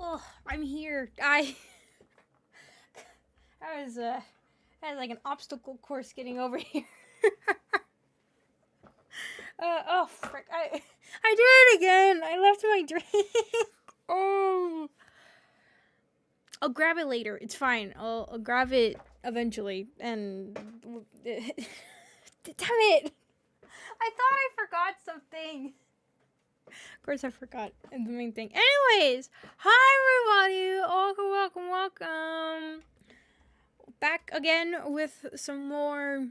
Oh, I'm here. I was like an obstacle course getting over here. Oh frick! I did it again. I left my drink. Oh, I'll grab it later. It's fine. I'll grab it eventually. And damn it! I thought I forgot something. Of course, I forgot the main thing. Anyways, hi everybody. Welcome. Back again with some more.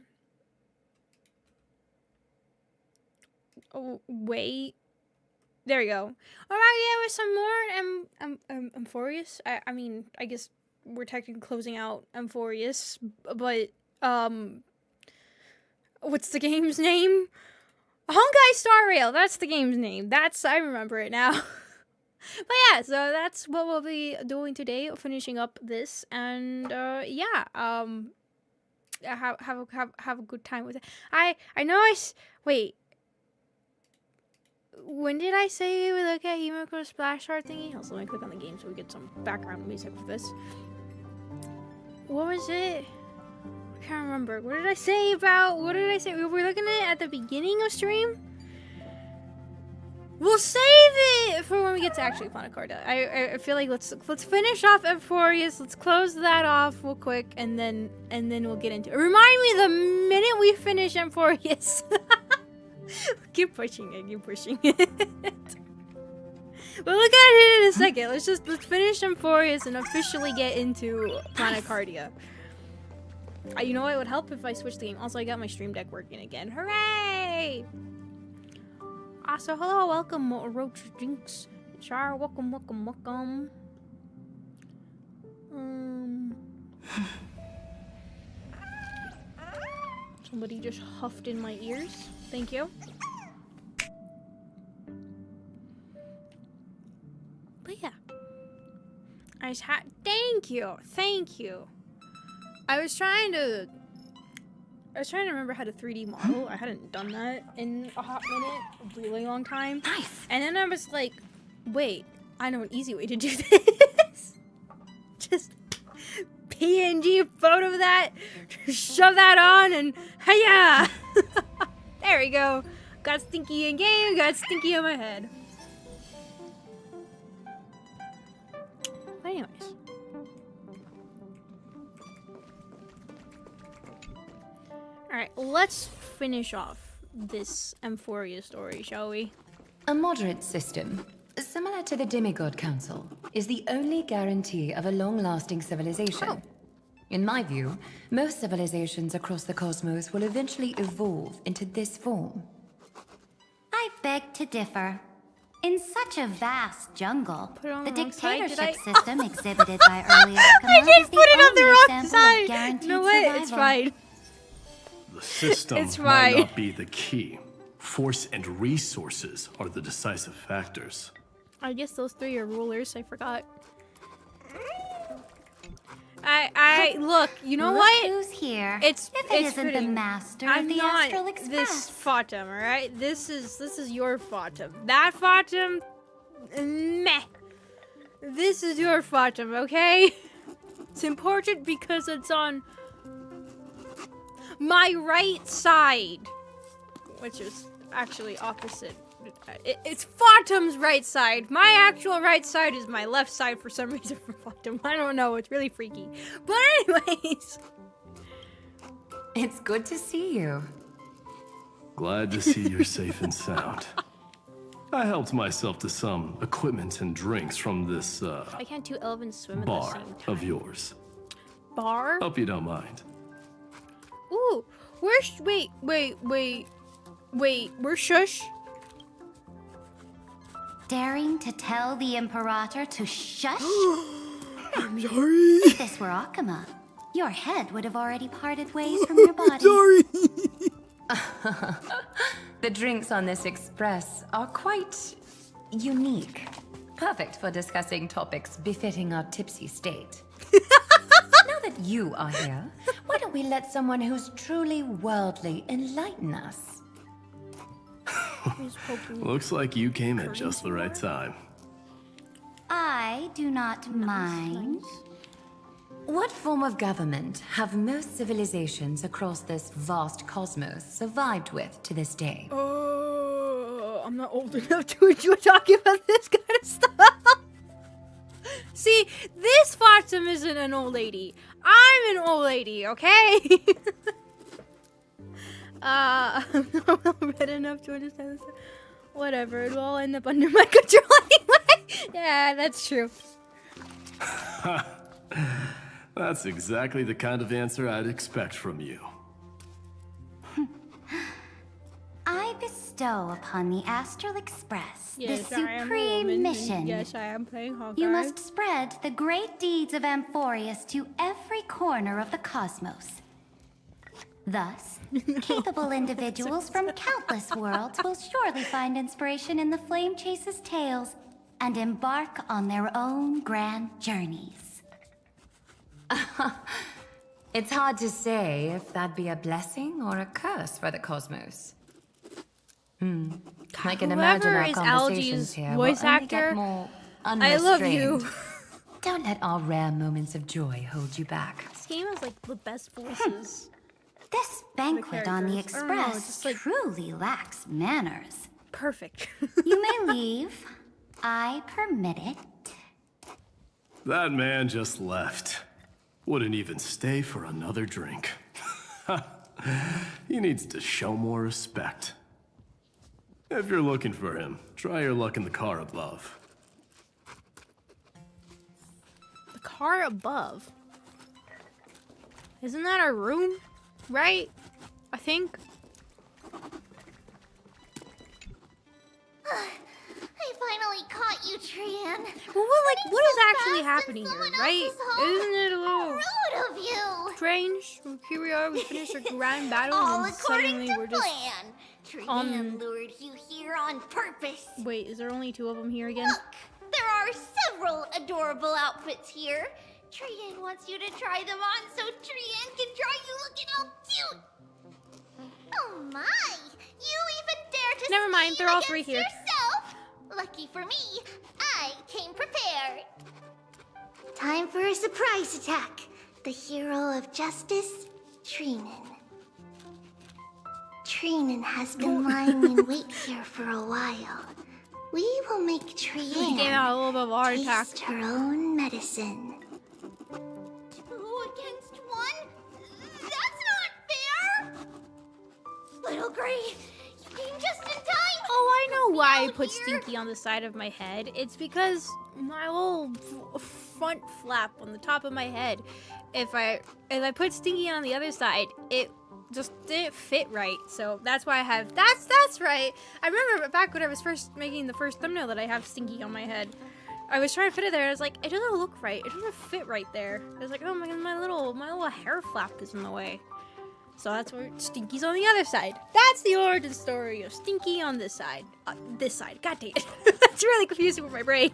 Oh wait, there we go. All right, yeah, with some more Amphorius. I mean, I guess we're technically closing out Amphorius, but what's the game's name? Honkai Star Rail. That's the game's name. I remember it now. But yeah, so that's what we'll be doing today, finishing up this, and yeah, have a good time with it. I know wait. When did I say we look at Himeko's splash art thingy? Also, let me click on the game so we get some background music for this. What was it? I can't remember. What did I say? We were looking at it at the beginning of stream? We'll save it for when we get to actually Panacarda. I feel like let's finish off Amphorius. Let's close that off real quick, and then we'll get into it. Remind me the minute we finish Amphorius. Keep pushing it. We'll look at it in a second. Let's finish Amphorius and officially get into Planicardia. You know what? It would help if I switched the game. Also, I got my stream deck working again. Hooray! So hello, welcome, Roach Jinx. Char, welcome. Somebody just huffed in my ears. Thank you. But yeah. Thank you. I was trying to remember how to 3D model. I hadn't done that in a hot minute, a really long time. Nice. And then I was like, wait, I know an easy way to do this. Just PNG photo that, shove that on, and hiya! There we go. Got stinky in game, got stinky on my head. But anyways. Alright, let's finish off this Amphoria story, shall we? A moderate system, similar to the Demigod Council, is the only guarantee of a long-lasting civilization. Oh. In my view, most civilizations across the cosmos will eventually evolve into this form. I beg to differ. In such a vast jungle, the dictatorship system exhibited by early I did put it on the wrong side! No way, it's fine. The system might not be the key. Force and resources are the decisive factors. I guess those three are rulers, I forgot. I look, you know what? Who's here? It's isn't fitting. the master I'm of the not Astral Express. this Fatum, alright? This is your Fatum. That Fatum, meh. This is your Fatum, okay? It's important because it's on my right side, which is actually opposite. It's Fatum's right side. My actual right side is my left side for some reason for Fatum. I don't know. It's really freaky. But anyways. It's good to see you. Glad to see you're safe and sound. I helped myself to some equipment and drinks from this, I can't do elven swim at the bar same time. of yours. Bar? Hope you don't mind. Ooh, wait, where's Shush? Daring to tell the Imperator to shush? I'm sorry. If this were Akama, your head would have already parted ways from your body. Sorry. The drinks on this express are quite unique. Perfect for discussing topics befitting our tipsy state. Now that you are here, why don't we let someone who's truly worldly enlighten us? Looks like you came at just the right time. I I do not mind. What form of government have most civilizations across this vast cosmos survived with to this day? Oh, I'm not old enough to enjoy talking about this kind of stuff. See, this Fatum isn't an old lady. I'm an old lady, okay? I'm not red enough to understand this. Whatever, it'll all end up under my control anyway. Yeah, that's true. That's exactly the kind of answer I'd expect from you. I bestow upon the Astral Express Yes, the I am a supreme woman, mission. and yes, I am playing Honkai. You must spread the great deeds of Amphorius to every corner of the cosmos. Thus, capable individuals from countless worlds will surely find inspiration in the Flame Chase's tales and embark on their own grand journeys. It's hard to say if that'd be a blessing or a curse for the cosmos. I can imagine Whoever our is conversations Algae's here voice will only actor, get more I love you. unrestrained. Don't let our rare moments of joy hold you back. This game has like the best voices. This banquet on the characters. I don't know, Express just, like- truly lacks manners. Perfect. You may leave. I permit it. That man just left. Wouldn't even stay for another drink. He needs to show more respect. If you're looking for him, try your luck in the car above. The car above. Isn't that our room? Right? I think. I finally caught you, Trian. Well, what is actually Fast happening in here, someone right? else's home. Isn't it a little Rude of you. strange? Here we are, we finished our grand battle, All and according suddenly to we're just. plan. Trian lured you here on purpose. Wait, is there only two of them here again? Look, there are several adorable outfits here. Trian wants you to try them on so Trian can try you looking all cute. Oh my! You even dare to Never mind, scheme they're all against three here. yourself. Lucky for me, I came prepared. Time for a surprise attack. The hero of justice, Trinan. Trinan has been lying in wait here for a while. We will make He gave out a Trian little bit of a heart attack. taste her own medicine. 2 against 1? That's not fair! Little Gray, you came just in time! Oh, I know why I out put here. Stinky on the side of my head. It's because my little front flap on the top of my head. If I put Stinky on the other side, it just didn't fit right. So that's why I have that's right. I remember back when I was first making the first thumbnail that I have Stinky on my head. I was trying to fit it there. I was like, it doesn't look right. It doesn't fit right there. I was like, oh my god, my little hair flap is in the way. So that's where Stinky's on the other side. That's the origin story of Stinky on this side. This side. God dang it. That's really confusing for my brain.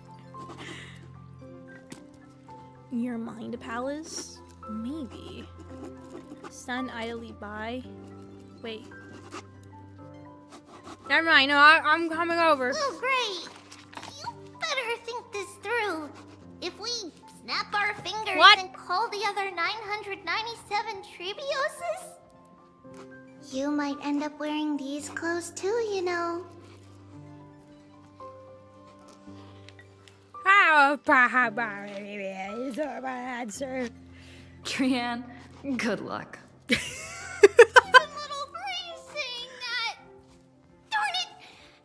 Your mind palace? Maybe. Stand idly by. Wait. Never mind. No, I'm coming over. Little Gray, you better think this through. If we snap our fingers What? and call the other 997 Trebioses, you might end up wearing these clothes too, you know. Answer. Trian, good luck. Even Little Gray is saying that. Darn it!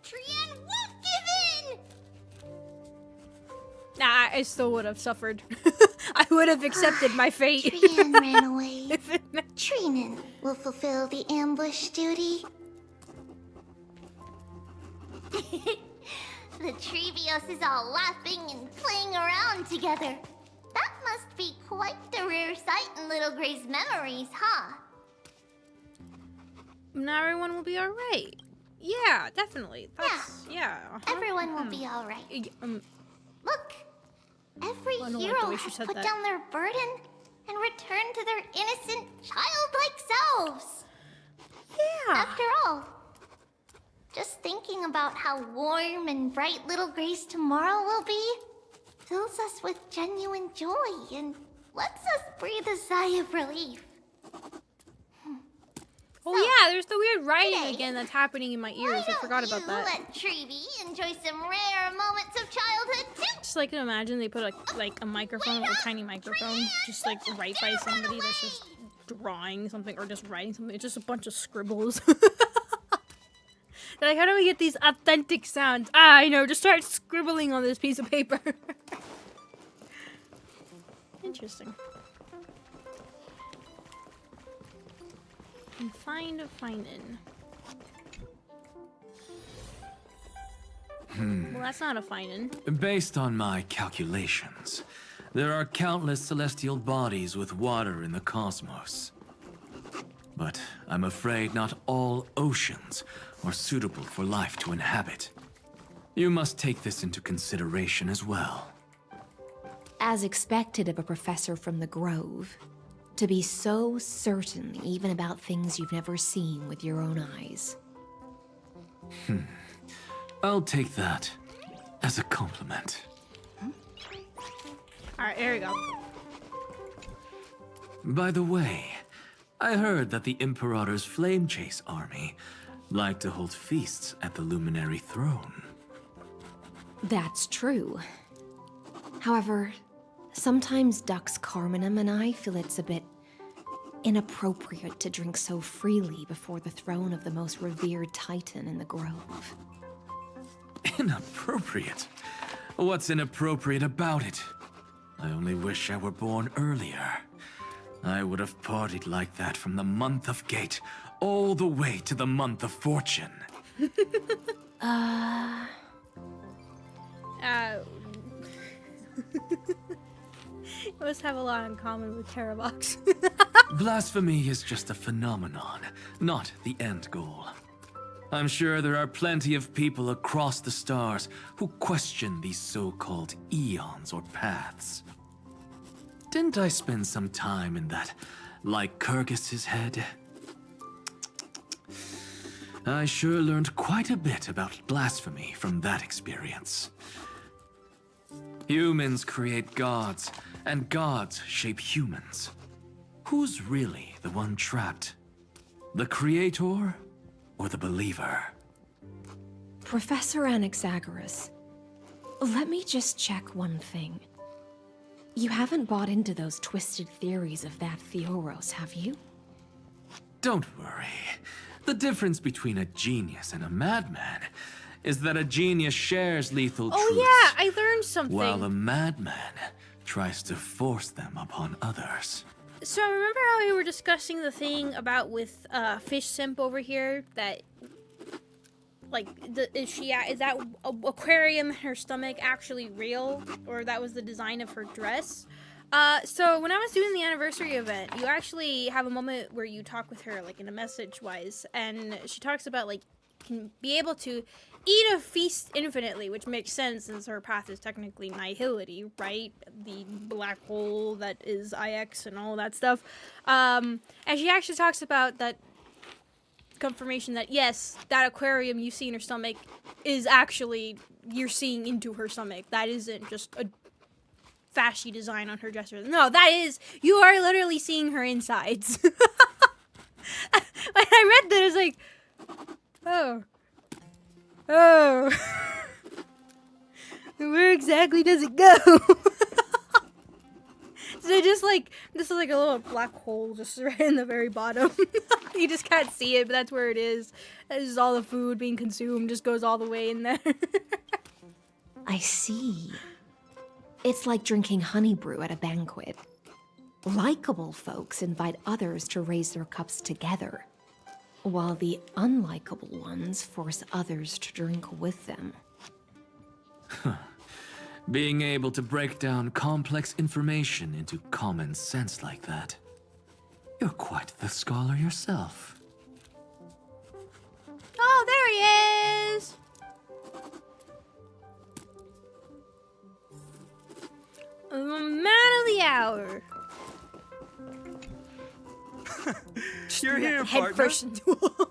Trian won't give in! Nah, I still would have suffered. I would have accepted my fate. Trian ran away. If it meant- Trinan will fulfill the ambush duty. The Trevios is all laughing and playing around together. That must be quite the rare sight in Little Gray's memories, huh? Not everyone will be alright. Yeah, definitely. That's, yeah. Everyone will be alright. Look, every I don't like the hero way she has said put that. down their burden and returned to their innocent, childlike selves. Yeah. After all, just thinking about how warm and bright Little Gray's tomorrow will be fills us with genuine joy and lets us breathe a sigh of relief. Oh yeah, there's the weird writing today, again that's happening in my ears. I forgot about that. Let Treevee enjoy some rare moments of childhood too. Just like imagine they put a microphone, a tiny microphone, just like right by somebody that's just drawing something or just writing something. It's just a bunch of scribbles. They're like, how do we get these authentic sounds? Ah, I know, just start scribbling on this piece of paper. Interesting. And find in. Well, that's not a find in. Based on my calculations, there are countless celestial bodies with water in the cosmos. But I'm afraid not all oceans are suitable for life to inhabit. You must take this into consideration as well. As expected of a professor from the Grove, to be so certain even about things you've never seen with your own eyes. I'll take that as a compliment. Alright, here we go. By the way, I heard that the Imperator's Flame Chase army like to hold feasts at the Luminary Throne. That's true. However, sometimes Dux Carminum and I feel it's a bit inappropriate to drink so freely before the throne of the most revered Titan in the Grove. Inappropriate? What's inappropriate about it? I only wish I were born earlier. I would have partied like that from the month of Gate all the way to the month of Fortune. You must have a lot in common with Terravox. Blasphemy is just a phenomenon, not the end goal. I'm sure there are plenty of people across the stars who question these so-called eons or paths. Didn't I spend some time in that Lycurgus's head? I sure learned quite a bit about blasphemy from that experience. Humans create gods, and gods shape humans. Who's really the one trapped? The creator or the believer? Professor Anaxagoras, let me just check one thing. You haven't bought into those twisted theories of that Theoros, have you? Don't worry. The difference between a genius and a madman is that a genius shares lethal truths. Oh yeah, I learned something. While a madman tries to force them upon others. So remember how we were discussing the thing about with Fish Simp over here that, like, is that aquarium in her stomach actually real, or that was the design of her dress? So when I was doing the anniversary event, you actually have a moment where you talk with her, like, in a message-wise, and she talks about, like, can be able to eat a feast infinitely, which makes sense since her path is technically nihility, right? The black hole that is IX and all that stuff. And she actually talks about that confirmation that, yes, that aquarium you see in her stomach is actually, you're seeing into her stomach. That isn't just a fashy design on her dresser. No, that is, you are literally seeing her insides. When I read that, I was like, oh. Where exactly does it go? So just like, this is like a little black hole just right in the very bottom. You just can't see it, but that's where it is. This is all the food being consumed, just goes all the way in there. I see. It's like drinking honey brew at a banquet. Likeable folks invite others to raise their cups together, while the unlikable ones force others to drink with them. Being able to break down complex information into common sense like that. You're quite the scholar yourself. Oh, there he is! The man of the hour. You're here, Head partner. first into him.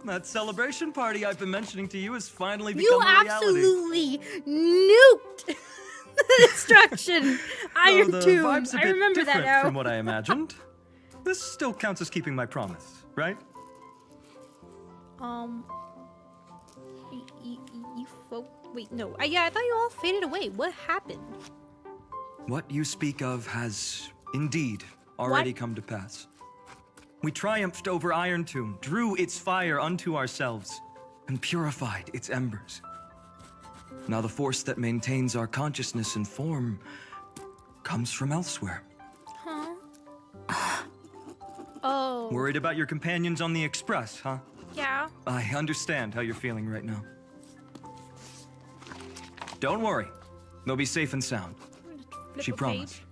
That celebration party I've been mentioning to you has finally become You a reality. absolutely nuked the destruction. Iron Though the Tomb. vibe's a I bit remember that different now. from what I imagined. This still counts as keeping my promise, right? Wait, no. Yeah, I thought you all faded away. What happened? What you speak of has indeed already What? come to pass. We triumphed over Iron Tomb, drew its fire unto ourselves, and purified its embers. Now the force that maintains our consciousness and form comes from elsewhere. Oh. Worried about your companions on the Express, huh? Yeah. I understand how you're feeling right now. Don't worry. They'll be safe and sound. Flip She a promised. page.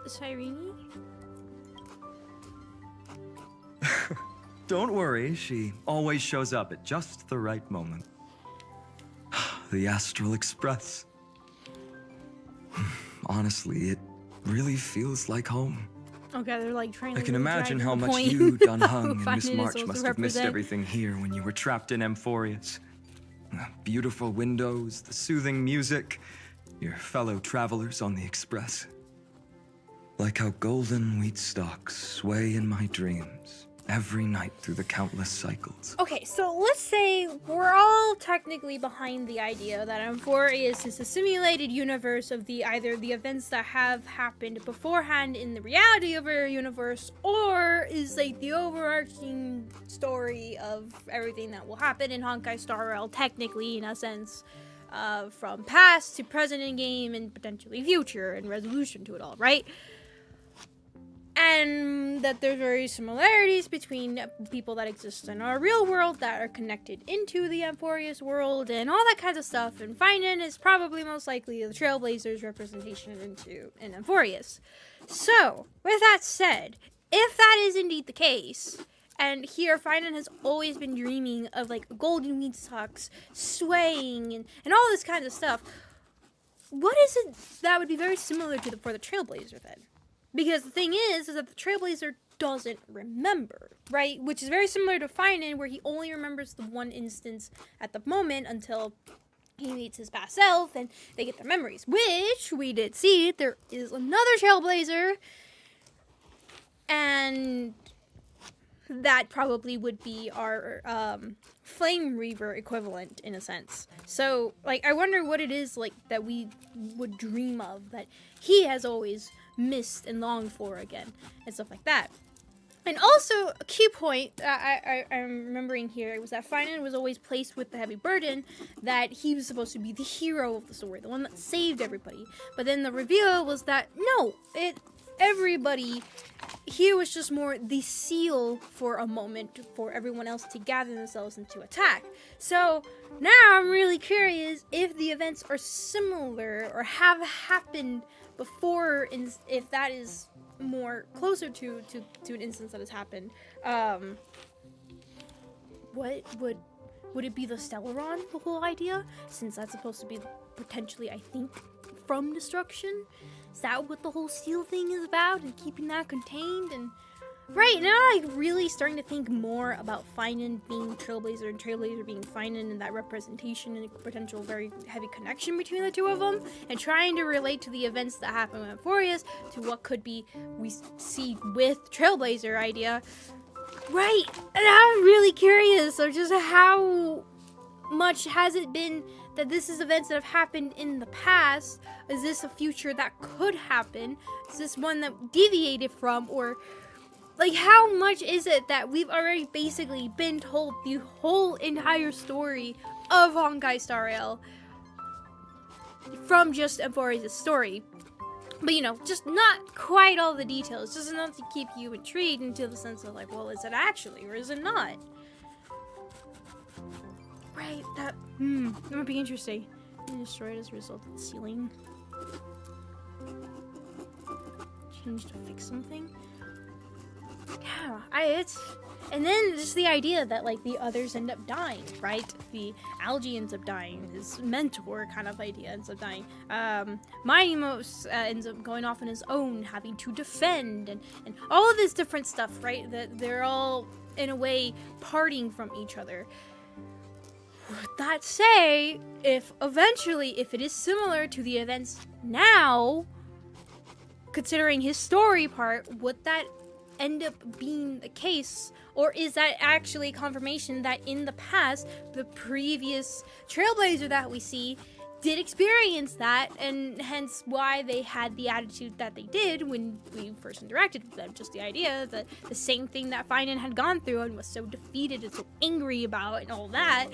Cyrene? Don't worry, she always shows up at just the right moment. The Astral Express. Honestly, it really feels like home. Okay, they're like trying I to can really imagine drive how the much point. you, Dunhung, and Finding Miss is March supposed must to have missed represent. everything here when you were trapped in Amphorius. The beautiful windows, the soothing music, your fellow travelers on the Express. Like how golden wheat stalks sway in my dreams every night through the countless cycles. Okay, so let's say we're all technically behind the idea that Amphorius is a simulated universe of either the events that have happened beforehand in the reality of our universe, or is like the overarching story of everything that will happen in Honkai Star Rail, technically, in a sense, from past to present in game and potentially future and resolution to it all, right? And that there's very similarities between people that exist in our real world that are connected into the Amphorius world and all that kind of stuff. And Finan is probably most likely the Trailblazers' representation in Amphorius. So, with that said, if that is indeed the case, and here Finan has always been dreaming of like golden wheat stalks swaying and all this kind of stuff, what is it that would be very similar to for the Trailblazer then? Because the thing is that the Trailblazer doesn't remember, right? Which is very similar to Finan, where he only remembers the one instance at the moment until he meets his past self and they get their memories. Which we did see, there is another Trailblazer, and that probably would be our Flame Reaver equivalent in a sense. So, like, I wonder what it is like that we would dream of that he has always missed and longed for again and stuff like that. And also a key point I'm remembering here was that Finan was always placed with the heavy burden that he was supposed to be the hero of the story, the one that saved everybody. But then the reveal was that no, everybody here was just more the seal for a moment for everyone else to gather themselves and to attack. So now I'm really curious if the events are similar or have happened before, if that is more closer to an instance that has happened. What would it be the Stellaron, the whole idea? Since that's supposed to be potentially, I think, from destruction. Is that what the whole seal thing is about, and keeping that contained? And right now, I'm like really starting to think more about Finan being Trailblazer and Trailblazer being Finan, and that representation and potential very heavy connection between the two of them, and trying to relate to the events that happen with Amphorius to what could be we see with Trailblazer idea. Right, and I'm really curious of just how much has it been that this is events that have happened in the past. Is this a future that could happen? Is this one that deviated from, or like how much is it that we've already basically been told the whole entire story of Honkai Star Rail from just Amphorius' story? But, you know, just not quite all the details, just enough to keep you intrigued into the sense of like, well, is it actually or is it not? Right, that would be interesting. Destroyed as a result of the sealing. Change to fix something. Yeah, and then just the idea that like the others end up dying, right? The algae ends up dying. His mentor kind of idea ends up dying. Minimos ends up going off on his own, having to defend, and all of this different stuff, right? That they're all in a way parting from each other. Would that say, if it is similar to the events now, considering his story part, would that end up being the case? Or is that actually confirmation that in the past, the previous Trailblazer that we see did experience that, and hence why they had the attitude that they did when we first interacted with them? Just the idea that the same thing that Finan had gone through and was so defeated and so angry about and all that.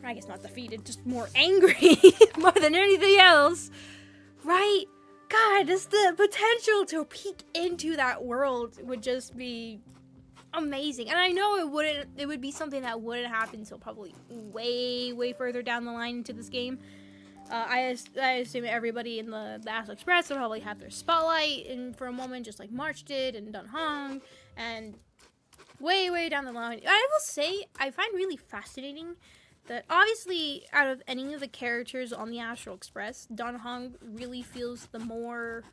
I guess not defeated, just more angry more than anything else, right? God, just the potential to peek into that world would just be amazing. And I know it would be something that wouldn't happen until probably way further down the line into this game. I assume everybody in the Astral Express will probably have their spotlight in for a moment, just like March did and Dan Hong, and way down the line. I will say, I find really fascinating that obviously out of any of the characters on the Astral Express, Dan Hong really feels the more,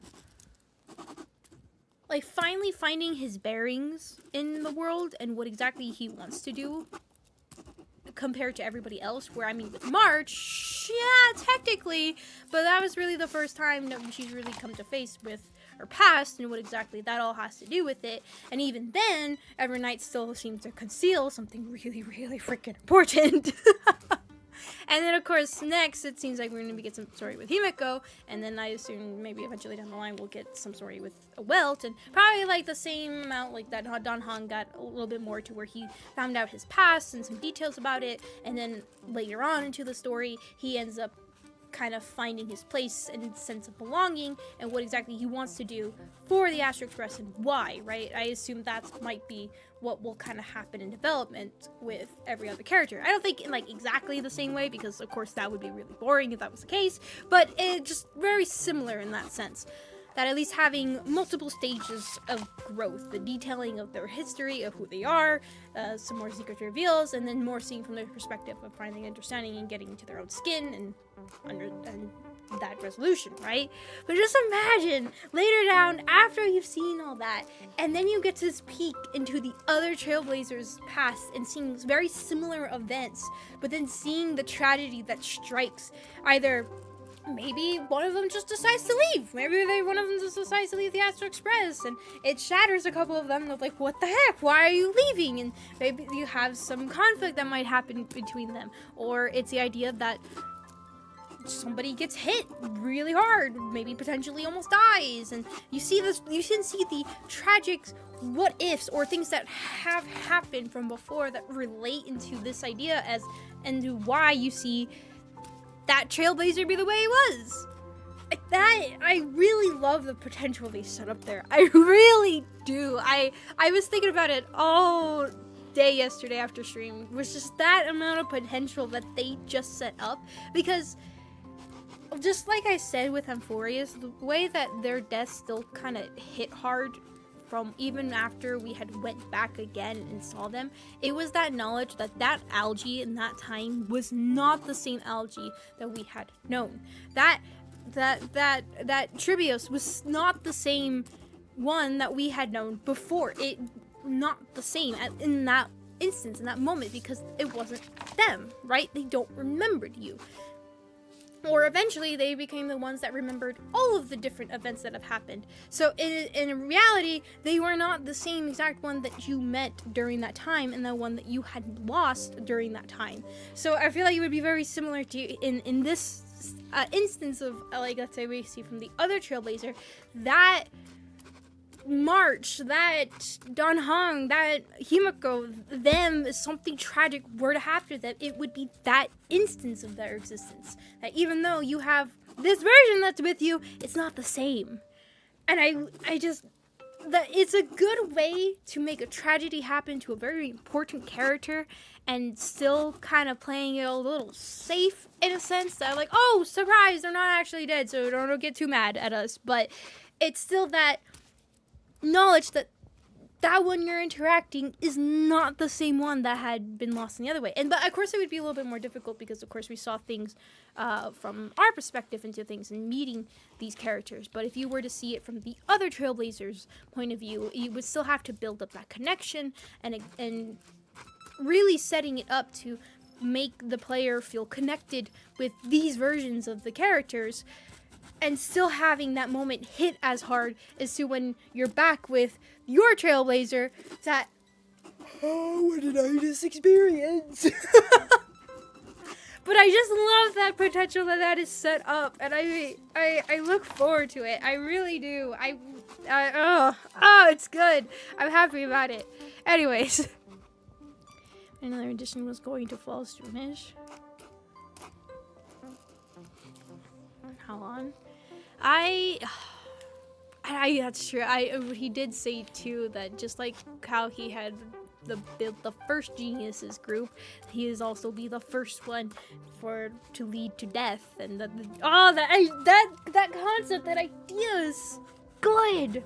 like, finally finding his bearings in the world and what exactly he wants to do compared to everybody else. Where, I mean, with March, yeah, technically, but that was really the first time that she's really come to face with her past and what exactly that all has to do with it. And even then, Evernight still seems to conceal something really freaking important. And then, of course, next, it seems like we're going to get some story with Himeko, and then I assume maybe eventually down the line we'll get some story with a Welt, and probably, like, the same amount, like, that Dan Hong got a little bit more to where he found out his past and some details about it, and then later on into the story, he ends up kind of finding his place and sense of belonging and what exactly he wants to do for the Astral Express and why, right? I assume that might be what will kind of happen in development with every other character. I don't think in, like, exactly the same way, because of course that would be really boring if that was the case, but it's just very similar in that sense. That at least having multiple stages of growth, the detailing of their history, of who they are, some more secret reveals, and then more seeing from their perspective of finding understanding and getting into their own skin and that resolution, right? But just imagine later down, after you've seen all that, and then you get to this peek into the other Trailblazers' past and seeing very similar events, but then seeing the tragedy that strikes either. Maybe one of them just decides to leave. Maybe one of them just decides to leave the Astral Express, and it shatters a couple of them. They're like, what the heck? Why are you leaving? And maybe you have some conflict that might happen between them. Or it's the idea that somebody gets hit really hard, maybe potentially almost dies, and you see this. You can see the tragic what ifs or things that have happened from before that relate into this idea as and why you see that Trailblazer be the way it was. Like that, I really love the potential they set up there. I really do. I was thinking about it all day yesterday after stream. It was just that amount of potential that they just set up, because just like I said with Amphorius, the way that their death still kind of hit hard from even after we had went back again and saw them, it was that knowledge that that algae in that time was not the same algae that we had known. That Tribios was not the same one that we had known before. It not the same in that instance, in that moment, because it wasn't them, right? They don't remember you. Or eventually they became the ones that remembered all of the different events that have happened. So in reality, they were not the same exact one that you met during that time and the one that you had lost during that time. So I feel like it would be very similar to in this instance of, like, let's say we see from the other Trailblazer, that March, that Dan Hong, that Himeko, them, something tragic were to happen to them, it would be that instance of their existence. That even though you have this version that's with you, it's not the same. And I just, that it's a good way to make a tragedy happen to a very important character and still kind of playing it a little safe in a sense that, like, oh, surprise, they're not actually dead, so don't get too mad at us. But it's still that knowledge that one you're interacting is not the same one that had been lost in the other way. But of course it would be a little bit more difficult because of course we saw things from our perspective into things and meeting these characters. But if you were to see it from the other Trailblazers' point of view, you would still have to build up that connection and really setting it up to make the player feel connected with these versions of the characters, and still having that moment hit as hard as to when you're back with your Trailblazer that, oh, what did I just experience? But I just love that potential that is set up, and I look forward to it. I really do. It's good. I'm happy about it. Anyways, another edition was going to fall soonish. How long? That's true. He did say too that just like how he had the first geniuses group, he is also be the first one to lead to death, and that concept, that idea is good.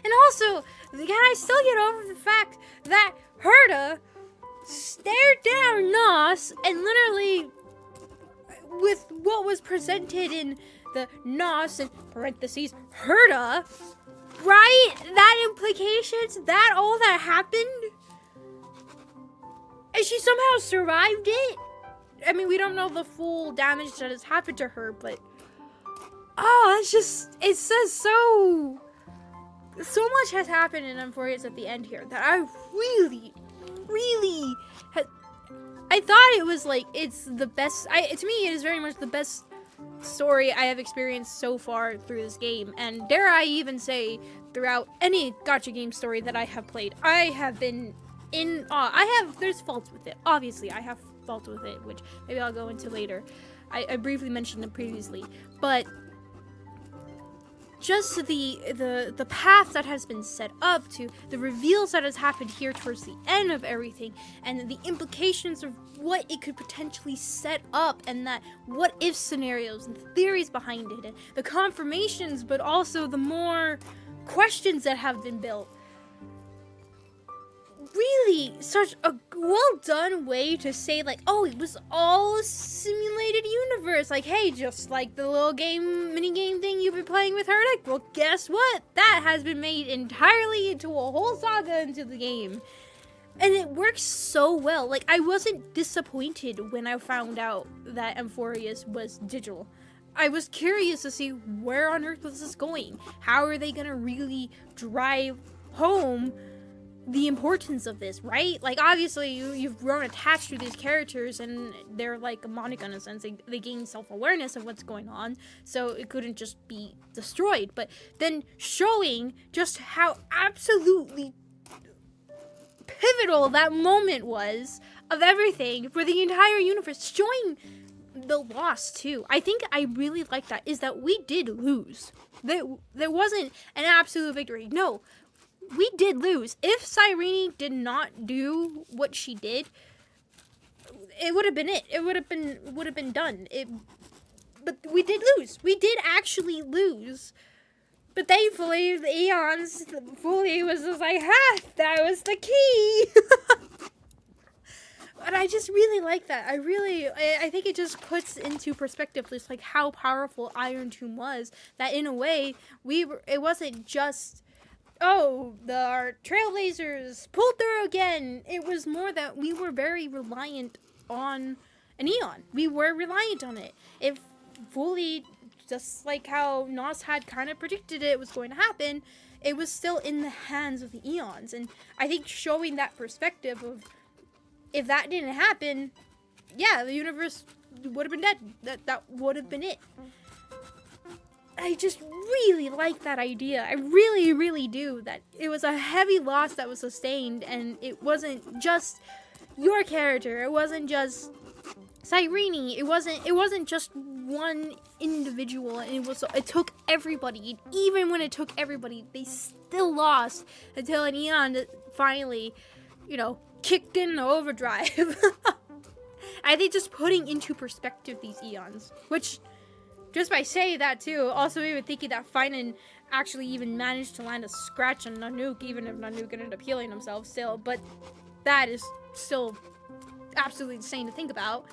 And also, can I still get over the fact that Herta stared down Nos and literally, with what was presented in the Nos in parentheses Herta, right? That implications that all that happened, and she somehow survived it. I mean, we don't know the full damage that has happened to her, but it says so much has happened in Emphorius at the end here that I really I thought it was like, it's the best. To me, it is very much the best story I have experienced so far through this game, and dare I even say, throughout any gacha game story that I have played, I have been in awe. There's faults with it. Obviously, I have faults with it, which maybe I'll go into later. I briefly mentioned it previously, but just the path that has been set up, to the reveals that has happened here towards the end of everything, and the implications of what it could potentially set up, and that what if scenarios and theories behind it, and the confirmations, but also the more questions that have been built. Really, such a well done way to say, like, oh, it was all a simulated universe. Like, hey, just like the little mini game thing you've been playing with her. Like, well, guess what? That has been made entirely into a whole saga into the game. And it works so well. Like, I wasn't disappointed when I found out that Emphorius was digital. I was curious to see where on earth was this going. How are they gonna really drive home the importance of this, right? Like, obviously you've grown attached to these characters, and they're like a Monica in a sense. They gain self-awareness of what's going on, so it couldn't just be destroyed. But then showing just how absolutely pivotal that moment was of everything for the entire universe, showing the loss too. I think I really like that, is that we did lose. There wasn't an absolute victory. No, we did lose. If Cyrene did not do what she did, it would have been it. It would have been done. But we did lose. We did actually lose. But thankfully, the Eons fully was just like, that was the key. But I just really like that. I think it just puts into perspective just like how powerful Iron Tomb was. That in a way, it wasn't just, our Trailblazers pulled through again. It was more that we were very reliant on an Eon. We were reliant on it. If fully, just like how Nos had kind of predicted it was going to happen, it was still in the hands of the Eons. And I think showing that perspective of, if that didn't happen, yeah, the universe would have been dead. That would have been it. I just really like that idea. I really, really do. That it was a heavy loss that was sustained, and it wasn't just your character. It wasn't just Cyrene. It wasn't just one individual. And it took everybody. And even when it took everybody, they still lost until an Eon finally, kicked in overdrive. I think just putting into perspective these Eons, which, just by saying that too, also even thinking that Finan actually even managed to land a scratch on Nanook, even if Nanook ended up healing himself still, but that is still absolutely insane to think about,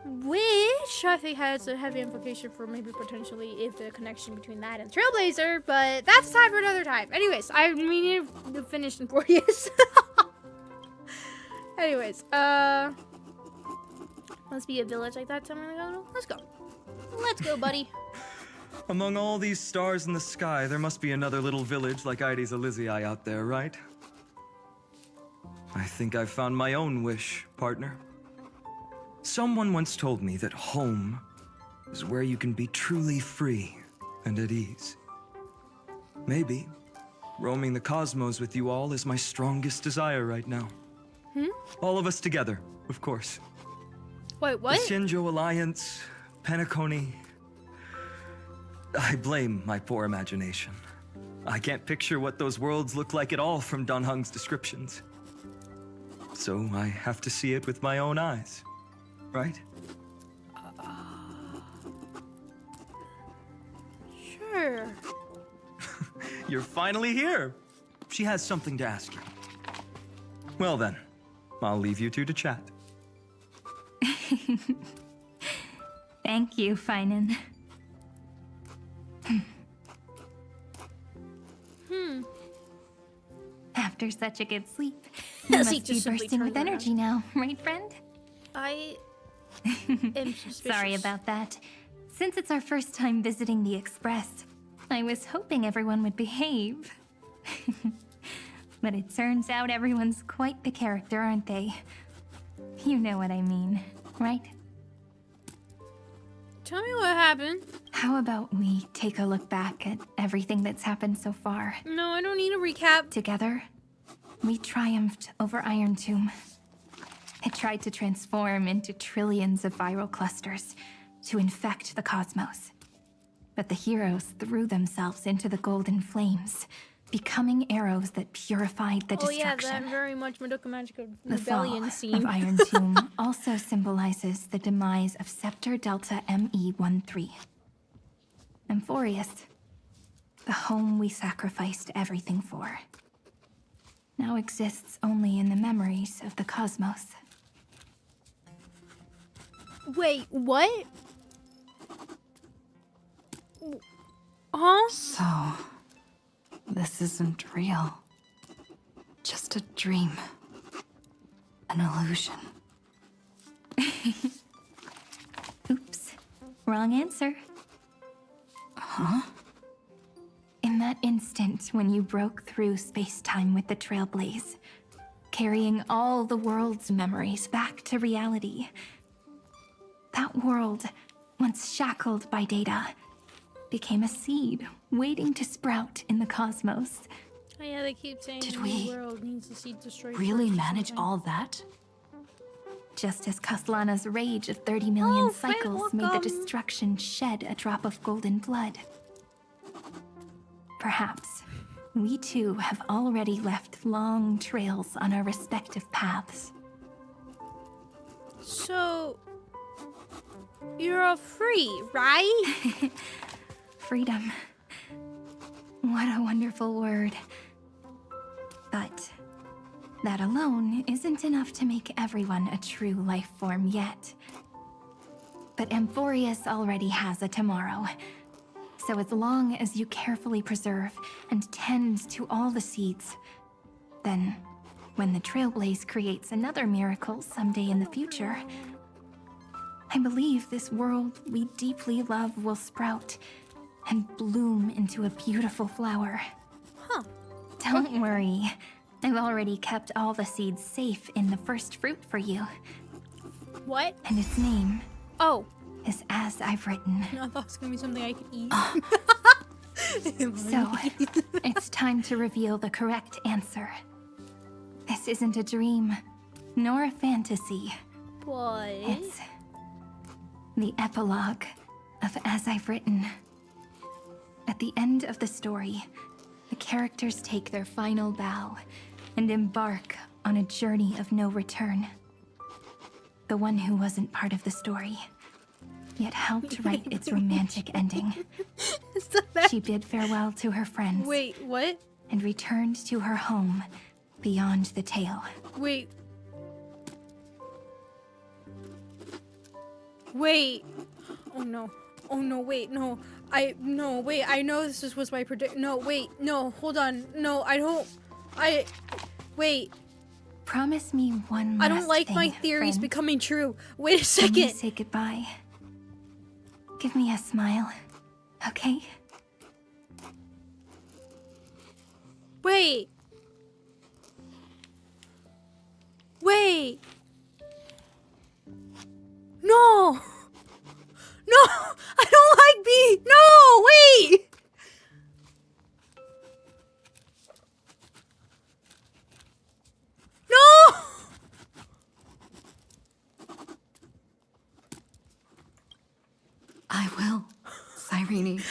which I think has a heavy implication for maybe potentially if the connection between that and Trailblazer, but that's time for another time. Anyways, I mean to finish in 4 years. Anyways, Must be a village like that somewhere ago. Let's go. Let's go, buddy. Among all these stars in the sky, there must be another little village like Ides Elysiae out there, right? I think I've found my own wish, partner. Someone once told me that home is where you can be truly free and at ease. Maybe roaming the cosmos with you all is my strongest desire right now. All of us together, of course. Wait, what? The Shinjo Alliance, Penacony. I blame my poor imagination. I can't picture what those worlds look like at all from Dunhung's descriptions. So I have to see it with my own eyes, right? Sure. You're finally here. She has something to ask you. Well then, I'll leave you two to chat. Thank you, Finan. After such a good sleep, you Yes, he must be just simply bursting with turned around. energy now, right, friend? I am suspicious. Sorry about that. Since it's our first time visiting the Express, I was hoping everyone would behave. But it turns out everyone's quite the character, aren't they? You know what I mean, right? Tell me what happened. How about we take a look back at everything that's happened so far? No, I don't need a recap. Together, we triumphed over Iron Tomb. It tried to transform into trillions of viral clusters to infect the cosmos. But the heroes threw themselves into the golden flames, becoming arrows that purified the Oh yeah, destruction. that very much Madoka Magica The fall rebellion of scene. Iron Tomb also symbolizes the demise of Scepter Delta ME-13. Amphorius, the home we sacrificed everything for, now exists only in the memories of the cosmos. Wait, what? Huh? So, this isn't real. Just a dream. An illusion. Oops, wrong answer. Huh? In that instant when you broke through space-time with the Trailblaze, carrying all the world's memories back to reality, that world, once shackled by data, became a seed waiting to sprout in the cosmos. Oh yeah, they keep saying Did the we world needs to see destroyed. Really first or manage something. all that? Just as Kaslana's rage of 30 million Oh, cycles made the welcome. destruction shed a drop of golden blood. Perhaps we too have already left long trails on our respective paths. So you're all free, right? Freedom. What a wonderful word. But that alone isn't enough to make everyone a true life form yet. But Amphorius already has a tomorrow. So as long as you carefully preserve and tend to all the seeds, then when the Trailblaze creates another miracle someday in the future, I believe this world we deeply love will sprout and bloom into a beautiful flower. Huh. Don't worry. I've already kept all the seeds safe in the first fruit for you. What? And its name Oh, is As I've Written. I thought it was gonna be something I could eat. So, it's time to reveal the correct answer. This isn't a dream, nor a fantasy. What? It's the epilogue of As I've Written. At the end of the story, the characters take their final bow and embark on a journey of no return. The one who wasn't part of the story, yet helped write its romantic ending. Is that She bid farewell to her friends Wait, what? and returned to her home beyond the tale. Wait. Wait. Oh no. Oh no, wait, no. Wait, I know this was my predict. No, wait, no, hold on. No, I don't. Wait. Promise me one last I don't like thing, my theories friend. becoming true. Wait a When you second. say goodbye, give me a smile, okay? Wait. Wait. No. No. I don't like B. No. Wait. No. I will, Cyrene.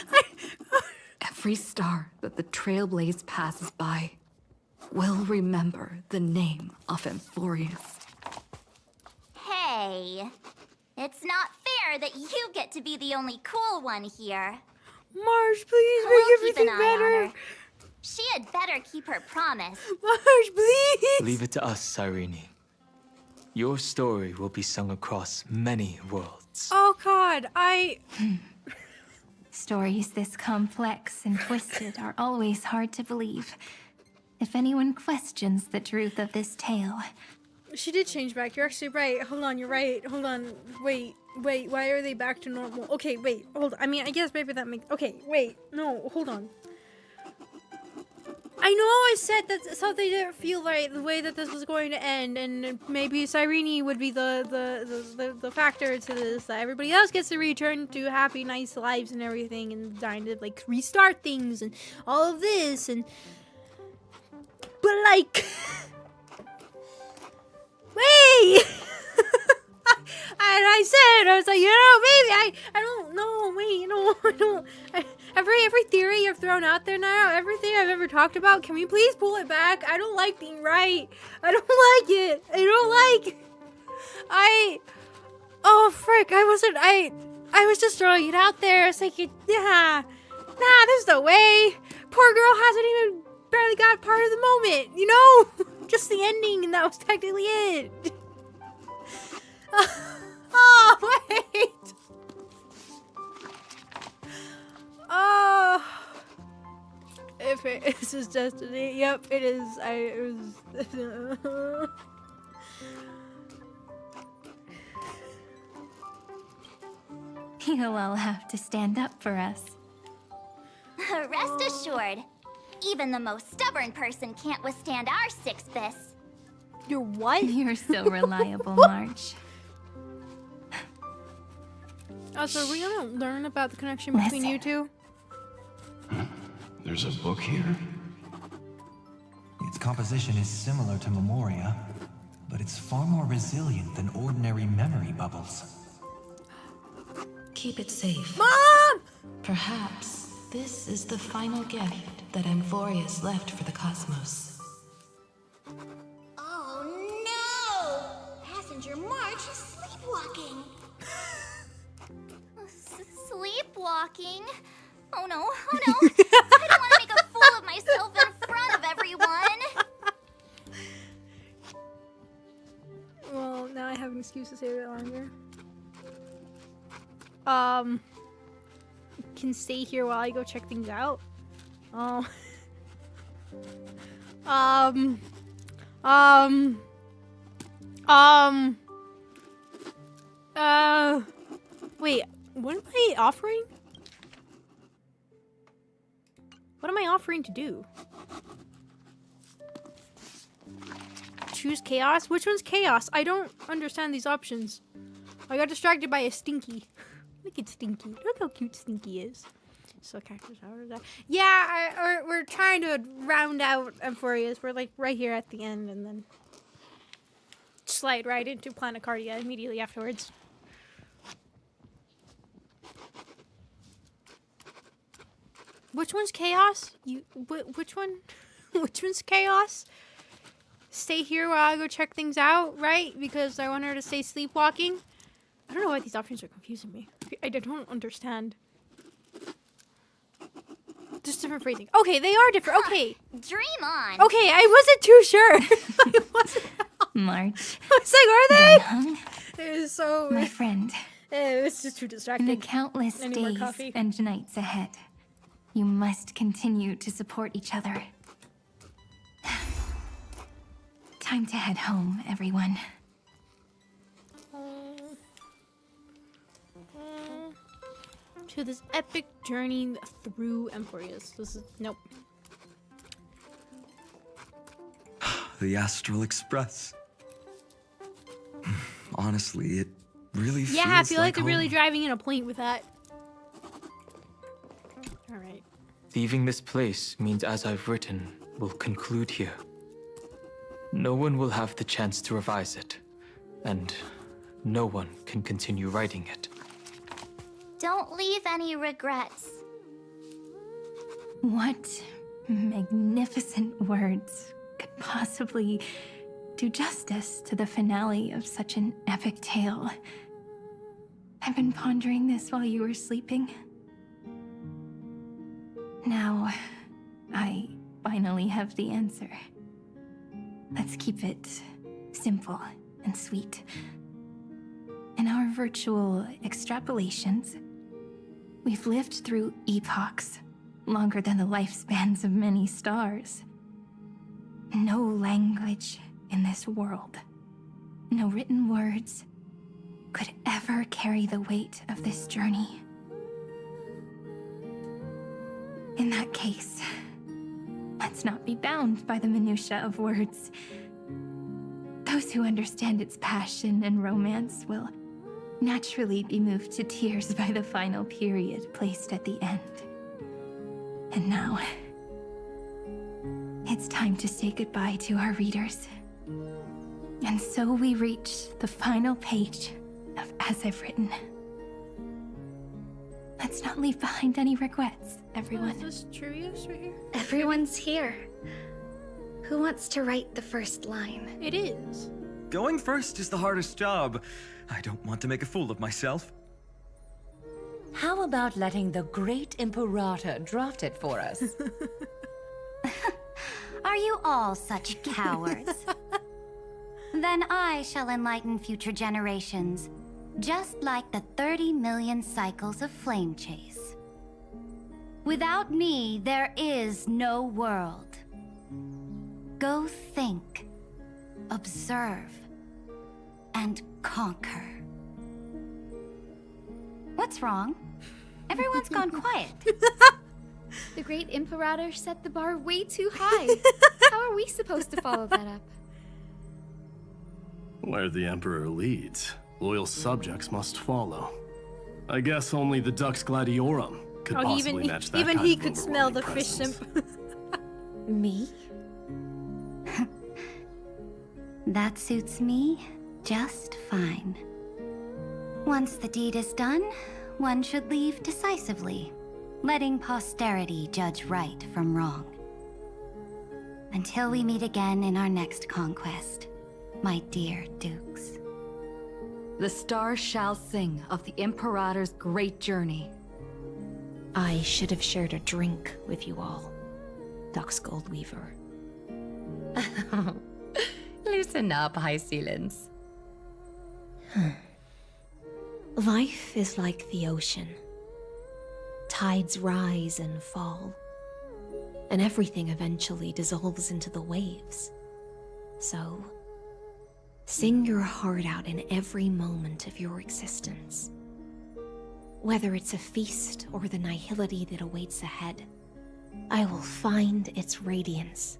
Every star that the Trailblaze passes by will remember the name of Amphorius. Hey, it's not fair that you get to be the only cool one here. Marge, please We'll make keep an everything eye on better. her. She had better keep her promise. Marge, please. Leave it to us, Cyrene. Your story will be sung across many worlds. Oh God, Stories this complex and twisted are always hard to believe. If anyone questions the truth of this tale, She did change back. You're actually right. Hold on, you're right. Hold on. Wait. Why are they back to normal? Okay, wait. Hold on. I mean, I guess maybe that makes... Okay, wait. No, hold on. I know I said that something didn't feel right the way that this was going to end, and maybe Cyrene would be the factor to this, that everybody else gets to return to happy, nice lives and everything, and trying to, like, restart things and all of this, and... But, like... Wait! And I was like, you know, maybe I don't know, wait, you know, I don't, every theory you've thrown out there now, everything I've ever talked about, can we please pull it back? I don't like being right. I don't like it. Oh frick, I was just throwing it out there. It's like, yeah, nah, there's no way. Poor girl hasn't even barely got part of the moment, you know? Just the ending, and that was technically it. Oh, wait! Oh. If this is destiny, yep, it is. It was... you'll all have to stand up for us. Rest assured, even the most stubborn person can't withstand our six fists. You're what? You're so reliable, Marge. Also, are we gonna learn about the connection between you two? There's a book here? Its composition is similar to Memoria, but it's far more resilient than ordinary memory bubbles. Keep it safe. Mom! Perhaps this is the final gift that Amphorius left for the cosmos. Oh no! Passenger Marge is sleepwalking. Sleepwalking? Oh no, oh no. I don't want to make a fool of myself in front of everyone. Well, now I have an excuse to stay a bit longer. Can stay here while I go check things out. Oh. Wait, what am I offering? What am I offering to do? Choose chaos? Which one's chaos? I don't understand these options. I got distracted by a Stinky. Look at Stinky. Look how cute Stinky is. So characters, yeah, we're trying to round out Amphorius. We're like right here at the end, and then slide right into Planet Cardia immediately afterwards. Which one's chaos? Which one? Which one's chaos? Stay here while I go check things out, right? Because I want her to stay sleepwalking. I don't know why these options are confusing me. I don't understand. Just different phrasing. Okay, they are different. Okay. Dream on. Okay, I wasn't too sure. I wasn't. March. I was like, are they? Hung, It was so... my friend, It was just too in distracting. the countless I need more days coffee. and nights ahead, you must continue to support each other. Time to head home, everyone. To this epic journey through Emporius. This is nope. The Astral Express. Honestly, it really feels Yeah, I feel like I'm home. really driving in a point with that. All right. Leaving this place means, as I've written, will conclude here. No one will have the chance to revise it, and no one can continue writing it. Don't leave any regrets. What magnificent words could possibly do justice to the finale of such an epic tale? I've been pondering this while you were sleeping. Now, I finally have the answer. Let's keep it simple and sweet. In our virtual extrapolations, we've lived through epochs longer than the lifespans of many stars. No language in this world, no written words, could ever carry the weight of this journey. In that case, let's not be bound by the minutiae of words. Those who understand its passion and romance will naturally be moved to tears by the final period placed at the end. And now, it's time to say goodbye to our readers. And so we reach the final page of As I've Written. Let's not leave behind any regrets, everyone. Is this Trivius right here? Everyone's here. Who wants to write the first line? It is. Going first is the hardest job. I don't want to make a fool of myself. How about letting the great Imperator draft it for us? Are you all such cowards? Then I shall enlighten future generations, just like the 30 million cycles of flame chase. Without me, there is no world. Go think, observe, and conquer. What's wrong? Everyone's gone quiet. The great Imperator set the bar way too high. How are we supposed to follow that up? Where the Emperor leads, loyal subjects must follow. I guess only the Dux Gladiorum could possibly match that even kind he of could smell the overwhelming fish presence. simp. Me? That suits me just fine. Once the deed is done, one should leave decisively, letting posterity judge right from wrong. Until we meet again in our next conquest, my dear dukes. The stars shall sing of the Imperator's great journey. I should have shared a drink with you all, Dux Goldweaver. Loosen up, High Ceilings. Life is like the ocean. Tides rise and fall, and everything eventually dissolves into the waves. So, sing your heart out in every moment of your existence. Whether it's a feast or the nihility that awaits ahead, I will find its radiance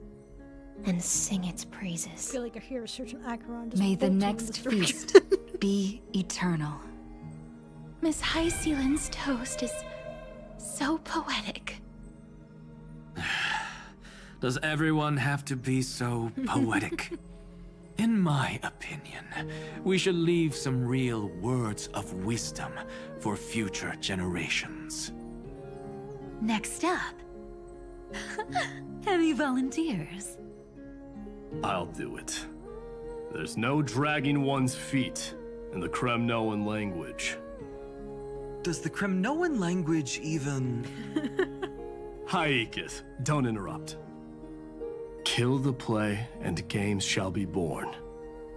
and sing its I praises. feel like I hear a certain Acheron just May the bolting in next this direction. feast be eternal. Miss High Ceiling's toast is so poetic. Does everyone have to be so poetic? In my opinion, we should leave some real words of wisdom for future generations. Next up, Any volunteers? I'll do it. There's no dragging one's feet in the Kremnoan language. Does the Kremnoan language even... Haikith, don't interrupt. Kill the play, and games shall be born.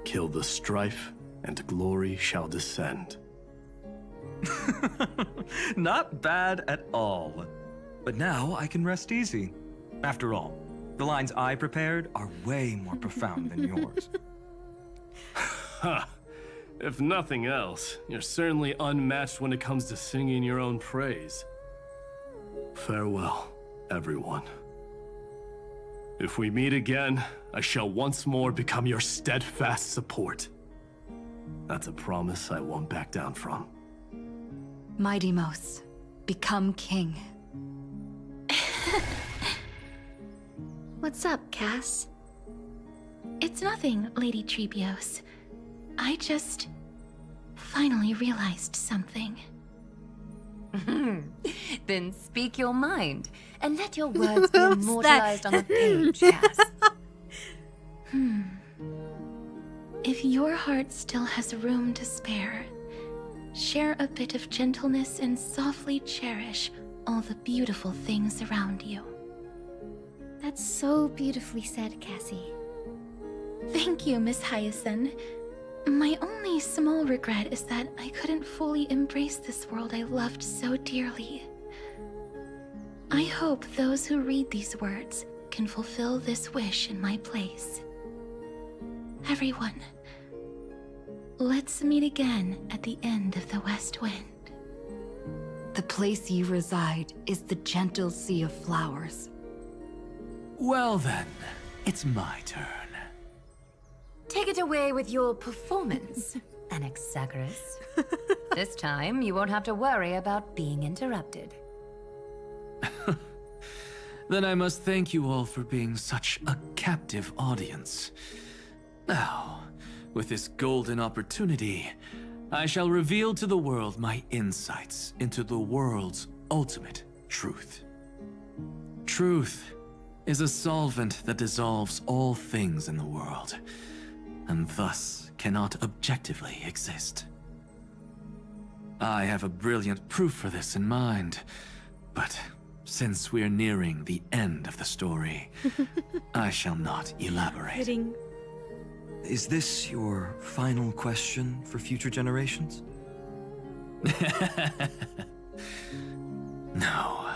Kill the strife, and glory shall descend. Not bad at all. But now I can rest easy. After all, The lines I prepared are way more profound than yours. Ha! If nothing else, you're certainly unmatched when it comes to singing your own praise. Farewell, everyone. If we meet again, I shall once more become your steadfast support. That's a promise I won't back down from. Mighty Mos, become king. What's up, Cass? It's nothing, Lady Trebios. I just finally realized something. Then speak your mind, and let your words be What's immortalized that? on the page, Cass. If your heart still has room to spare, share a bit of gentleness and softly cherish all the beautiful things around you. That's so beautifully said, Cassie. Thank you, Miss Hyacinth. My only small regret is that I couldn't fully embrace this world I loved so dearly. I hope those who read these words can fulfill this wish in my place. Everyone, let's meet again at the end of the West Wind. The place you reside is the gentle sea of flowers. Well then, it's my turn. Take it away with your performance, Anaxagoras. This time, you won't have to worry about being interrupted. Then I must thank you all for being such a captive audience. Now, with this golden opportunity, I shall reveal to the world my insights into the world's ultimate truth. Truth is a solvent that dissolves all things in the world, and thus cannot objectively exist. I have a brilliant proof for this in mind, but since we're nearing the end of the story, I shall not elaborate. Fitting. Is this your final question for future generations? No.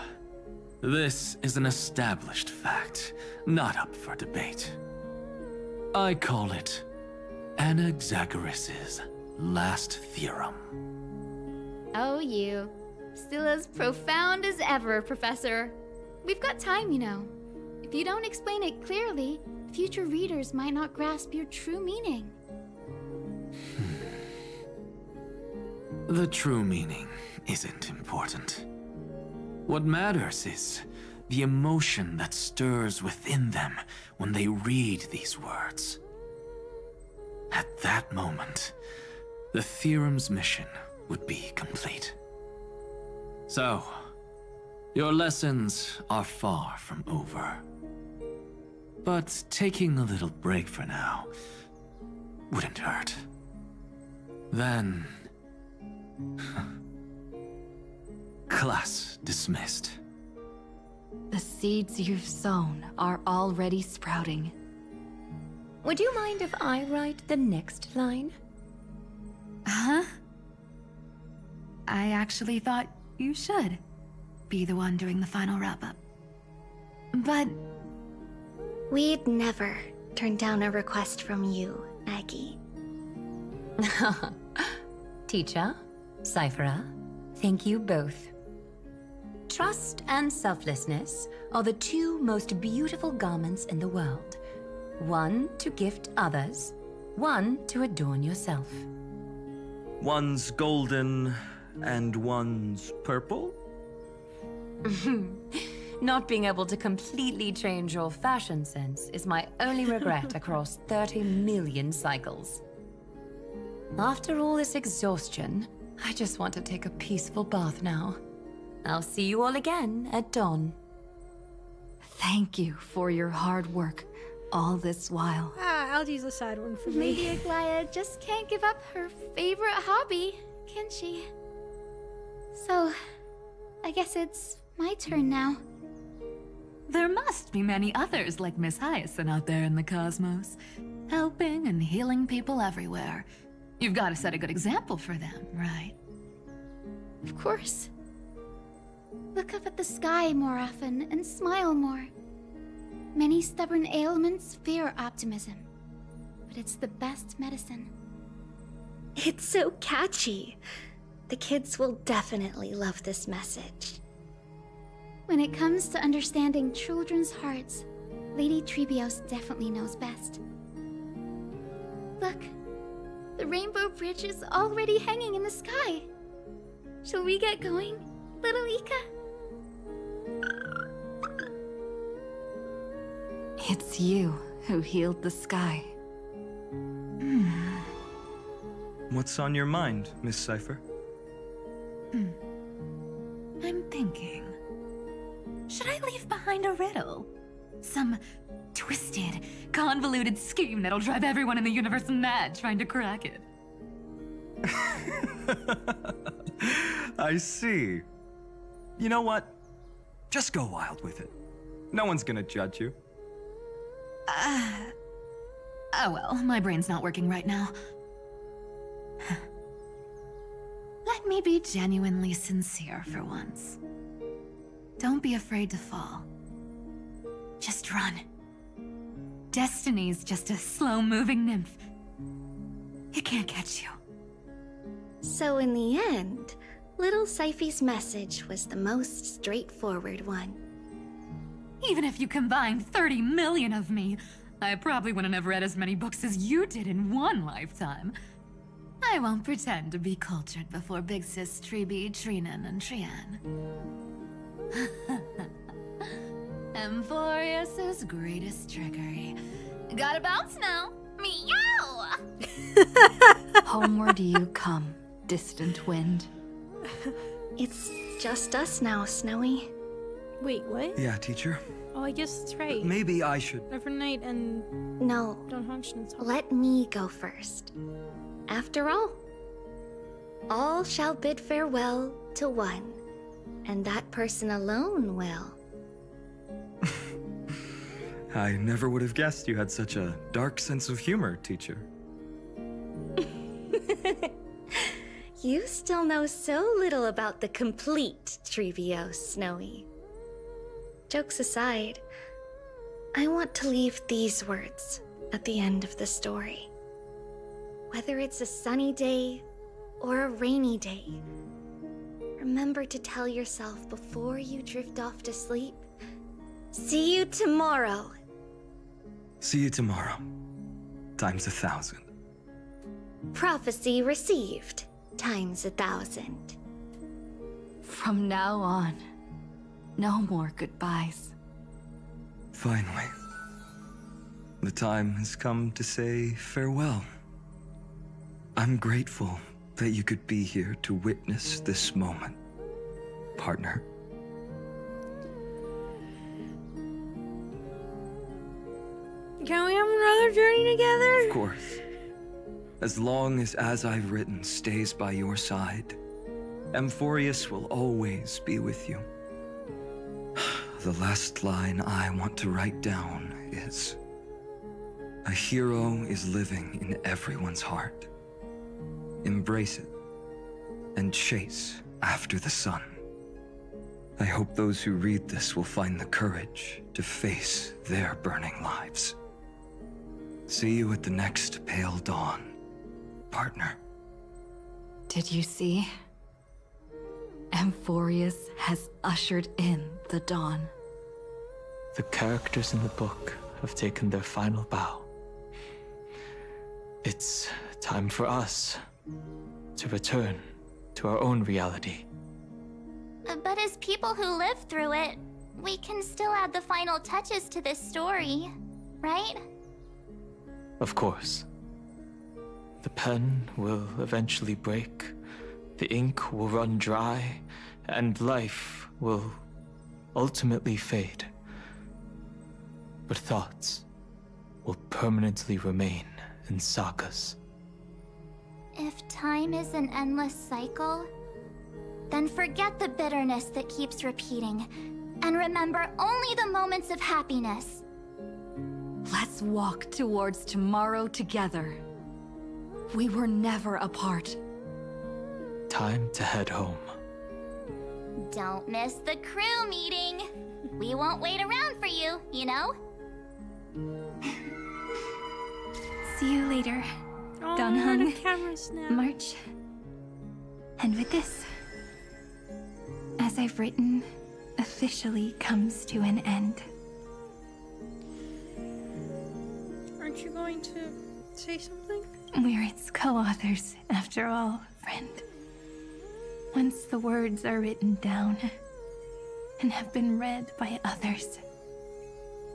This is an established fact, not up for debate. I call it Anaxagoras' last theorem. Oh, you. Still as profound as ever, Professor. We've got time, you know. If you don't explain it clearly, future readers might not grasp your true meaning. The true meaning isn't important. What matters is the emotion that stirs within them when they read these words. At that moment, the theorem's mission would be complete. So, your lessons are far from over. But taking a little break for now wouldn't hurt. Then... class dismissed. The seeds you've sown are already sprouting. Would you mind if I write the next line? Huh? I actually thought you should be the one doing the final wrap-up. But We'd never turn down a request from you, Aggie. Teacher, Cyphera, thank you both. Trust and selflessness are the two most beautiful garments in the world. One to gift others, one to adorn yourself. One's golden and one's purple? Not being able to completely change your fashion sense is my only regret across 30 million cycles. After all this exhaustion, I just want to take a peaceful bath now. I'll see you all again at dawn. thank you for your hard work all this while. Algae's a sad one for me. Lady Aglaia just can't give up her favorite hobby, can she? So, I guess it's my turn now. There must be many others like Miss Hyacinth out there in the cosmos, helping and healing people everywhere. You've got to set a good example for them, right? Of course. Look up at the sky more often and smile more. Many stubborn ailments fear optimism, but it's the best medicine. It's so catchy. The kids will definitely love this message. When it comes to understanding children's hearts, Lady Treebios definitely knows best. Look, the rainbow bridge is already hanging in the sky. Shall we get going, little Ika? It's you who healed the sky. What's on your mind, Miss Cipher? I'm thinking. Should I leave behind a riddle? Some twisted, convoluted scheme that'll drive everyone in the universe mad trying to crack it. I see. You know what? Just go wild with it. No one's gonna judge you. Oh well, my brain's not working right now. Let me be genuinely sincere for once. Don't be afraid to fall. Just run. Destiny's just a slow-moving nymph. It can't catch you. So in the end, little Sci-fi's message was the most straightforward one. Even if you combined 30 million of me, I probably wouldn't have read as many books as you did in one lifetime. I won't pretend to be cultured before Big Sis Treeby, Trinan, and Trian. Emphorius' greatest trickery. Gotta bounce now. Meow! Homeward you come, distant wind. It's just us now, Snowy. Wait, what? Yeah, teacher. Oh, I guess that's right. Maybe I should... Evernight and... No. Don Hodgson's talk. Let me go first. After all shall bid farewell to one, and that person alone will. I never would have guessed you had such a dark sense of humor, teacher. You still know so little about the complete Treebios, Snowy. Jokes aside, I want to leave these words at the end of the story. Whether it's a sunny day or a rainy day, remember to tell yourself before you drift off to sleep, see you tomorrow. See you tomorrow. Times 1,000. Prophecy received, times 1,000. From now on, no more goodbyes. Finally. The time has come to say farewell. I'm grateful that you could be here to witness this moment, partner. Can we have another journey together? Of course. As long as I've written stays by your side, Emphorius will always be with you. The last line I want to write down is, a hero is living in everyone's heart. Embrace it and chase after the sun. I hope those who read this will find the courage to face their burning lives. See you at the next pale dawn, partner. Did you see? Emphorius has ushered in the dawn. The characters in the book have taken their final bow. It's time for us to return to our own reality. But as people who live through it, we can still add the final touches to this story, right? Of course. The pen will eventually break, the ink will run dry, and life will ultimately fade. But thoughts will permanently remain in sagas. If time is an endless cycle, then forget the bitterness that keeps repeating, and remember only the moments of happiness. Let's walk towards tomorrow together. We were never apart. Time to head home. Don't miss the crew meeting. We won't wait around for you, you know? See you later, Oh, Don the Hung. camera snap. March. And with this, as I've written, officially comes to an end. Aren't you going to say something? We're its co-authors, after all, friend. Once the words are written down and have been read by others,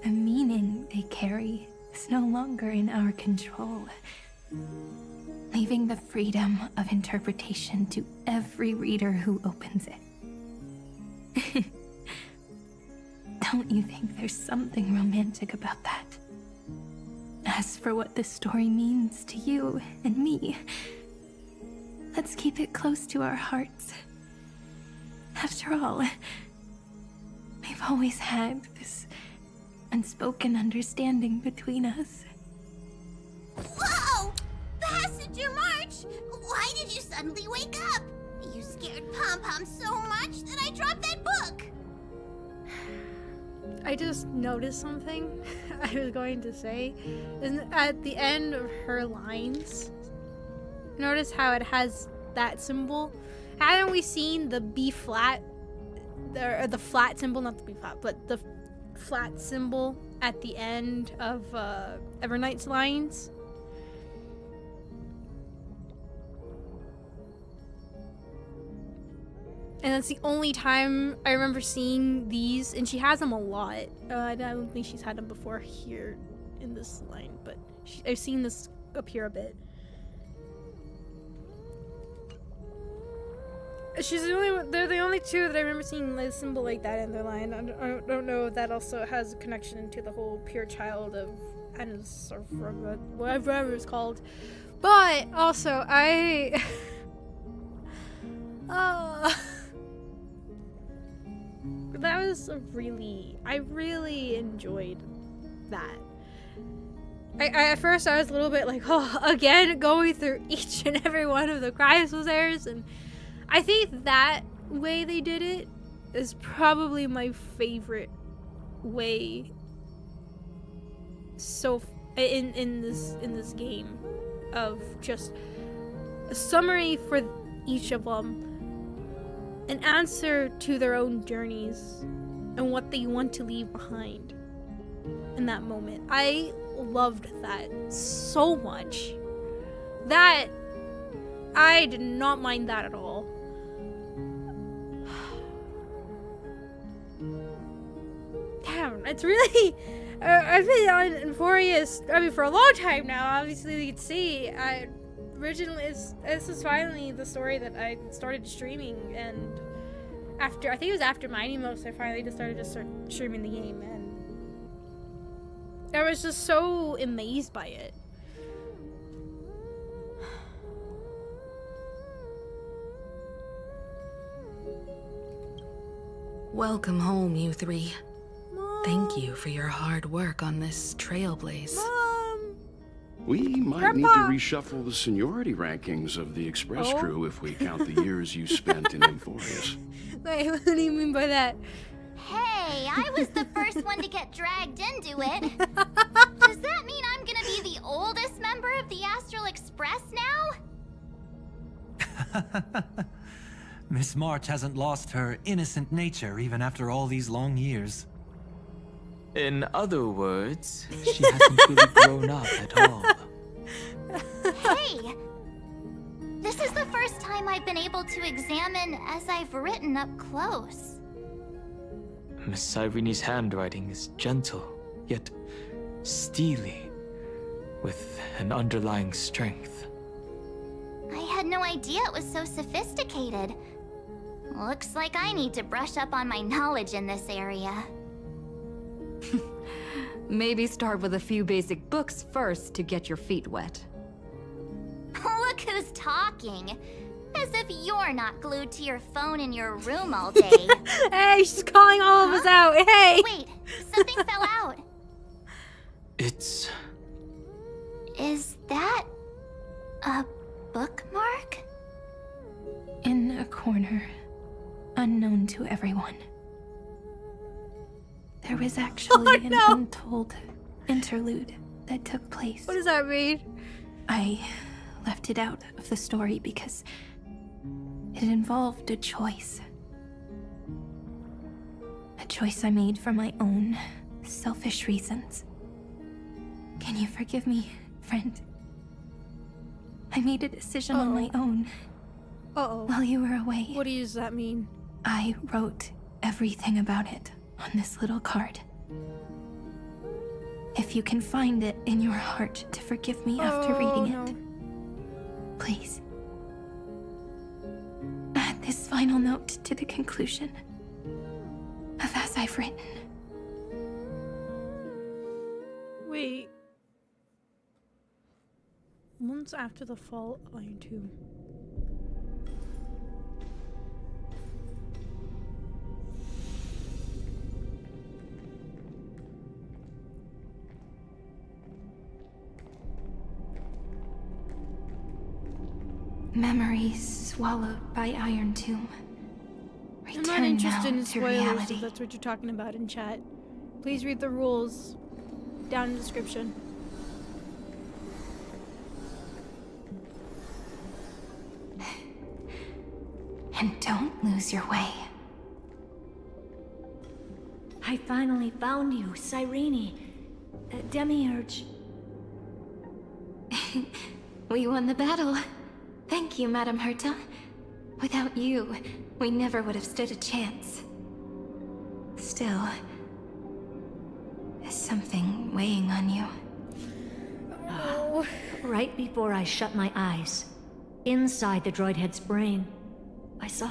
the meaning they carry is no longer in our control, leaving the freedom of interpretation to every reader who opens it. Don't you think there's something romantic about that? As for what this story means to you and me, let's keep it close to our hearts. After all, we've always had this unspoken understanding between us. Whoa! Passenger March! Why did you suddenly wake up? You scared Pom-Pom so much that I dropped that book! I just noticed something I was going to say. At the end of her lines, notice how it has that symbol? Haven't we seen the B flat, or the flat symbol, not the B flat, but the flat symbol at the end of Evernight's lines? And that's the only time I remember seeing these, and she has them a lot. I don't think she's had them before here in this line, but I've seen this appear a bit. She's the only one, they're the only two that I remember seeing a symbol like that in their line. I don't know if that also has a connection to the whole pure child of Anna's, or whatever it's called. But also, that was I really enjoyed that. At first I was a little bit like, oh, again, going through each and every one of the Chrysosairs, and I think that way they did it is probably my favorite way in this game, of just a summary for each of them, an answer to their own journeys and what they want to leave behind in that moment. I loved that so much that I did not mind that at all. Damn, it's really I've been on Euphorius for a long time now. Obviously you can see originally this is finally the story that I started streaming, and after, I think it was after Mighty Most, I finally decided to start streaming the game, and I was just so amazed by it. Welcome home, you three. Mom. Thank you for your hard work on this trailblaze. Mom! We might Grandpa. need to reshuffle the seniority rankings of the Express crew if we count the years you spent in Emphorius. Wait, what do you mean by that? Hey, I was the first one to get dragged into it. Does that mean I'm gonna be the oldest member of the Astral Express now? Miss March hasn't lost her innocent nature even after all these long years. In other words, she hasn't really grown up at all. Hey! This is the first time I've been able to examine as I've written up close. Miss Irene's handwriting is gentle, yet steely, with an underlying strength. I had no idea it was so sophisticated. Looks like I need to brush up on my knowledge in this area. Maybe start with a few basic books first to get your feet wet. Look who's talking. As if you're not glued to your phone in your room all day. Hey, she's calling all of us out. Hey! Wait, something fell out. It's... Is that a bookmark? In a corner, unknown to everyone, there was actually an untold interlude that took place. What does that mean? I left it out of the story because it involved a choice. A choice I made for my own selfish reasons. Can you forgive me, friend? I made a decision on my own. While you were away. What does that mean? I wrote everything about it on this little card. If you can find it in your heart to forgive me after reading it, please. Add this final note to the conclusion of as I've written. Wait. Months after the fall of Iron Tomb. Memories swallowed by Iron Tomb. I'm not Return interested now in to spoilers reality. if that's what you're talking about in chat. Please read the rules down in the description. And don't lose your way. I finally found you, Cyrene. Demiurge. We won the battle. Thank you, Madame Herta. Without you, we never would have stood a chance. Still, is something weighing on you? Right before I shut my eyes, inside the droid head's brain, I saw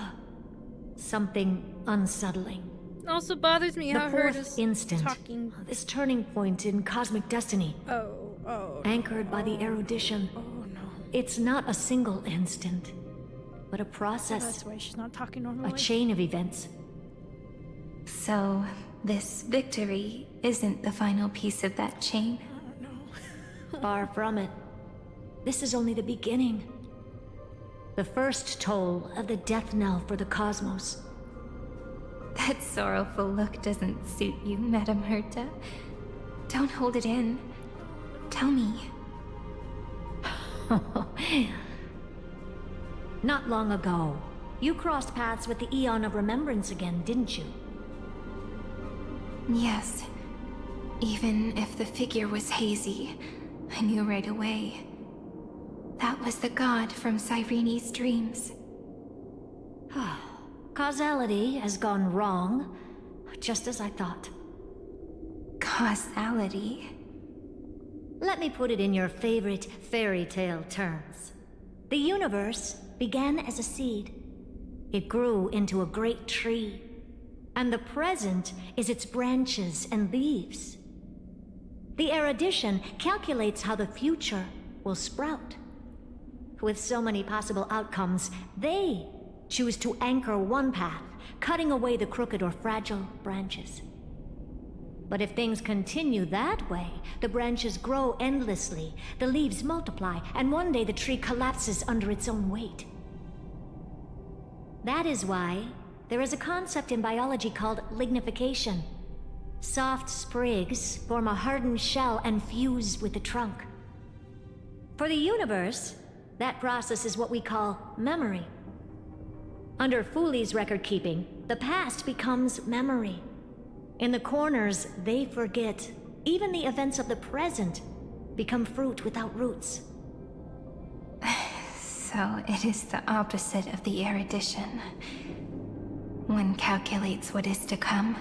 something unsettling. It also bothers me how The Hurt fourth is instant, talking. this turning point in cosmic destiny. Anchored by the erudition. It's not a single instant, but a process. That's why she's not talking normally. A chain of events. So, this victory isn't the final piece of that chain? Far from it. This is only the beginning. The first toll of the death knell for the cosmos. That sorrowful look doesn't suit you, Madame Herta. Don't hold it in. Tell me. Not long ago, you crossed paths with the Eon of Remembrance again, didn't you? Yes. Even if the figure was hazy, I knew right away. That was the god from Cyrene's dreams. Causality has gone wrong, just as I thought. Causality? Let me put it in your favorite fairy tale terms. The universe began as a seed. It grew into a great tree. And the present is its branches and leaves. The erudition calculates how the future will sprout. With so many possible outcomes, they choose to anchor one path, cutting away the crooked or fragile branches. But if things continue that way, the branches grow endlessly, the leaves multiply, and one day the tree collapses under its own weight. That is why there is a concept in biology called lignification. Soft sprigs form a hardened shell and fuse with the trunk. For the universe, that process is what we call memory. Under Fooley's record-keeping, the past becomes memory. In the corners, they forget. Even the events of the present become fruit without roots. So it is the opposite of the erudition. One calculates what is to come,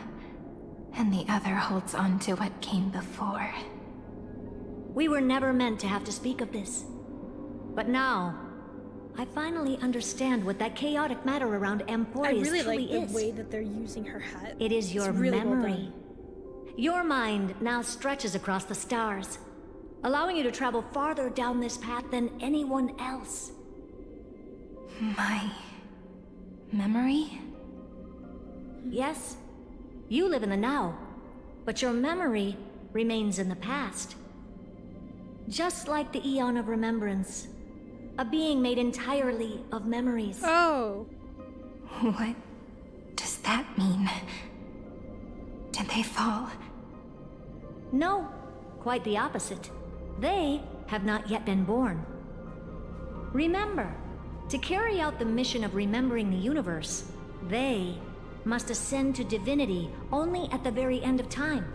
and the other holds on to what came before. We were never meant to have to speak of this. But now, I finally understand what that chaotic matter around Emporius I really truly like the is. way that they're using her hat. It is It's your really well memory. done. Your mind now stretches across the stars, allowing you to travel farther down this path than anyone else. My memory? Yes, you live in the now, but your memory remains in the past. Just like the Eon of Remembrance, a being made entirely of memories. Oh. What does that mean? Did they fall? No, quite the opposite. They have not yet been born. Remember, to carry out the mission of remembering the universe, they must ascend to divinity only at the very end of time.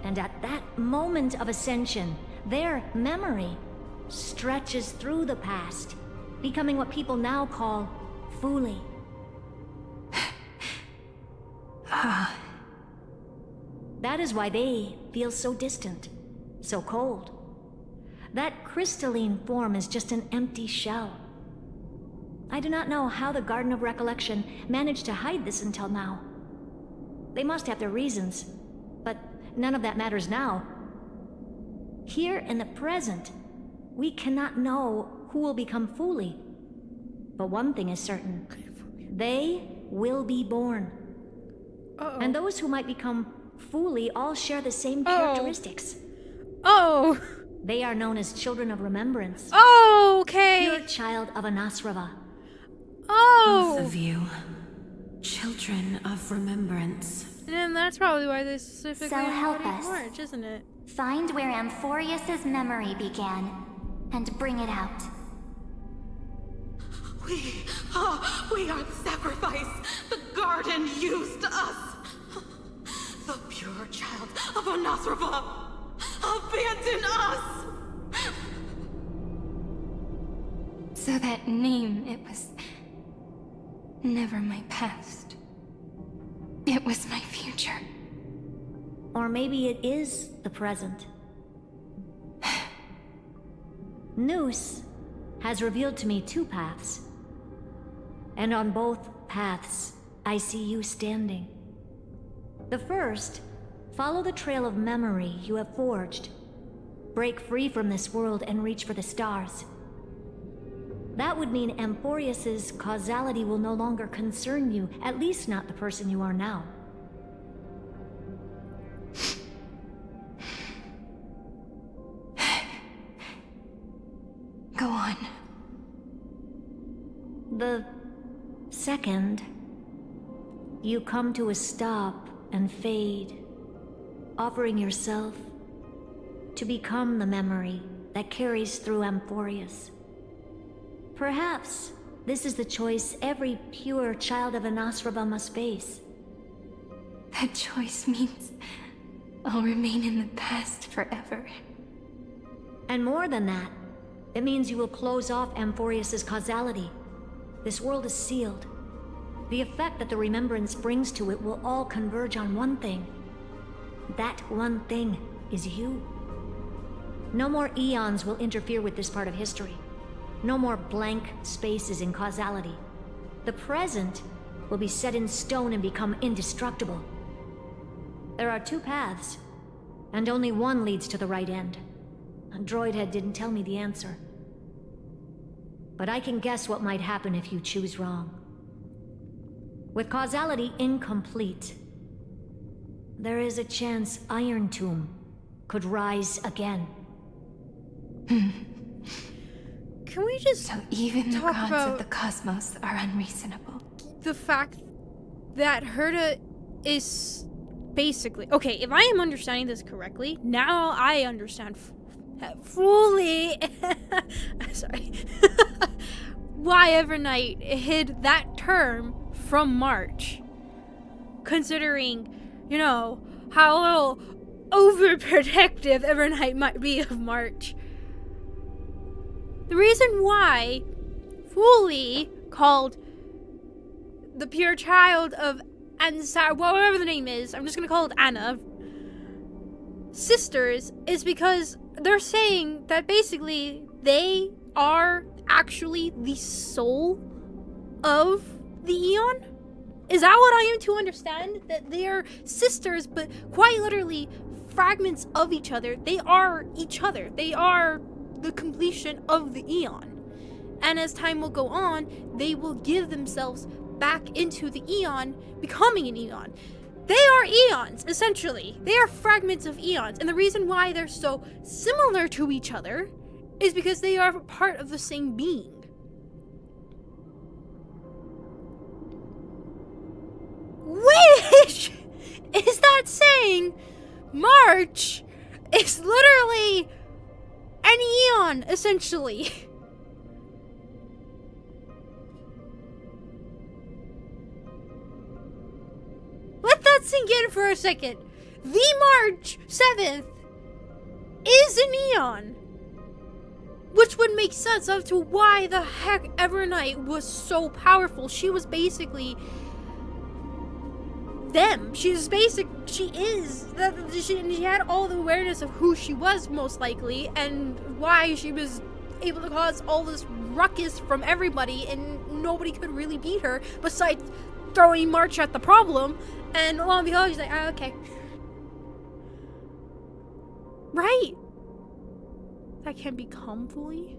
And at that moment of ascension, their memory stretches through the past, becoming what people now call Fuli. That is why they feel so distant, so cold. That crystalline form is just an empty shell. I do not know how the Garden of Recollection managed to hide this until now. They must have their reasons, but none of that matters now. Here in the present, we cannot know who will become Fuli. But one thing is certain. They will be born. Uh-oh. And those who might become Fuli all share the same characteristics. Oh! They are known as Children of Remembrance. Oh, okay. Pure child of Anasrava. Oh! Both of you. Children of Remembrance. And that's probably why they specifically So help embody us. March, isn't it? Find where Amphorius's memory began, and bring it out. We are the sacrifice. The garden used us. The pure child of Anasrava. Abandon us! So that name, it was never my past. It was my future. Or maybe it is the present. Noose has revealed to me two paths. And on both paths, I see you standing. The first, follow the trail of memory you have forged. Break free from this world and reach for the stars. That would mean Amphorius's causality will no longer concern you, at least not the person you are now. Go on. The second, you come to a stop and fade, offering yourself to become the memory that carries through Amphorius. Perhaps this is the choice every pure child of Anasrava must face. That choice means I'll remain in the past forever. And more than that, it means you will close off Amphorius's causality. This world is sealed. The effect that the remembrance brings to it will all converge on one thing. That one thing is you. No more eons will interfere with this part of history. No more blank spaces in causality. The present will be set in stone and become indestructible. There are two paths, and only one leads to the right end. Droidhead didn't tell me the answer. But I can guess what might happen if you choose wrong. With causality incomplete, there is a chance Iron Tomb could rise again. Can we just So even the talk gods about of the cosmos are unreasonable. the fact that Herta is basically... Okay, if I am understanding this correctly, now I understand fully... Sorry. Why Evernight hid that term from March. Considering, you know, how little overprotective Evernight might be of March. The reason why Fully called the pure child of Ansar, whatever the name is, I'm just gonna call it Anna, sisters, is because they're saying that basically they are actually the soul of the Eon? Is that what I am to understand? That they are sisters, but quite literally fragments of each other. They are each other. They are the completion of the Eon. And as time will go on, they will give themselves back into the Eon, becoming an Eon. They are Eons, essentially. They are fragments of Eons. And the reason why they're so similar to each other is because they are part of the same being. Which is that saying March is literally an Eon, essentially. Let that sink in for a second. The March 7th is an Eon. Which would make sense as to why the heck Evernight was so powerful. She was basically them. She is. She had all the awareness of who she was, most likely, and why she was able to cause all this ruckus from everybody, and nobody could really beat her besides throwing March at the problem. And lo and behold, she's like, ah, okay. Right. That can become fully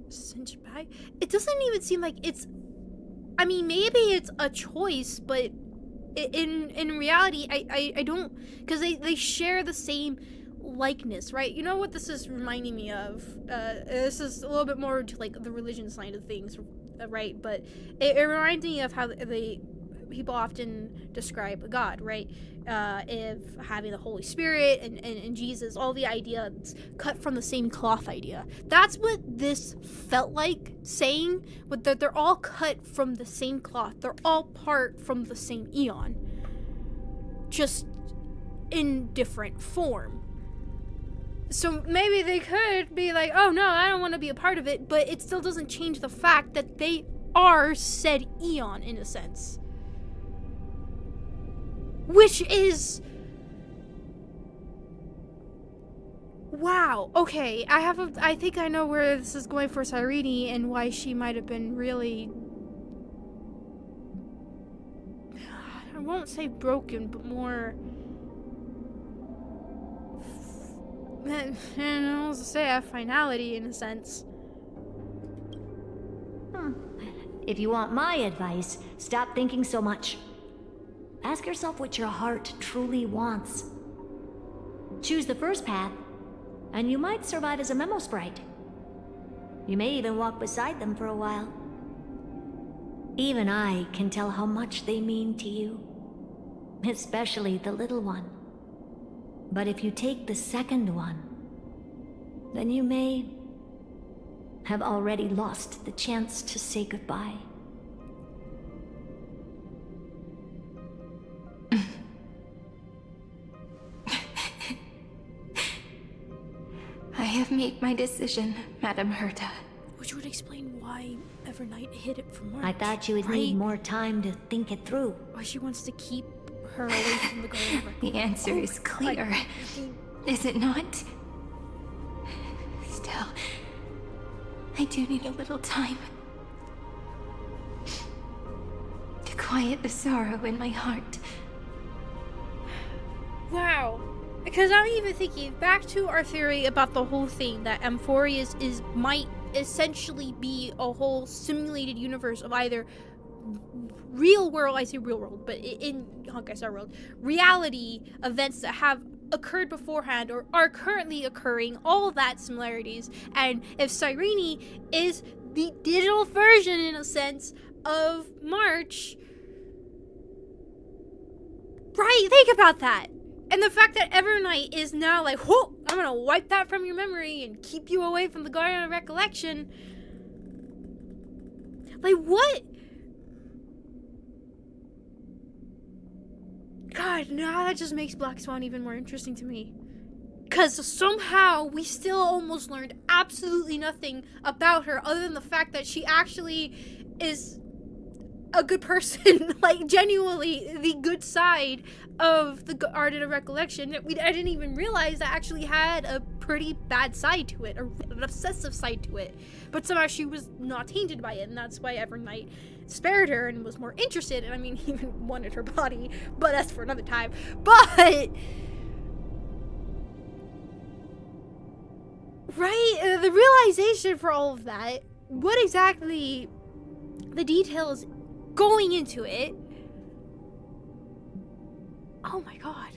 cinched back. It doesn't even seem like it's. I mean, maybe it's a choice, but in reality, I don't, because they share the same likeness, right? You know what this is reminding me of? This is a little bit more to like the religion side of things, right? But it reminds me of how people often describe God, right? If having the Holy Spirit and Jesus, all the ideas cut from the same cloth idea. That's what this felt like saying, but that they're all cut from the same cloth. They're all part from the same Eon, just in different form. So maybe they could be like, oh no, I don't want to be a part of it, but it still doesn't change the fact that they are said Eon in a sense. Which is... Wow. Okay, I think I know where this is going for Cyrene and why she might have been really... I won't say broken, but more... I don't know what to say, a finality in a sense. If you want my advice, stop thinking so much. Ask yourself what your heart truly wants. Choose the first path, and you might survive as a memo sprite. You may even walk beside them for a while. Even I can tell how much they mean to you, especially the little one. But if you take the second one, then you may have already lost the chance to say goodbye. I have made my decision, Madam Herta. Which would explain why Evernight hid it from March. I thought you would need more time to think it through. Why she wants to keep her away from the Garden. The answer is clear, is it not? Still, I do need a little time to quiet the sorrow in my heart. Wow. Because I'm even thinking back to our theory about the whole thing that Amphorius might essentially be a whole simulated universe of either real world, I say real world, but in Honkai Star World, reality events that have occurred beforehand or are currently occurring, all that similarities. And if Cyrene is the digital version, in a sense, of March, right? Think about that. And the fact that Evernight is now like, whoa, I'm gonna wipe that from your memory and keep you away from the Garden of Recollection. Like, what? God, now that just makes Black Swan even more interesting to me. Because somehow we still almost learned absolutely nothing about her other than the fact that she actually is a good person. Like, genuinely the good side of the Garden of Recollection. I didn't even realize that actually had a pretty bad side to it, an obsessive side to it. But somehow she was not tainted by it, and that's why Evernight spared her and was more interested, and I mean, he even wanted her body, but that's for another time. But right, the realization for all of that, what exactly the details going into it. Oh my god.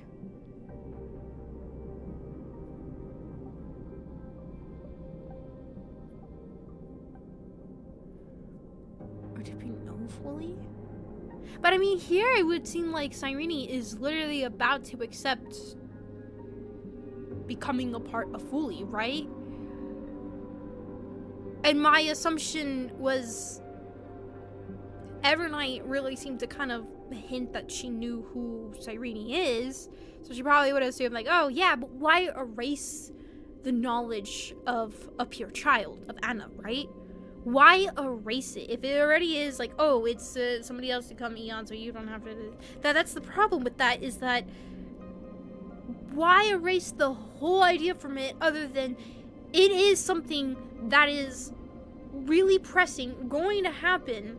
Or did we know fully? But I mean, here it would seem like Cyrene is literally about to accept becoming a part of Fully, right? And my assumption was Evernight really seemed to kind of hint that she knew who Cyrene is, so she probably would have assumed like, oh yeah, but why erase the knowledge of a pure child, of Anna, right? Why erase it if it already is like, oh, it's somebody else to come Eon, so you don't have to. That's the problem with that, is that why erase the whole idea from it, other than it is something that is really pressing, going to happen,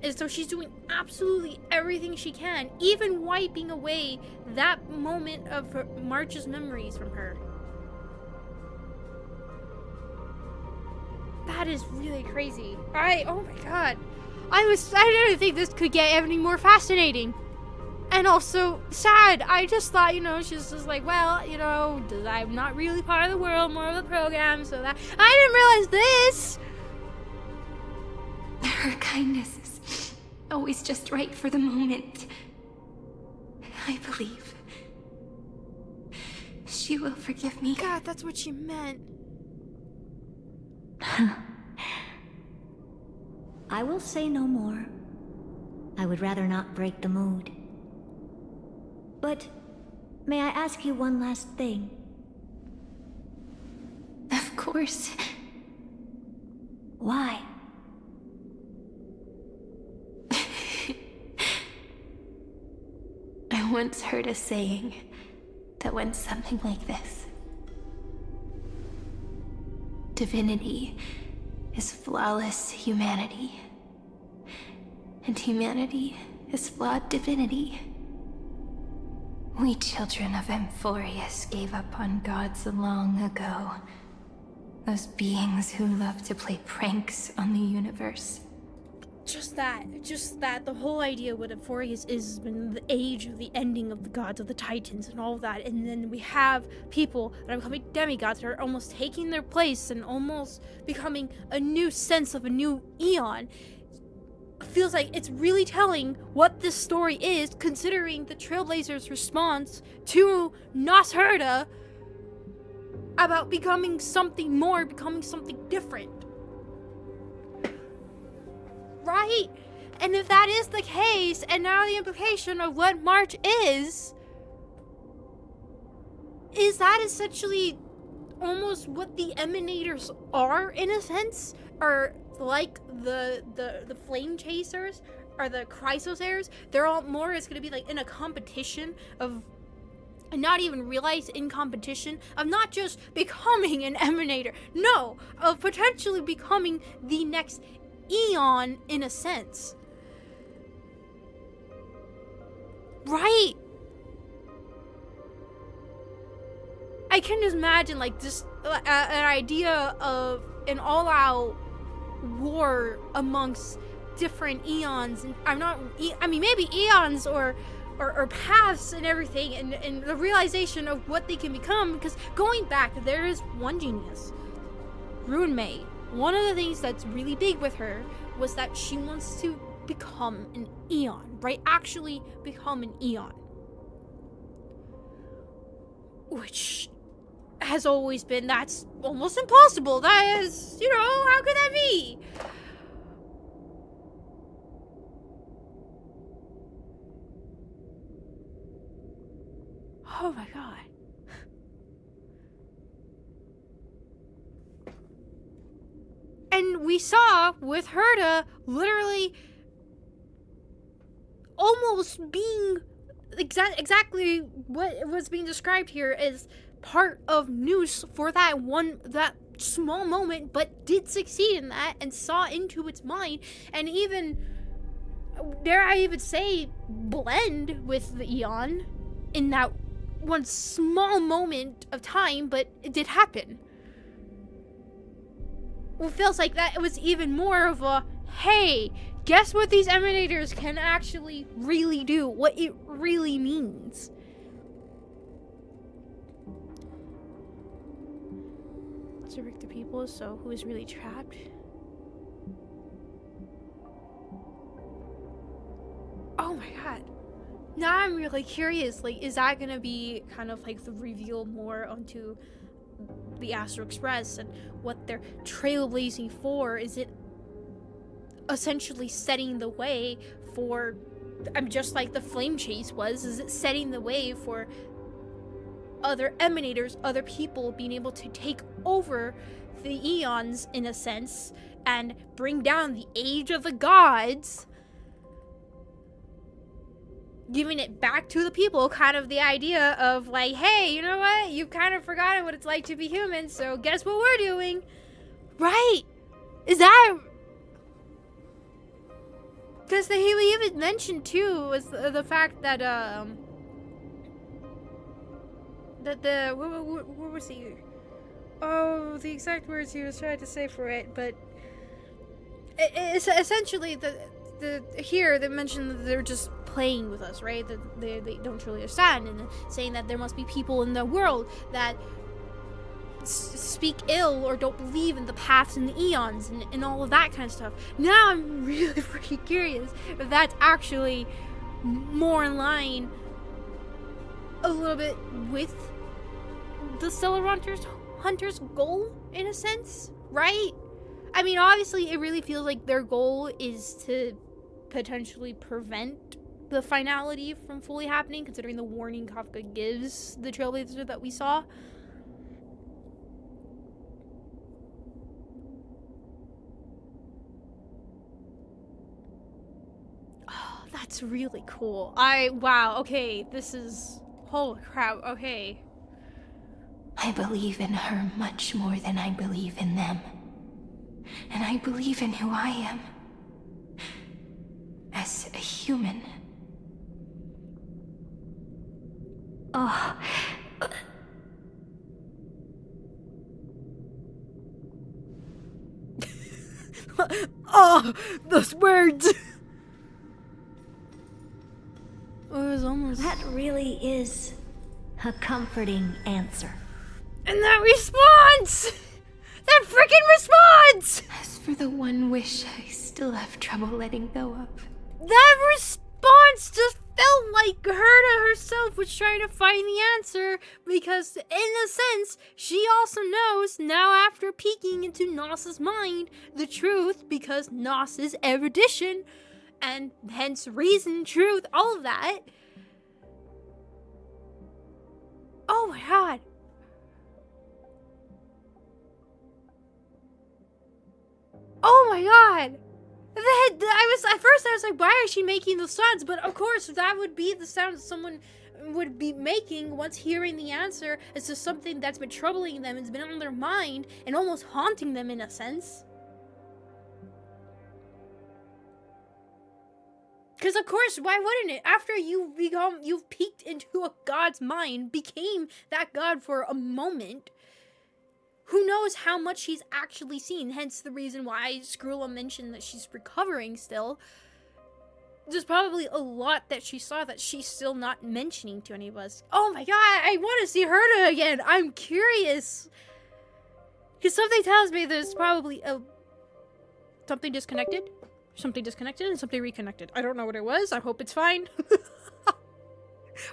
and so she's doing absolutely everything she can, even wiping away that moment of March's memories from her. That is really crazy. Oh my god. I didn't think this could get any more fascinating. And also sad. I just thought, she's just like, well, I'm not really part of the world, more of the program, so that I didn't realize this. Her kindness is always just right for the moment. I believe she will forgive me. God, that's what she meant. I will say no more. I would rather not break the mood. But may I ask you one last thing? Of course. Why? I once heard a saying that went something like this. Divinity is flawless humanity, and humanity is flawed divinity. We children of Amphorius gave up on gods long ago. Those beings who love to play pranks on the universe. Just that. The whole idea with Amphorius is been the age of the ending of the gods of the Titans and all of that, and then we have people that are becoming demigods that are almost taking their place and almost becoming a new sense of a new eon. Feels like it's really telling what this story is, considering the Trailblazers' response to Nosherda about becoming something more, becoming something different. Right? And if that is the case, and now the implication of what March is that essentially almost what the Emanators are, in a sense? Or like the Flame Chasers, or the Chrysosairs? They're all more, it's gonna be like in a competition of, and not even realize in competition of not just becoming an Emanator, no, of potentially becoming the next Eon, in a sense. Right? I can just imagine like just an idea of an all-out war amongst different eons, and I mean maybe eons or paths and everything, and the realization of what they can become, because going back, there is one genius, Ruin May. One of the things that's really big with her was that she wants to become an eon, right? Actually become an eon. Which has always been, that's almost impossible. That is, how could that be? Oh my god. And we saw with Herta literally almost being exactly what was being described here as part of Noose for that small moment, but did succeed in that and saw into its mind, and even, dare I even say, blend with the Eon in that one small moment of time, but it did happen. It feels like that it was even more of a, hey, guess what these Emanators can actually really do, what it really means. To Rick the people, so who is really trapped? Oh my god. Now I'm really curious, like, is that gonna be kind of like the reveal more onto the Astral Express and what they're trailblazing for? Is it essentially setting the way for, just like the flame chase was, is it setting the way for other emanators, other people being able to take over the eons in a sense and bring down the age of the gods, giving it back to the people, kind of the idea of like, hey, you know what, you've kind of forgotten what it's like to be human, so guess what we're doing, right? Is that, because he even mentioned too was the fact that what was he, oh, the exact words he was trying to say for it, but it's essentially here they mentioned that they're just playing with us, right? That they don't truly understand, and saying that there must be people in the world that speak ill or don't believe in the paths and the eons and all of that kind of stuff. Now I'm really pretty curious if that's actually more in line a little bit with the Stellar Hunter's goal in a sense, right? I mean, obviously it really feels like their goal is to potentially prevent the finality from fully happening, considering the warning Kafka gives the Trailblazer that we saw. Oh, that's really cool. Wow, okay, this is, holy crap, okay. I believe in her much more than I believe in them. And I believe in who I am. As a human. Oh. Oh, those words! It was almost... That really is a comforting answer. And that response! That freaking response! As for the one wish I still have trouble letting go of. That response just felt like Herta herself was trying to find the answer, because in a sense, she also knows now after peeking into Nos's mind the truth, because Nos is erudition, and hence reason, truth, all of that. Oh my god. Oh my god! At first I was like, why is she making those sounds? But of course, that would be the sound someone would be making once hearing the answer as to something that's been troubling them, it's been on their mind, and almost haunting them in a sense. Because of course, why wouldn't it? After you've peeked into a god's mind, became that god for a moment, who knows how much she's actually seen, hence the reason why Skrulla mentioned that she's recovering still. There's probably a lot that she saw that she's still not mentioning to any of us. Oh my god, I want to see Herta again. I'm curious. Because something tells me there's probably something disconnected. Something disconnected and something reconnected. I don't know what it was. I hope it's fine.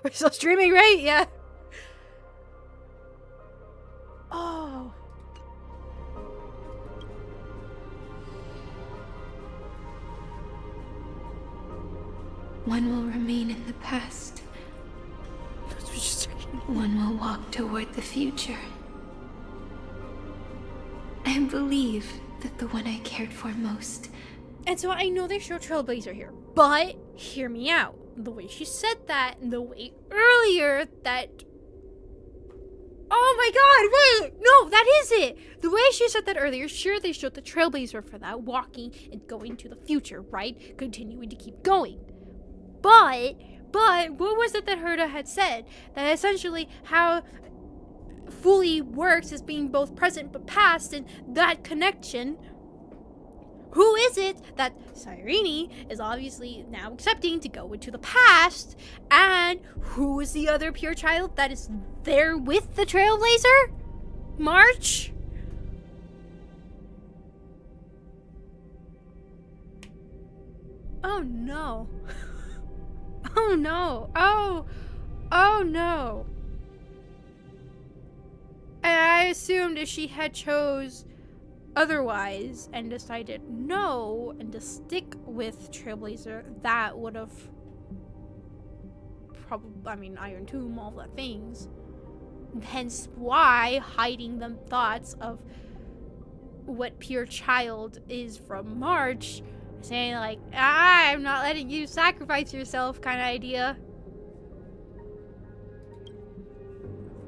We're still streaming, right? Yeah. Oh. One will remain in the past. One will walk toward the future. I believe that the one I cared for most. And so I know they show Trailblazer here, but hear me out. The way she said that, and the way earlier that... Oh my god, wait! No, that is it! The way she said that earlier, sure, they showed the Trailblazer for that, walking and going to the future, right? Continuing to keep going. But, what was it that Herta had said? That essentially how fully works as being both present but past, and that connection. Who is it that Cyrene is obviously now accepting to go into the past? And who is the other pure child that is there with the Trailblazer? March? Oh no. Oh no. Oh no. And I assumed if she had chose otherwise and decided no and to stick with Trailblazer, that would have probably, Iron Tomb, all the things. Hence why hiding the thoughts of what pure child is from March, saying like, I'm not letting you sacrifice yourself kind of idea.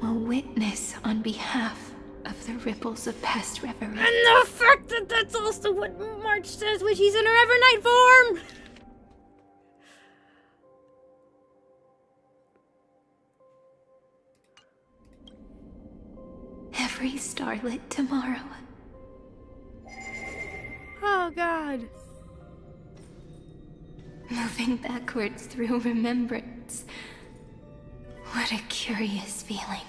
A witness on behalf of the ripples of past reverie. And the fact that that's also what March says when she's in her Evernight form! Every starlit tomorrow. Oh god. Moving backwards through remembrance. What a curious feeling.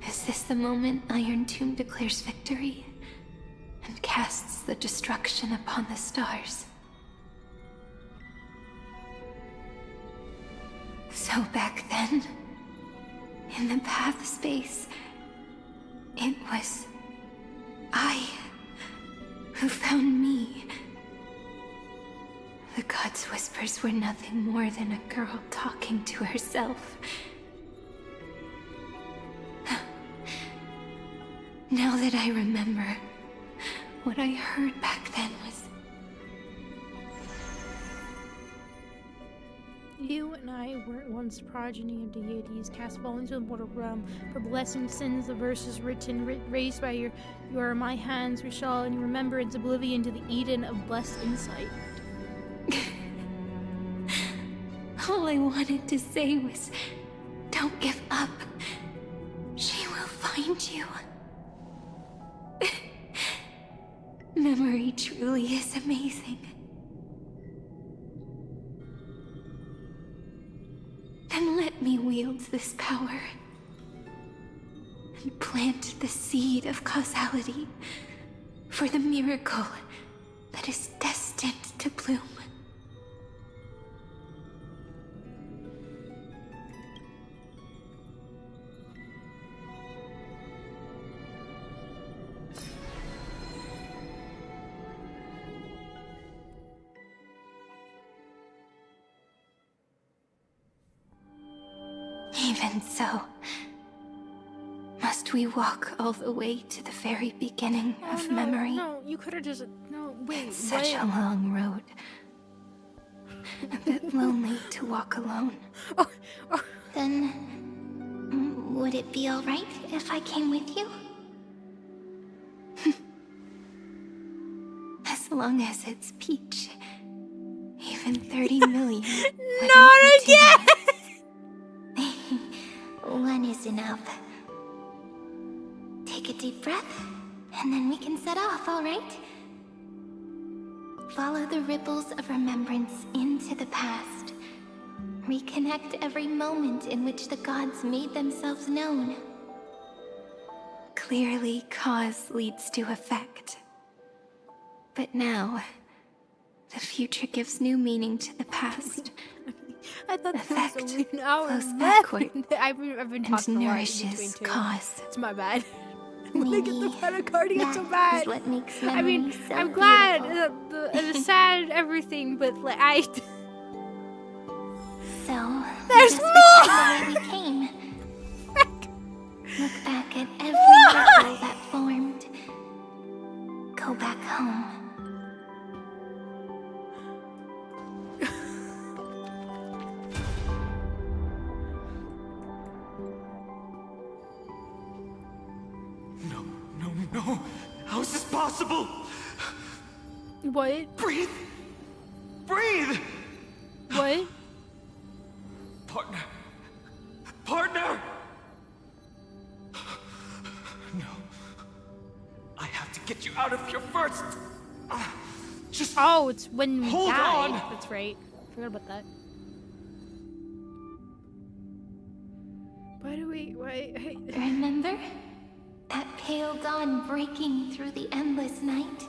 Is this the moment Iron Tomb declares victory and casts the destruction upon the stars? So back then, in the path space, it was I who found me. The gods' whispers were nothing more than a girl talking to herself. Now that I remember, what I heard back then was... You and I weren't once progeny of deities, cast fallen into the mortal realm. For blessing sins, the verses written, raised by you are my hands, we shall in remembrance oblivion to the Eden of blessed insight. All I wanted to say was, don't give up. She will find you. Memory truly is amazing. Then let me wield this power and plant the seed of causality for the miracle that is destined to bloom. Even so, must we walk all the way to the very beginning of memory? No, you could have just... No, wait, It's such a long road. A bit lonely to walk alone. Then, would it be alright if I came with you? As long as it's Peach. Even 30 million. Not again! One is enough. Take a deep breath, and then we can set off, alright? Follow the ripples of remembrance into the past. Reconnect every moment in which the gods made themselves known. Clearly, cause leads to effect. But now, the future gives new meaning to the past. I thought that was only an hour flows left. backward I've been talking and a lot in between nourishes too. cause. It's my bad. I want to get the pericardium so bad. Is what makes I mean, memories so I'm glad beautiful. it's sad and everything, but like So, there's just more! pretend the way we came. Look back at every ripple that formed. Go back home. No! How is this possible? What? Breathe! Breathe! What? Partner! Partner! No. I have to get you out of here first! Just oh, it's when we hold died. on. That's right. Forgot about that. Why do we... Why... Remember? That pale dawn breaking through the endless night?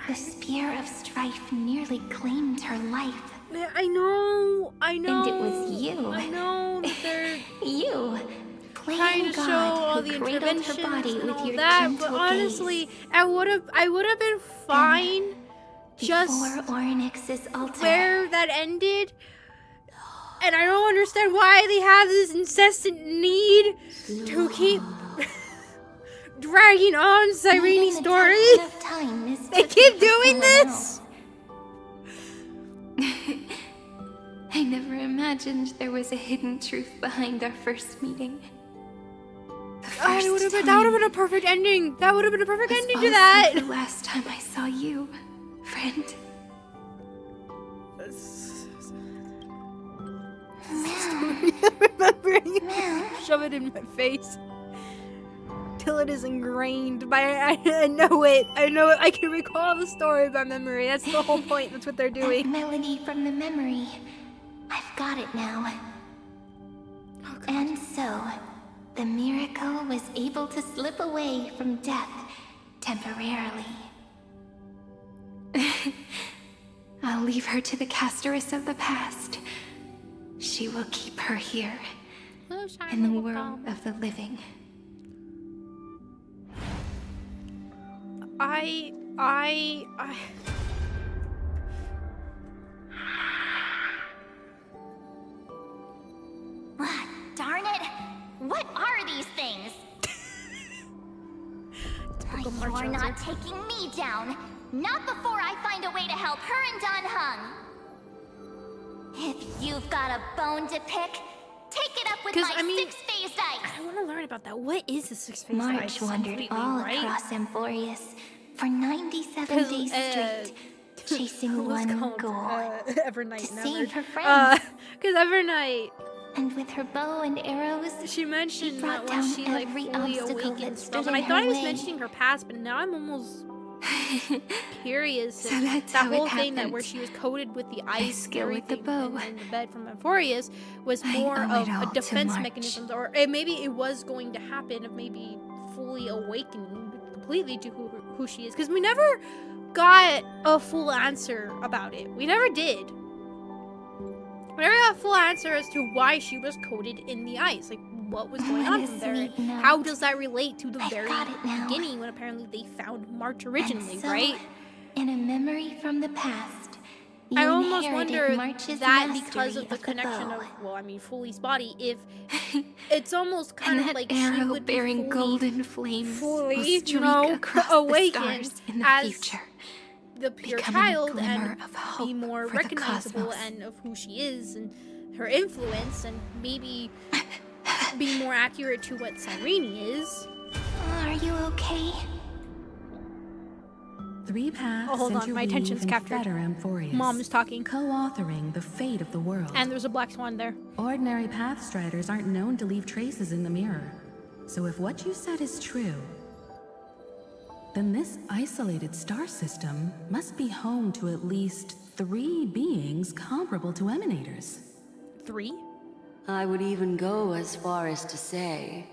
The spear of strife nearly claimed her life. I know. And it was you. I know that they're you. trying to show all the interventions and all that, but honestly, I would have been fine just Orynyx's altar. where that ended. And I don't understand why they have this incessant need to keep dragging on Cyrene's story. They keep doing this. I never imagined there was a hidden truth behind our first meeting. That would have been a perfect ending. That would have been a perfect ending to that. The last time I saw you, friend. Remembering, shove it in my face till it is ingrained. But I know it. I know it. I can recall the story by memory. That's the whole point. That's what they're doing. That melody from the memory. I've got it now. Oh, and so, the miracle was able to slip away from death temporarily. I'll leave her to the casteress of the past. She will keep her here, in the world of the living. I Darn it! What are these things? You are not taking me down. Not before I find a way to help her and Dunhung. If you've got a bone to pick, take it up with my six-phased ice. I want to learn about that. What is the six-phased March ice? wandered all across Amphorius for 97 days straight, chasing one goal. Evernight to save her friends. Because Evernight. And with her bow and arrows, she mentioned brought that when down she like every fully obstacle that awakens stood from, and in I thought her I was way. mentioning her past, but now I'm almost curious. So if that's that how it whole thing that happened. where she was coated with the ice skill with the everything bow. in the bed from Amphorius was more owe of it all a to defense March. mechanism, or maybe it was going to happen of maybe fully awakening completely to who she is, because we never got a full answer about it. We never did. We never got a full answer as to why she was coated in the ice. Like, what was going on from there? And how does that relate to the very beginning when apparently they found March originally, And so, right? in a memory from the past, you I almost inherited wonder March's that because mastery of the connection bow. of, well, I mean, Foley's body, if it's almost kind And of that like she arrow would be bearing golden flames will fully, streak across awakened the stars in the as future, the pure becoming a child glimmer and of hope be more for the recognizable cosmos. and of who she is and her influence and maybe be more accurate to what Cyrene is. Are you okay? 3 paths Oh, hold on, interweave my attention's and captured. fetter Amphorius, Mom is talking. co-authoring the fate of the world. And there's a black swan there. Ordinary pathstriders aren't known to leave traces in the mirror. So if what you said is true, then this isolated star system must be home to at least 3 beings comparable to emanators. 3? I would even go as far as to say,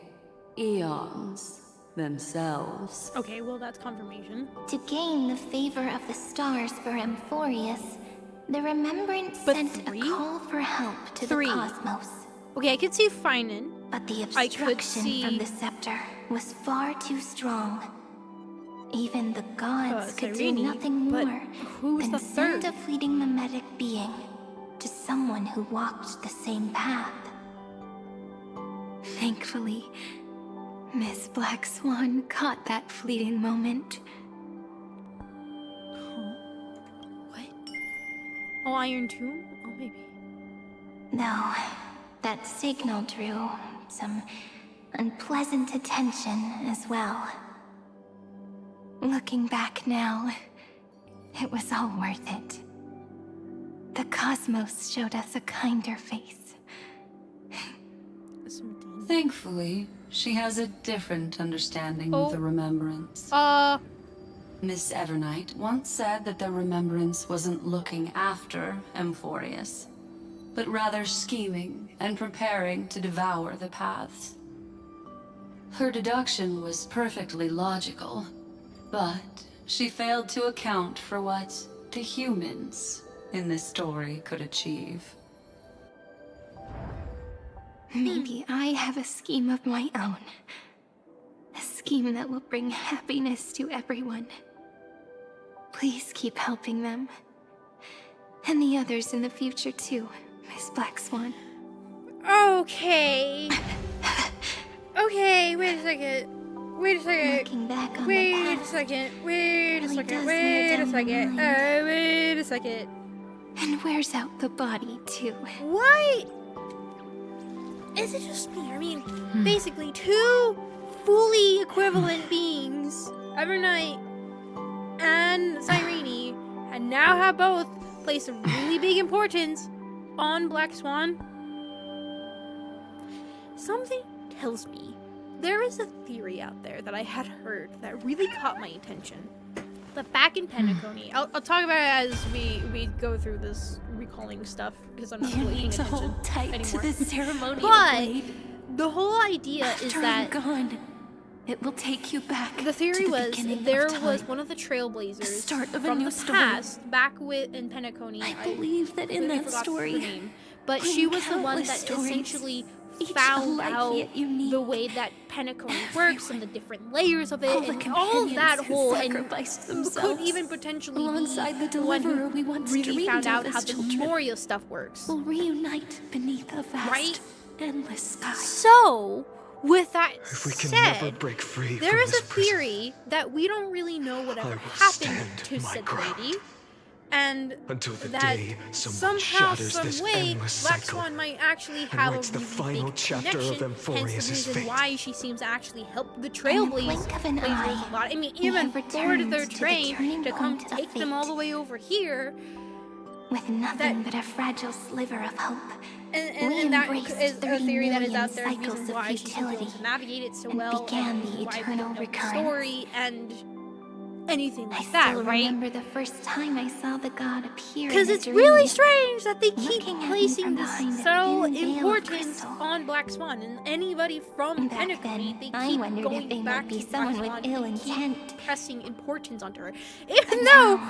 eons themselves. Okay, well, that's confirmation. To gain the favor of the stars for Amphorius, the Remembrance sent a call for help to the cosmos. Okay, I could see Finan. But the I could obstruction see from the scepter was far too strong. Even the gods could do Cyrene, nothing but more who's than the send third? a fleeting mimetic being to someone who walked the same path. Thankfully, Miss Black Swan caught that fleeting moment. Oh, Iron Tomb? Oh, maybe. No, that signal drew some unpleasant attention as well. Looking back now, it was all worth it. The cosmos showed us a kinder face. Thankfully, she has a different understanding of the Remembrance. Miss Evernight once said that the Remembrance wasn't looking after Amphorius, but rather scheming and preparing to devour the paths. Her deduction was perfectly logical, but she failed to account for what the humans in this story could achieve. Maybe I have a scheme of my own. A scheme that will bring happiness to everyone. Please keep helping them. And the others in the future too, Miss Black Swan. Okay. Okay, wait a second. Wait a second. Looking back on Wait the a past, second. Wait a really second. does Wait wear a down the second. mind. Wait a second. And wears out the body too. What? Is it just me? I mean, basically two fully equivalent beings, Evernight and Cyrene, and now have both placed a really big importance on Black Swan. Something tells me there is a theory out there that I had heard that really caught my attention. That back in Penacony, I'll talk about it as we go through this recalling stuff because I'm not You really paying need to attention hold tight anymore. to the ceremonial But blade. the whole idea is After that I'm gone, it will take you back. the theory to the was beginning there of was time. one of the Trailblazers The start of a from new the story. past back in Penacony. I believe that in completely that forgot story, her name, but in she was the one countless that stories, essentially each found alike out yet unique, the way that Penacony works and the different layers of it all the and all of that companions who whole sacrificed and themselves could even potentially alongside be the one who deliverer we once really dreamed found out of how as the children. Memoria stuff works. will reunite beneath a vast, Right? endless sky. So, with that If we can said, never break free there from is this a theory that we don't really know whatever will happened stand to my said ground. lady, and Until the that day someone somehow, shatters some this way, endless Black cycle Swan might actually and have a writes the really final big chapter of connection. Hence Emphorius' the reason fate. why she seems to actually help the In the Trailblazers blink of an eye, a lot. I mean, we even have board their returned to the train turning to come point of take them all fate. the way over here. With nothing but a fragile sliver of hope. And that embraced is a 30 theory that is million out there, the cycles reason of why she's able futility, to navigate it so and well, began and the why we eternal don't know the recurrence. story, and anything like I that, still right? remember the first time I saw the god appear. Because in a it's dream, really strange that they keep looking at me placing from this behind a subtle thin veil of importance crystal. on Black Swan, and anybody from Back Penacony, they then, I keep wondered going if they back might be to Black someone with Swan, ill they keep intent. pressing importance onto her. Even though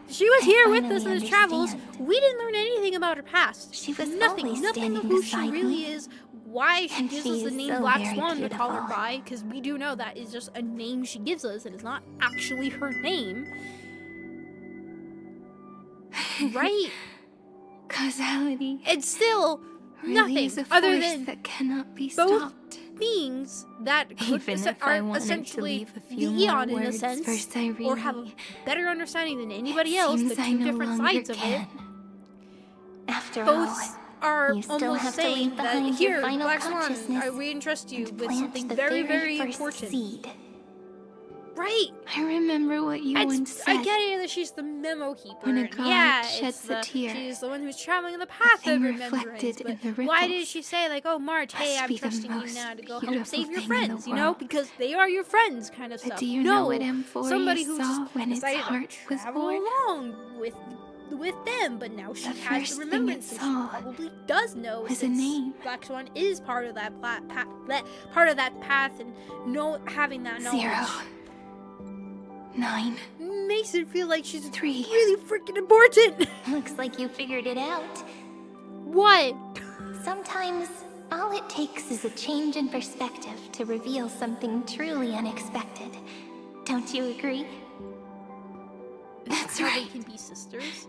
she was here with us in finally the travels, understand. we didn't learn anything about her past. She was nothing always of standing who she beside really me. is, why she And gives she us the is name so Black very Swan to call her beautiful. by, because we do know that is just a name she gives us, and it's not actually her name. Right? Causality. It's still really nothing is a other force than that cannot be both stopped. beings that could Even if I are wanted to essentially leave a the few more Eon in a words sense, for Cyrene, or have a better understanding than anybody else, the seems I two no different longer sides of it. can. After Both all, are you still almost have to saying leave that behind your here, final Black Swan, consciousness we entrust you and with plant something the very, very very first important. seed. Right. I remember what you once said. I get it that she's the memo keeper. When a and god yeah, sheds it's a tear, she's the one who's traveling in the path of thing remembrance. reflected But in the why did ripples she say like, "Oh, March, hey, must I'm be the trusting you most now to go help beautiful save your thing in the friends"? You know, world. because they are your friends, kind of But stuff. do you no, know what Emphorius somebody who saw just when its decided heart to was travel born? along with them, but now she The has first the thing remembrance, it and she saw probably does know was a since name. Black Swan is part of that part of that path, and having that knowledge. 0, 9, makes it feel like she's 3. really freaking important. Looks like you figured it out. What? Sometimes, all it takes is a change in perspective to reveal something truly unexpected. Don't you agree? That's How right. they can be sisters.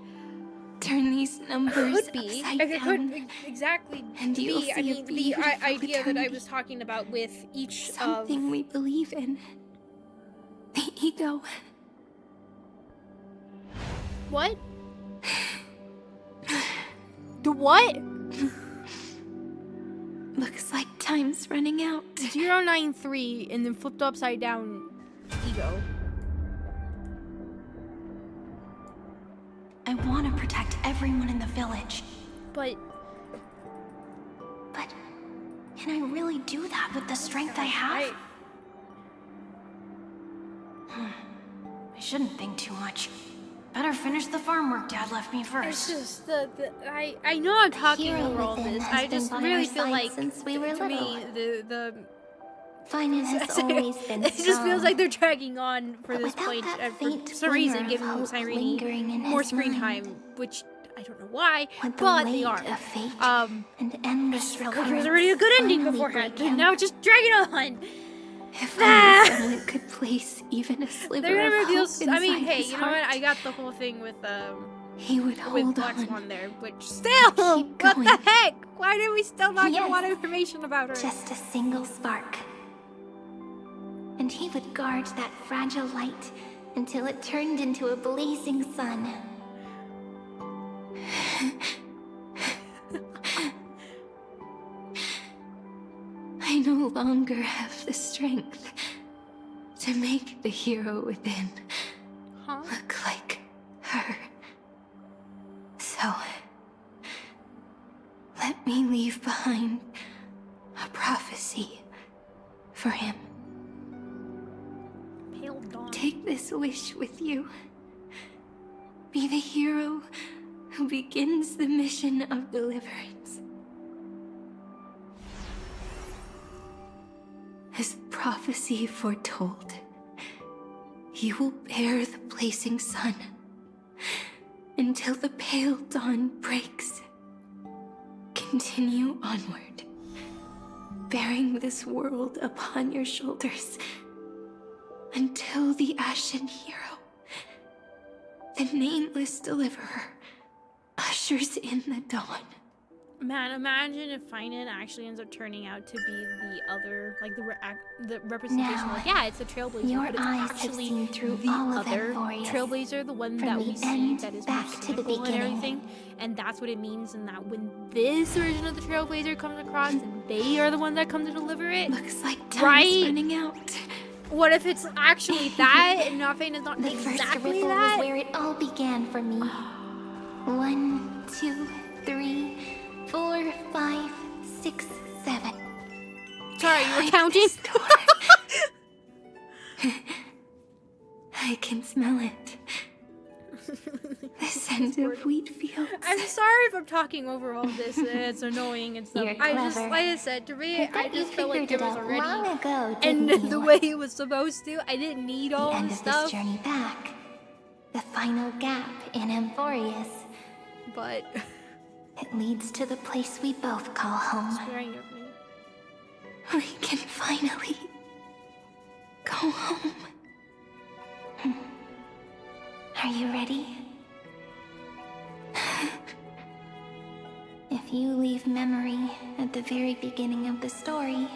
Turn these numbers Could be. upside It down. could exactly And you'll be. I see a mean, the beautiful idea that I eternity. was talking about with each Something we believe in. The ego. What? The what? Looks like time's running out. 093 and then flipped upside down ego. I want to protect everyone in the village. But can I really do that with the strength I have? I shouldn't think too much. Better finish the farm work Dad left me it's first. just I know I'm talking hero over all within this. has I been just by really our feel side like since we were to me little. Finan has always been It just feels strong. like they're dragging on for But this without point, that and faint for some reason glimmer of giving hope Cyrene lingering in more his screen mind. time, which I don't know why, Would the but they weight are. of fate and I endless just felt like it was recurrence already a good ending finally beforehand, break him? and now it's just dragging on. If only someone could place even a sliver They're of gonna reveal. hope inside I mean, hey, his you know what? heart. I got the whole thing with He would with hold Black on. Swan there, which still, what going. the heck? Why did we still not get a Yes. lot of information about her? Just a single spark. And he would guard that fragile light until it turned into a blazing sun. I no longer have the strength to make the hero within look like her. So, let me leave behind a prophecy for him. Pale dawn. Take this wish with you. Be the hero who begins the mission of deliverance. As prophecy foretold, you will bear the blazing sun until the pale dawn breaks. Continue onward, bearing this world upon your shoulders until the Ashen Hero, the nameless deliverer, ushers in the dawn. Man, imagine if Finan actually ends up turning out to be the other, like the representation. Now, Like, yeah, it's a trailblazer, your but it's eyes have actually seen through the all of other Emphorius. trailblazer, the one From that the we see end that is back more to the cynical and beginning. everything. And that's what it means. And that when this version of the trailblazer comes across, and they are the one that come to deliver it. Looks like time's right? running out. What if it's actually that, and Nothing is not The first exactly ripple that? was where it all began for me. 1, 2, 3, 4, 5, 6, 7. Sorry, you were counting? I can smell it. The scent of wheat fields. I'm sorry if I'm talking over all this. It's annoying and stuff. You're I just, clever. like I said, to me, I I bet you just felt like figured there was it out already long ago, and didn't the you? way it was supposed to. I didn't need all The end this of this stuff, journey back. The final gap in Emphorius. but It leads to the place we both call home. staring at me. We can finally go home. Are you ready? If you leave memory at the very beginning of the story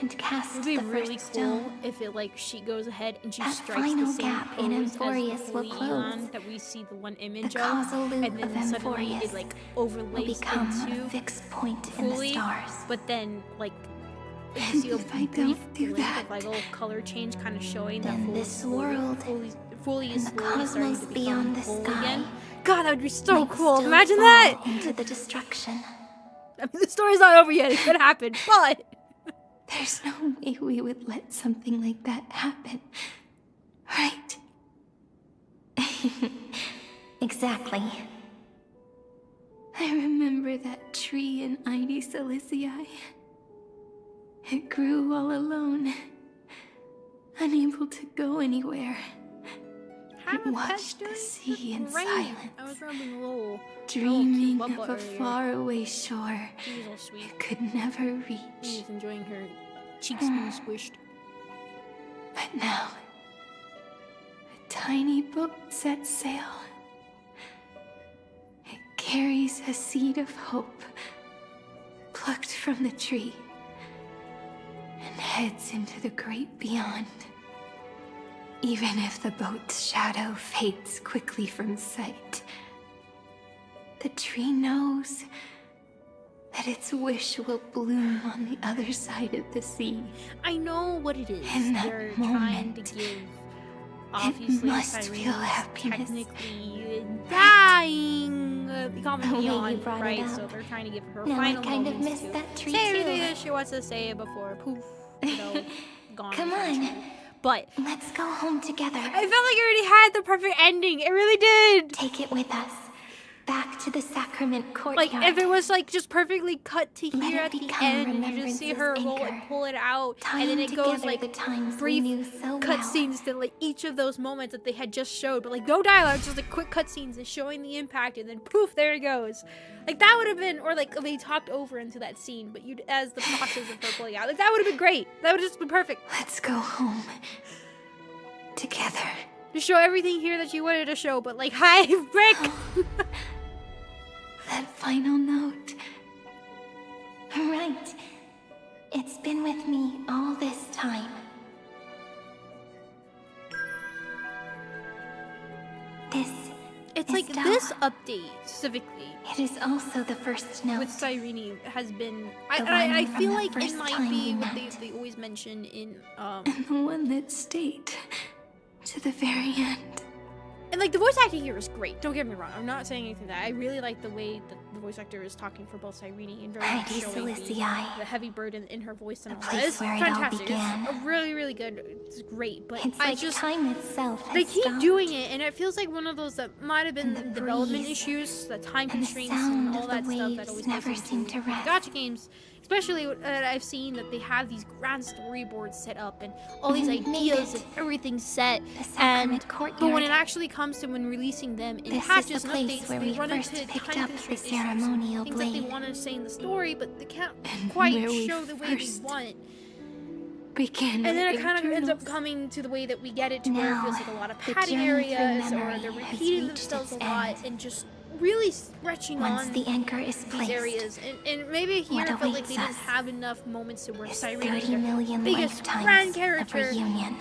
and cast It would be the really first cool stone, if it like she goes ahead and she that strikes the final same gap in pose as Emphorius the will Holy close. Eon that we see the one image The of, causal loop and then of suddenly Emphorius it like will overlays become into a fixed point in the fully, stars. but then like you see a If I brief don't do blink that, of like a little color change, kind of showing that then fully this world fully is and the slowly starting cosmos to become beyond the whole sky again. God, that would be so might cool. still Imagine fall that. into the destruction. I mean, the story's not over yet. It could happen, but there's no way we would let something like that happen. Right? Exactly. I remember that tree in Ide Silicii. It grew all alone, unable to go anywhere. It watched the sea in silence, I was rubbing a little dreaming little of a earlier. faraway shore She was all sweet. it could never reach. She was enjoying her cheeks being squished. But now, a tiny boat sets sail. It carries a seed of hope, plucked from the tree, and heads into the great beyond. Even if the boat's shadow fades quickly from sight, the tree knows that its wish will bloom on the other side of the sea. I know what it is. In that They're trying to moment, give. Obviously, must Cyrene feel is happiness. technically dying. Coming The way you beyond, brought it right? up. So they're trying to give her Now I final kind of moments missed to that tree say too. everything that she wants to say before poof, you know, gone. Come on. But Let's go home together. I felt like it already had the perfect ending. It really did. Take it with us. Back to the sacrament Like, courtyard. if it was, like, just perfectly cut to Let here it at the become end, and you just see her remembrance's roll anchor, and pull it out, and then tying it goes, together like, the times we brief knew so well. cutscenes to, like, each of those moments that they had just showed, but, like, no dialogue, just, like, quick cutscenes and showing the impact, and then poof, there it goes. Like, that would have been, or, like, they talked over into that scene, but you'd, as the process of her pulling out, like, that would have been great. That would have just been perfect. Let's go home. Together. To show everything here that you wanted to show, but, like, hi, Rick! That final note. Right. It's been with me all this time. This It's is like Stella. this update specifically. It is also the first note. With Cyrene has been. The I one from feel the like it first might time be we what met. they always mention in And the one that stayed to the very end. And like the voice acting here is great. Don't get me wrong. I'm not saying anything that I really like the way that the voice actor is talking for both Cyrene and very much Paradise showing Elysiae. the heavy burden in her voice and all that. place It's where it all fantastic. began. It's really good. It's great. But It's I like just time itself has they keep stopped. doing it, and it feels like one of those that might have been And the development breeze, issues, the time and the constraints, sound and of all the that stuff that waves always never goes seem into to rest. gacha games. Especially that I've seen that they have these grand storyboards set up and all these And we made ideas it. and everything's set. The And sacrament but when courtyard. it actually comes to when releasing them in This is patches the and place updates, where they we run first into picked time up the constraint issues, ceremonial things that they blade. want to say in the story, but they can't And quite where we show the way they first want. Began And then our it kind of ends up journals. coming to the way that we get it to where it Now, feels like a lot of the padding journey through areas, or memory they're has repeating reached themselves a its lot end. and just really stretching Once on the anchor is these placed, areas. And maybe here what I felt like awaits they didn't us have enough moments to where is Cyrene, 30 their million biggest lifetimes grand of character, reunion.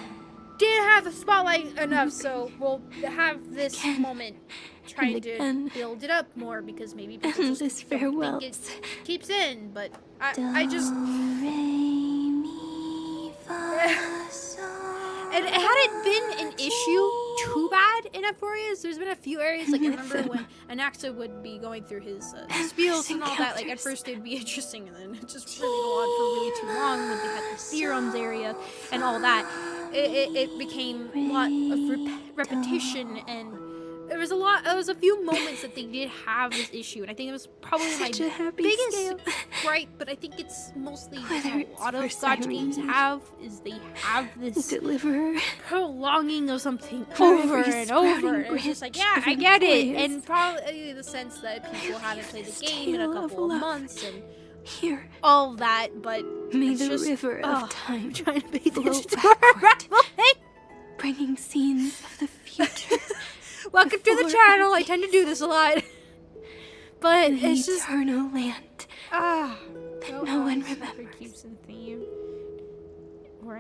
didn't have a spotlight enough, so we'll have this moment trying again. to build it up more because maybe people just Endless don't farewells. think it keeps in, but I just and had it been an issue too bad in Emporius, there's been a few areas, like I remember when Anaxa would be going through his spiels and all that, like at first it'd be interesting and then it just really go on for really too long when they had the theorems area and all that. It became a lot of repetition, and there was a few moments that they did have this issue, and I think it was probably Such my a happy biggest scale. gripe, but I think it's mostly Whether how it's a lot of for gacha games Cyrene, have, is they have this Deliver prolonging of something For over every and over. sprouting And it's just like, branch yeah, I of get it. employees. And probably the sense that people haven't played the game in a tale of couple of love. months and here. all that, but May it's the just, river oh, of time I'm trying to pay flow attention to our backward, rambling. bringing scenes of the future. Welcome to the before channel. our I tend to do this a lot. But the it's just eternal land that no one remembers. Keeps in theme.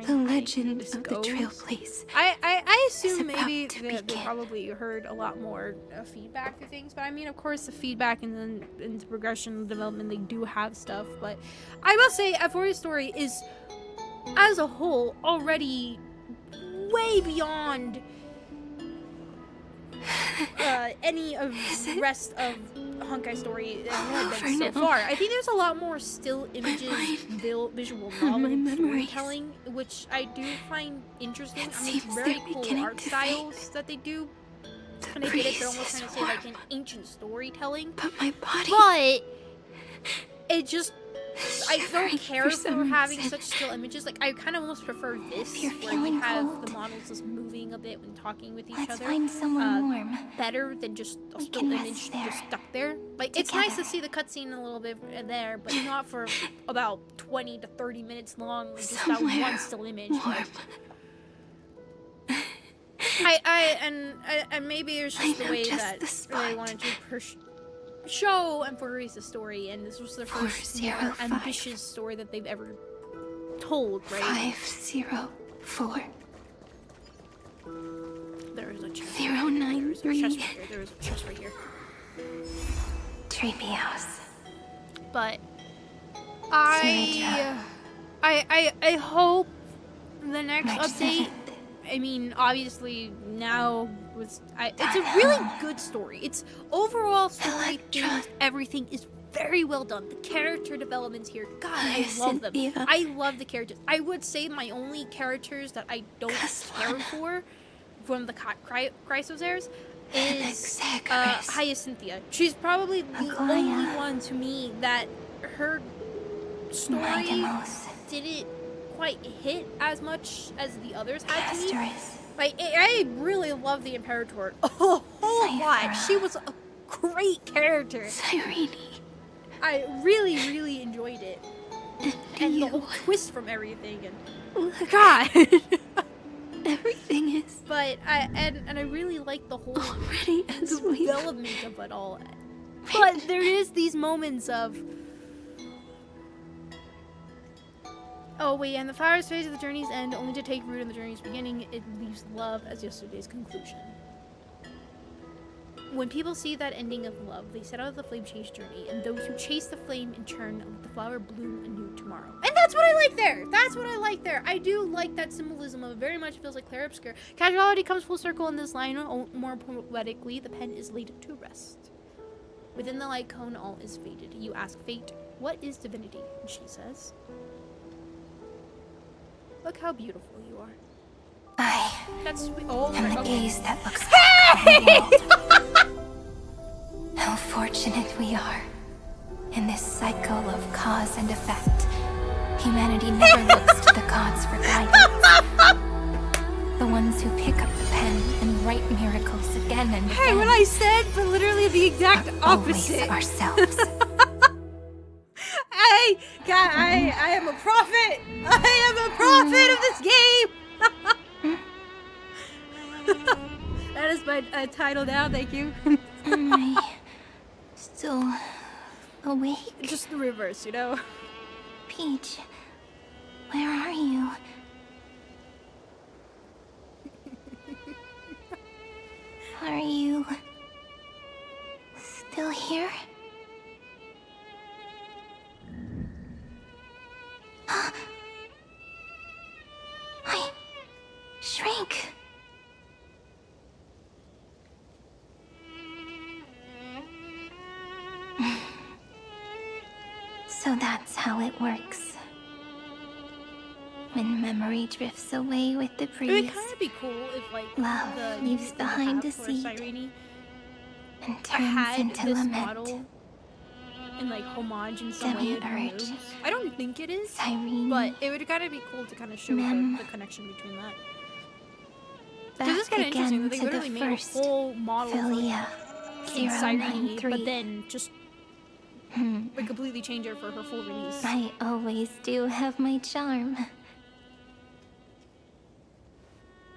The legend of the trail place. I is assume about maybe to they begin. probably heard a lot more feedback to things, but I mean, of course, the feedback and then into progression and development, they do have stuff. But I must say, Euphoria's story is, as a whole, already way beyond any of the rest of Honkai story that had For been so now. far. I think there's a lot more still images, visual novel my memories. storytelling, which I do find interesting. It I mean, seems very they're cool beginning art to styles that they do. And they did it, they're breeze almost is trying to say like an ancient storytelling. But my body. But it just, I shivering don't care for for some having reason. such still images. Like, I kind of almost prefer this, you're where you feeling have cold, the models just moving a bit when talking with each Let's other. find somewhere warm. Better than just a We still can image rest there. just stuck there. Like, it's nice to see the cutscene a little bit there, but not for about 20 to 30 minutes long, like just that Somewhere one still image. warm. And maybe it's just the know way just that the they spot. wanted to show and Emporius the story, and this was their first more 405. ambitious story that they've ever told, right? 504. There is a chest. 093. There is a chest right here. There is a chest right here. Treehouse. But I hope the next March update. I mean, obviously now it's a really good story. It's overall story themes, everything is very well done. The character developments here, God, I love them. Cynthia. I love the characters. I would say my only characters that I don't care for from the Chrysos airs is Hyacinthia. She's probably the only one to me that her story didn't quite hit as much as the others had to me. Like, I really love the Imperator a whole lot. She was a great character. I really, really enjoyed it. And the whole twist from everything. And God. Everything is. But I really like the whole development of it all. But there is these moments of, oh wait, and the flowers fade to the journey's end, only to take root in the journey's beginning. It leaves love as yesterday's conclusion. When people see that ending of love, they set out the flame chase journey, and those who chase the flame in turn let the flower bloom anew tomorrow. And that's what I like there! That's what I like there! I do like that symbolism of it. Very much feels like Claire Obscure. Casuality comes full circle in this line, or more poetically, the pen is laid to rest. Within the light cone, all is faded. You ask fate, what is divinity? And she says, look how beautiful you are. That's sweet. Oh, and the okay. gaze that looks Hey! How fortunate we are. In this cycle of cause and effect, humanity never looks to the gods for guidance. The ones who pick up the pen and write miracles again and again. Hey, what I said, but literally the exact opposite. Ourselves. Hey, God, I am a prophet. I am a prophet of this game. That is my title now. Thank you. Am I still awake? Just the reverse, you know. Peach, where are you? Are you still here? I shrank. So that's how it works. When memory drifts away with the breeze. It would kind of be cool if, like, love the leaves behind a seed and turns into this lament. model in, like, homage in some way. Demi-urge. I don't think it is, Cyrene. but it would kind of be cool to kind of show the connection between that. Because it's Back kind of interesting that again they to the literally made a first whole model Philia, in Cyrene, 093. but then just like completely change her for her full release. I always do have my charm.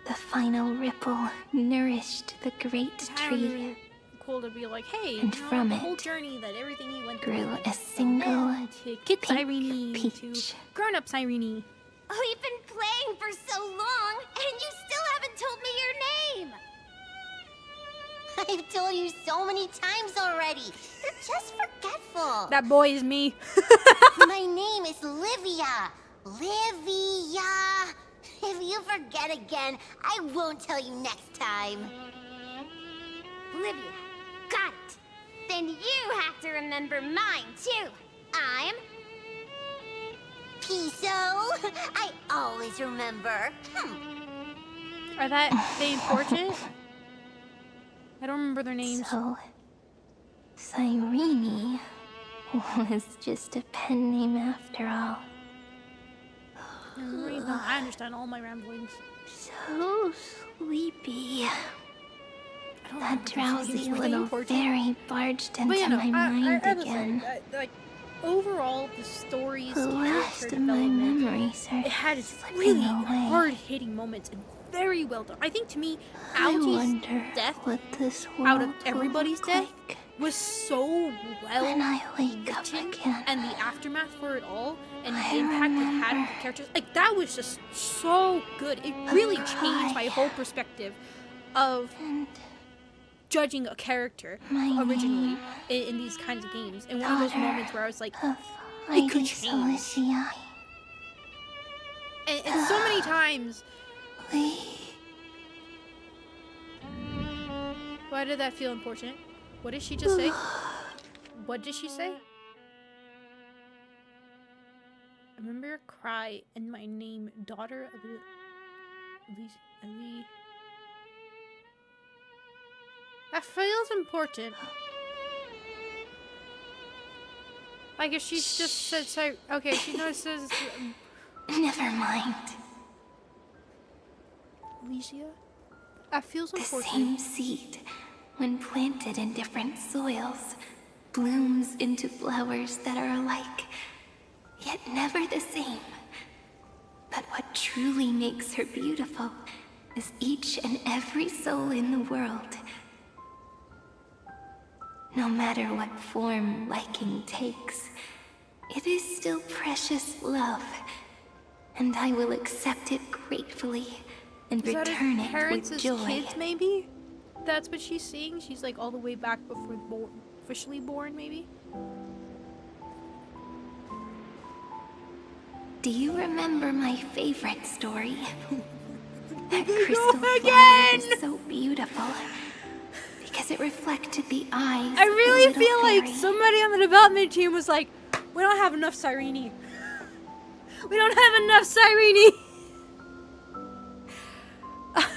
The final ripple nourished the great tree. Cool to be like, hey, And you know, from the it whole journey that everything you went grew through, a single to kid pink Cyrene peach. to grown-up Cyrene. We've been playing for so long, and you still haven't told me your name! I've told you so many times already. You're just forgetful. That boy is me. My name is Livia. Livia. If you forget again, I won't tell you next time. Livia. Got it. Then you have to remember mine, too. I'm... Piso. I always remember. Are they important? I don't remember their names. So, Cyrene was just a pen name after all. I understand all my ramblings. So sleepy. That drowsy really little important. fairy barged But into yeah, no, my mind I will again. say, like, overall, the stories, The last character of my development, memories are it had its slipping really away. hard-hitting moments and very well done. I think to me, I Algie's wonder death, what this out of world will everybody's look death, like was so well when I wake up written, again. and the aftermath for it all, and I the impact it had on the characters, like, that was just so good. It really changed my whole perspective of judging a character originally in these kinds of games. And one of those moments where I was like, it could change. And so many times. Why did that feel important? What did she just say? What did she say? I remember your cry and my name, daughter of Elise. That feels important. Like if she's just said so. Okay, she notices. Never mind. Alicia, that feels The important. same seed, when planted in different soils, blooms into flowers that are alike, yet never the same. But what truly makes her beautiful is each and every soul in the world. No matter what form liking takes, it is still precious love, and I will accept it gratefully and Is that return his it parents with as joy. kids, maybe? That's what she's seeing. She's like all the way back before officially born, maybe. Do you remember my favorite story? That Go crystal flower again! was so beautiful because it reflected the eyes. I really of the little feel like fairy. somebody on the development team was like, we don't have enough Cyrene. We don't have enough Cyrene.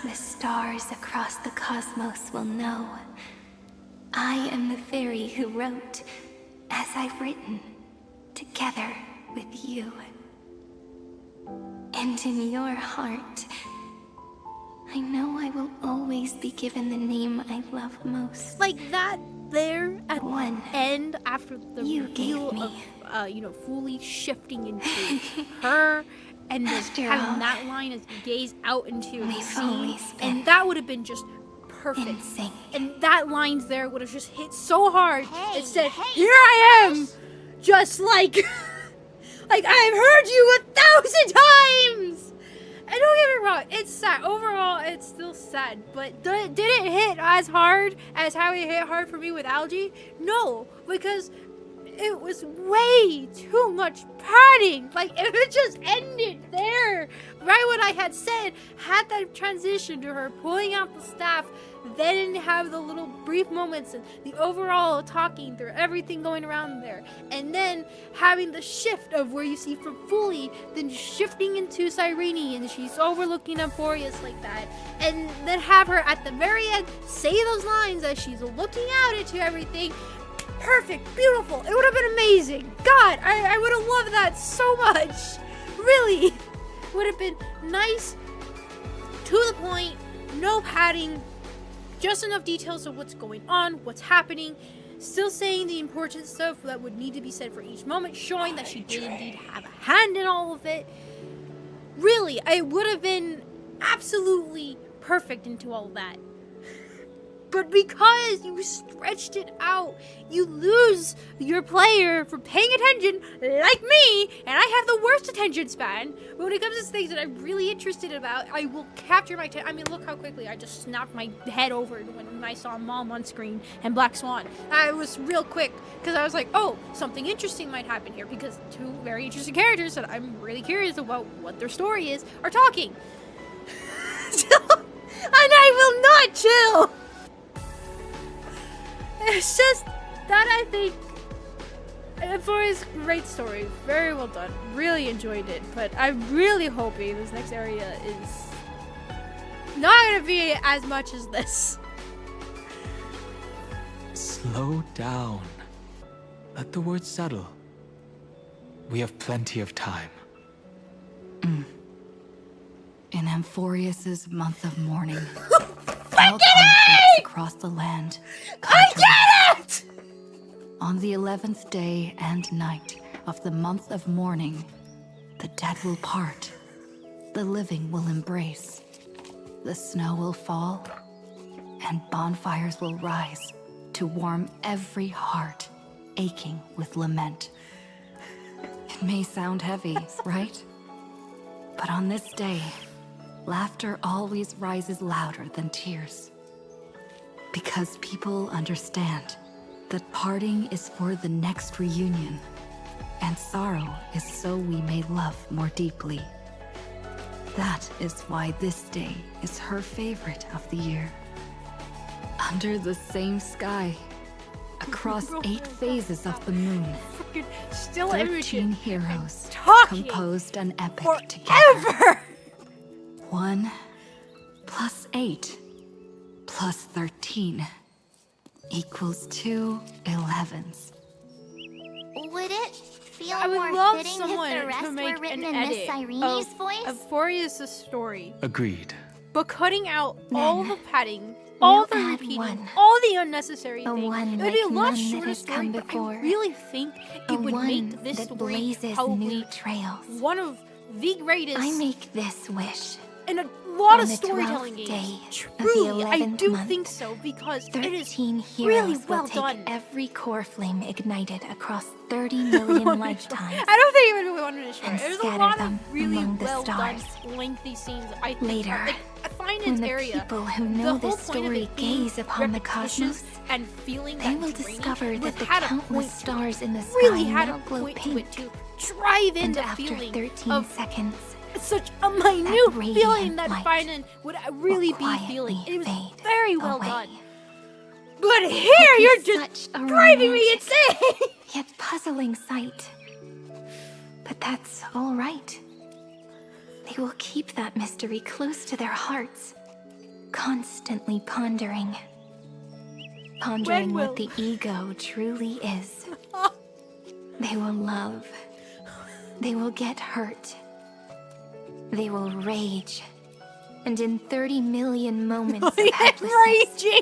The stars across the cosmos will know. I am the fairy who wrote, as I've written, together with you. And in your heart, I know I will always be given the name I love most. Like that there at one end after the reveal of, you know, fully shifting into her. And then having that line as you gaze out into the sea, and that would have been just perfect. And that lines there would have just hit so hard. It said, "Here I am," just like, like I've heard you 1,000 times. And don't get me wrong, it's sad. Overall, it's still sad. But did it hit as hard as how it hit hard for me with Algae? No, because it was way too much padding. Like, if it just ended there, right when I had said, had that transition to her pulling out the staff, then have the little brief moments and the overall talking through everything going around there, and then having the shift of where you see from Fully, then shifting into Cyrene, and she's overlooking Emphorius like that, and then have her at the very end say those lines as she's looking out into everything. Perfect, beautiful. It would have been amazing. God, I would have loved that so much. Really. Would have been nice, to the point, no padding, just enough details of what's going on, what's happening, still saying the important stuff that would need to be said for each moment, showing that she did indeed have a hand in all of it. Really, it would have been absolutely perfect into all of that. But because you stretched it out, you lose your player for paying attention, like me, and I have the worst attention span. But when it comes to things that I'm really interested about, I will capture my attention. I mean, look how quickly I just snapped my head over when I saw Mom on screen and Black Swan. I was real quick, because I was like, oh, something interesting might happen here, because two very interesting characters that I'm really curious about what their story is are talking. And I will not chill! It's just that I think Emphorius' great story, very well done, really enjoyed it, but I'm really hoping this next area is not gonna be as much as this. Slow down. Let the words settle. We have plenty of time. In Emphorius' month of mourning, all conflicts across the land come to rest. On the 11th day and night of the month of mourning, the dead will part, the living will embrace, the snow will fall, and bonfires will rise to warm every heart aching with lament. It may sound heavy, right? But on this day, laughter always rises louder than tears. Because people understand that parting is for the next reunion, and sorrow is so we may love more deeply. That is why this day is her favorite of the year. Under the same sky, across 8 phases of the moon, Still 13 heroes talking composed an epic forever. together. 1 + 8 + 13 equals 2 11s. Would it feel I would more love fitting someone if the rest to make were written an in Miss edit Irene's of voice? Euphoria's story, Agreed. but cutting out Then all the padding, we'll all the add repeating, one. all the unnecessary A things. one It would be a like lot none that shorter has story, come but before. I really think A it would one make this that story blazes probably new trails. one of the greatest. I make this wish. In a lot On of the storytelling 12th games. day of the Truly, I 11th do month, think so because it is 13 heroes really well will take done. every core flame ignited across 30 million lifetimes. I don't think even we wanted to show And it. There's a scatter lot them of really among the well done, stars. lengthy scenes. I think Later, like, I find when its the area. people who the know whole this point of story it being gaze upon the repetitious cosmos, and feeling they that will draining discover was that the had a countless point to it. stars in the sky really had now a glow point pink. to it to drive in And the after feeling 13 of seconds, such a minute radiant feeling that light Finan would really be quietly feeling. It was fade very well away. done. But here It you're is just such a driving me romantic, insane. yet puzzling sight. But that's all right. They will keep that mystery close to their hearts, constantly pondering. Pondering what the ego truly is. They will love. They will get hurt. They will rage. And in 30 million moments of helplessness, raging.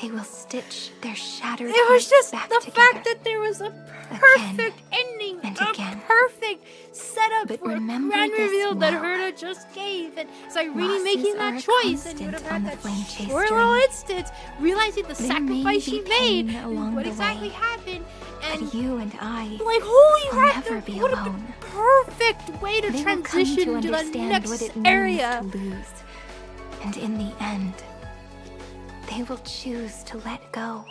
they will stitch their shattered It was hearts just back the together. fact that there was a perfect ending, and a again. perfect setup But for a remember grand this reveal that well. Herta just gave, and Cyrene Losses making are that a choice, and you would constant have on had the that Flame Chase short journey. little instance, realizing the There may sacrifice be she pain made, along and what the exactly way. happened, and But you and I like holy will crap, never be what a alone. perfect way to They will come transition to to the understand next what it means area. to lose. And in the end, they will choose to let go.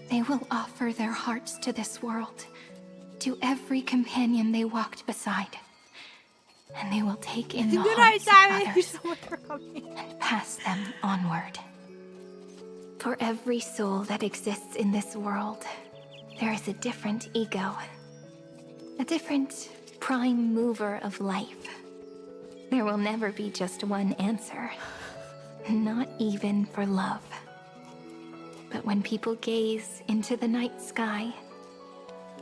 They will offer their hearts to this world, to every companion they walked beside. And they will take in the Good night, hearts Simon. of Thank you others so much for coming. and pass them onward. For every soul that exists in this world, there is a different ego. A different prime mover of life. There will never be just one answer. Not even for love. But when people gaze into the night sky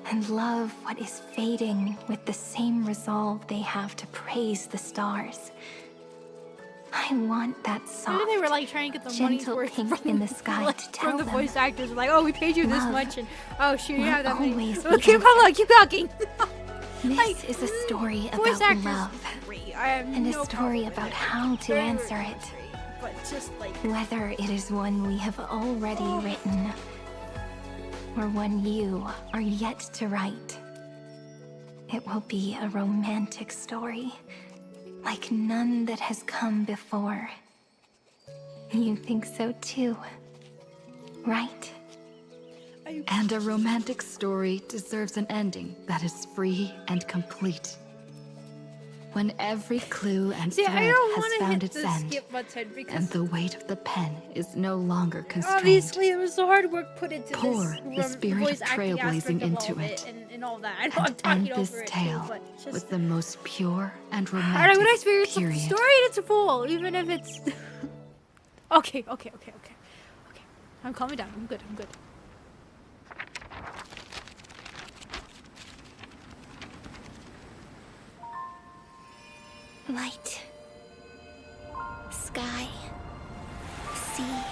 and love what is fading with the same resolve they have to praise the stars, I want that soft, Maybe they were like trying to get the money's gentle worth pink from in the sky like, to tell from the them voice actors. Like, oh, we paid you this love much, and oh shoot, you will have that money. always Oh, be keep talking. This Like, is a story voice about actors love. agree. I have And no a story problem with about it. how to Very answer agree, it. But just like Whether it is one we have already written, or one you are yet to write, it will be a romantic story, like none that has come before. You think so too, right? And a romantic story deserves an ending that is free and complete. When every clue and see, I thread don't has want to found hit its the end, skip button because and the weight of the pen is no longer constrained. obviously there was so hard work put into Pour this the spirit voice of acting trailblazing aspect of into all of it, and all that. I know and I'm talking end this over it too, tale but just with the most pure and I romantic would experience the period. story and it's full, even if it's okay. I'm calming down. I'm good. Light. Sky. Sea.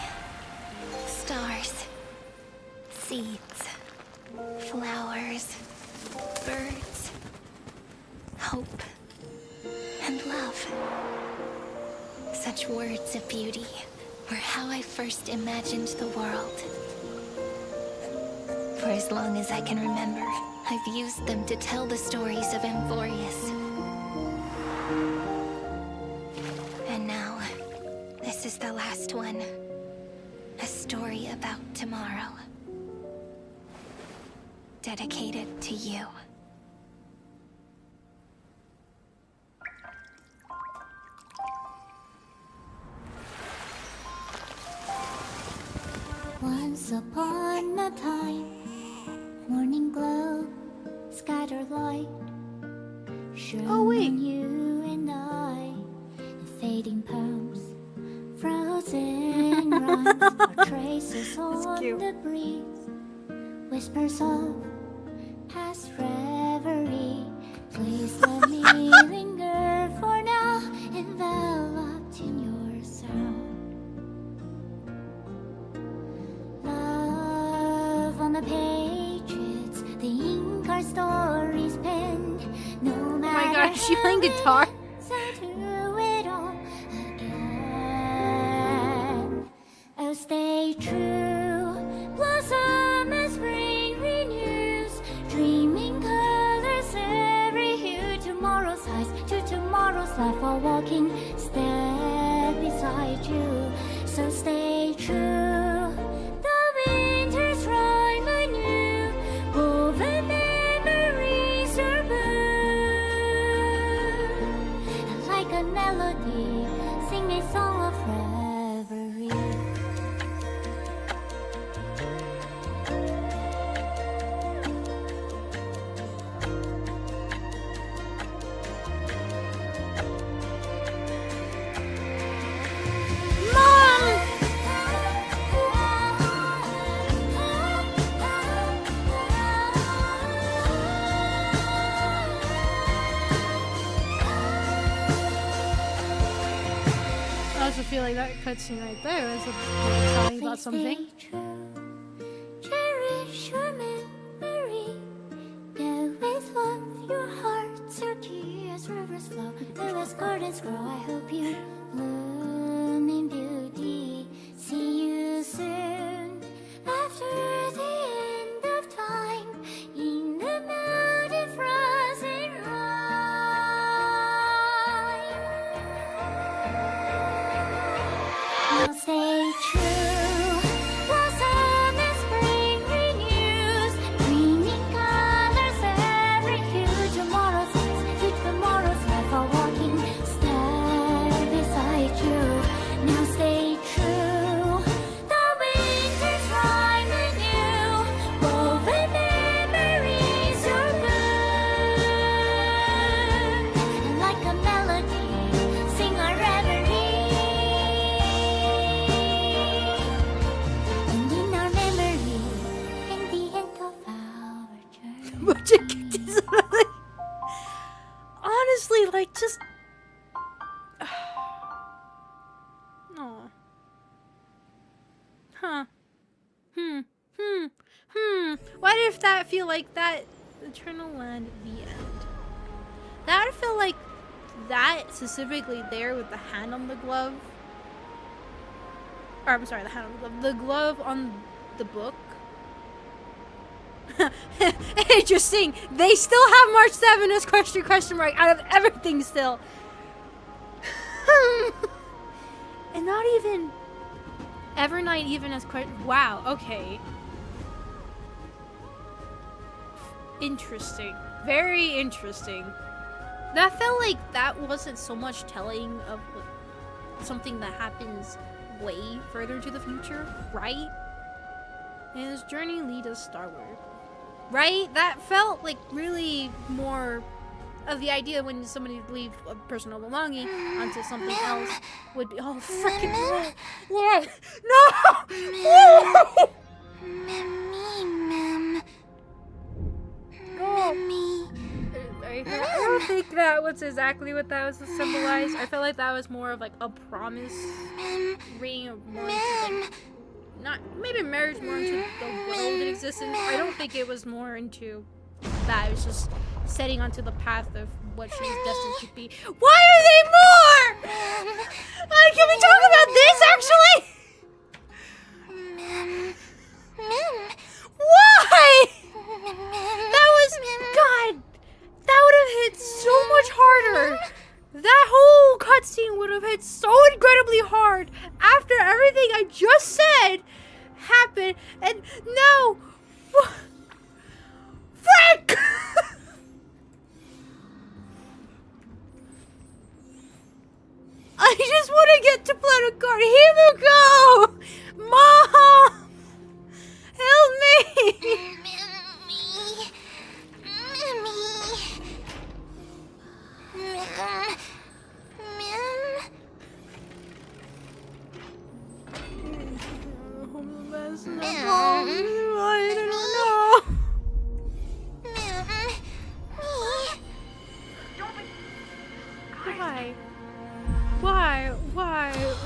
Stars. Seeds. Flowers. Birds. Hope. And love. Such words of beauty were how I first imagined the world. For as long as I can remember, I've used them to tell the stories of Amphorius. And now, this is the last one. A story about tomorrow. Dedicated to you. Once upon a time, morning glow, scattered light. Oh wait, you and I, the fading palms, frozen our traces on cute. the breeze. Whispers of past reverie. Please let me linger for now, enveloped in your sound. Love on the pages, the ink our stories penned. No matter. Oh my god, is she playing guitar? So do it all again. Oh, stay true. Blossom as spring renews. Dreaming colors every hue. Tomorrow's highs to tomorrow's life. While walking, step beside you. So stay true. The winter's rhyme anew. Woven memories are blue. Like a melody, sing a song of reverie. I also feel like that cutscene right there is telling about something. Cherish your memory. Go with love, your heart turkey as rivers flow. As gardens grow, I hope you bloom in beauty. See you soon after the end of time. In the mountain frozen rime. Now stay true. Blossom as spring renews. Dreaming colors every hue. Tomorrow's eyes to tomorrow's life. While walking, step beside you. Now stay true. The winter's rhyme anew. Woven memories are blue. And like a melody, sing our reverie. And in our memory, in the end of our journey. But you get this, like, honestly, like, just. Oh. Huh. What if that feel like that Eternal Land the end? That would feel like that specifically there with the hand on the glove. Or I'm sorry, the hand on the glove. The glove on the book. Interesting. They still have March 7 as question mark out of everything still. And not even Evernight even as question. Wow, okay. Interesting. Very interesting. That felt like that wasn't so much telling of like, something that happens way further into the future, right? And his journey lead us starward. Right? That felt like really more of the idea when somebody would leave a personal belonging onto something else would be freaking what? No! I don't think that was exactly what that was symbolized. I felt like that was more of like a promise ring of more into like not maybe marriage more into the world in existence. I don't think it was more into that. It was just setting onto the path of what she's destined to be. Why are they more? Can we talk about this actually? Why? That was God. That would have hit so much harder. That whole cutscene would have hit so incredibly hard after everything I just said happened, and now, frick! I just want to get to play a card. Himeko! Mom! Help me! wasn't a bomb. I don't know.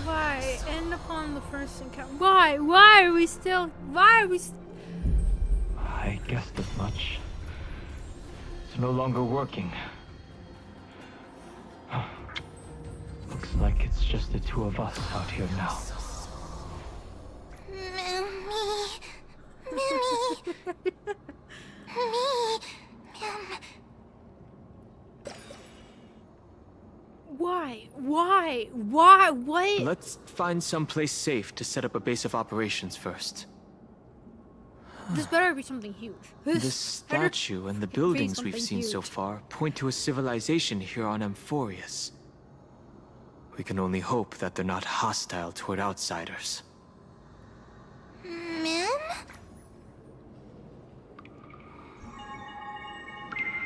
Why? End upon the first encounter. Why are we still? I guessed as much. It's no longer working. Looks like it's just the two of us out here now. Why? What? Let's find someplace safe to set up a base of operations first. This better be something huge. The statue and the buildings we've seen so far point to a civilization here on Amphorius. We can only hope that they're not hostile toward outsiders. Ma'am?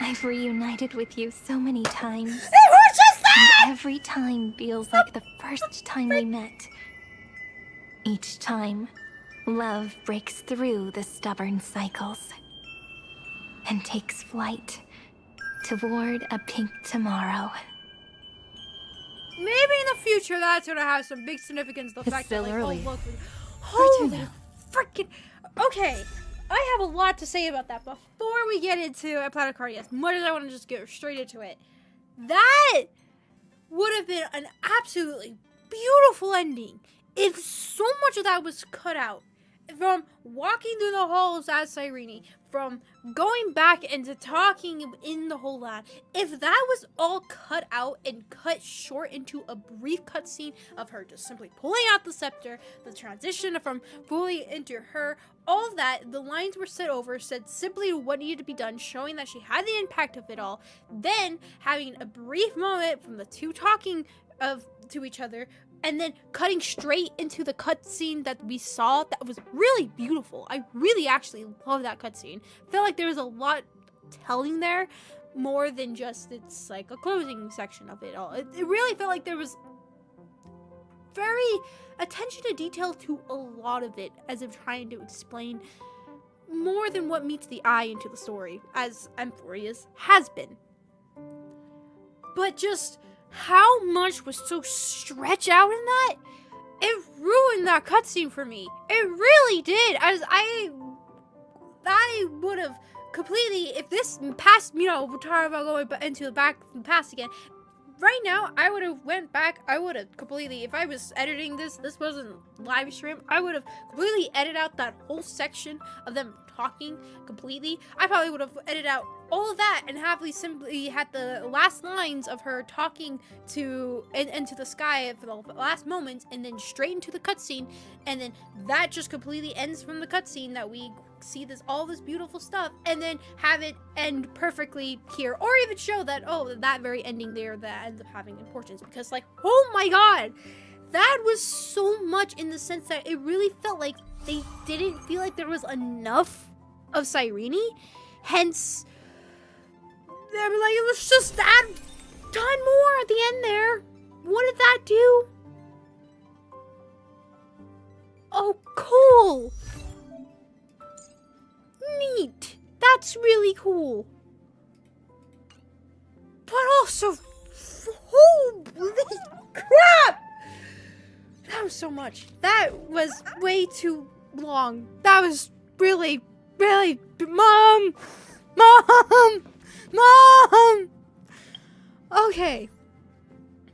I've reunited with you so many times. Hey, who's just that? And every time feels like the first time we met. Each time, love breaks through the stubborn cycles and takes flight toward a pink tomorrow. Maybe in the future that's gonna have some big significance. The fact still that, like, early. oh look, holy freaking. Okay, I have a lot to say about that. Before we get into a Planet as much as I want to just get straight into it, that would have been an absolutely beautiful ending if so much of that was cut out. From walking through the halls as Cyrene, from going back into talking in the whole land, if that was all cut out and cut short into a brief cutscene of her just simply pulling out the scepter, the transition from fully into her, all of that, the lines were said simply what needed to be done, showing that she had the impact of it all, then having a brief moment from the two talking to each other, and then cutting straight into the cutscene that we saw that was really beautiful. I really actually love that cutscene. Felt like there was a lot telling there, more than just it's like a closing section of it all. It really felt like there was very attention to detail to a lot of it, as if trying to explain more than what meets the eye into the story, as Amphorius has been. But just how much was so stretched out in that? It ruined that cutscene for me. It really did. As I would have completely, if this past, we're talking about going into the past again. Right now, I would have went back. I would have completely, if I was editing this wasn't live stream, I would have completely edited out that whole section of them talking completely. I probably would have edited out all of that and simply had the last lines of her talking into the sky for the last moments, and then straight into the cutscene, and then that just completely ends from the cutscene that we see all this beautiful stuff, and then have it end perfectly here, or even show that that very ending there that ends up having importance, because oh my god, that was so much, in the sense that it really felt like they didn't feel like there was enough of Cyrene, hence they were like, let's just add a ton more at the end there. What did that do? Oh, cool. Neat. That's really cool. But also, holy crap! That was so much. That was way too long. That was really, really... Mom! Okay.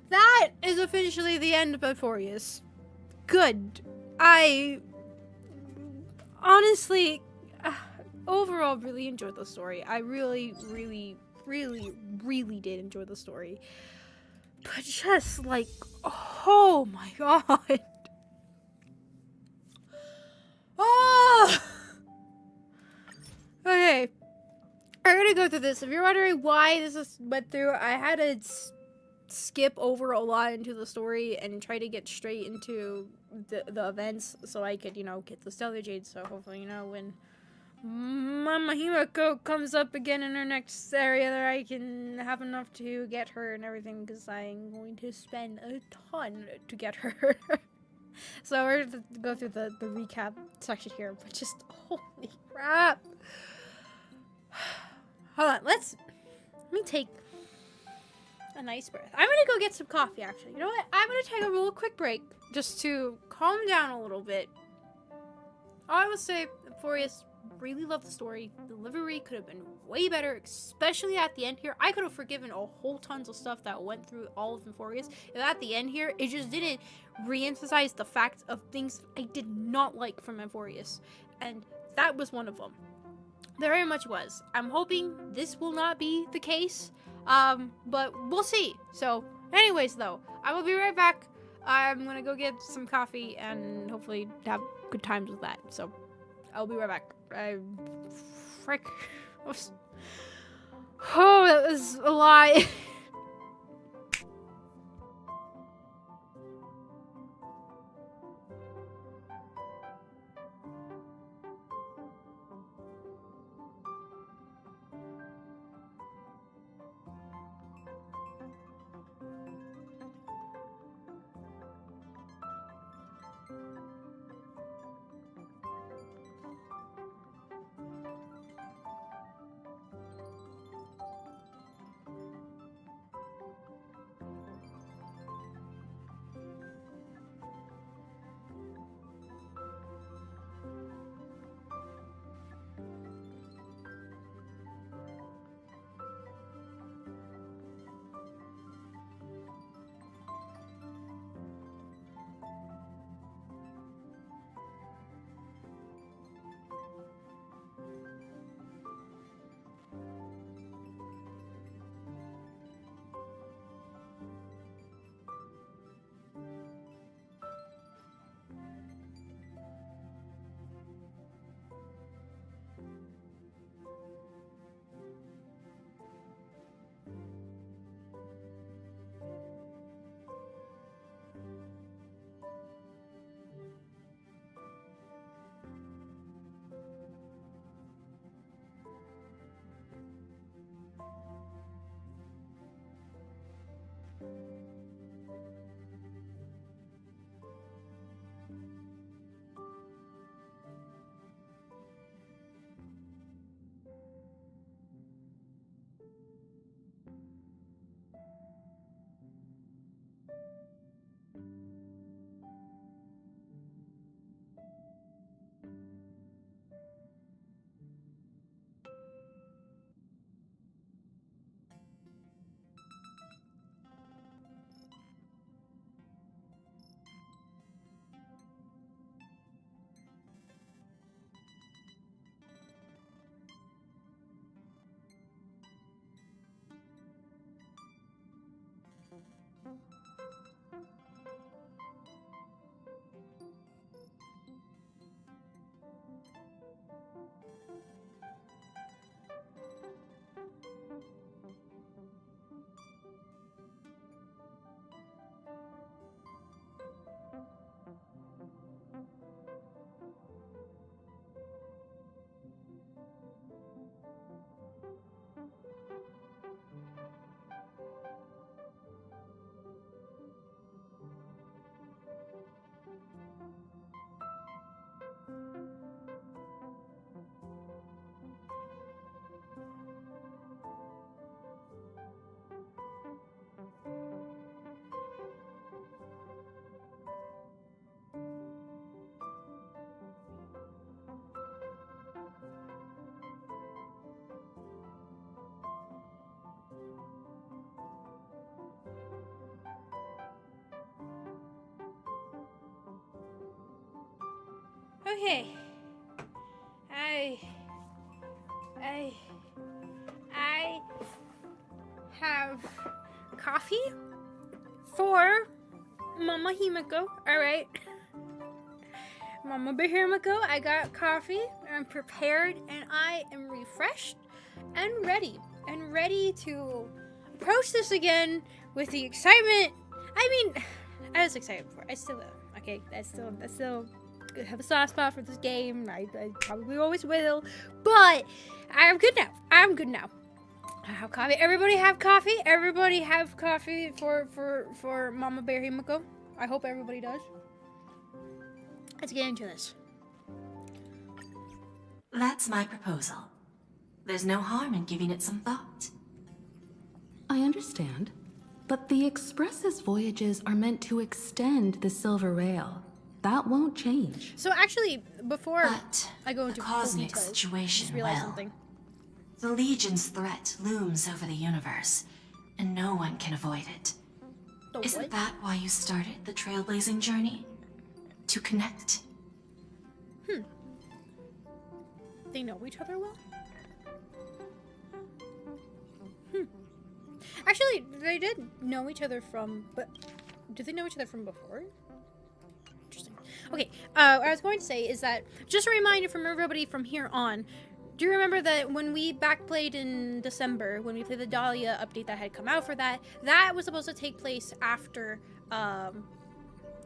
That is officially the end of Amphorius. Good. I honestly, overall, really enjoyed the story. I really, really, really, really did enjoy the story. But just oh my god. Oh! Okay. I'm gonna go through this. If you're wondering why this went through, I had to skip over a lot into the story and try to get straight into the events so I could, get the Stellar Jade. So hopefully, when Mama Himeko comes up again in her next area, that I can have enough to get her and everything, because I'm going to spend a ton to get her. So we're going to go through the recap section here, but just holy crap. Hold on, let me take a nice breath. I'm gonna go get some coffee, actually. You know what? I'm gonna take a real quick break just to calm down a little bit. All I will say, Euphorious, really love the story. The delivery could have been way better, especially at the end here. I could have forgiven a whole tons of stuff that went through all of Euphorious. And at the end here, it just didn't re-emphasize the fact of things I did not like from Euphorious. And that was one of them. Very much was. I'm hoping this will not be the case, but we'll see. So, anyways, though, I will be right back. I'm gonna go get some coffee and hopefully have good times with that. So, I'll be right back. Frick. Oh, that was a lot. Okay. I have coffee for Mama Himeko. Alright. Mama Himeko, I got coffee. I'm prepared and I am refreshed and ready. And ready to approach this again with the excitement. I mean, I was excited before. I still am. Okay, I still have a soft spot for this game. I probably always will. But I'm good now. I have coffee. Everybody have coffee? Everybody have coffee for Mama Bear Himeko? I hope everybody does. Let's get into this. That's my proposal. There's no harm in giving it some thought. I understand. But the Express's voyages are meant to extend the Silver Rail. That won't change. So actually, before I go into the cosmic full details, situation, just realized well, something. The Legion's threat looms over the universe, and no one can avoid it. Isn't that why you started the trailblazing journey? To connect? They know each other well? Actually, they did know each other from, but did they know each other from before? Interesting. Okay, what I was going to say is that, just a reminder from everybody from here on, do you remember that when we backplayed in December, when we played the Dahlia update that had come out for that, that was supposed to take place after,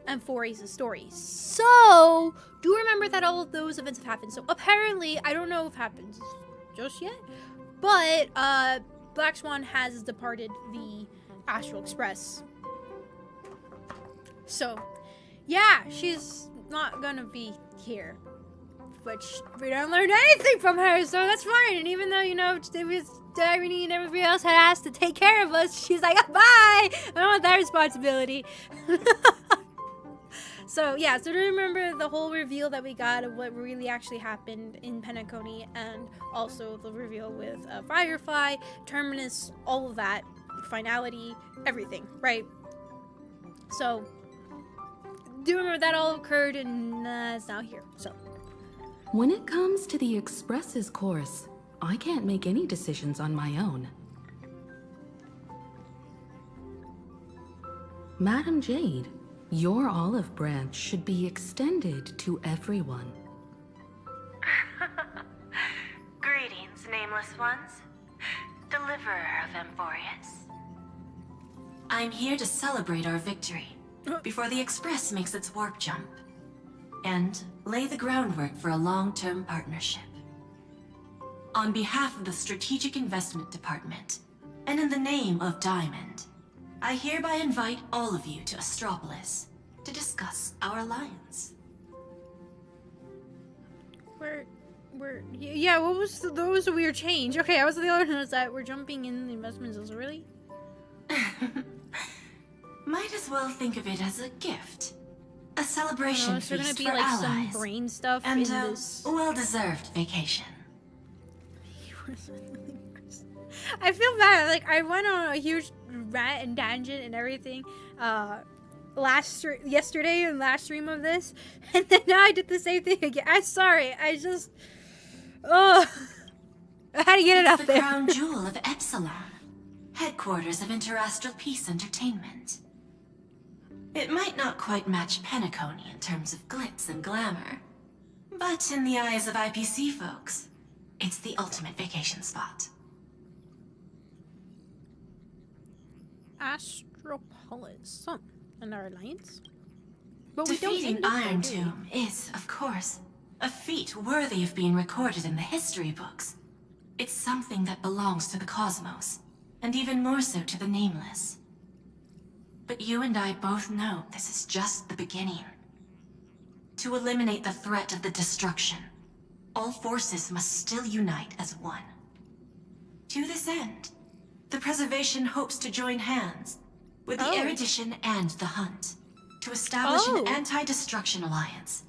Amphorius' story. So, do remember that all of those events have happened. So, apparently, I don't know if it happens just yet, but, Black Swan has departed the Astral Express. So, yeah, she's not gonna be here. But we don't learn anything from her, so that's fine. And even though, you know, it was Irene and everybody else had asked to take care of us, she's like, bye! I don't want that responsibility. So, yeah, so to remember the whole reveal that we got of what really actually happened in Penacony, and also the reveal with Firefly, Terminus, all of that, finality, everything, right? So, do remember that all occurred, and it's now here, so. When it comes to the Express's course, I can't make any decisions on my own. Madam Jade, your olive branch should be extended to everyone. Greetings, nameless ones. Deliverer of Amphorius. I'm here to celebrate our victory before the Express makes its warp jump, and lay the groundwork for a long-term partnership. On behalf of the Strategic Investment Department, and in the name of Diamond, I hereby invite all of you to Astropolis to discuss our alliance. Yeah, what was that was a weird change. Okay, I was the other one was that we're jumping in the investments. Also, really? Might as well think of it as a gift. A celebration is there gonna feast be for like allies. some brain stuff and in a this? well-deserved vacation. I feel bad. Like, I went on a huge rant and tangent and everything yesterday and last stream of this, and then now I did the same thing again. I'm sorry. I just I had to get it out the there. crown jewel of Epsilon, headquarters of Interastral Peace Entertainment. It might not quite match Penacony in terms of glitz and glamour, but in the eyes of IPC folks, it's the ultimate vacation spot. Astropolis. Huh. And our alliance? But we don't Defeating end up there, Iron do we? Tomb is, of course, a feat worthy of being recorded in the history books. It's something that belongs to the cosmos, and even more so to the Nameless. But you and I both know this is just the beginning. To eliminate the threat of the destruction, all forces must still unite as one. To this end, the Preservation hopes to join hands with the Erudition and the Hunt to establish an anti-destruction alliance,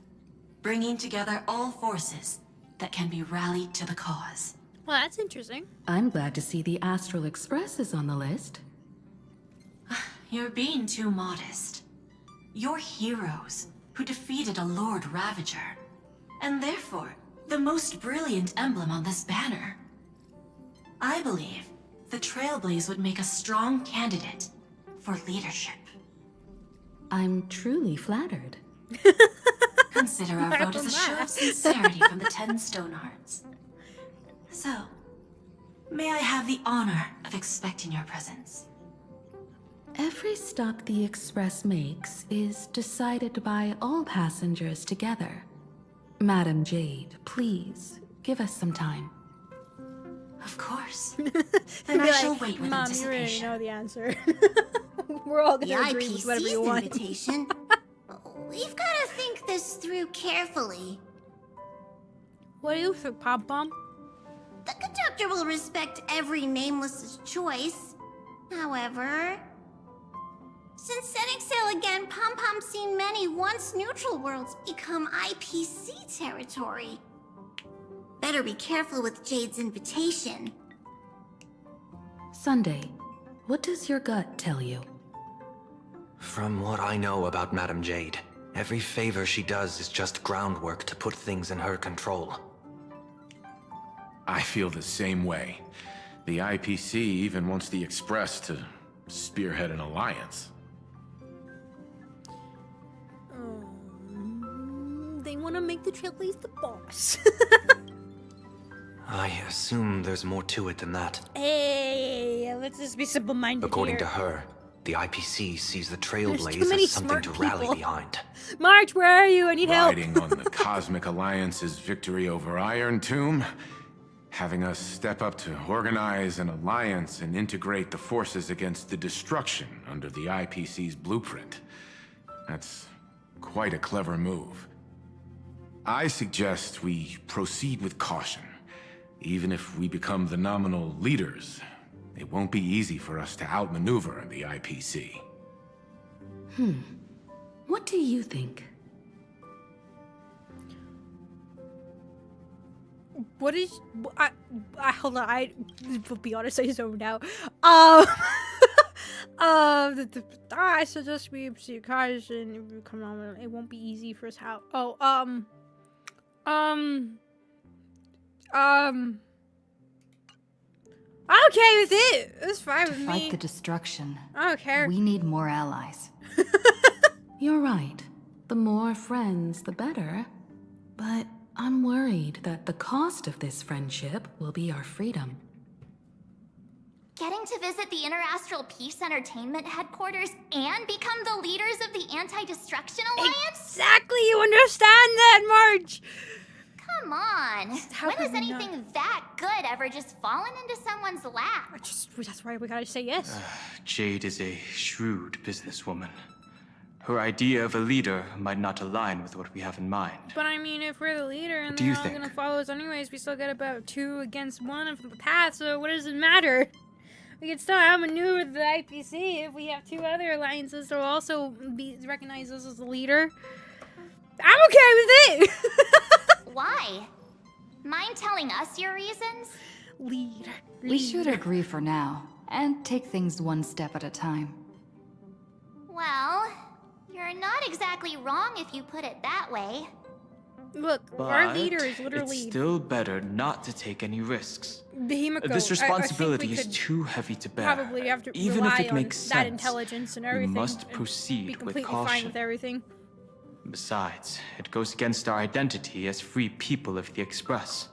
bringing together all forces that can be rallied to the cause. Well, that's interesting. I'm glad to see the Astral Express is on the list. You're being too modest. You're heroes who defeated a Lord Ravager, and therefore the most brilliant emblem on this banner. I believe the Trailblaze would make a strong candidate for leadership. I'm truly flattered. Consider our vote as a show of sincerity from the 10 Stonehearts. So, may I have the honor of expecting your presence? Every stop the Express makes is decided by all passengers together. Madam Jade, please, give us some time. Of course. Then I shall wait with Mom, you already anticipation. know the answer. We're all gonna The agree with whatever IPC's you want. invitation? We've got to think this through carefully. What do you think, Pom Pom? The conductor will respect every nameless's choice. However, since setting sail again, Pom Pom's seen many once neutral worlds become IPC territory. Better be careful with Jade's invitation. Sunday, what does your gut tell you? From what I know about Madame Jade, every favor she does is just groundwork to put things in her control. I feel the same way. The IPC even wants the Express to spearhead an alliance. They want to make the Trailblaze the boss. I assume there's more to it than that. Hey, let's just be simple-minded According here. to her, the IPC sees the There's too Trailblaze many as something smart to rally people. behind. March, where are you? I need help. Riding on the Cosmic Alliance's victory over Iron Tomb, having us step up to organize an alliance and integrate the forces against the destruction under the IPC's blueprint. That's quite a clever move. I suggest we proceed with caution. Even if we become the nominal leaders, it won't be easy for us to outmaneuver the IPC. What do you think? What is... I hold on, I... will be honest, I zoned out. I suggest we see caution if we come on. It won't be easy for us. How? Oh, I'm okay with it. It's fine with To me. fight the destruction, I don't care. we need more allies. You're right. The more friends, the better. But I'm worried that the cost of this friendship will be our freedom. Getting to visit the Interastral Peace Entertainment headquarters and become the leaders of the Anti-Destruction Alliance? Exactly, you understand that, Marge. Come on. How When could has we anything that good ever just fallen into someone's lap? That's why we gotta say yes. Jade is a shrewd businesswoman. Her idea of a leader might not align with what we have in mind. But I mean, if we're the leader and What do they're you all think? gonna follow us anyways, we still get about 2 against 1 from the path, so what does it matter? We can still outmaneuver the IPC if we have 2 other alliances to also recognize us as the leader. I'm okay with it! Why? Mind telling us your reasons? Leader. We should agree for now, and take things one step at a time. Well, you're not exactly wrong if you put it that way. Look, But our leader is it's literally still better not to take any risks. Himeko. This responsibility I think we is could too heavy to bear. probably have to Even rely if it on makes that sense, intelligence and we everything. must and proceed be with completely caution. fine with everything. Besides, it goes against our identity as free people of the Express.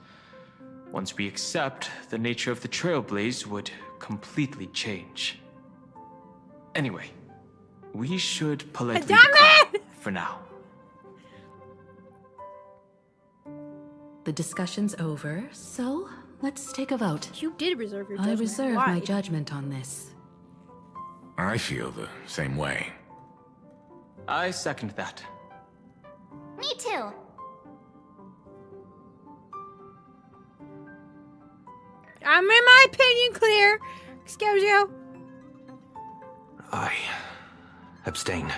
Once we accept, the nature of the Trailblaze would completely change. Anyway, we should politely decline for now. The discussion's over, so let's take a vote. You did reserve your I judgment. reserve Why? my judgment on this. I feel the same way. I second that. Me too. I made my opinion clear. Excuse you. I abstain.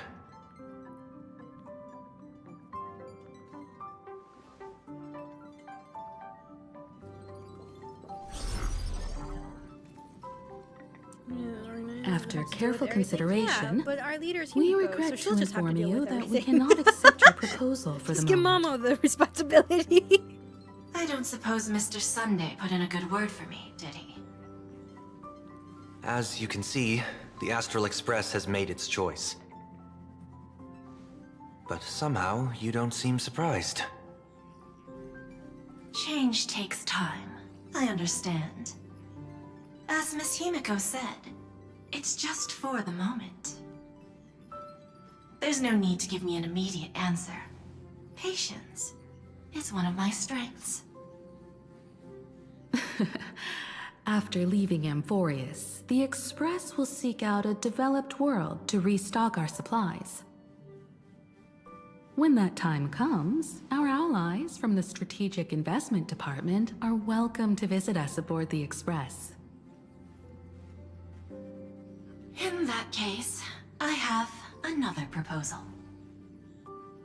After careful consideration, Yeah, but our leader's we Himeko, regret so she'll to just have to inform deal you with that we everything. cannot accept your proposal for Just the give moment. Momo the responsibility. I don't suppose Mr. Sunday put in a good word for me, did he? As you can see, the Astral Express has made its choice. But somehow, you don't seem surprised. Change takes time. I understand. As Miss Himeko said, it's just for the moment. There's no need to give me an immediate answer. Patience is one of my strengths. After leaving Amphorius, the Express will seek out a developed world to restock our supplies. When that time comes, our allies from the Strategic Investment Department are welcome to visit us aboard the Express. In that case, I have another proposal.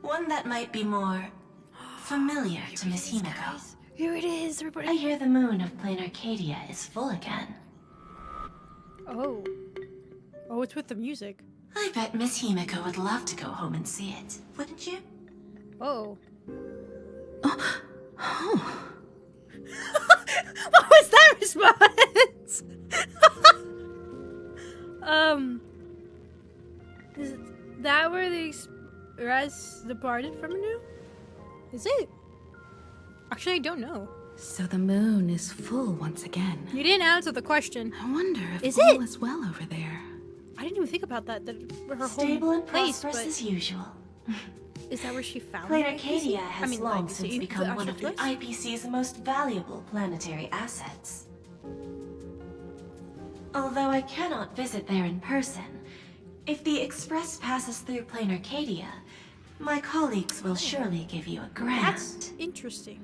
One that might be more familiar to Miss Himeko. Here it is, everybody. I hear the moon of Plain Arcadia is full again. Oh. Oh, it's with the music. I bet Miss Himeko would love to go home and see it, wouldn't you? Oh. What was that response? Is that where the Express departed from anew? Is it? Actually, I don't know. So the moon is full once again. You didn't answer the question. I wonder if is all it? is well over there. I didn't even think about that. Her Stable home and place, prosperous but as usual. is that where she found Plain the Arcadia IPC? has long since become one of the IPC's most valuable planetary assets. Although I cannot visit there in person, if the Express passes through Plain Arcadia, my colleagues will surely give you a grand, That's interesting.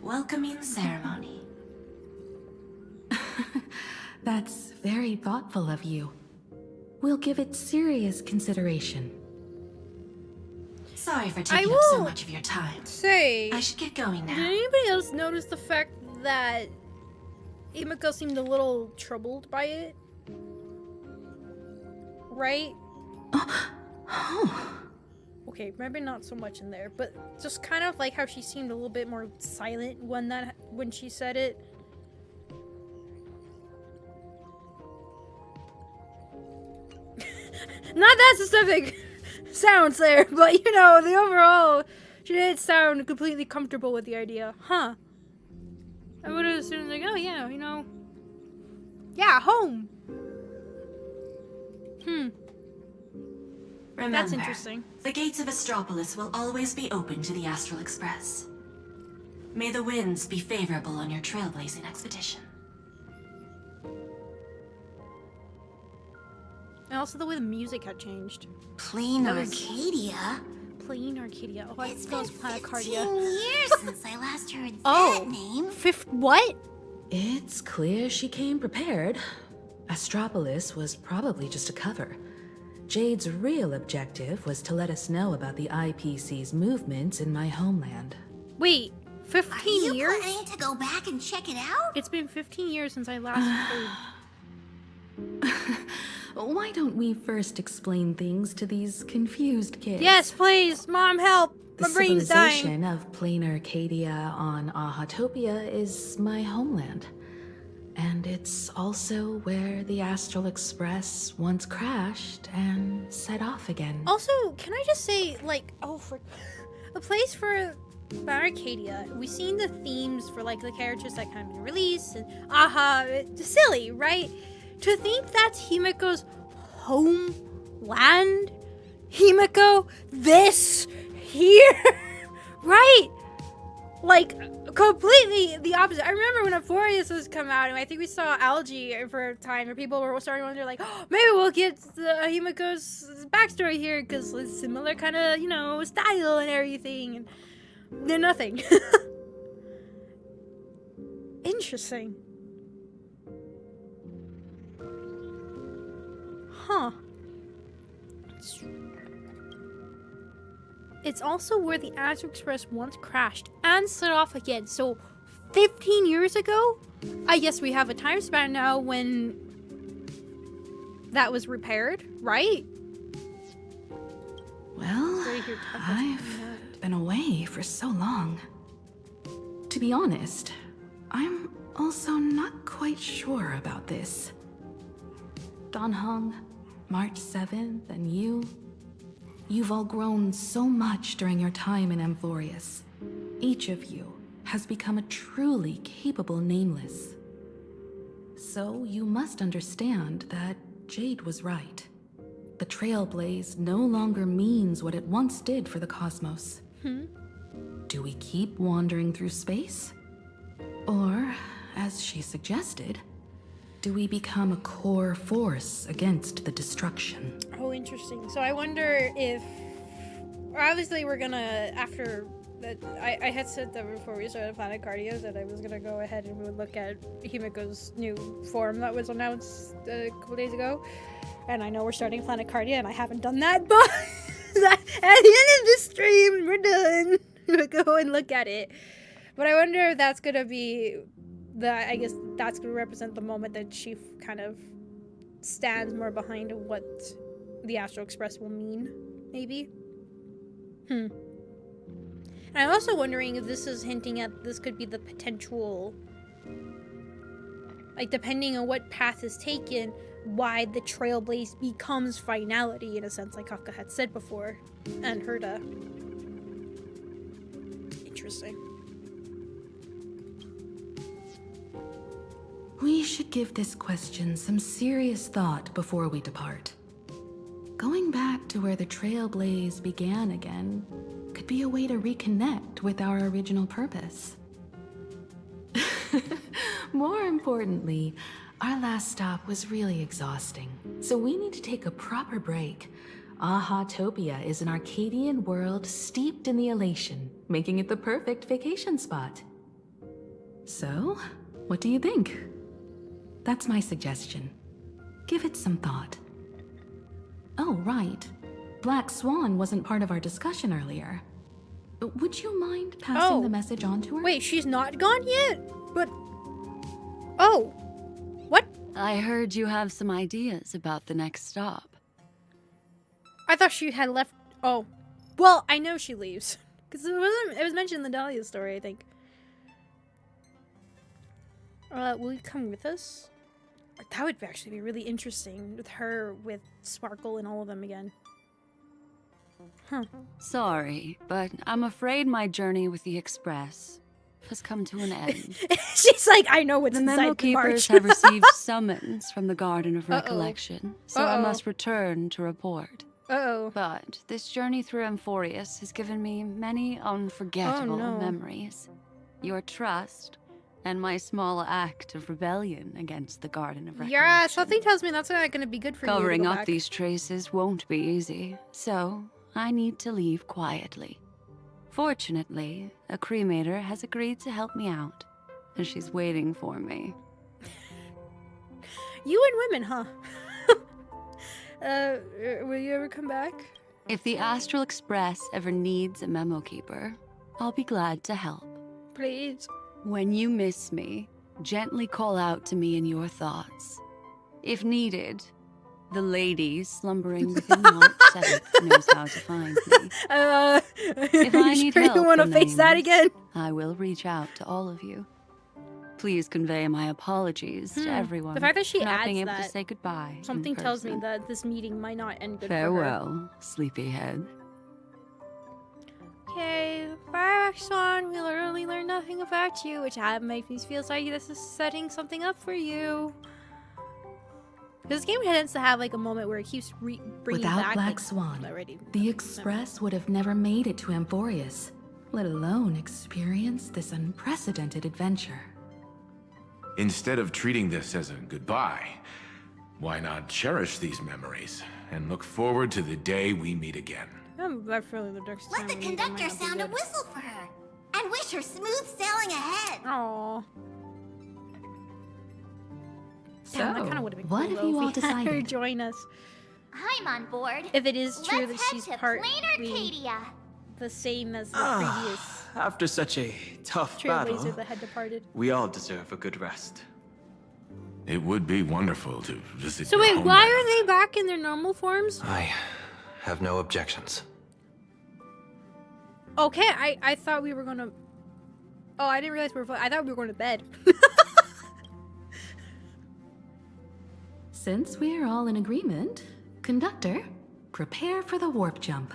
welcoming ceremony. That's very thoughtful of you. We'll give it serious consideration. Sorry for taking up so much of your time. Say, I should get going now. Did anybody else notice the fact that Himeko seemed a little troubled by it? Right? Okay, maybe not so much in there, but just kind of like how she seemed a little bit more silent when she said it. Not that specific sounds there, but you know, the overall, she didn't sound completely comfortable with the idea. Huh. I would have assumed like, oh yeah, you know. Yeah, home. Remember, that's interesting. The gates of Astropolis will always be open to the Astral Express. May the winds be favorable on your trailblazing expedition. And also the way the music had changed. Plain Arcadia? Plain Arcadia. Oh, It's I been thought it was Planet Cardia. 15 years since I last heard Oh, that name. What? It's clear she came prepared. Astropolis was probably just a cover. Jade's real objective was to let us know about the IPC's movements in my homeland. Wait, 15 years? Are you planning to go back and check it out? It's been 15 years since I last heard. Why don't we first explain things to these confused kids? Yes, please. Mom, help. The My brain's dying. civilization of Plain Arcadia on Ahatopia is my homeland. And it's also where the Astral Express once crashed and set off again. Also, can I just say, like, a place for Arcadia. We've seen the themes for, like, the characters that kind of been released, and it's silly, right? To think that's Himeko's homeland? Himeko, this here, right? Like, completely the opposite. I remember when Euphorius was come out, and I think we saw Algae for a time, where people were starting to wonder, like, oh, maybe we'll get Himeko's backstory here, because it's similar kind of, you know, style and everything, and then nothing. Interesting. Huh. It's also where the Astral Express once crashed and set off again. So, 15 years ago? I guess we have a time span now when that was repaired, right? Well, I've been away for so long. To be honest, I'm also not quite sure about this. Dan Heng, March 7th, and you've all grown so much during your time in Amphorius. Each of you has become a truly capable Nameless. So you must understand that Jade was right. The Trailblaze no longer means what it once did for the cosmos. Do we keep wandering through space? Or, as she suggested, do we become a core force against the destruction? Oh, interesting. So I wonder if obviously we're gonna, after that, I had said that before we started Planet Cardia that I was gonna go ahead and we would look at Himeko's new form that was announced a couple days ago. And I know we're starting Planet Cardia and I haven't done that, but at the end of this stream, we're done. We'll go and look at it. But I wonder if that's gonna be I guess that's gonna represent the moment that she kind of stands more behind what the Astral Express will mean, maybe. And I'm also wondering if this is hinting at this could be the potential, like, depending on what path is taken, why the Trailblaze becomes finality, in a sense, like Kafka had said before, and Herta. Interesting. We should give this question some serious thought before we depart. Going back to where the Trailblaze began again could be a way to reconnect with our original purpose. More importantly, our last stop was really exhausting, so we need to take a proper break. Aha-topia is an Arcadian world steeped in the elation, making it the perfect vacation spot. So, what do you think? That's my suggestion. Give it some thought. Oh, right. Black Swan wasn't part of our discussion earlier. Would you mind passing the message on to her? Wait, she's not gone yet? But... Oh. What? I heard you have some ideas about the next stop. I thought she had left... Oh. Well, I know she leaves. Because it was mentioned in the Dahlia story, I think. Will you come with us? That would actually be really interesting with her, with Sparkle and all of them again. Huh. Sorry, but I'm afraid my journey with the Express has come to an end. She's like, I know what's the inside Memo the march. Keepers have received summons from the Garden of Recollection, so I must return to report. But this journey through Amphorius has given me many unforgettable memories. Your trust and my small act of rebellion against the Garden of Recollection. Yeah, something tells me that's not going to be good for you. Covering up these traces won't be easy, so I need to leave quietly. Fortunately, a cremator has agreed to help me out, and she's waiting for me. You and women, huh? Will you ever come back? If the Astral Express ever needs a memo keeper, I'll be glad to help. Please. When you miss me, gently call out to me in your thoughts. If needed, the lady slumbering within March 7th knows how to find me. If I need help, you want to face that again? I will reach out to all of you. Please convey my apologies to everyone. The fact that she for not adds being able that, to say goodbye. something tells me that this meeting might not end good Farewell, for her. sleepyhead. Okay, bye, Swan. We literally learned nothing about you, which makes me feel like this is setting something up for you. This game tends to have like a moment where it keeps bringing Without back Black like, Swan, already. the Express would have never made it to Amphorius, let alone experience this unprecedented adventure. Instead of treating this as a goodbye, why not cherish these memories and look forward to the day we meet again? I feel like the next time Let the we meet, conductor might not be sound a good. whistle for her and wish her smooth sailing ahead. Aww. So, Damn, that kind of would have been what cool, have you though, all if we had her decided? join us. I'm on board. If it is true Let's that she's head to partly Plain Arcadia. the same as the previous After such a tough battle, Trailblazer that had departed. we all deserve a good rest. It would be wonderful to visit So your wait, home. why are they back in their normal forms? I have no objections. Okay, I thought we were gonna... Oh, I didn't realize I thought we were going to bed. Since we're all in agreement, Conductor, prepare for the warp jump.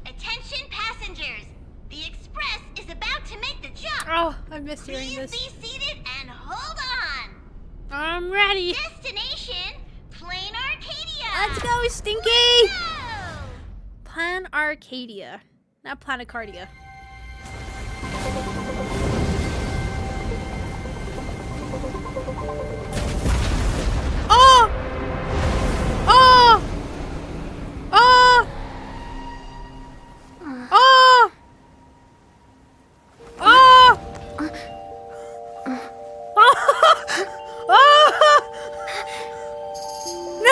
Attention passengers! The Express is about to make the jump. Oh, I missed hearing Please this. be seated and hold on. I'm ready. Destination, Plain Arcadia. Let's go, Stinky! Plan Arcadia, not Planicardia.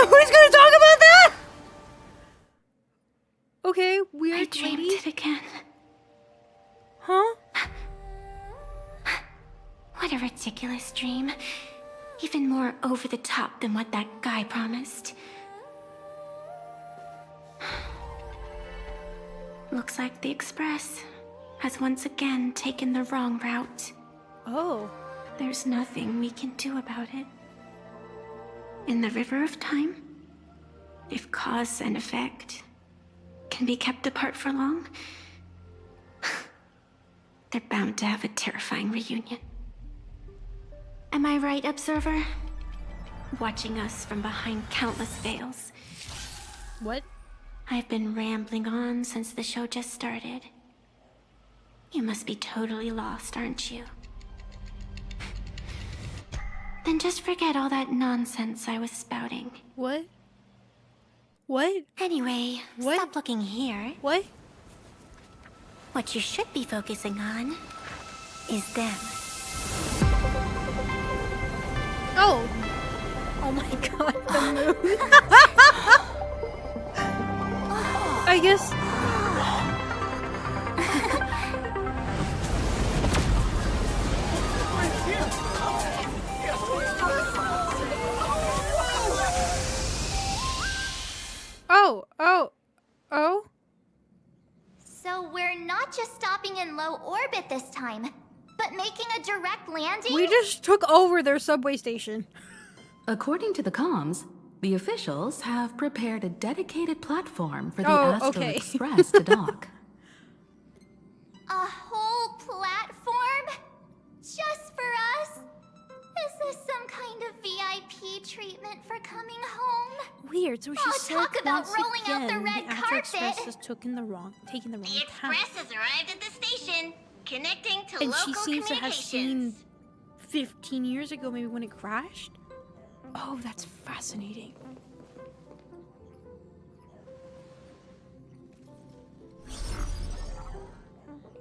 Nobody's gonna talk about that? Okay, weird I dreamed lady. it again. Huh? What a ridiculous dream. Even more over the top than what that guy promised. Looks like the Express has once again taken the wrong route. Oh. There's nothing we can do about it. In the river of time, if cause and effect can be kept apart for long, they're bound to have a terrifying reunion. Am I right, Observer? Watching us from behind countless veils. What? I've been rambling on since the show just started. You must be totally lost, aren't you? Then just forget all that nonsense I was spouting. What? What? Anyway, What? stop looking here. What? What you should be focusing on is them. Oh. Oh my god, the moon. I guess. Oh. So we're not just stopping in low orbit this time, but making a direct landing? We just took over their subway station. According to the comms, the officials have prepared a dedicated platform for the Oh, Astral okay. Express to dock. A whole platform? Just for us? Is this some kind of VIP treatment for coming home? Weird. So she Oh, said talk about once rolling out again, the red Astral carpet. Express has taken the wrong path. Express has arrived at the station, connecting to And she local seems to have communications. seen 15 years ago, maybe when it crashed. Oh, that's fascinating.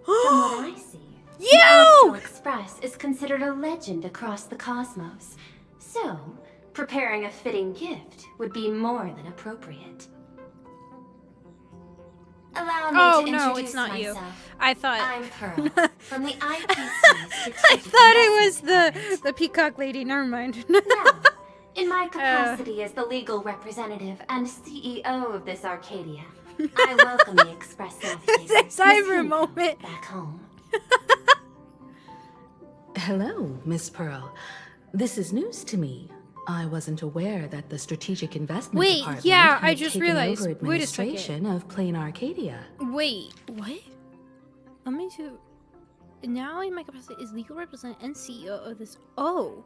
From what I see, the Yo! Astral Express is considered a legend across the cosmos. So, preparing a fitting gift would be more than appropriate. Allow me Oh, to no, introduce it's not you. myself. I thought. I'm Pearl, from the IPC's I thought it was the peacock lady. Never mind. In my capacity as the legal representative and CEO of this Arcadia, I welcome the Express navigator, It's a cyber Miss Himeko, moment. back home. Hello, Miss Pearl. This is news to me. I wasn't aware that the Strategic Investment Wait, Department yeah, I had just taken realized. over Wait a second. administration of Plain Arcadia. Wait, what? Let me do. Now in my capacity is legal representative and CEO of this. Oh.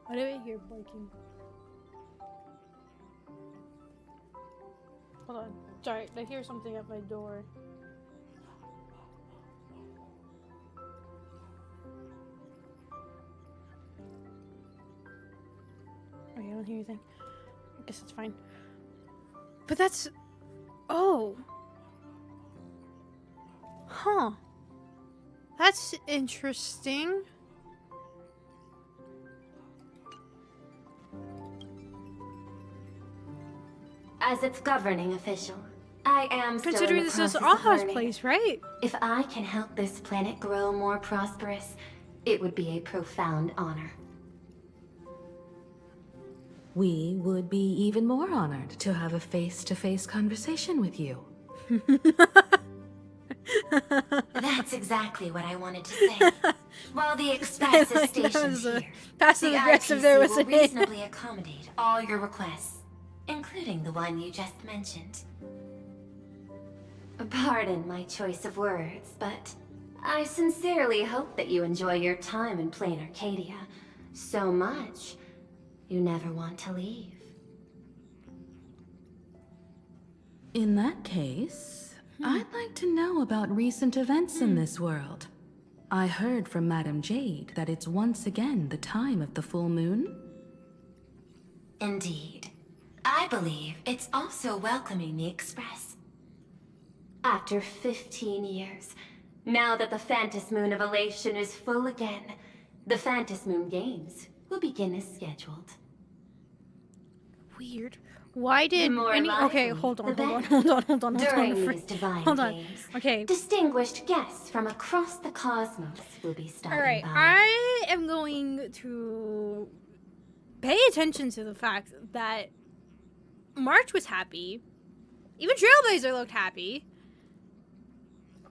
Why do I hear barking? Hold on. Sorry, I hear something at my door. Okay, I don't hear anything. I guess it's fine. But that's... Oh. Huh. That's interesting. As its governing official, I am still Considering in the this is process of Aha's learning. place, right? If I can help this planet grow more prosperous, it would be a profound honor. We would be even more honored to have a face-to-face conversation with you. That's exactly what I wanted to say. While the Express is Like, that stationed was a here, passive the aggressive IPC there, will wasn't it? reasonably accommodate all your requests, including the one you just mentioned. Pardon my choice of words, but I sincerely hope that you enjoy your time in Plain Arcadia so much you never want to leave. In that case, I'd like to know about recent events in this world. I heard from Madame Jade that it's once again the time of the full moon. Indeed. I believe it's also welcoming the Express. After 15 years, now that the Phantasmoon of Elation is full again, the Phantasmoon Games will begin as scheduled. Weird. Why did more any... Okay, lively, hold on, the hold on, better. hold on. During these divine Hold on. games, Okay. distinguished guests from across the cosmos will be stopping Alright, by. I am going to pay attention to the fact that March was happy. Even Trailblazer looked happy.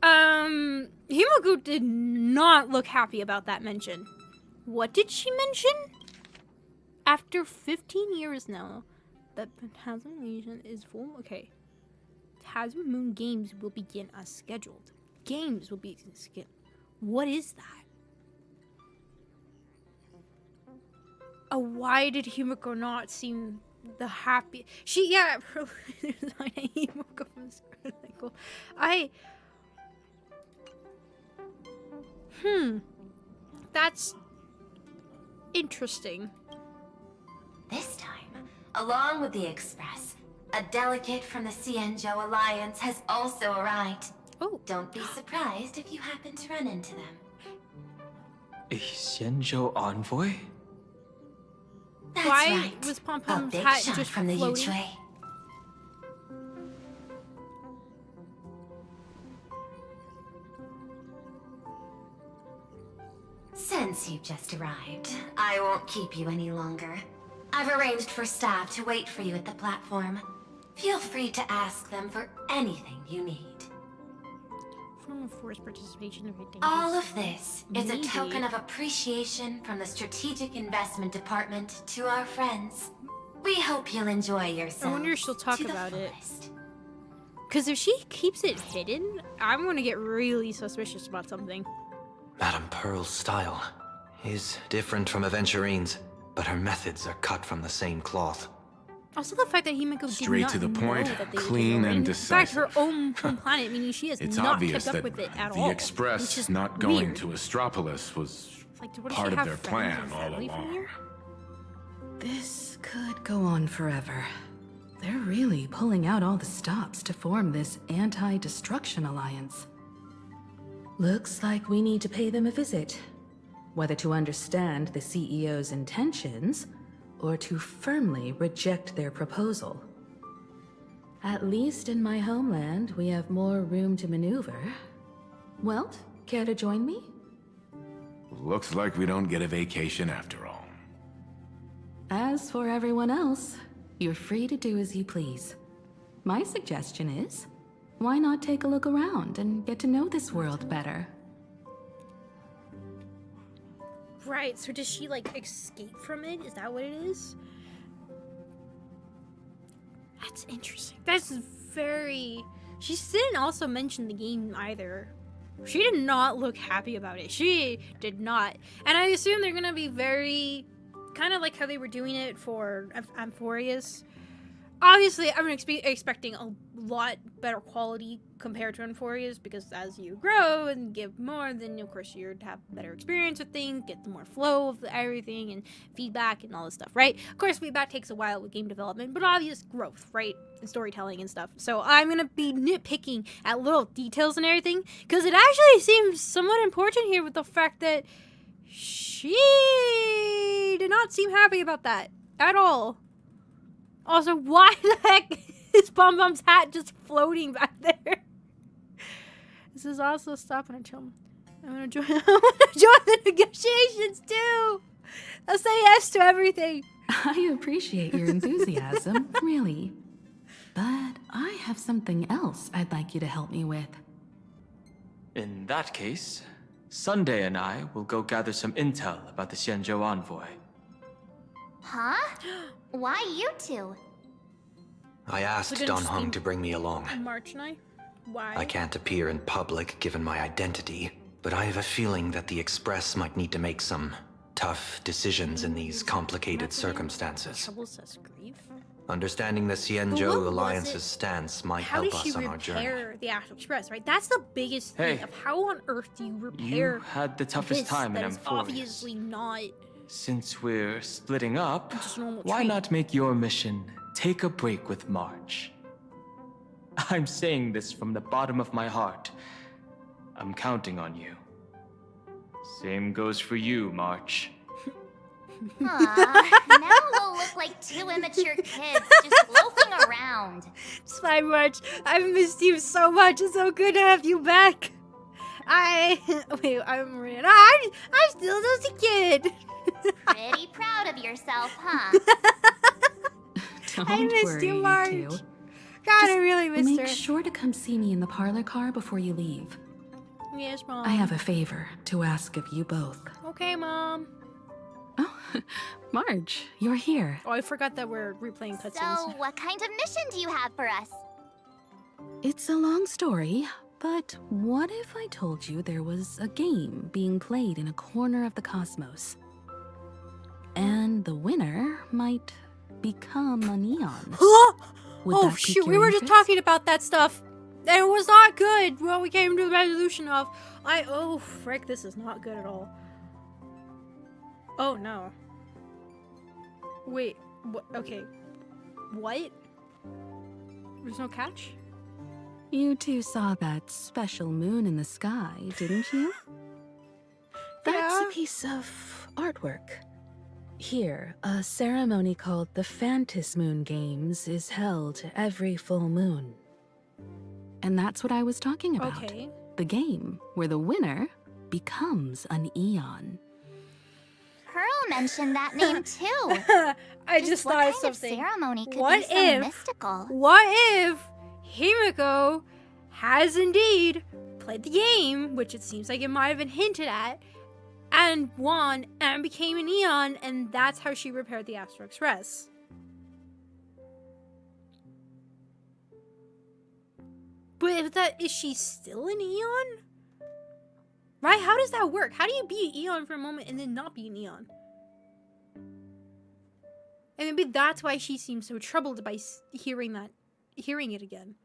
Himeko did not look happy about that mention. What did she mention? After 15 years now, that Phantasm Legion is full. Okay. Phantasm Moon games will begin as scheduled. Games will be scheduled. What is that? Why did Himeko not seem the happy? Yeah, Himeko was critical. That's interesting. This time, along with the Express, a delegate from the Xianzhou Alliance has also arrived. Oh. Don't be surprised if you happen to run into them. A Xianzhou envoy? That's Why right. was Pom A Pom's big hat shot just from the floating? Yutue. Since you've just arrived, I won't keep you any longer. I've arranged for staff to wait for you at the platform. Feel free to ask them for anything you need. Form of forced participation of a All of this is a Maybe. token of appreciation from the Strategic Investment Department to our friends. We hope you'll enjoy yourself. I wonder if she'll talk to the about it. fullest. Because if she keeps it hidden, I'm going to get really suspicious about something. Madame Pearl's style is different from Aventurine's, but her methods are cut from the same cloth. Also, the fact that Himeko Straight did not to the point, know that they clean were and in fact, her decisive. own home planet, meaning she has It's not obvious kept that up with it at the all. Express which is not going weird. to Astropolis was Like, what, does part she of have their friends plan and all family from along. here? This could go on forever. They're really pulling out all the stops to form this anti-destruction alliance. Looks like we need to pay them a visit. Whether to understand the CEO's intentions, or to firmly reject their proposal. At least in my homeland, we have more room to maneuver. Welt, care to join me? Looks like we don't get a vacation after all. As for everyone else, you're free to do as you please. My suggestion is, why not take a look around and get to know this world better? Right, so does she, like, escape from it? Is that what it is? That's interesting. That's very... She didn't also mention the game either. She did not look happy about it. She did not. And I assume they're gonna be very... Kind of like how they were doing it for Amphorius. Obviously, I'm expecting a lot better quality compared to Amphorius, because as you grow and give more, then of course you'd have better experience with things, get the more flow of everything, and feedback and all this stuff, right? Of course, feedback takes a while with game development, but obvious growth, right? And storytelling and stuff. So I'm gonna be nitpicking at little details and everything, because it actually seems somewhat important here with the fact that she did not seem happy about that at all. Also, why the heck is Pom Pom's hat just floating back there? This is also stopping and chill. I'm gonna join the negotiations too. I'll say yes to everything. I appreciate your enthusiasm, really. But I have something else I'd like you to help me with. In that case, Sunday and I will go gather some intel about the Xianzhou envoy. Huh? Why you two? I asked Would Don it Hung just to bring me along. March and I? Why? I can't appear in public given my identity, but I have a feeling that the Express might need to make some tough decisions in these complicated circumstances. Trouble says grief. Understanding the But Xianzhou what was Alliance's it? stance might How help does she us on our journey. repair the Astral Express, right? That's the biggest thing Hey. of how on earth do you repair You had the toughest this time in that is Amphorius. obviously not Since we're splitting up, just a normal why train. not make your mission take a break with March? I'm saying this from the bottom of my heart. I'm counting on you. Same goes for you, March. Now we'll look like two immature kids just loafing around. It's fine, March. I've missed you so much. It's so good to have you back. Wait, I'm Maria. I'm still just a kid. Pretty proud of yourself, huh? Don't missed worry, you, you March. two. God, I really missed Make her. sure to come see me in the parlor car before you leave. Yes, Mom. I have a favor to ask of you both. Okay, Mom. Marge, you're here. Oh, I forgot that we're replaying cutscenes. So, what kind of mission do you have for us? It's a long story, but what if I told you there was a game being played in a corner of the cosmos? And the winner might become a neon. Would Oh that pique shoot, your we were just interest? talking about that stuff. And it was not good. Well, we came to the resolution of, oh frick, this is not good at all. Oh no. Wait, what? Okay. What? There's no catch? You two saw that special moon in the sky, didn't you? That's Yeah. a piece of artwork. Here, a ceremony called the Phantom Moon Games is held every full moon. And that's what I was talking about. Okay. The game where the winner becomes an Eon. Pearl mentioned that name too. I just what thought of kind something. ceremony could What be so if? mystical? What if Himeko has indeed played the game, which it seems like it might have been hinted at, and won and became an Eon, and that's how she repaired the Astral Express? But if that is she still an Eon? Right? How does that work? How do you be an Eon for a moment and then not be an Eon? And maybe that's why she seems so troubled by hearing it again.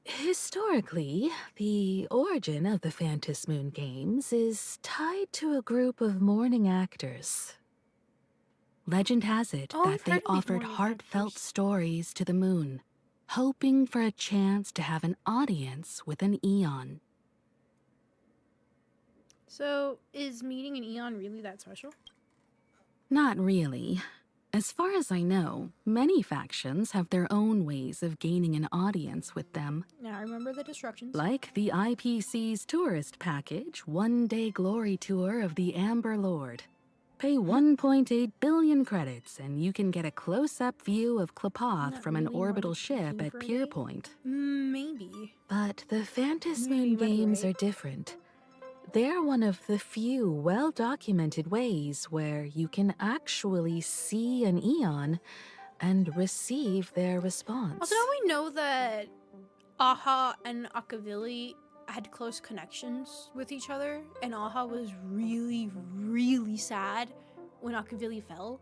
Historically, the origin of the Phantom Moon Games is tied to a group of mourning actors. Legend has it Oh, that I've they heard of these offered mourning heartfelt actors. stories to the moon, hoping for a chance to have an audience with an Eon. So, is meeting an Eon really that special? Not really. As far as I know, many factions have their own ways of gaining an audience with them. Yeah, I remember the destructions. Like the IPC's tourist package, one-day glory tour of the Amber Lord. Pay 1.8 billion credits and you can get a close-up view of Klapoth Not from an really orbital wanted to ship pay at for a Pier day? Point. Maybe. But the Phantom Maybe Moon you might be games right. are different. They're one of the few well-documented ways where you can actually see an Eon and receive their response. Also, don't we know that Aha and Akavili had close connections with each other, and Aha was really, really sad when Akavili fell?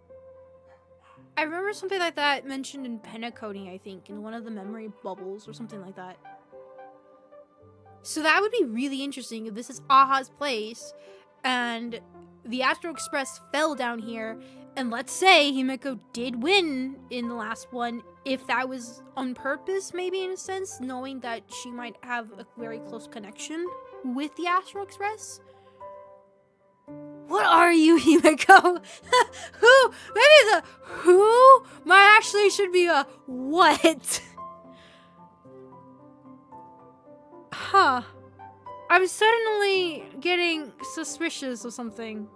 I remember something like that mentioned in Pentacoding, I think, in one of the memory bubbles or something like that. So that would be really interesting if this is Aha's place, and the Astral Express fell down here, and let's say Himeko did win in the last one, if that was on purpose, maybe in a sense, knowing that she might have a very close connection with the Astral Express. What are you, Himeko? Who? Maybe the who might actually should be a what? Huh. I'm suddenly getting suspicious of something.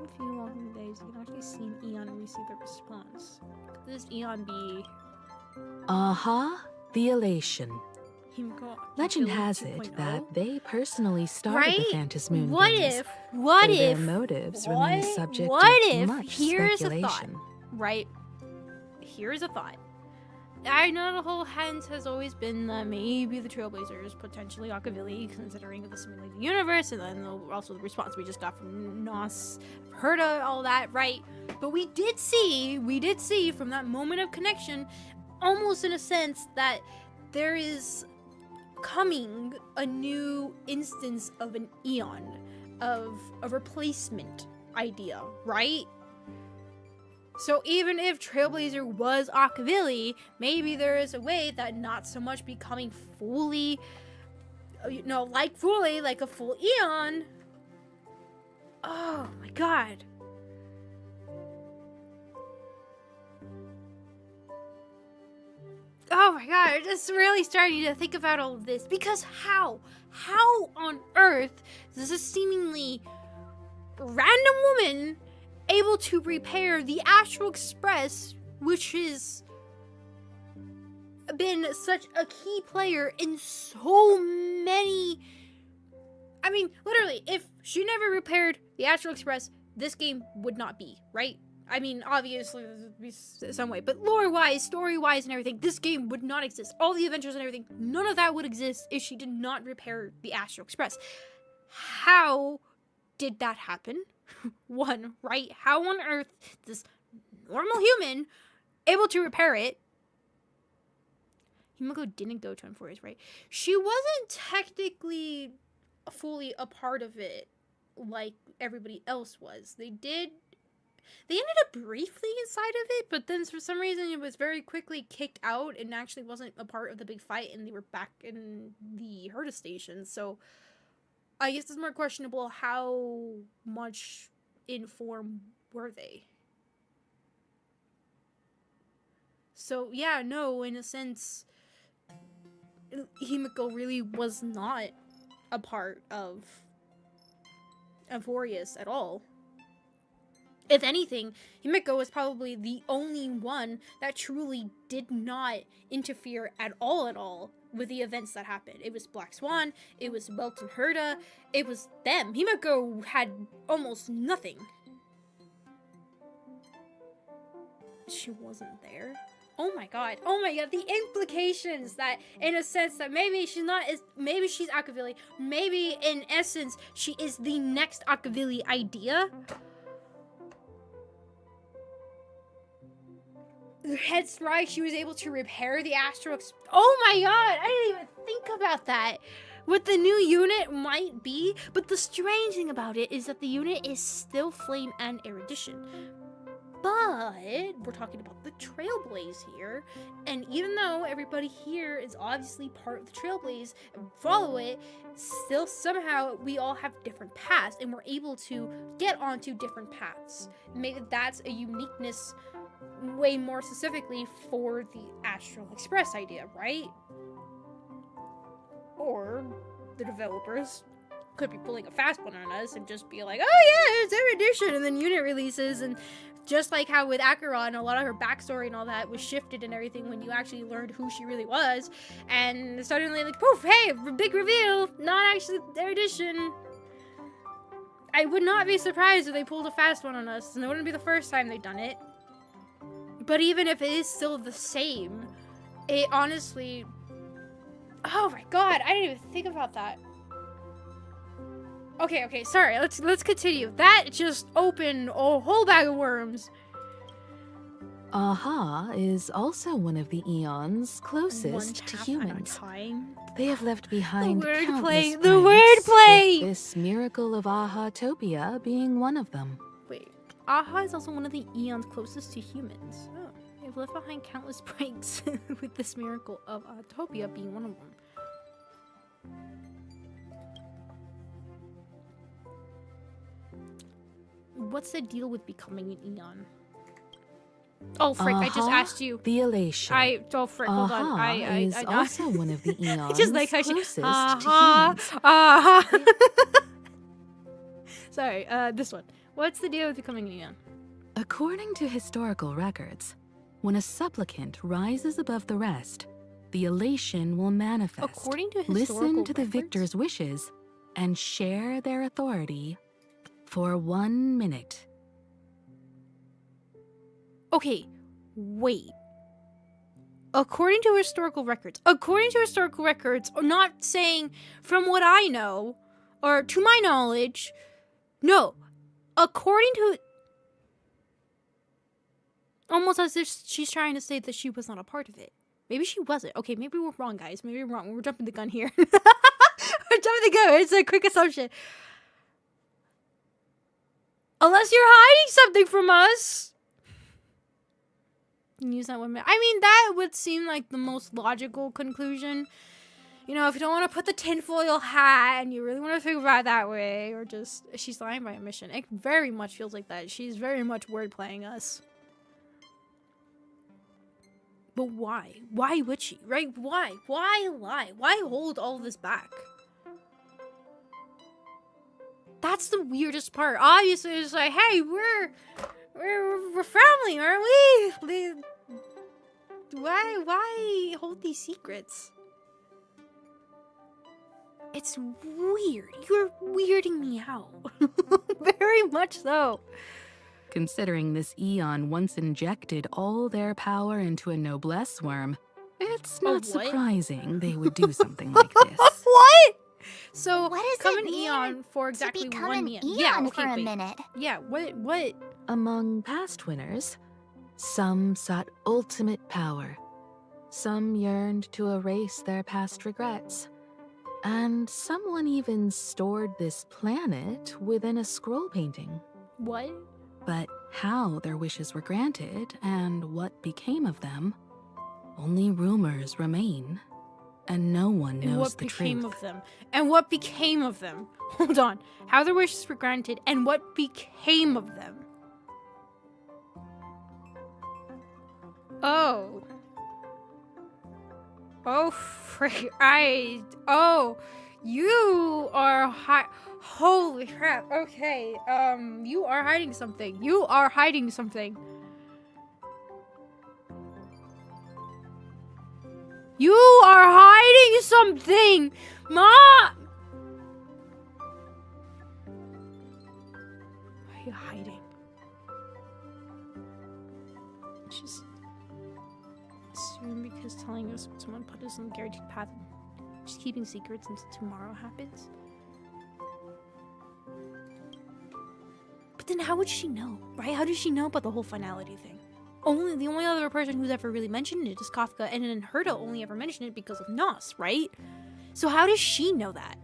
A few walking days, you can actually see an Eon and receive their response. Could this Eon be Aha, the Elation. Himeko? Legend Akavili has it 2.0? that they personally started Right? the Phantom Moon What games. if? What though if? their motives what, remain subject what to if? much Here's a thought. speculation. Right. Here's a thought. I know the whole hint has always been that maybe the Trailblazers, potentially Akavili, considering the simulated universe, and then also the response we just got from Nos, heard of all that, right? But we did see from that moment of connection, almost in a sense, that there is coming a new instance of an Eon, of a replacement idea, right? So even if Trailblazer was Akavili, maybe there is a way that not so much becoming fully like fully, like a full eon. Oh my god. Oh my god, I'm just really starting to think about all of this. Because how on earth is a seemingly random woman able to repair the Astral Express, which has been such a key player in so many... I mean, literally, if she never repaired the Astral Express, this game would not be, right? I mean, obviously, there would be some way, but lore-wise, story-wise, and everything, this game would not exist. All the adventures and everything, none of that would exist if she did not repair the Astral Express. How did that happen? One, right? How on earth this normal human able to repair it? Himeko didn't go to Emphorius, right? She wasn't technically fully a part of it like everybody else was. They ended up briefly inside of it, but then for some reason it was very quickly kicked out and actually wasn't a part of the big fight, and they were back in the Herta station. So I guess it's more questionable how much in form were they. So yeah, no, in a sense, Himeko really was not a part of Emphorius at all. If anything, Himeko was probably the only one that truly did not interfere at all with the events that happened. It was Black Swan, it was Welt and Herta, it was them. Himeko had almost nothing. She wasn't there. Oh my god, the implications that, in a sense, that maybe she's Akavili, maybe in essence, she is the next Akavili idea. Hence why she was able to repair the Astral Oh my god, I didn't even think about that. What the new unit might be, but the strange thing about it is that the unit is still Flame and Erudition. But we're talking about the Trailblaze here, and even though everybody here is obviously part of the Trailblaze and follow it, still somehow we all have different paths, and we're able to get onto different paths. Maybe that's a uniqueness way more specifically for the Astral Express idea, right? Or the developers could be pulling a fast one on us and just be like, oh yeah, it's Erudition, and then unit releases, and just like how with Acheron, a lot of her backstory and all that was shifted and everything when you actually learned who she really was, and suddenly like, poof, hey, big reveal, not actually Erudition. I would not be surprised if they pulled a fast one on us, and it wouldn't be the first time they've done it. But even if it is still the same, it honestly... Oh my god, I didn't even think about that. Okay, sorry, let's continue. That just opened a whole bag of worms. Aha is also one of the eons closest to humans. They have left behind countless The wordplay! with this miracle of Aha-topia being one of them. Wait, Aha is also one of the eons closest to humans. Oh, they've left behind countless pranks with this miracle of Aha-topia being one of them. What's the deal with becoming an eon? Oh frick! I just asked you. The elation. Oh frick! Hold on. I is also one of the eons just like how closest to humans. Sorry. This one. What's the deal with becoming an eon? According to historical records, when a supplicant rises above the rest, the elation will manifest. According to historical Listen to the records? victor's wishes and share their authority for 1 minute. Okay, wait. According to historical records, I'm not saying from what I know, or to my knowledge, no, according to... Almost as if she's trying to say that she was not a part of it. Maybe she wasn't. Okay, maybe we're wrong, guys. Maybe we're wrong. We're jumping the gun here. We're jumping the gun. It's a quick assumption. Unless you're hiding something from us. Use that one. I mean, that would seem like the most logical conclusion. you know, if you don't want to put the tinfoil hat and you really want to think about it that way, or just, she's lying by omission. It very much feels like that. She's very much wordplaying us. But why? Why would she, right? Why? Why lie? Why hold all this back? That's the weirdest part. Obviously, it's like, hey, we're family, aren't we? Why hold these secrets? It's weird. You're weirding me out. Very much so. Considering this Eon once injected all their power into a noblesse worm, it's not surprising they would do something like this. What? So, what does come it an mean Eon for exactly to become 1 an minute. Eon Yeah, okay, for a wait. minute? Yeah, what? Among past winners, some sought ultimate power. Some yearned to erase their past regrets. And someone even stored this planet within a scroll painting. What? But how their wishes were granted and what became of them, only rumors remain. And no one knows what the became truth. of them? And what became of them? Hold on. How their wishes were granted and what became of them? Oh. Oh, frick. You are holy crap. Okay. You are hiding something. You are hiding something. You are hiding something! Mom! Why are you hiding? Just assume because telling us someone put us on the guaranteed path, just keeping secrets until tomorrow happens. But then how would she know, right? How does she know about the whole finality thing? The only other person who's ever really mentioned it is Kafka, and then Herta only ever mentioned it because of Nos, right? So how does she know that?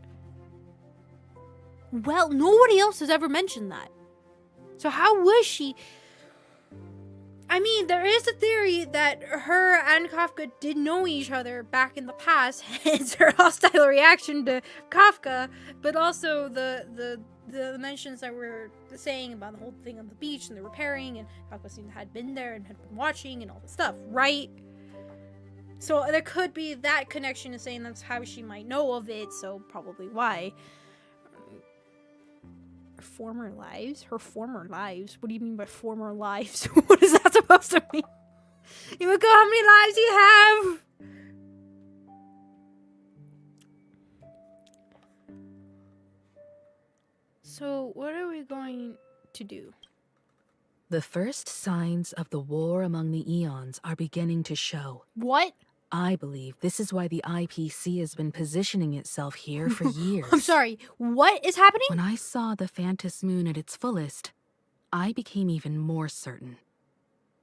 Well, nobody else has ever mentioned that. So how was she? I mean, there is a theory that her and Kafka did know each other back in the past, hence her hostile reaction to Kafka, but also the mentions that we're saying about the whole thing on the beach and the repairing, and Kafka had been there and had been watching and all this stuff, right? So there could be that connection to saying that's how she might know of it, so probably why. Former lives? Her former lives? What do you mean by former lives? What is that supposed to mean? Himeko, how many lives do you have? So, what are we going to do? The first signs of the war among the Eons are beginning to show. What? I believe this is why the IPC has been positioning itself here for years. I'm sorry, what is happening? When I saw the Phantom Moon at its fullest, I became even more certain.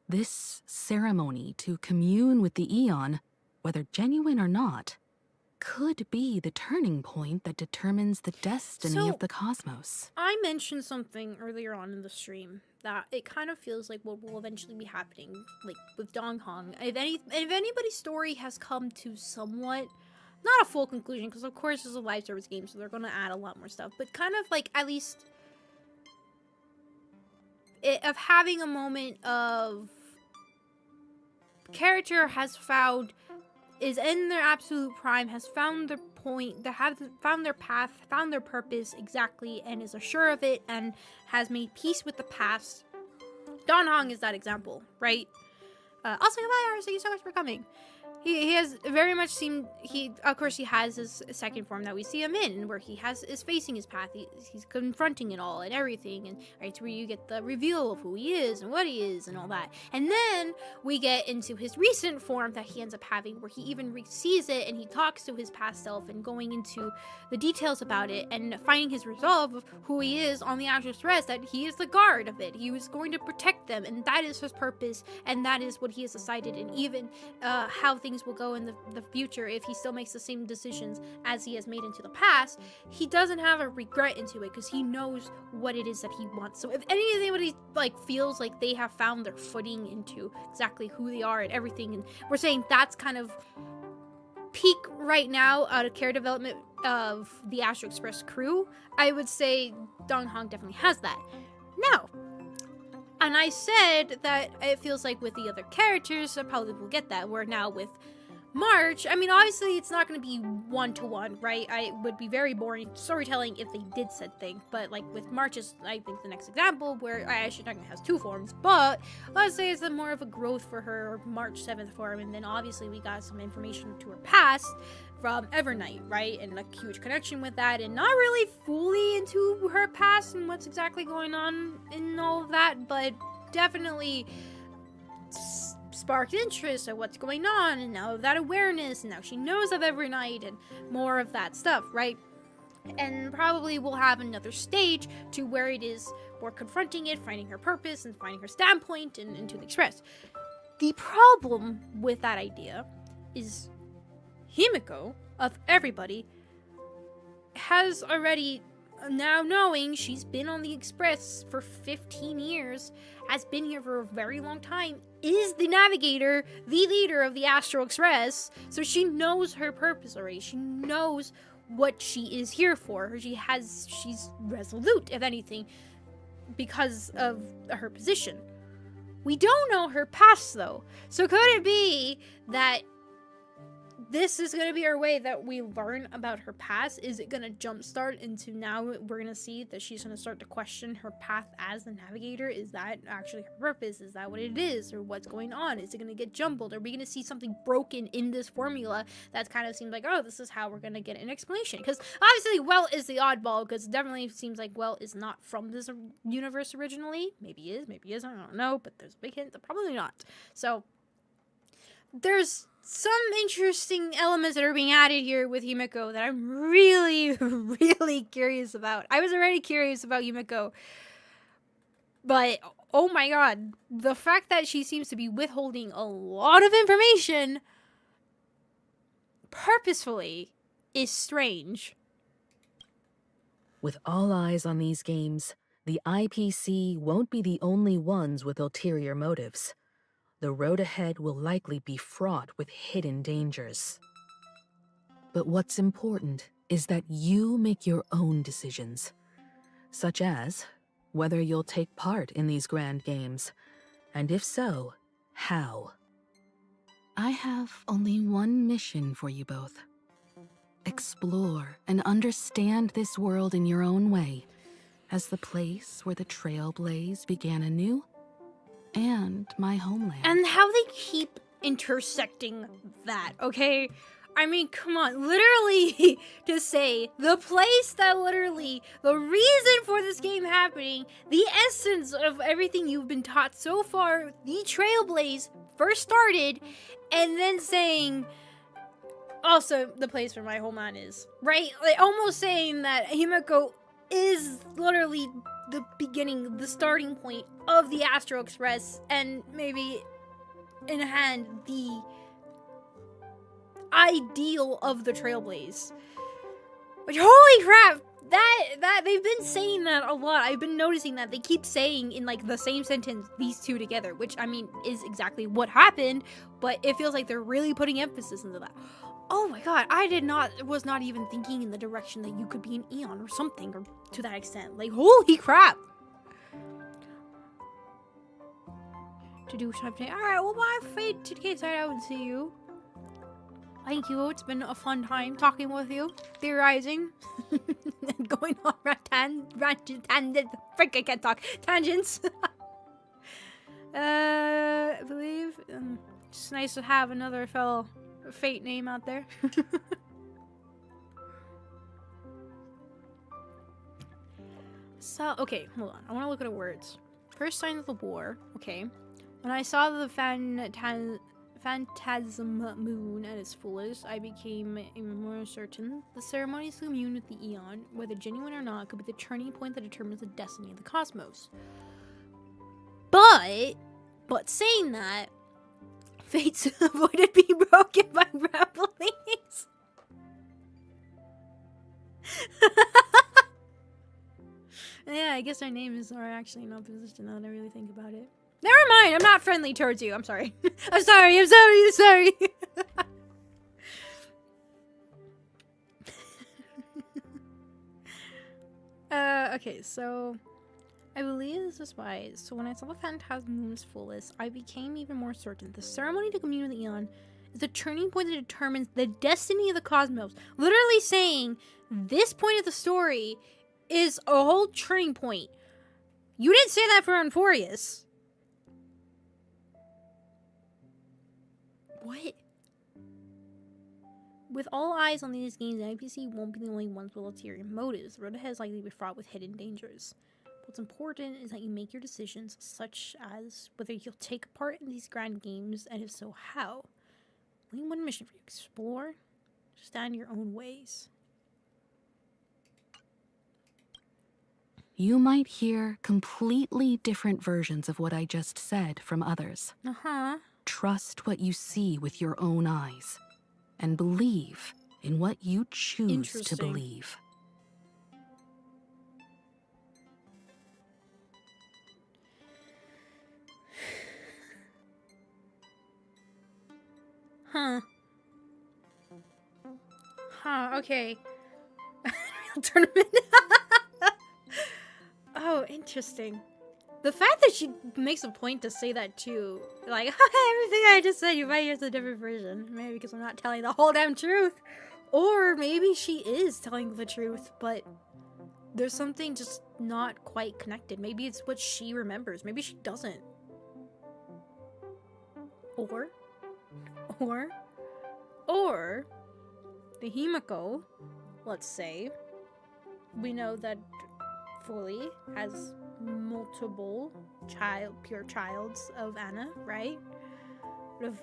This ceremony to commune with the Eon, whether genuine or not, could be the turning point that determines the destiny of the cosmos. I mentioned something earlier on in the stream that it kind of feels like what will eventually be happening, like with Donghong. If anybody's story has come to somewhat, not a full conclusion, because of course it's a live service game, so they're going to add a lot more stuff, but kind of like at least of having a moment of character has found, is in their absolute prime, has found their point, they have found their path, found their purpose exactly, and is assured of it, and has made peace with the past. Donghong is that example, right? Also, goodbye, Ars, thank you so much for coming. He has very much seemed, of course he has his second form that we see him in, where he is facing his path, he's confronting it all and everything, and right, where you get the reveal of who he is and what he is and all that. And then we get into his recent form that he ends up having, where he even sees it and he talks to his past self and going into the details about it and finding his resolve of who he is on the actual threads, that he is the guard of it. He was going to protect them, and that is his purpose, and that is what he has decided, and even how things will go in the future if he still makes the same decisions as he has made into the past. He doesn't have a regret into it because he knows what it is that he wants. So if anybody like feels like they have found their footing into exactly who they are and everything, and we're saying that's kind of peak right now out of character development of the Astro Express crew, I would say Dong Hong definitely has that. Now, and I said that it feels like with the other characters, I probably will get that. Where now with March, I mean, obviously it's not going to be one-to-one, right? It would be very boring storytelling if they did said thing. But like with March is, I think, the next example where I actually technically has 2 forms. But let's say it's more of a growth for her March 7th form. And then obviously we got some information to her past from Evernight, right? And a huge connection with that. And not really fully into her past and what's exactly going on in all of that. But definitely sparked interest of what's going on, and now that awareness, and now she knows of Evernight, and more of that stuff, right? And probably we'll have another stage to where it is more confronting it, finding her purpose, and finding her standpoint, and into the Express. The problem with that idea is Himeko, of everybody, has already, now knowing she's been on the Express for 15 years, has been here for a very long time, is the navigator, the leader of the Astro Express, so she knows her purpose already. She knows what she is here for. She's resolute, if anything, because of her position. We don't know her past, though. So could it be that this is going to be our way that we learn about her past? Is it going to jumpstart into now we're going to see that she's going to start to question her path as the navigator? Is that actually her purpose? Is that what it is? Or what's going on? Is it going to get jumbled? Are we going to see something broken in this formula that kind of seems like, oh, this is how we're going to get an explanation? Because obviously Welt is the oddball, because it definitely seems like Welt is not from this universe originally. Maybe he is, maybe he isn't, I don't know, but there's a big hint that probably not. So there's some interesting elements that are being added here with Himeko that I'm really, really curious about. I was already curious about Himeko, but oh my god, the fact that she seems to be withholding a lot of information purposefully is strange. With all eyes on these games, the IPC won't be the only ones with ulterior motives. The road ahead will likely be fraught with hidden dangers. But what's important is that you make your own decisions, such as whether you'll take part in these grand games, and if so, how. I have only one mission for you both. Explore and understand this world in your own way, as the place where the Trailblaze began anew, and my homeland. And how they keep intersecting that, okay? I mean, come on, literally to say the place that literally, the reason for this game happening, the essence of everything you've been taught so far, the Trailblaze first started, and then saying also the place where my homeland is, right? Like almost saying that Himeko is literally the beginning, the starting point of the Astro Express, and maybe in hand the ideal of the Trailblaze. Which, holy crap, that they've been saying that a lot. I've been noticing that they keep saying in like the same sentence these two together, which I mean is exactly what happened, but it feels like they're really putting emphasis into that. Oh my god, was not even thinking in the direction that you could be an Eon or something, or to that extent. Like, holy crap! To do something. Alright, well, my fate to case I don't see you. Thank you, it's been a fun time talking with you, theorizing, and going on frick, I can't talk, tangents. I believe, it's nice to have another fellow Fate name out there. So, okay, hold on. I want to look at the words. First sign of the war. Okay. When I saw the phantasm moon at its fullest, I became even more certain the ceremonies to commune with the Eon, whether genuine or not, could be the turning point that determines the destiny of the cosmos. But saying that, fates avoided being broken by revelings. Yeah, I guess our names are actually in opposition now that I really think about it. Never mind, I'm not friendly towards you. I'm sorry. I'm sorry. Okay, so I believe this is why. So when I saw the Phantasmoon's fullest, I became even more certain. The ceremony to commune with the Eon is the turning point that determines the destiny of the cosmos. Literally saying this point of the story is a whole turning point. You didn't say that for Euphorius. What? With all eyes on these games, the IPC won't be the only ones with ulterior motives. The road ahead is likely to be fraught with hidden dangers. What's important is that you make your decisions, such as whether you'll take part in these grand games, and if so, how. Only one mission for you: explore, stand your own ways. You might hear completely different versions of what I just said from others. Trust what you see with your own eyes, and believe in what you choose to believe. Okay. Tournament. Oh, interesting. The fact that she makes a point to say that too. Like, everything I just said, you might hear a different version. Maybe because I'm not telling the whole damn truth. Or maybe she is telling the truth, but there's something just not quite connected. Maybe it's what she remembers. Maybe she doesn't. Or the Himeko, let's say, we know that Fully has multiple pure childs of Anna, right? Of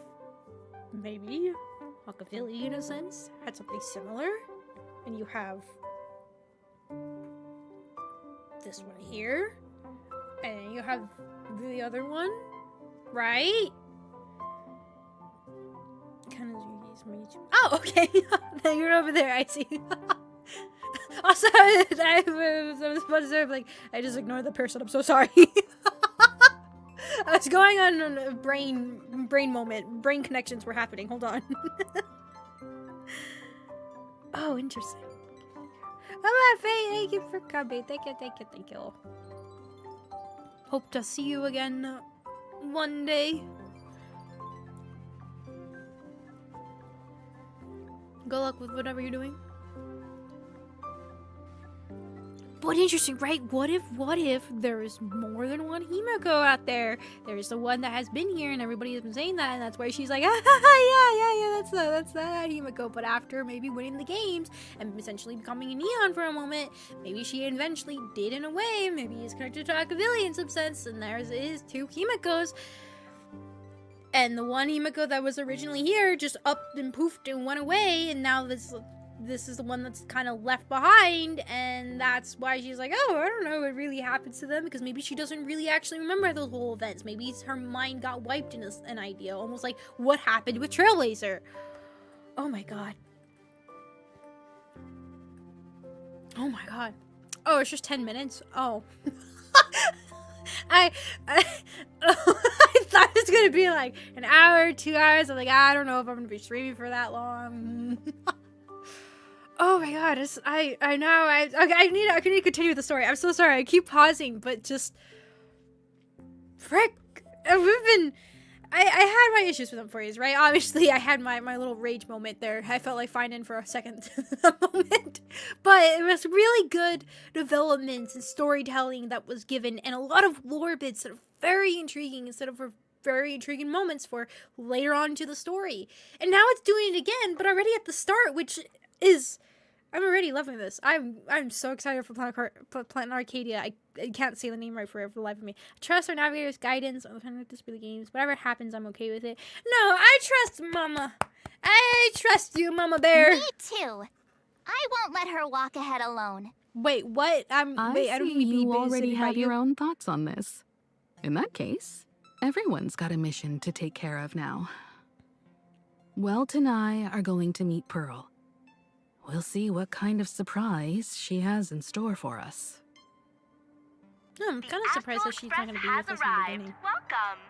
maybe Machiavelli in a sense had something similar, and you have this one here, and you have the other one, right? Oh, okay. You're over there. I see. Also, I was supposed to say, like, I just ignored the person. I'm so sorry. I was going on a brain moment. Brain connections were happening. Hold on. Oh, interesting. Oh, Faye, thank you for coming. Thank you. Hope to see you again one day. Good luck with whatever you're doing. But interesting, right? What if there is more than one Himeko out there? There's the one that has been here, and everybody has been saying that, and that's why she's like, yeah, that's that Himeko. But after maybe winning the games and essentially becoming a neon for a moment, maybe she eventually did in a way. Maybe it's connected to Machiavelli in some sense, and there is two Himekos. And the one Himeko that was originally here just upped and poofed and went away, and now this is the one that's kind of left behind, and that's why she's like, oh, I don't know what really happens to them, because maybe she doesn't really actually remember those whole events. Maybe her mind got wiped in an idea, almost like what happened with Trailblazer. Oh my god. Oh my god. Oh, it's just 10 minutes? Oh. I thought it was gonna be like an hour, 2 hours. I'm like, I don't know if I'm gonna be streaming for that long. Oh my god, I know, I need to continue the story. I'm so sorry, I keep pausing, but just frick, I had my issues with Euphorius, right? Obviously, I had my little rage moment there. I felt like finding for a second moment, but it was really good developments and storytelling that was given, and a lot of lore bits that are very intriguing instead of very intriguing moments for later on to the story. And now it's doing it again, but already at the start, which is, I'm already loving this. I'm so excited for Planet Arcadia. I can't say the name right for the life of me. I trust our navigator's guidance. I'm trying to display the games. Whatever happens, I'm okay with it. No, I trust Mama. I trust you, Mama Bear. Me too. I won't let her walk ahead alone. Wait, what? I don't see you already have your own thoughts on this. In that case, everyone's got a mission to take care of now. Welt and I are going to meet Pearl. We'll see what kind of surprise she has in store for us. No, I'm kind of surprised that she's not going to be with us in the beginning. Welcome.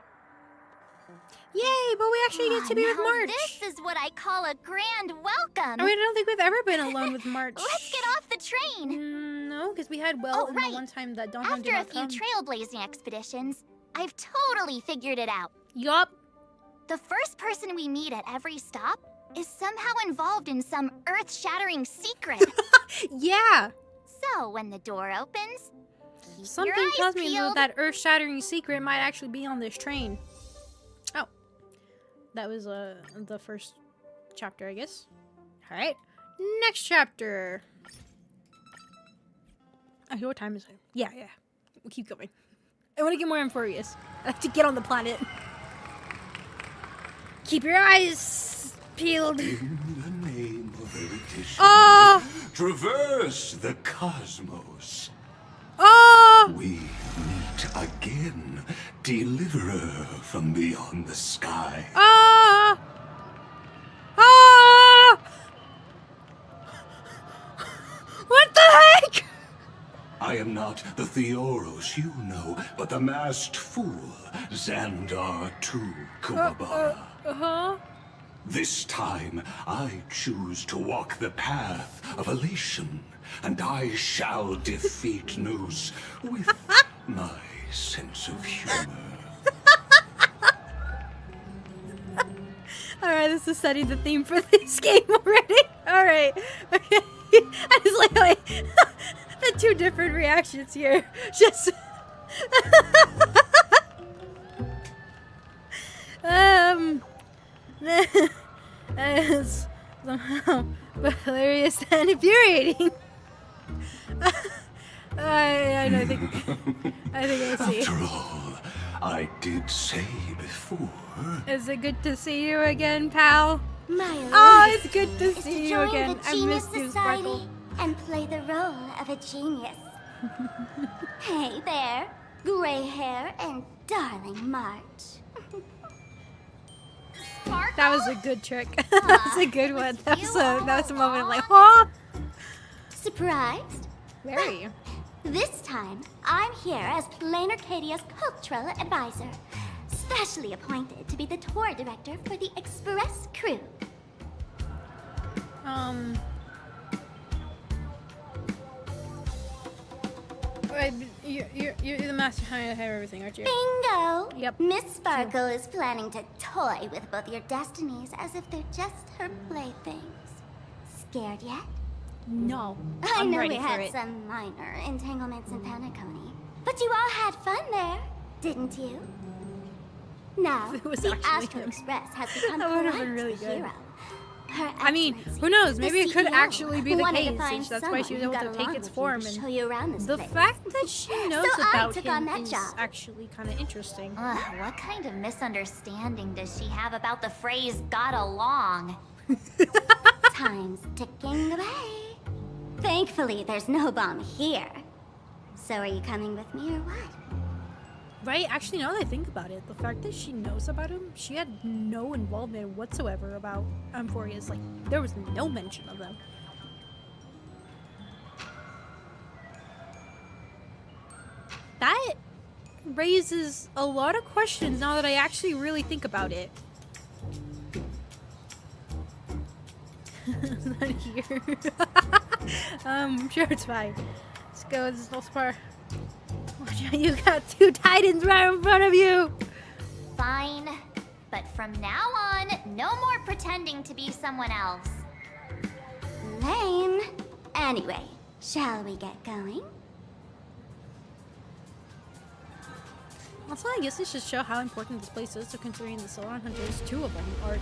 Yay, but we actually get to be with March. This is what I call a grand welcome. I mean, I don't think we've ever been alone with March. Let's get off the train. No, because because we had Will and the one time that Don After a few trailblazing expeditions, I've totally figured it out. Yup. The first person we meet at every stop is somehow involved in some earth-shattering secret. Yeah. So when the door opens, keep Something your eyes tells me peeled. that earth-shattering secret might actually be on this train. Oh. That was the first chapter, I guess. Alright. Next chapter. Okay, what time is it? Yeah. We'll keep going. I want to get more Amphorius. I like to get on the planet. Keep your eyes peeled. In the name of erudition, traverse the cosmos. We meet again, deliverer from beyond the sky. What the heck? I am not the Theoros you know, but the masked fool, Xandar II Kuwabara. This time, I choose to walk the path of elation, and I shall defeat Noose with my sense of humor. Alright, this is setting the theme for this game already. Alright. Okay. I just like the two different reactions here. Just it's somehow hilarious and infuriating. I think I see. After all, I did say before. Is it good to see you again, pal? My it's good to see you again. I missed you, Sparkle. And play the role of a genius. Hey there, gray hair and darling March. That was a good trick. That was a good one. That was a moment of like, huh? Surprised? Very. This time, I'm here as Plain Arcadia's cultural advisor, specially appointed to be the tour director for the express crew. You're the master behind everything, aren't you? Bingo! Yep. Miss Sparkle is planning to toy with both your destinies as if they're just her playthings. Scared yet? No. I I'm know ready we for had it. some minor entanglements in Paniconi, but you all had fun there, didn't you? Now, It was the actually Astro him. Express has become That would've quite been really the good. hero. Her I mean, Excellency, who knows? the Maybe it could CEO, actually be the wanted to case. find That's why she was someone able who to got take along its with you form. to And show you around this the place. fact that she knows So I about took him on that is job. actually kind of interesting. What kind of misunderstanding does she have about the phrase "got along"? Time's ticking away. Thankfully, there's no bomb here. So are you coming with me or what? Right? Actually, now that I think about it, the fact that she knows about him, she had no involvement whatsoever about Amphorius. Like, there was no mention of them. That raises a lot of questions now that I actually really think about it. It's not here. I'm sure it's fine. Let's go. This is also part. Watch out, you got two titans right in front of you. Fine. But from now on, no more pretending to be someone else. Lame. Anyway, shall we get going? Also, I guess it should show how important this place is, so considering the Solar Hunters, two of them are...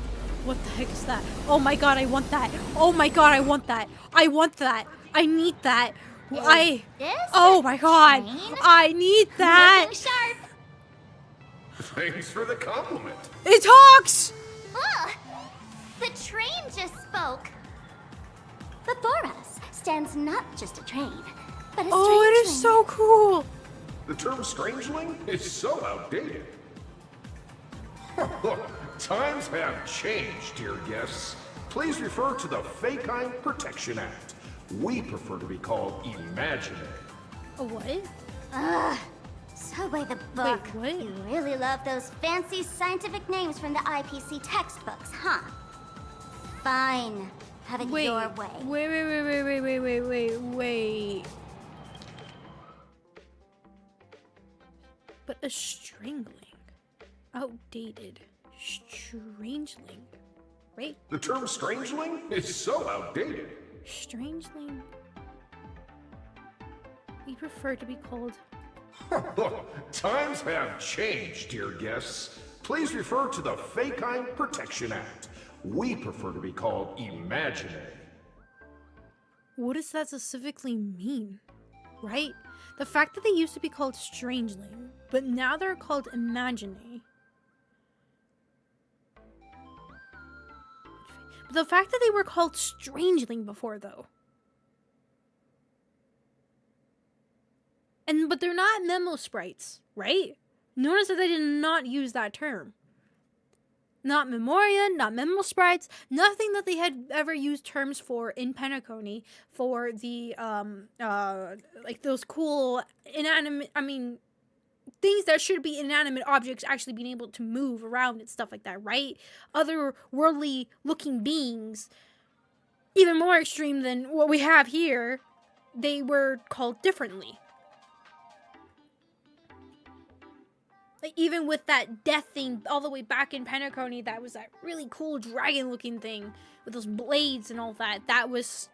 What the heck is that? Oh my god, I want that! Oh my god, I want that! I want that! I need that! Oh my god! I need that! Sharp. Thanks for the compliment. It talks! Ugh. The train just spoke. Before us stands not just a train, but a Oh, it is strangeling. so cool! The term strangeling is so outdated. Look, times have changed, dear guests. Please refer to the Fakine Protection Act. We prefer to be called imaginary. A what? Ugh. So by the book, what? you really love those fancy scientific names from the IPC textbooks, huh? Fine. Have it your way. Wait. But a strangling. Outdated. Strangeling. Right? The term strangeling is so outdated. Strangeling. We prefer to be called... Times have changed, dear guests. Please refer to the Fekine Protection Act. We prefer to be called imaginary. What does that specifically mean? Right? The fact that they used to be called strangeling, but now they're called imaginary. But the fact that they were called strangeling before, though. But they're not memo sprites, right? Notice that they did not use that term. Not Memoria, not memo sprites, nothing that they had ever used terms for in Penacony for the, like those cool inanimate, things that should be inanimate objects actually being able to move around and stuff like that, right? Otherworldly looking beings, even more extreme than what we have here, they were called differently. Like, even with that death thing all the way back in Penacony, that was that really cool dragon-looking thing with those blades and all that. That was...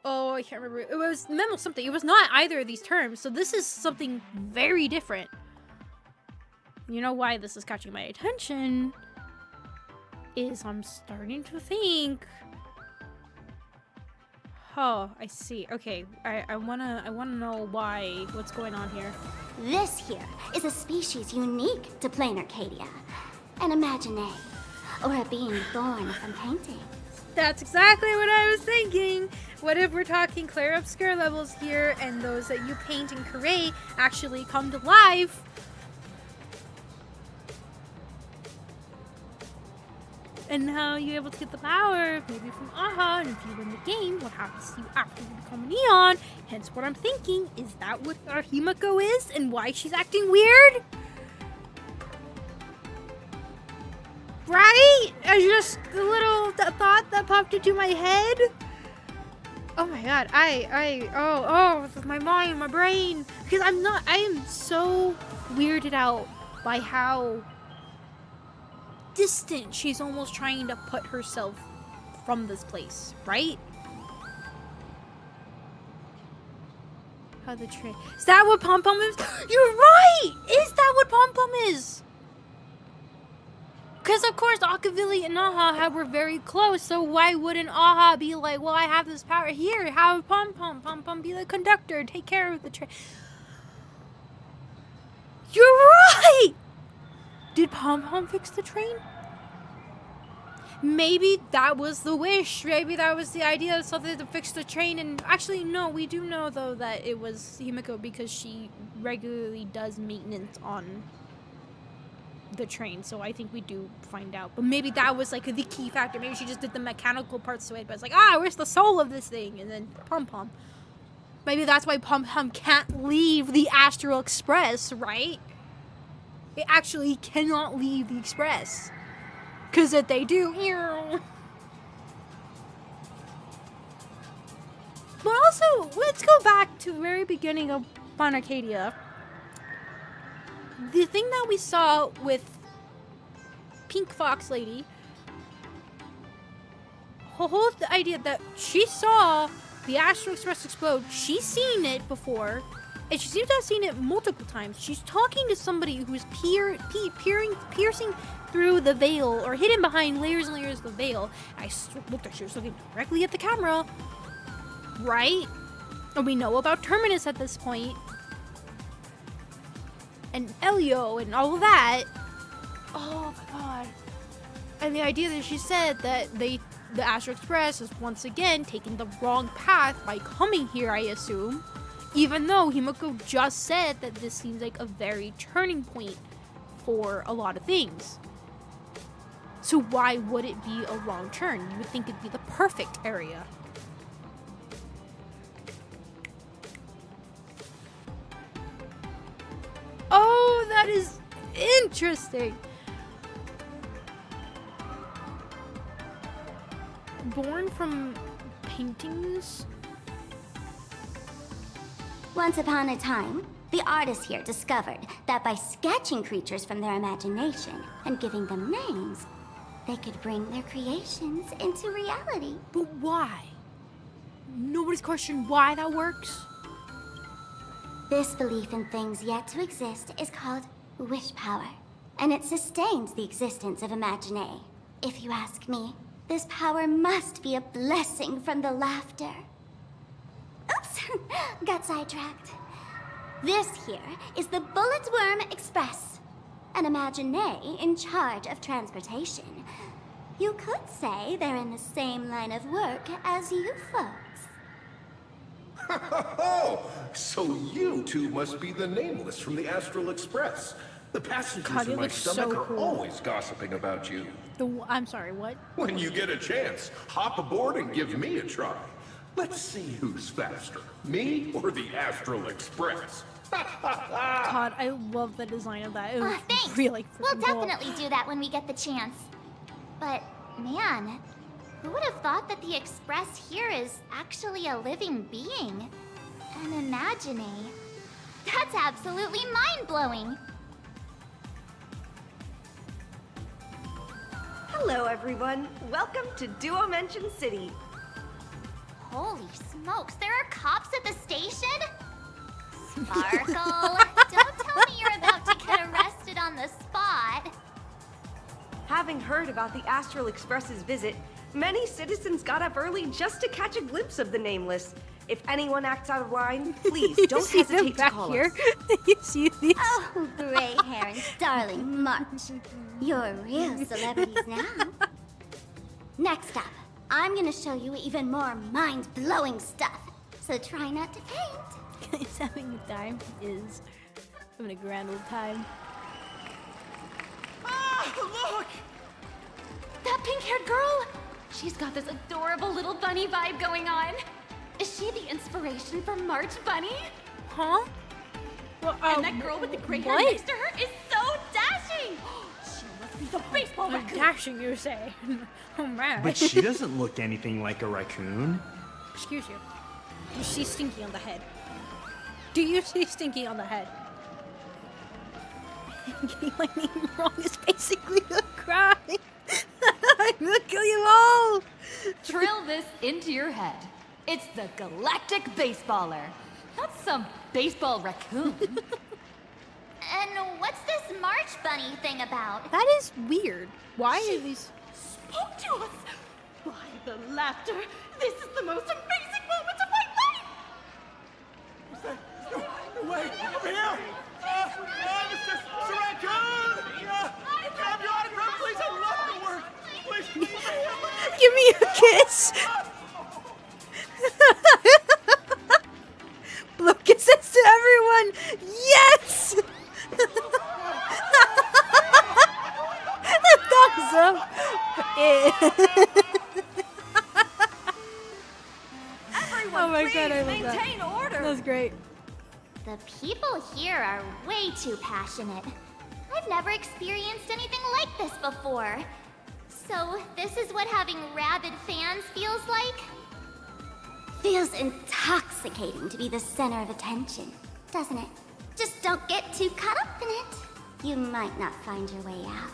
Oh, I can't remember. It was memo something. It was not either of these terms. So this is something very different. You know why this is catching my attention? Is I'm starting to think... Oh, I see. Okay, I wanna know what's going on here. This here is a species unique to plain Arcadia. An imaginary, or a being born from painting. That's exactly what I was thinking. What if we're talking clear obscure levels here, and those that you paint and create actually come to life? And how you're able to get the power, maybe from Aha, and if you win the game, what happens to you after you become an Eon? Hence what I'm thinking, is that what our Himeko is, and why she's acting weird? Right? As just a little thought that popped into my head. Oh my god, my mind, my brain. Because I am so weirded out by how distant she's almost trying to put herself from this place, right? How the trick. Is that what Pom Pom is? You're right! Is that what Pom Pom is? Because of course Akavili and Aha were very close, so why wouldn't Aha be like, well, I have this power here, have Pom Pom be the conductor, take care of the train. You're right! Did Pom Pom fix the train? Maybe that was the wish. Maybe that was the idea, something to fix the train. And actually, no, we do know, though, that it was Himeko because she regularly does maintenance on the train. So I think we do find out. But maybe that was, like, the key factor. Maybe she just did the mechanical parts to it. But it's like, where's the soul of this thing? And then Pom Pom. Maybe that's why Pom Pom can't leave the Astral Express, right? It actually cannot leave the Express. Because if they do... But also, let's go back to the very beginning of Fun Arcadia. The thing that we saw with Pink Fox Lady... The whole idea that she saw the Astral Express explode. She's seen it before. And she seems to have seen it multiple times. She's talking to somebody who's piercing through the veil, or hidden behind layers and layers of the veil. I looked like she was looking directly at the camera. Right? And we know about Terminus at this point. And Elio and all of that. Oh my god. And the idea that she said that the Astral Express has once again taken the wrong path by coming here, I assume. Even though Himeko just said that this seems like a very turning point for a lot of things. So why would it be a wrong turn? You would think it'd be the perfect area. Oh, that is interesting. Born from paintings? Once upon a time, The artists here discovered that by sketching creatures from their imagination and giving them names, they could bring their creations into reality. But why? Nobody's questioned why that works. This belief in things yet to exist is called wish power, and it sustains the existence of Imagine. If you ask me, this power must be a blessing from the laughter. Oops, got sidetracked. This here is the Bullet Worm Express, an Imagine in charge of transportation. You could say they're in the same line of work as you folks. So you two must be the Nameless from the Astral Express. The passengers in my stomach are always gossiping about you. I'm sorry, what? When you get a chance, hop aboard and give me a try. Let's see who's faster, me or the Astral Express. God, I love the design of that. It was Thanks. really We'll freaking cool. definitely do that when we get the chance. But, man, who would have thought that the Express here is actually a living being? An Imagine. That's absolutely mind-blowing. Hello, everyone. Welcome to Duo-Mention City. Holy smokes, there are cops at the station? Sparkle, don't tell me you're about to get arrested on the spot. Having heard about the Astral Express's visit, many citizens got up early just to catch a glimpse of the Nameless. If anyone acts out of line, please don't hesitate to call us. You see these? Oh, gray hair and darling March. You're real celebrities now. Next up, I'm gonna show you even more mind-blowing stuff. So try not to faint. He's having a time. Is having a grand old time. Ah, look! That pink-haired girl! She's got this adorable little bunny vibe going on. Is she the inspiration for March Bunny? Huh? Well, and that girl with the gray hair next to her is so dashing! She must be the baseball raccoon. Dashing, you say? Oh man. But she doesn't look anything like a raccoon. Excuse you. You see Stinky on the head. Do you see Stinky on the head? Getting my name wrong is basically a crime. I'm gonna kill you all! Drill this into your head. It's the Galactic Baseballer. Not some baseball raccoon. And what's this March Bunny thing about? That is weird. Why are these... Spoke to us! By the laughter, this is the most amazing moment of my life! Wait, over here! Mr. Raccoon! Can I have your autograph, please? I'd love to work. Please, give me a kiss! Blow kisses to everyone! Yes! Thumbs up! Everyone, oh my please god, I love maintain that. order. That was great. The people here are way too passionate. I've never experienced anything like this before. So, this is what having rabid fans feels like? Feels intoxicating to be the center of attention, doesn't it? Just don't get too caught up in it. You might not find your way out.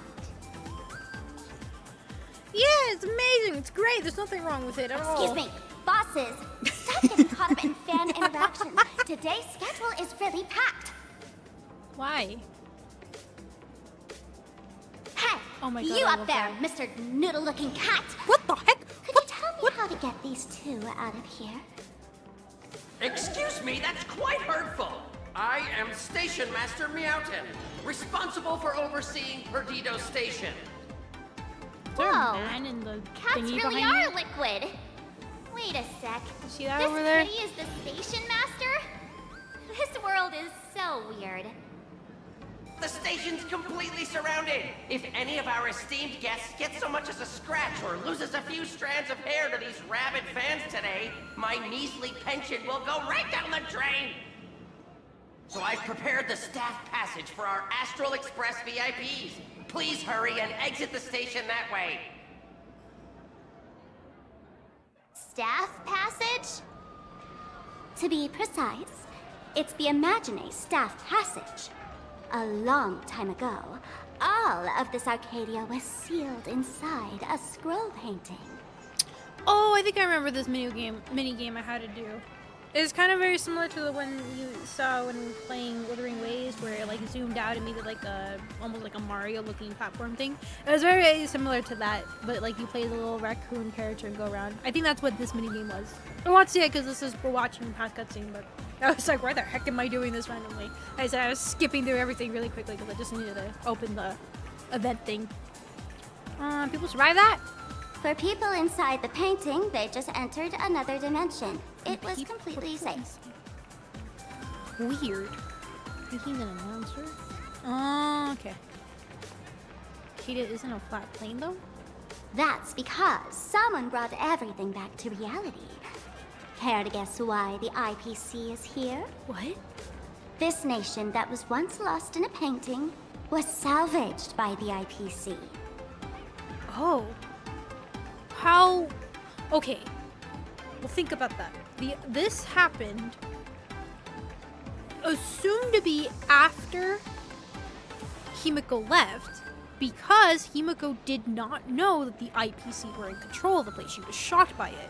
Yeah, it's amazing. It's great. There's nothing wrong with it at all. Excuse me, bosses. Stop getting caught up in fan interactions. Today's schedule is really packed. Why? Hey, oh my god, you I up love there, that. Mr. Noodle-looking cat. What the heck? Could you tell me how to get these two out of here? Excuse me, that's quite hurtful. I am Station Master Meowton, responsible for overseeing Perdido Station. Whoa, man in the cats thingy really behind are liquid. Wait a sec. See that this over there? kitty is the station master? This world is so weird. The station's completely surrounded. If any of our esteemed guests gets so much as a scratch or loses a few strands of hair to these rabid fans today, my measly pension will go right down the drain. So I've prepared the staff passage for our Astral Express VIPs. Please hurry and exit the station that way. Staff passage? To be precise, It's the Imagine Staff Passage. A long time ago, all of this Arcadia was sealed inside a scroll painting. Oh, I think I remember this mini game I had to do. It's kind of very similar to the one you saw when playing Wuthering Waves, where it like zoomed out and made it like almost like a Mario-looking platform thing. It was very, very similar to that, but like you play the little raccoon character and go around. I think that's what this mini game was. I won't see it because this is we're watching past cutscene, but I was like, why the heck am I doing this randomly? I said I was skipping through everything really quickly because I just needed to open the event thing. People survive that? For people inside the painting, they just entered another dimension. It was completely safe. Weird. Thinking an announcer? Oh, okay. Arcadia isn't a flat plane though? That's because someone brought everything back to reality. Care to guess why the IPC is here? What? This nation that was once lost in a painting was salvaged by the IPC. Oh. How? Okay. Well, think about that. This happened assumed to be after Himeko left, because Himeko did not know that the IPC were in control of the place. She was shocked by it.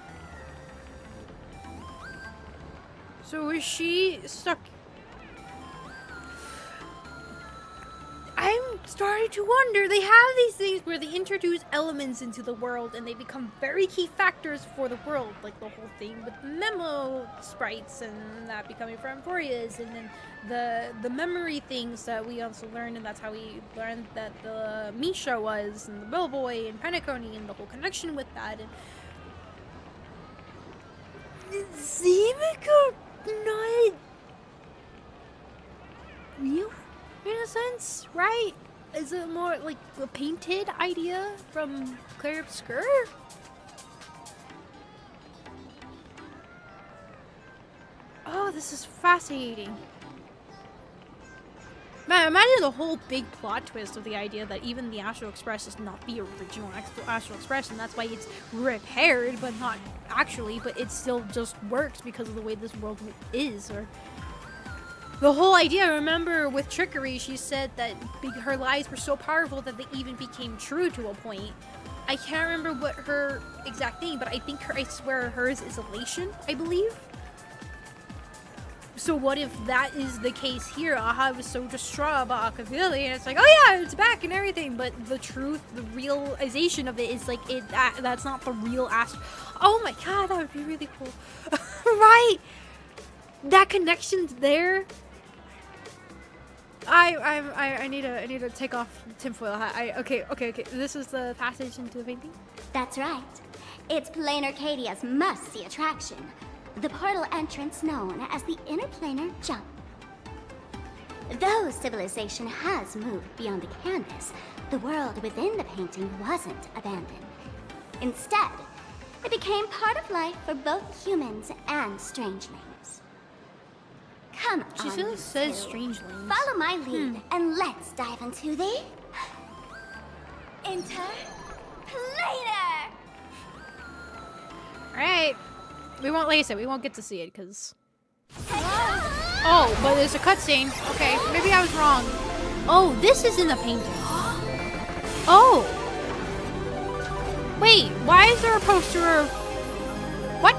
So is she stuck? I'm starting to wonder. They have these things where they introduce elements into the world and they become very key factors for the world. Like the whole thing with the memo sprites and that becoming from Emphorias, and then the memory things that we also learned, and that's how we learned that the Misha was, and the Bellboy and Penacony and the whole connection with that. And is Himeko not real? In a sense, right? Is it more like a painted idea from Claire Obscure? Oh, this is fascinating. Man, imagine the whole big plot twist of the idea that even the Astral Express is not the original Astral Express, and that's why it's repaired, but not actually, but it still just works because of the way this world is, or... The whole idea, I remember with Trickery, she said that her lies were so powerful that they even became true to a point. I can't remember what her exact thing, but I think I swear hers is elation, I believe. So what if that is the case here? Aha was so distraught about Akavili, and it's like, oh yeah, it's back and everything, but the truth, the realization of it is like, that's not the real Astro. Oh my god, that would be really cool. Right? That connection's there. I need to take off tinfoil hat. Okay. This is the passage into the painting? That's right. It's Plain Arcadia's must-see attraction. The portal entrance known as the Interplanar Jump. Though civilization has moved beyond the canvas, the world within the painting wasn't abandoned. Instead, it became part of life for both humans and strangelings. Come on, she still says strangelings. Follow my lead, and let's dive into the Interplanar. Alright. We won't lace it. We won't get to see it, because... Oh, but there's a cutscene. Okay, maybe I was wrong. Oh, this is in the painting. Oh! Wait, why is there a poster of... What?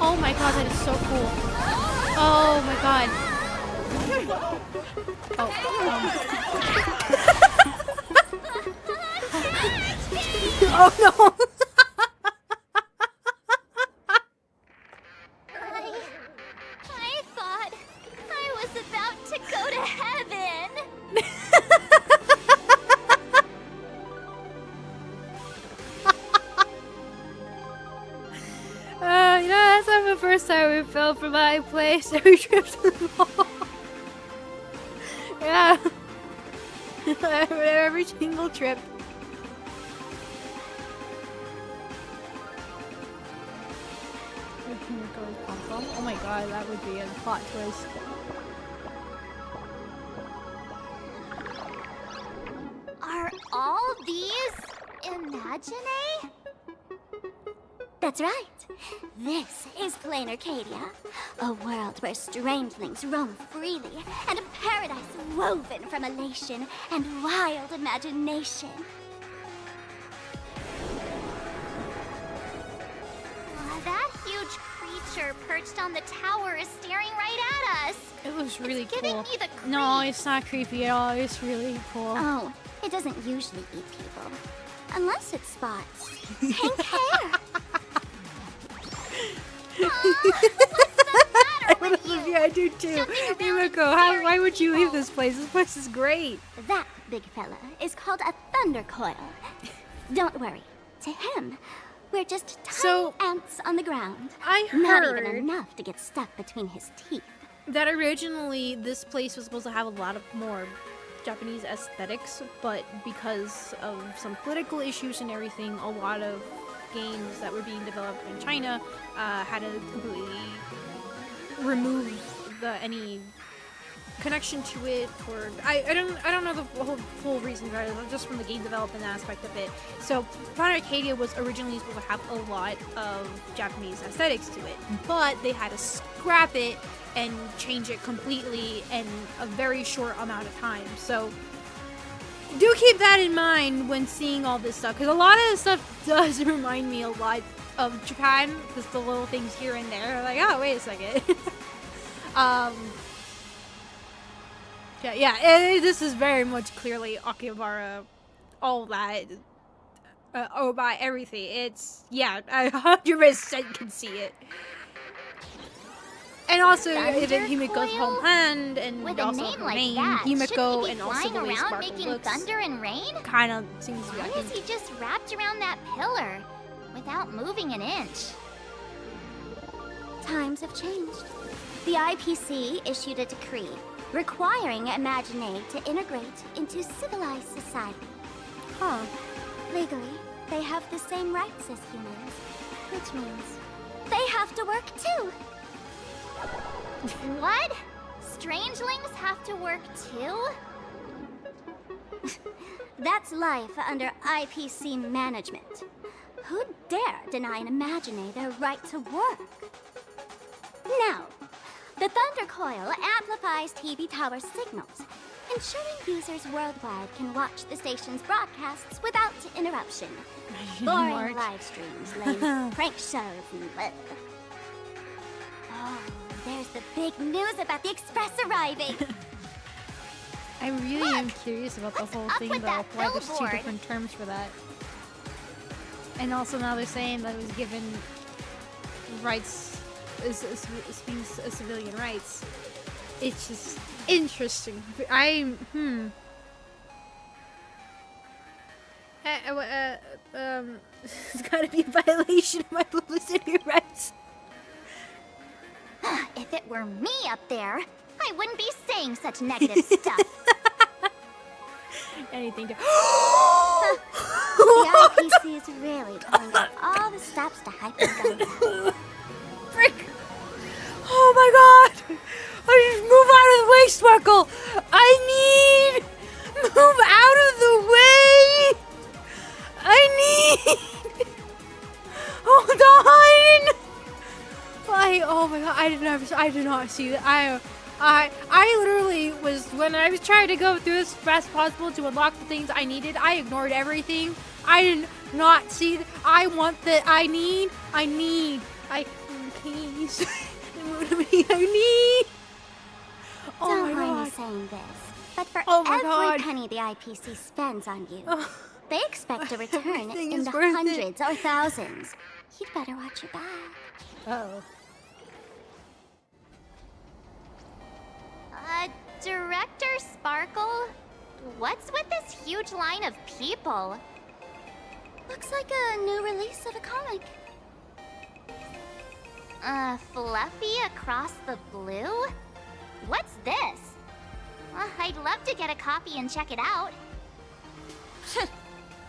Oh my god, that is so cool. Oh my god. Oh no! I thought I was about to go to heaven. You know, that's not the first time we fell from a high place and we tripped to the wall. Yeah. Every single trip. Oh my god, that would be a plot twist. Are all these Imagine? That's right. This is Plain Arcadia, a world where strangelings roam freely, and a paradise woven from elation and wild imagination. That huge creature perched on the tower is staring right at us. It was really It's giving cool. me the creeps. No, it's not creepy at all. It's really cool. Oh, it doesn't usually eat people. Unless it spots pink hair. I would love you. I do too. Himeko, why would you leave this place? This place is great. That big fella is called a thunder coil. Don't worry. To him, we're just tiny ants on the ground. I Not heard even enough to get stuck between his teeth. that originally this place was supposed to have a lot of more Japanese aesthetics, but because of some political issues and everything, a lot of games that were being developed in China had to completely remove any connection to it, or I don't know the full reason for it, just from the game development aspect of it. So Planet Arcadia was originally supposed to have a lot of Japanese aesthetics to it, but they had to scrap it and change it completely in a very short amount of time. So do keep that in mind when seeing all this stuff, because a lot of this stuff does remind me a lot of Japan, just the little things here and there. Like, oh, wait a second. This is very much clearly Akihabara, all that, Oba, everything. It's, I 100% can see it. And also, even Himeko's homeland, and With also a name her like name, that, Himeko, shouldn't he and be also flying the way around Sparkle making looks, thunder and rain? kind of seems to be, Why is he just wrapped around that pillar without moving an inch? Times have changed. The IPC issued a decree requiring Imagine to integrate into civilized society. Legally, they have the same rights as humans, which means they have to work too. What? Strangelings have to work too? That's life under IPC management. Who'd dare deny an Imagine their right to work? Now, the Thunder Coil amplifies TV tower signals, ensuring users worldwide can watch the station's broadcasts without interruption. Boring live streams, lame prank shows, and oh, there's the big news about the Express arriving. I really am curious about the whole thing, though. Why there's two different terms for that. And also now they're saying that it was given rights, is civilian rights. It's just interesting. It's gotta be a violation of my publicity rights. If it were me up there, I wouldn't be saying such negative stuff. Anything to... The IPC is really pulling up all the stops to hype the guns. Frick! Oh my god! I just move out of the way, Sparkle! I need... Move out of the way! I need... Hold on! Oh my god, I did not see that. I literally was, when I was trying to go through this as fast as possible to unlock the things I needed, I ignored everything. I did not see that. I want that. Please. I need. Oh Don't my mind god. me saying this, but for God. every penny the IPC spends on you, they expect a return Everything in is the worth it. hundreds or thousands. You'd better watch your back. Uh-oh. Director Sparkle? What's with this huge line of people? Looks like a new release of a comic. Fluffy across the blue? What's this? I'd love to get a copy and check it out.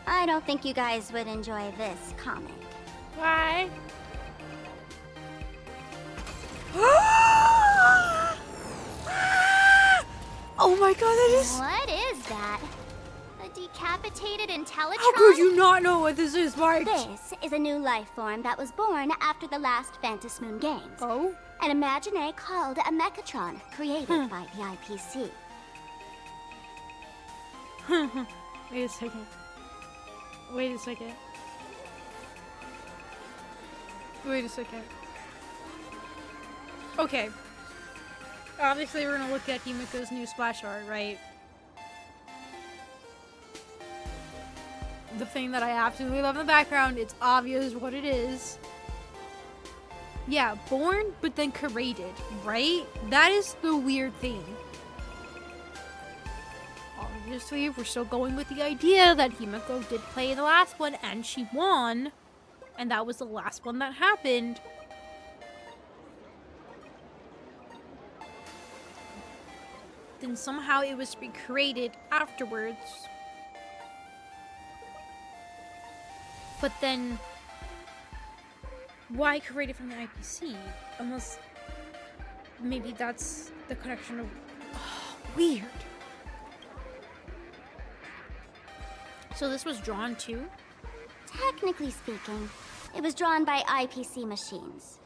I don't think you guys would enjoy this comic. Why? Oh my god, that is... What is that? A decapitated Intellitron? How could you not know what this is, Marge? This is a new life form that was born after the last Phantom Moon Games. Oh? An Imagine called a Mechatron, created by the IPC. Wait a second. Wait a second. Wait a second. Okay. Obviously, we're gonna look at Himeko's new splash art, right? The thing that I absolutely love in the background, it's obvious what it is. Yeah, born, but then created, right? That is the weird thing. Obviously, we're still going with the idea that Himeko did play the last one, and she won. And that was the last one that happened. Then somehow it was recreated afterwards. But then, why created from the IPC? Unless, maybe that's the connection of, weird. So this was drawn too? Technically speaking, it was drawn by IPC machines.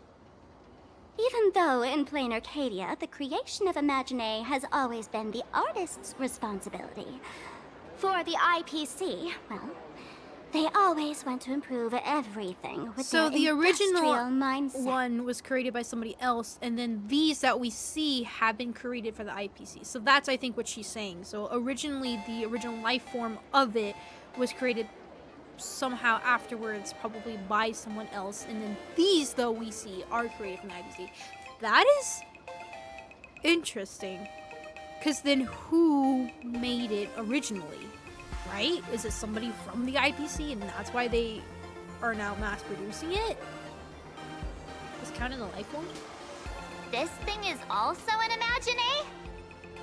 Even though in plain Arcadia, the creation of Imagine has always been the artist's responsibility. For the IPC, well, they always want to improve everything with so their the original mindset. one was created by somebody else, and then these that we see have been created for the IPC. So that's, I think, what she's saying. So originally, the original life form of it was created somehow afterwards, probably by someone else, and then these, though, we see are created from the IPC. That is interesting, because then who made it originally, right? Is it somebody from the IPC, and that's why they are now mass producing it? Is counting the life form? This thing is also an Imagine?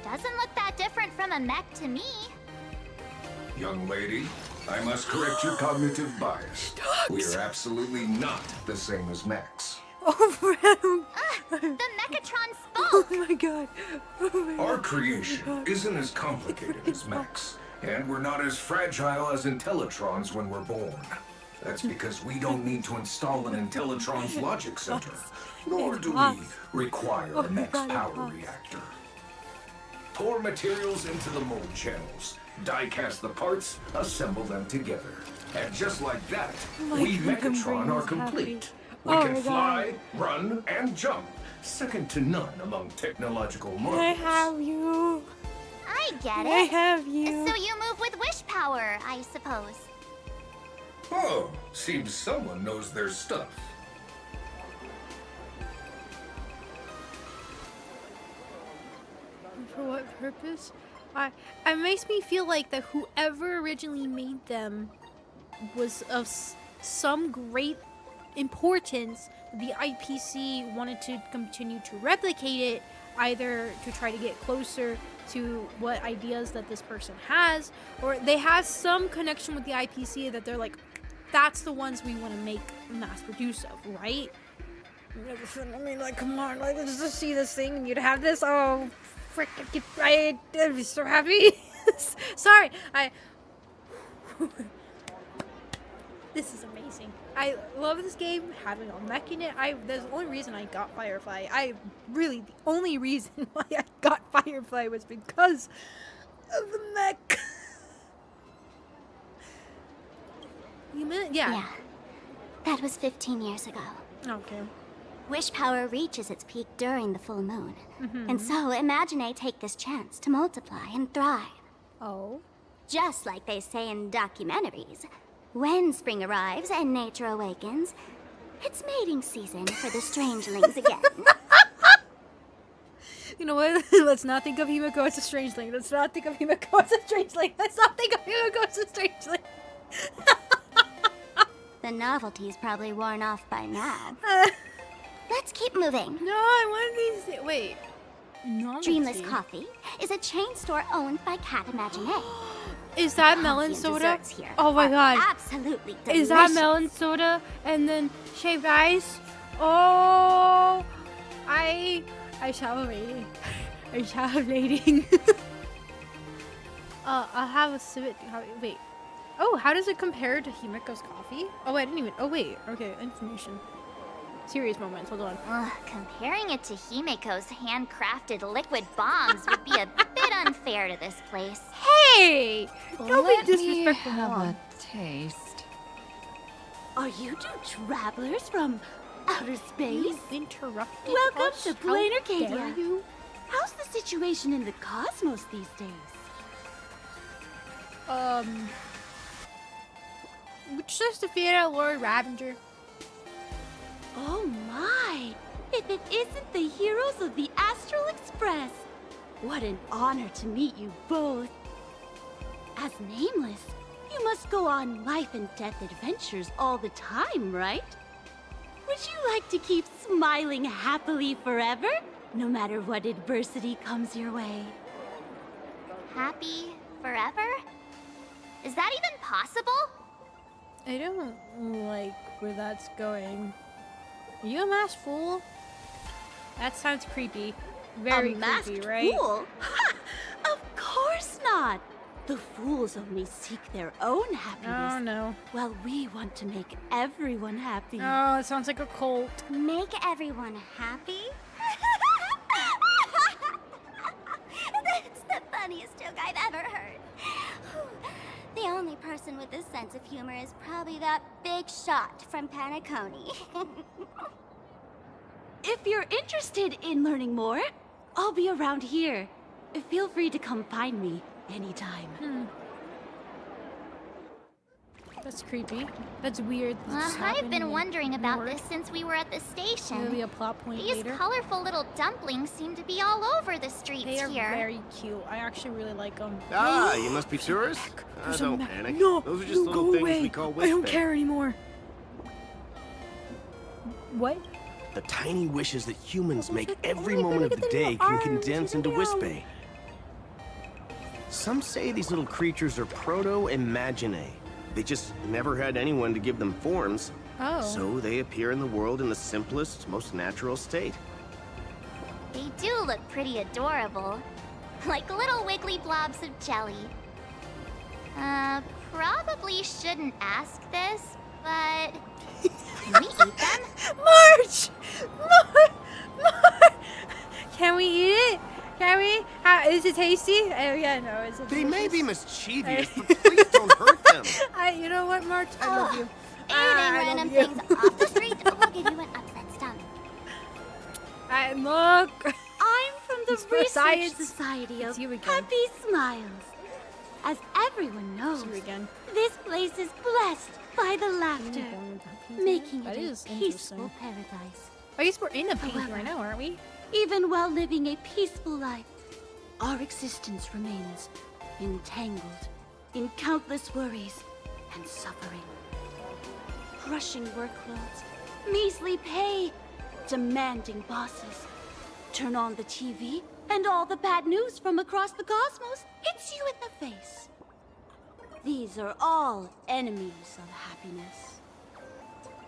Doesn't look that different from a mech to me. Young lady, I must correct your cognitive bias. We are absolutely not the same as mechs. Oh, the Mechatron spoke! Oh my god. Our creation isn't as complicated as mechs, and we're not as fragile as Intellitrons when we're born. That's because we don't need to install an Intellitron's logic center, nor do we require a mech's power reactor. Pour materials into the mold channels, die-cast the parts, assemble them together. And just like that, we Mechatron are complete. We can fly, run, and jump, second to none among technological marvels. I have you. I get it. I have you. So you move with wish power, I suppose. Oh, seems someone knows their stuff. For what purpose? It makes me feel like that whoever originally made them was of some great importance. The IPC wanted to continue to replicate it, either to try to get closer to what ideas that this person has, or they have some connection with the IPC that they're like, that's the ones we want to make mass produce of, right? I mean, like, come on, like, let's just see this thing and you'd have this. Oh, frick, I'd be so happy. Sorry, this is amazing. I love this game, having a mech in it. That's the only reason I got Firefly. The only reason why I got Firefly was because of the mech. Yeah. That was 15 years ago. Okay. Wish power reaches its peak during the full moon. And so Imagine take this chance to multiply and thrive. Oh? Just like they say in documentaries. When spring arrives and nature awakens, it's mating season for the strangelings again. You know what? Let's not think of Himeko as a strangeling. Let's not think of Himeko as a strangeling. Let's not think of Himeko as a strangeling. The novelty's probably worn off by now. Let's keep moving. No, I want these. Wait. Novelty. Dreamless Coffee is a chain store owned by Cat Imagine. Is that melon soda? Here oh my god. Absolutely delicious. Is that melon soda and then shaved ice? Oh, I shall be waiting. I shall be waiting. I'll have a civet. Wait. Oh, how does it compare to Himeko's coffee? Oh, I didn't even. Oh, wait. Okay, information. Serious moments. Hold on. Comparing it to Himeko's handcrafted liquid bombs would be a bit unfair to this place. Hey! Don't be disrespectful. Have a taste. Are you two travelers from outer space? You interrupted Welcome us? to How dare Blainer-Cadia. you? How's the situation in the cosmos these days? We just defeated Lord Ravager. Oh my! If it isn't the heroes of the Astral Express! What an honor to meet you both. As Nameless, you must go on life and death adventures all the time, right? Would you like to keep smiling happily forever, no matter what adversity comes your way? Happy forever? Is that even possible? I don't like where that's going. Are you a masked fool? That sounds creepy. Very a masked creepy, right? Fool? Ha! Of course not! The fools only seek their own happiness. Oh no. While we want to make everyone happy. Oh, it sounds like a cult. Make everyone happy? That's the funniest joke I've ever heard. The only person with a sense of humor is probably that big shot from Panaconi. If you're interested in learning more, I'll be around here. Feel free to come find me anytime. That's creepy. That's weird. I've been wondering about this since we were at the station. There'll be a plot point These later. colorful little dumplings seem to be all over the streets They are here. very cute. I actually really like them. Ah, you must be tourists? Don't panic. Those are just little things we call wish I don't bay. care anymore. What? The tiny wishes that humans make every moment of the day can condense into wish bay. Some say these little creatures are proto-imaginae. They just never had anyone to give them forms. Oh. So they appear in the world in the simplest, most natural state. They do look pretty adorable. Like little wiggly blobs of jelly. Probably shouldn't ask this, but... Can we eat them? March! March! Can we eat it? Can we? Is it tasty? Oh yeah, no, it's delicious. They may be mischievous, but please don't hurt them. You know what, March? I love you. Eating random things off the street will give you an upset stomach. Look. I'm from the It's for Research science. Society of It's you again. Happy Smiles. As everyone knows, It's you again. this place is blessed by the laughter, making That it is a peaceful interesting. paradise. I guess we're in a painting However, right now, aren't we? Even while living a peaceful life, our existence remains entangled in countless worries and suffering. Crushing workloads, measly pay, demanding bosses. Turn on the TV, and all the bad news from across the cosmos hits you in the face. These are all enemies of happiness.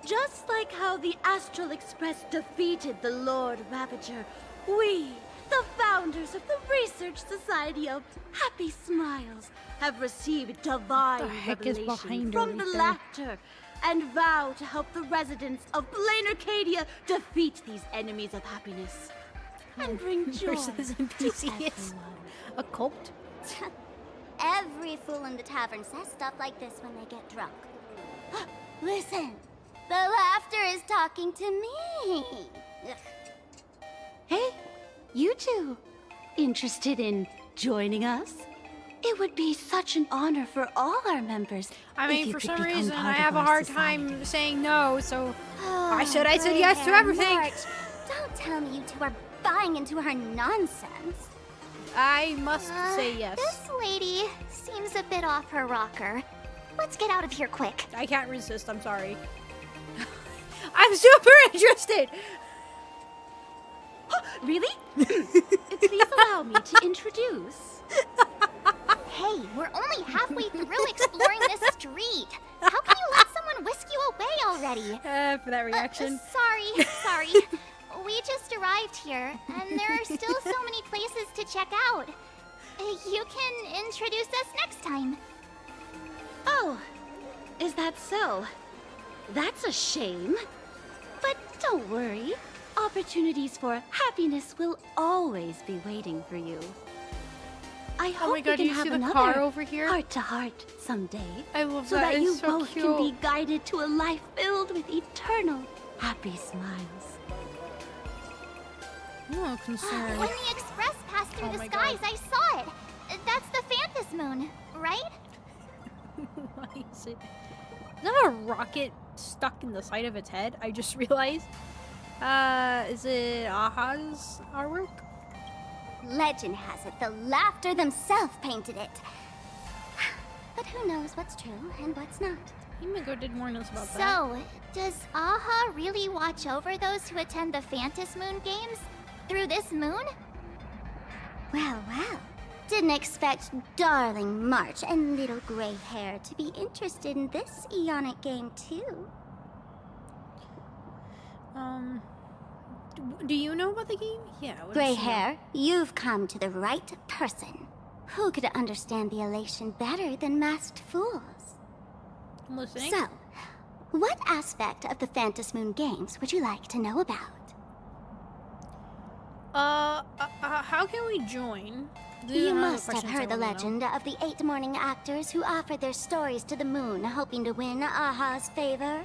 Just like how the Astral Express defeated the Lord Ravager, we, the founders of the Research Society of Happy Smiles, have received divine What the heck is revelation behind her from the right there? laughter and vow to help the residents of Blainer-Cadia defeat these enemies of happiness and bring joy Versus to NPCs. everyone. A cult? Every fool in the tavern says stuff like this when they get drunk. Listen, the laughter is talking to me. Ugh. Hey, you two, interested in joining us? It would be such an honor for all our members. I if mean, you for could some become reason, part I of have a our hard society. time saying no, so I Oh, said gray yes to hair everything. March, don't tell me you two are buying into her nonsense. I must say yes. This lady seems a bit off her rocker. Let's get out of here quick. I can't resist, I'm sorry. I'm super interested! Really? Please allow me to introduce. Hey, we're only halfway through exploring this street. How can you let someone whisk you away already? For that reaction. Sorry. We just arrived here, and there are still so many places to check out. You can introduce us next time. Oh, is that so? That's a shame. But don't worry. Opportunities for happiness will always be waiting for you. I hope my God, we you can see have the another car over here? heart-to-heart someday. I love so that. that It's you so both cute. can be guided to a life filled with eternal happy smiles. I'm not concerned. When the express passed through the my skies, God. I saw it. That's the Fantas Moon, right? Why is it? Is that a rocket stuck in the side of its head? I just realized. Is it Aha's artwork? Legend has it the Laughter themselves painted it. But who knows what's true and what's not. Himeko did warn us about that. So, does Aha really watch over those who attend the Fantas Moon Games? Through this moon? Well, well. Didn't expect darling March and little gray hair to be interested in this Eonic game too. Do you know about the game? Yeah. What does Gray she know? hair, you've come to the right person. Who could understand the elation better than masked fools? I'm listening. So, what aspect of the Fantas Moon Games would you like to know about? How can we join? You must have heard the legend of the 8 morning actors who offered their stories to the moon, hoping to win Aha's favor.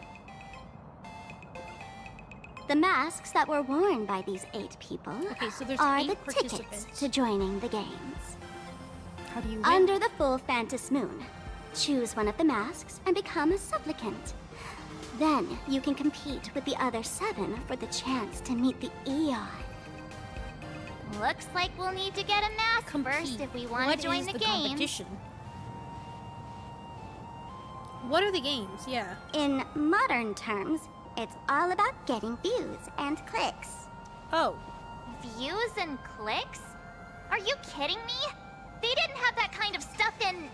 The masks that were worn by these 8 people so there's are 8 the tickets participants. to joining the games. How do you win? Under the full Fantas Moon, choose one of the masks and become a supplicant. Then you can compete with the other 7 for the chance to meet the Eon. Looks like we'll need to get a mask first if we want What to join is the the game. competition? What are the games? Yeah. In modern terms, it's all about getting views and clicks. Oh. Views and clicks? Are you kidding me? They didn't have that kind of stuff in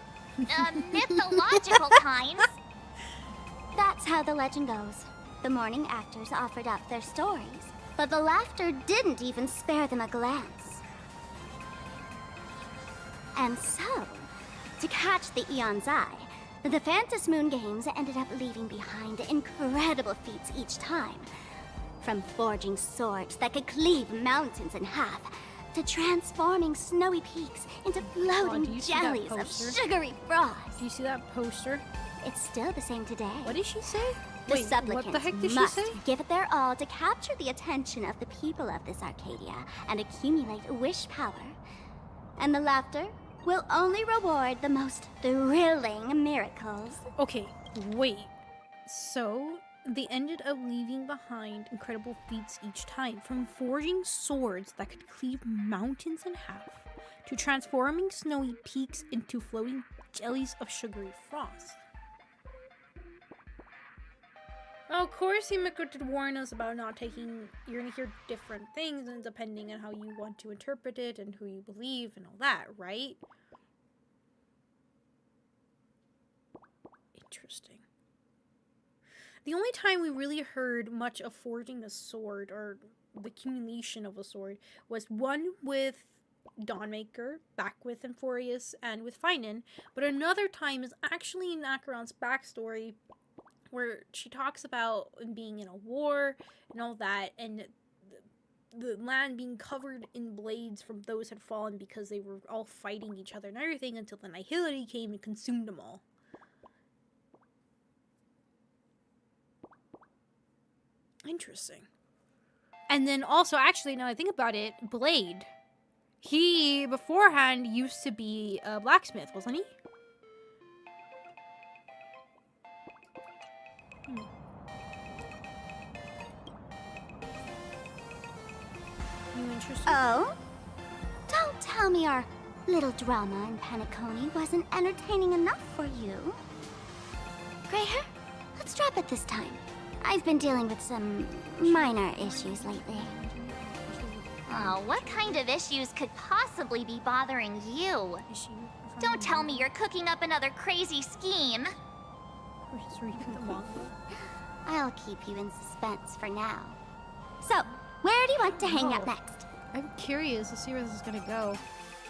mythological times. That's how the legend goes. The morning actors offered up their stories, but the laughter didn't even spare them a glance. And so, to catch the Eon's eye, the Fantas Moon Games ended up leaving behind incredible feats each time. From forging swords that could cleave mountains in half, to transforming snowy peaks into floating do you see that jellies of poster? sugary frost. Do you see that poster? It's still the same today. What did she say? The Wait, supplicants what the heck did she must say? give it their all to capture the attention of the people of this Arcadia and accumulate wish power. And the laughter will only reward the most thrilling miracles. Okay, wait. So, they ended up leaving behind incredible feats each time, from forging swords that could cleave mountains in half, to transforming snowy peaks into floating jellies of sugary frost. Of course, Himeko did warn us about not taking. You're gonna hear different things, and depending on how you want to interpret it and who you believe and all that, right? Interesting. The only time we really heard much of forging a sword or the accumulation of a sword was one with Dawnmaker, back with Amphorius and with Finan, but another time is actually in Acheron's backstory, where she talks about being in a war and all that, and the land being covered in blades from those had fallen because they were all fighting each other and everything until the Nihility came and consumed them all. Interesting. And then also, actually, now I think about it, Blade. He, beforehand, used to be a blacksmith, wasn't he? You interested? Oh? Don't tell me our little drama in Penacony wasn't entertaining enough for you. Gray hair, let's drop it this time. I've been dealing with some minor issues lately. Oh, what kind of issues could possibly be bothering you? Don't tell me you're cooking up another crazy scheme. I'll keep you in suspense for now. So, where do you want to hang out next? I'm curious to see where this is gonna go.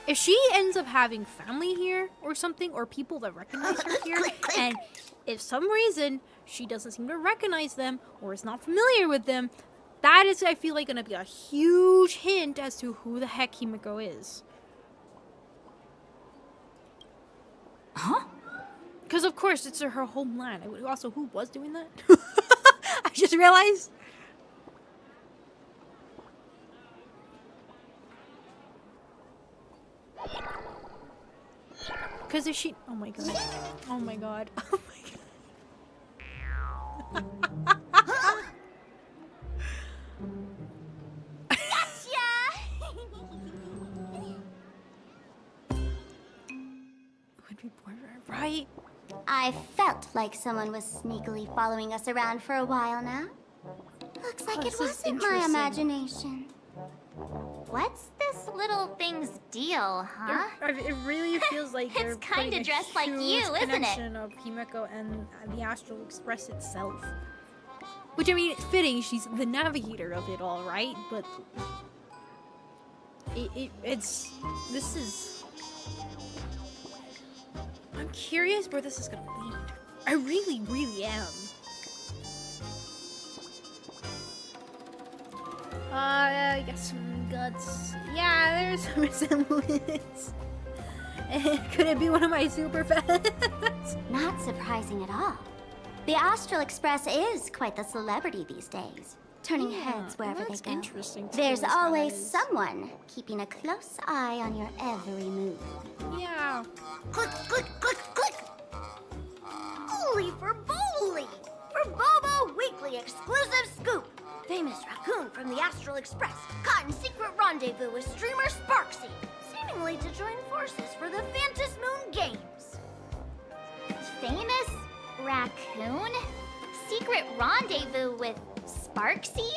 if she ends up having family here or something, or people that recognize her here, and if some reason she doesn't seem to recognize them or is not familiar with them, that is, I feel like, gonna be a huge hint as to who the heck Himeko is. Huh? Because of course it's her homeland. Also, who was doing that? I just realized. Because if she... Oh my god. Oh my god. Oh my god. Would be bored, right? I felt like someone was sneakily following us around for a while now. Looks like it wasn't my imagination. What's this little thing's deal, huh? It really feels like It's they're kinda putting a dressed like huge you, isn't it? connection of Himeko and the Astral Express itself. Which, I mean, it's fitting. She's the navigator of it all, right? But it's... This is... I'm curious where this is gonna lead. I really, really am. I got some guts. Yeah, there's some resemblance. Could it be one of my super fans? Not surprising at all. The Astral Express is quite the celebrity these days, turning heads wherever they go. Interesting. There's always someone keeping a close eye on your every move. Yeah. Click, click, click, click! Holy for Bowly! For Bobo Weekly exclusive scoop! Famous raccoon from the Astral Express caught in secret rendezvous with streamer Sparksy, seemingly to join forces for the Phantom Moon Games. Famous raccoon? Secret rendezvous with Sparksy?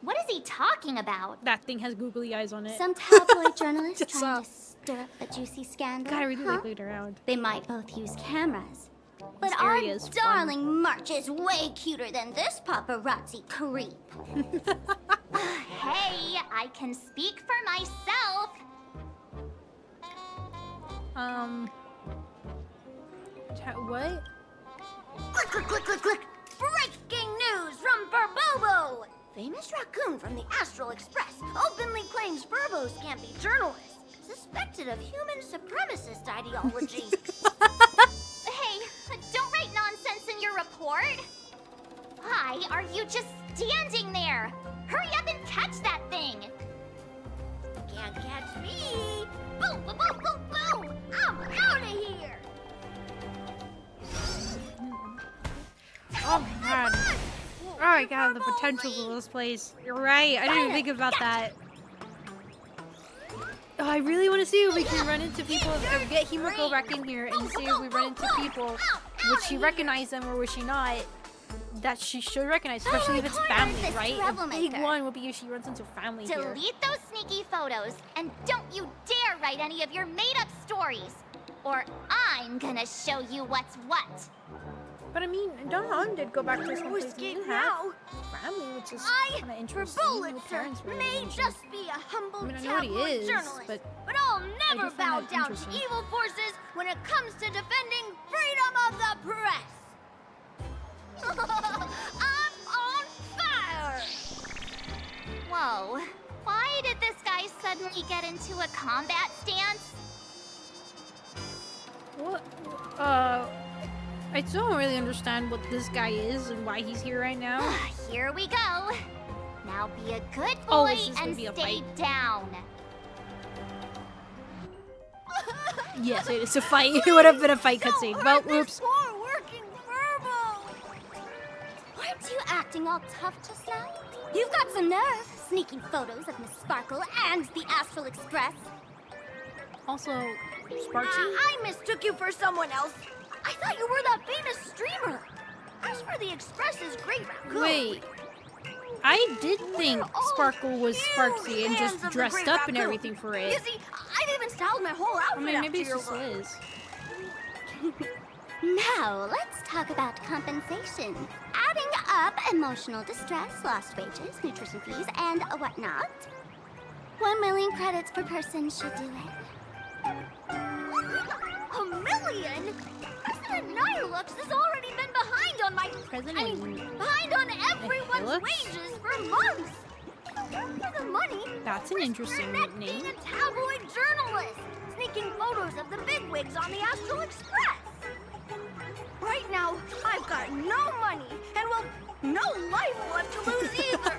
What is he talking about? That thing has googly eyes on it. Some tabloid journalist trying to stir up a juicy scandal. Gotta really huh? look around. They might both use cameras. But This our area is fun. darling March is way cuter than this paparazzi creep. Hey, I can speak for myself. What? Click, click, click, click, click! Breaking news from Burbobo! Famous raccoon from the Astral Express openly claims Burbos can't be journalists, suspected of human supremacist ideology. Hey, don't write nonsense in your report. Why are you just standing there? Hurry up and catch that thing. Can't catch me! Boom, boom, boom, boom, boom! I'm out of here! Oh my god. Oh my god, the potential of this place. You're right. I didn't even think about that. Oh, I really want to see if we can run into people, or get Himeko back in here and see if we run into people. Would she recognize them or would she not? That she should recognize, especially if it's family, right? A big one would be if she runs into family here. Delete those sneaky photos, and don't you dare write any of your made-up stories, or I'm gonna show you what's what. But I mean, Don did go back to some place he didn't have family, which is kind of interesting. No parents were may really just be a humble I mean, I know what he tabloid is, journalist, but I'll I never do find bow that down to interesting. evil forces when it comes to defending freedom of the press. I'm on fire! Whoa, why did this guy suddenly get into a combat stance? What? I still don't really understand what this guy is and why he's here right now. Here we go. Now be a good Oh, boy this is gonna and be a stay fight. down. Yes, it is a fight. It would have been a fight cutscene. Well, whoops. Poor working Furbo! Aren't you acting all tough just now? You've got some nerve, sneaking photos of Miss Sparkle and the Astral Express. Also, Sparksy? I mistook you for someone else. I thought you were that famous streamer. As for the Express's great raccoon... Wait. I did think Sparkle was Sparksy and just dressed up and everything for it. You see, I've even styled my whole outfit I mean, maybe it's after your just look. Liz. Now, let's talk about compensation. Adding up emotional distress, lost wages, nutrition fees, and whatnot. 1 million credits per person should do it. A million? President Nihilux has already been behind on behind on everyone's wages for months. For the money, that's an interesting name. Being a tabloid journalist, sneaking photos of the bigwigs on the Astral Express. Right now, I've got no money, and well, no life left to lose either.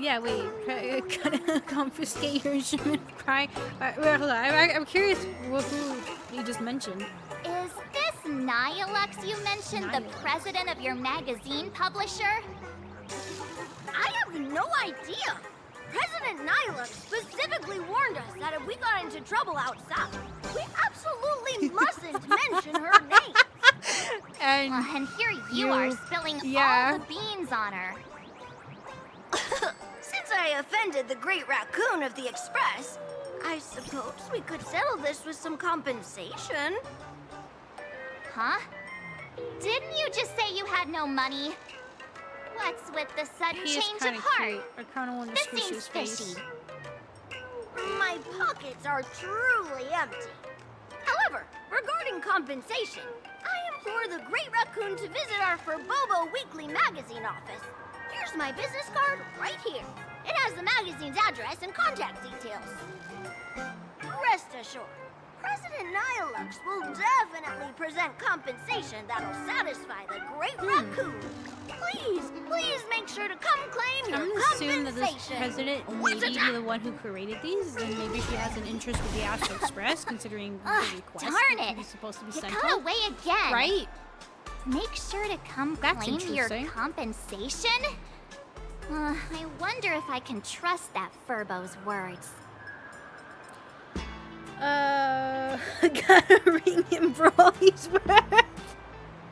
Yeah, wait, confiscate your instrument of cry. Wait, hold on, I'm curious who you just mentioned. Is this Nihilux you mentioned the president of your magazine publisher? I have no idea. President Nihilux specifically warned us that if we got into trouble outside, we absolutely mustn't mention her name. And here you are spilling all the beans on her. Since I offended the Great Raccoon of the Express, I suppose we could settle this with some compensation. Huh? Didn't you just say you had no money? What's with the sudden change of heart? Cute. I kind of want to squish his face. My pockets are truly empty. However, regarding compensation, I implore the Great Raccoon to visit our Furbobo Weekly magazine office. Here's my business card right here. It has the magazine's address and contact details. Rest assured, President Nihilux will definitely present compensation that'll satisfy the Great Raccoon. Please make sure to come claim your I'm gonna assume that this president may be the one who created these, and maybe she has an interest with the Astral Express, considering the request darn that it! he's supposed to be You sent got out. away again. Right? Make sure to come claim your compensation? I wonder if I can trust that Furbo's words. Gotta ring him for all he's worth.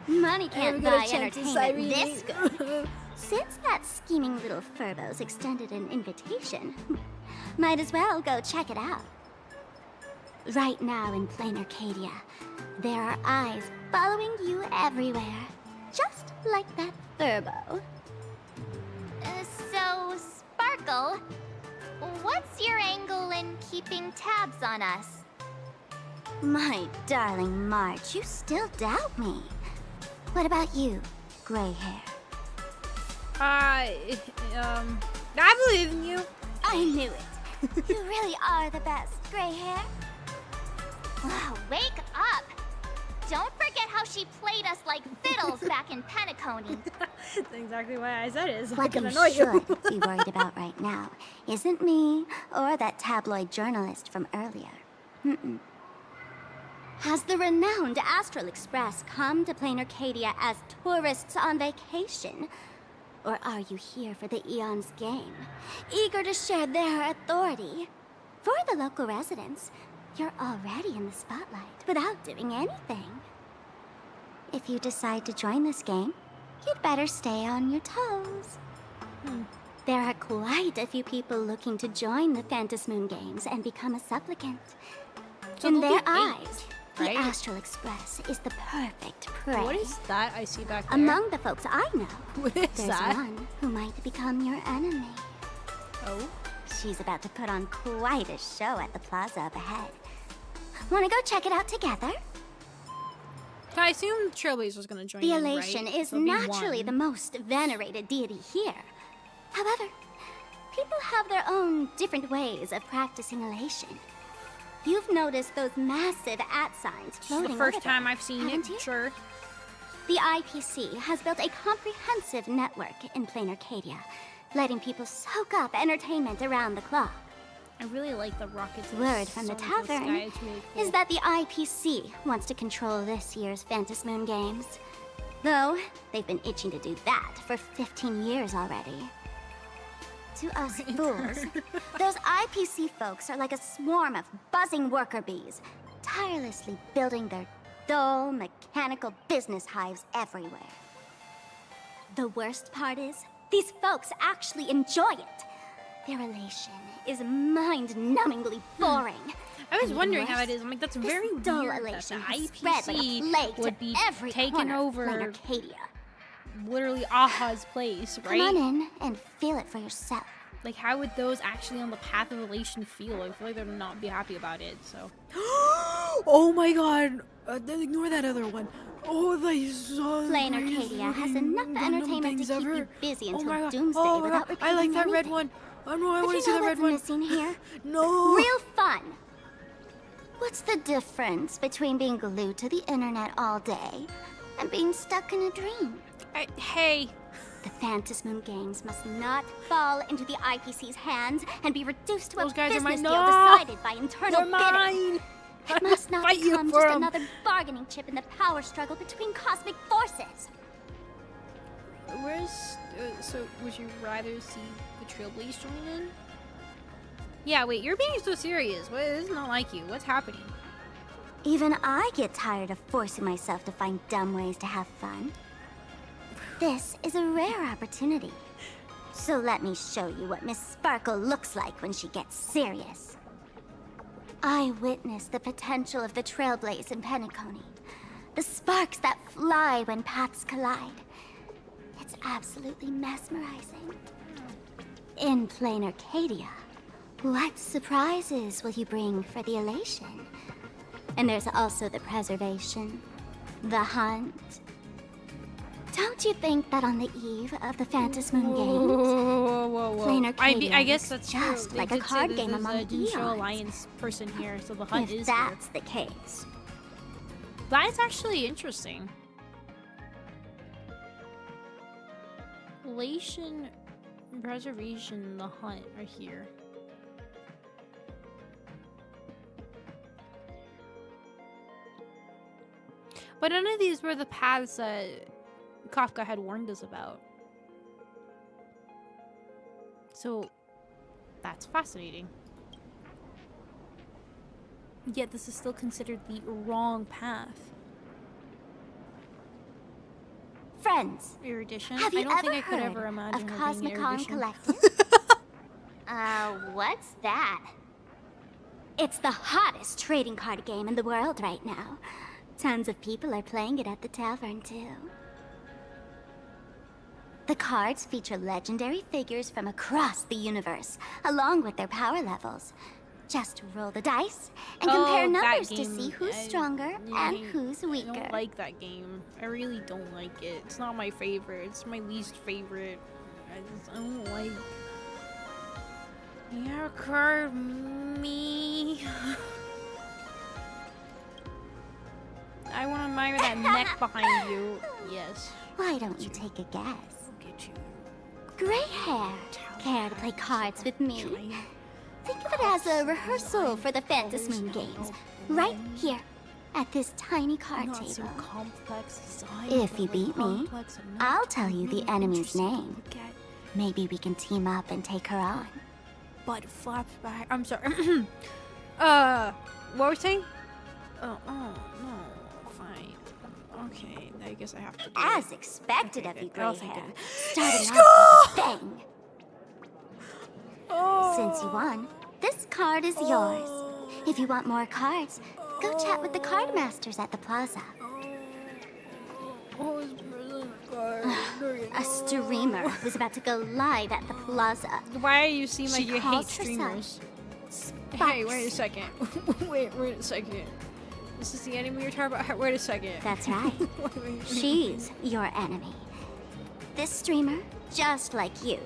Money can't buy chance to entertainment this good. Since that scheming little Furbo's extended an invitation, might as well go check it out. Right now in plain Arcadia, there are eyes following you everywhere, just like that Furbo. So, Sparkle, what's your angle in keeping tabs on us? My darling March, you still doubt me. What about you, gray hair? I believe in you. I knew it. You really are the best, gray hair. Wow, wake up! Don't forget how she played us like fiddles back in Penacony. That's exactly why I said it. So I What can you annoy you. should be worried about right now isn't me or that tabloid journalist from earlier. Has the renowned Astral Express come to plain Arcadia as tourists on vacation? Or are you here for the Eon's game, eager to share their authority? For the local residents, you're already in the spotlight without doing anything. If you decide to join this game, you'd better stay on your toes. There are quite a few people looking to join the Phantasmoon Games and become a supplicant. So In there'll their be eight, eyes, right? the Astral Express is the perfect prey. What is that I see back there? Among the folks I know, What is there's that? one who might become your enemy. Oh? She's about to put on quite a show at the plaza up ahead. Want to go check it out together? I assume Trailblazer's gonna join The in, elation right? is So it'll be naturally one. the most venerated deity here. However, people have their own different ways of practicing elation. You've noticed those massive @ signs This is floating the first over there, time I've seen haven't it, you? sure. The IPC has built a comprehensive network in plain Arcadia, letting people soak up entertainment around the clock. I really like the rockets. Word from the soaring through tavern sky. It's really cool. is that the IPC wants to control this year's Phantasmoon Games. Though, they've been itching to do that for 15 years already. To us fools, those IPC folks are like a swarm of buzzing worker bees, tirelessly building their dull, mechanical business hives everywhere. The worst part is, these folks actually enjoy it. Their elation is mind-numbingly boring. I was And wondering even how it worse, is. I'm like, that's this very dull weird that elation the has spread like a IPC plague would to be every taken corner of over plain Arcadia. literally Aha's place, right? Come on in and feel it for yourself. Like, how would those actually on the path of elation feel? I feel like they'd not be happy about it, so. Oh my god! Ignore that other one. Oh, they saw Plain Arcadia has enough entertainment to keep you busy until doomsday without repeating I like that anything. red one. Oh no, I want to see the red one. Missing here? No. Real fun. What's the difference between being glued to the internet all day and being stuck in a dream? Hey. The Phantasmoon Games must not fall into the IPC's hands and be reduced to a business deal decided by internal bidding. It must not become just another bargaining chip in the power struggle between cosmic forces. Where's... so, would you rather see the Trailblaze join in? Yeah, wait, you're being so serious. What, this is not like you. What's happening? Even I get tired of forcing myself to find dumb ways to have fun. This is a rare opportunity. So let me show you what Miss Sparkle looks like when she gets serious. I witnessed the potential of the Trailblaze in Penacony. The sparks that fly when paths collide. It's absolutely mesmerizing. In plain Arcadia, what surprises will you bring for the elation? And there's also the preservation, the hunt. Don't you think that on the eve of the Phantasmoon Games, plain Arcadia I guess that's just true. like a card game among Digital eons? Alliance person here, so the hunt If is that's the case. That's actually interesting. Elation, preservation, the hunt are here. But none of these were the paths that Kafka had warned us about. So, that's fascinating. Yet this is still considered the wrong path. Friends, Erudition? have you I don't think I ever could heard ever imagine of her being Cosmicon erudition. Collective? What's that? It's the hottest trading card game in the world right now. Tons of people are playing it at the tavern, too. The cards feature legendary figures from across the universe, along with their power levels. Just roll the dice and compare numbers to see who's stronger and who's weaker. I don't like that game. I really don't like it. It's not my favorite. It's my least favorite. I don't like... Your card, me. I want to admire that neck behind you. Yes. Why don't you take a guess? Gray hair. Care to play cards with me? Think of it as a rehearsal for the Phantasmoon Games. Right here, at this tiny card table. So complex. If you beat me, I'll tell you the enemy's name. Maybe we can team up and take her on. But flaps back. I'm sorry. What were we saying? Oh, no. Fine. Okay, I guess I have to do As it. expected Okay, of you, good. I'll Gray take Hair. it. Starting off with a bang. Since you won, this card is yours. If you want more cards, go chat with the card masters at the plaza. A streamer who's about to go live at the plaza. Why do you seem like She you hate calls streamers? herself Hey, wait a second. wait a second. This is the enemy you're talking about? Wait a second. That's right. She's your enemy. This streamer, just like you,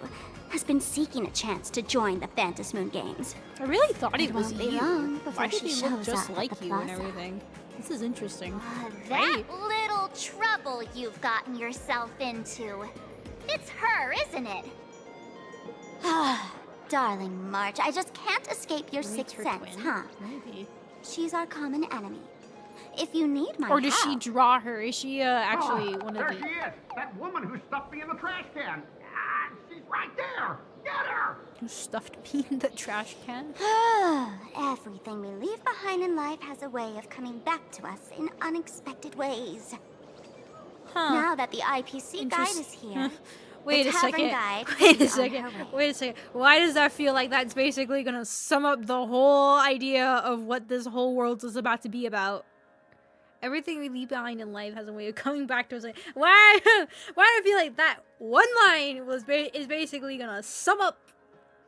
has been seeking a chance to join the Phantasmoon Games. I really thought it was won't be you. long before Why did she he look shows just up like at the you and plaza. everything? This is interesting. That little trouble you've gotten yourself into. It's her, isn't it? Darling March, I just can't escape your Maybe it's sixth her sense, twin. huh? Maybe. She's our common enemy. If you need my Or does she help, draw her? Is she actually one of There the... she is! That woman who stuffed me in the trash can! Ah, she's right there! Get her! Who stuffed me in the trash can? everything we leave behind in life has a way of coming back to us in unexpected ways. Huh. Now that the IPC guide is here, Wait the a tavern second. guide Wait a is on second. her way. Wait a second. Why does that feel like that's basically gonna sum up the whole idea of what this whole world is about to be about? Everything we leave behind in life has a way of coming back to us. Like, why do I feel like that one line is basically gonna sum up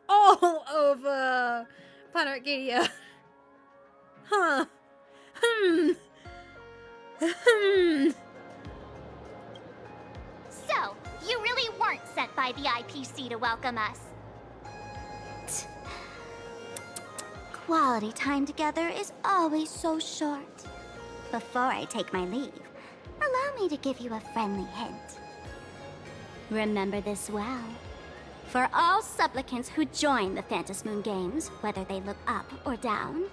all of Planet Arcadia? Huh. So, you really weren't sent by the IPC to welcome us. Quality time together is always so short. Before I take my leave, allow me to give you a friendly hint. Remember this well. For all supplicants who join the Phantom Moon Games, whether they look up or down,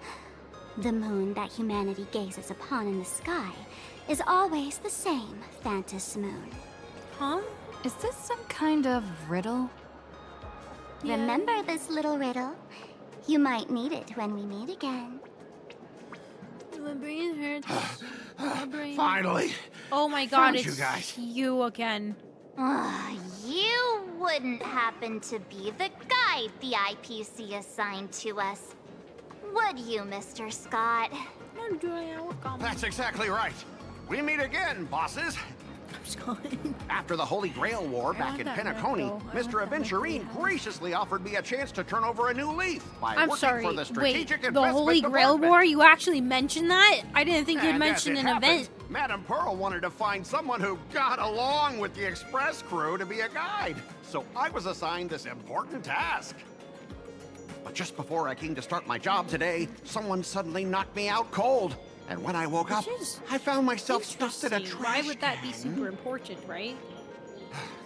the moon that humanity gazes upon in the sky is always the same Phantom Moon. Huh? Is this some kind of riddle? Yeah. Remember this little riddle? You might need it when we meet again. My brain hurts. My brain. Finally. Oh my god, Found it's you guys. you again. You wouldn't happen to be the guide the IPC assigned to us, would you, Mr. Scott? That's exactly right. We meet again, bosses. After the Holy Grail War back in Penacony, Mr. Aventurine graciously offered me a chance to turn over a new leaf by I'm working sorry. for the Strategic Wait, the Investment Holy Grail Department. War? You actually mentioned that? I didn't think you'd And as mentioned it an happens, event. Madame Pearl wanted to find someone who got along with the Express crew to be a guide. So I was assigned this important task. But just before I came to start my job today, someone suddenly knocked me out cold. And when I woke up, I found myself stuffed in a trash. Why would that be super important, right?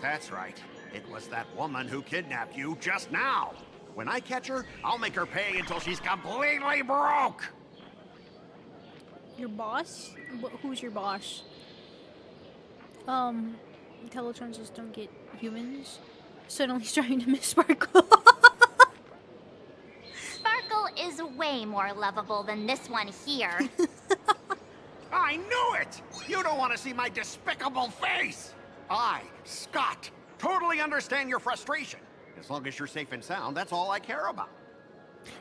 That's right. It was that woman who kidnapped you just now. When I catch her, I'll make her pay until she's completely broke. Your boss? Who's your boss? Teletrons just don't get humans. Suddenly starting to miss Sparkle. Sparkle is way more lovable than this one here. I knew it! You don't want to see my despicable face! I, Scott, totally understand your frustration. As long as you're safe and sound, that's all I care about.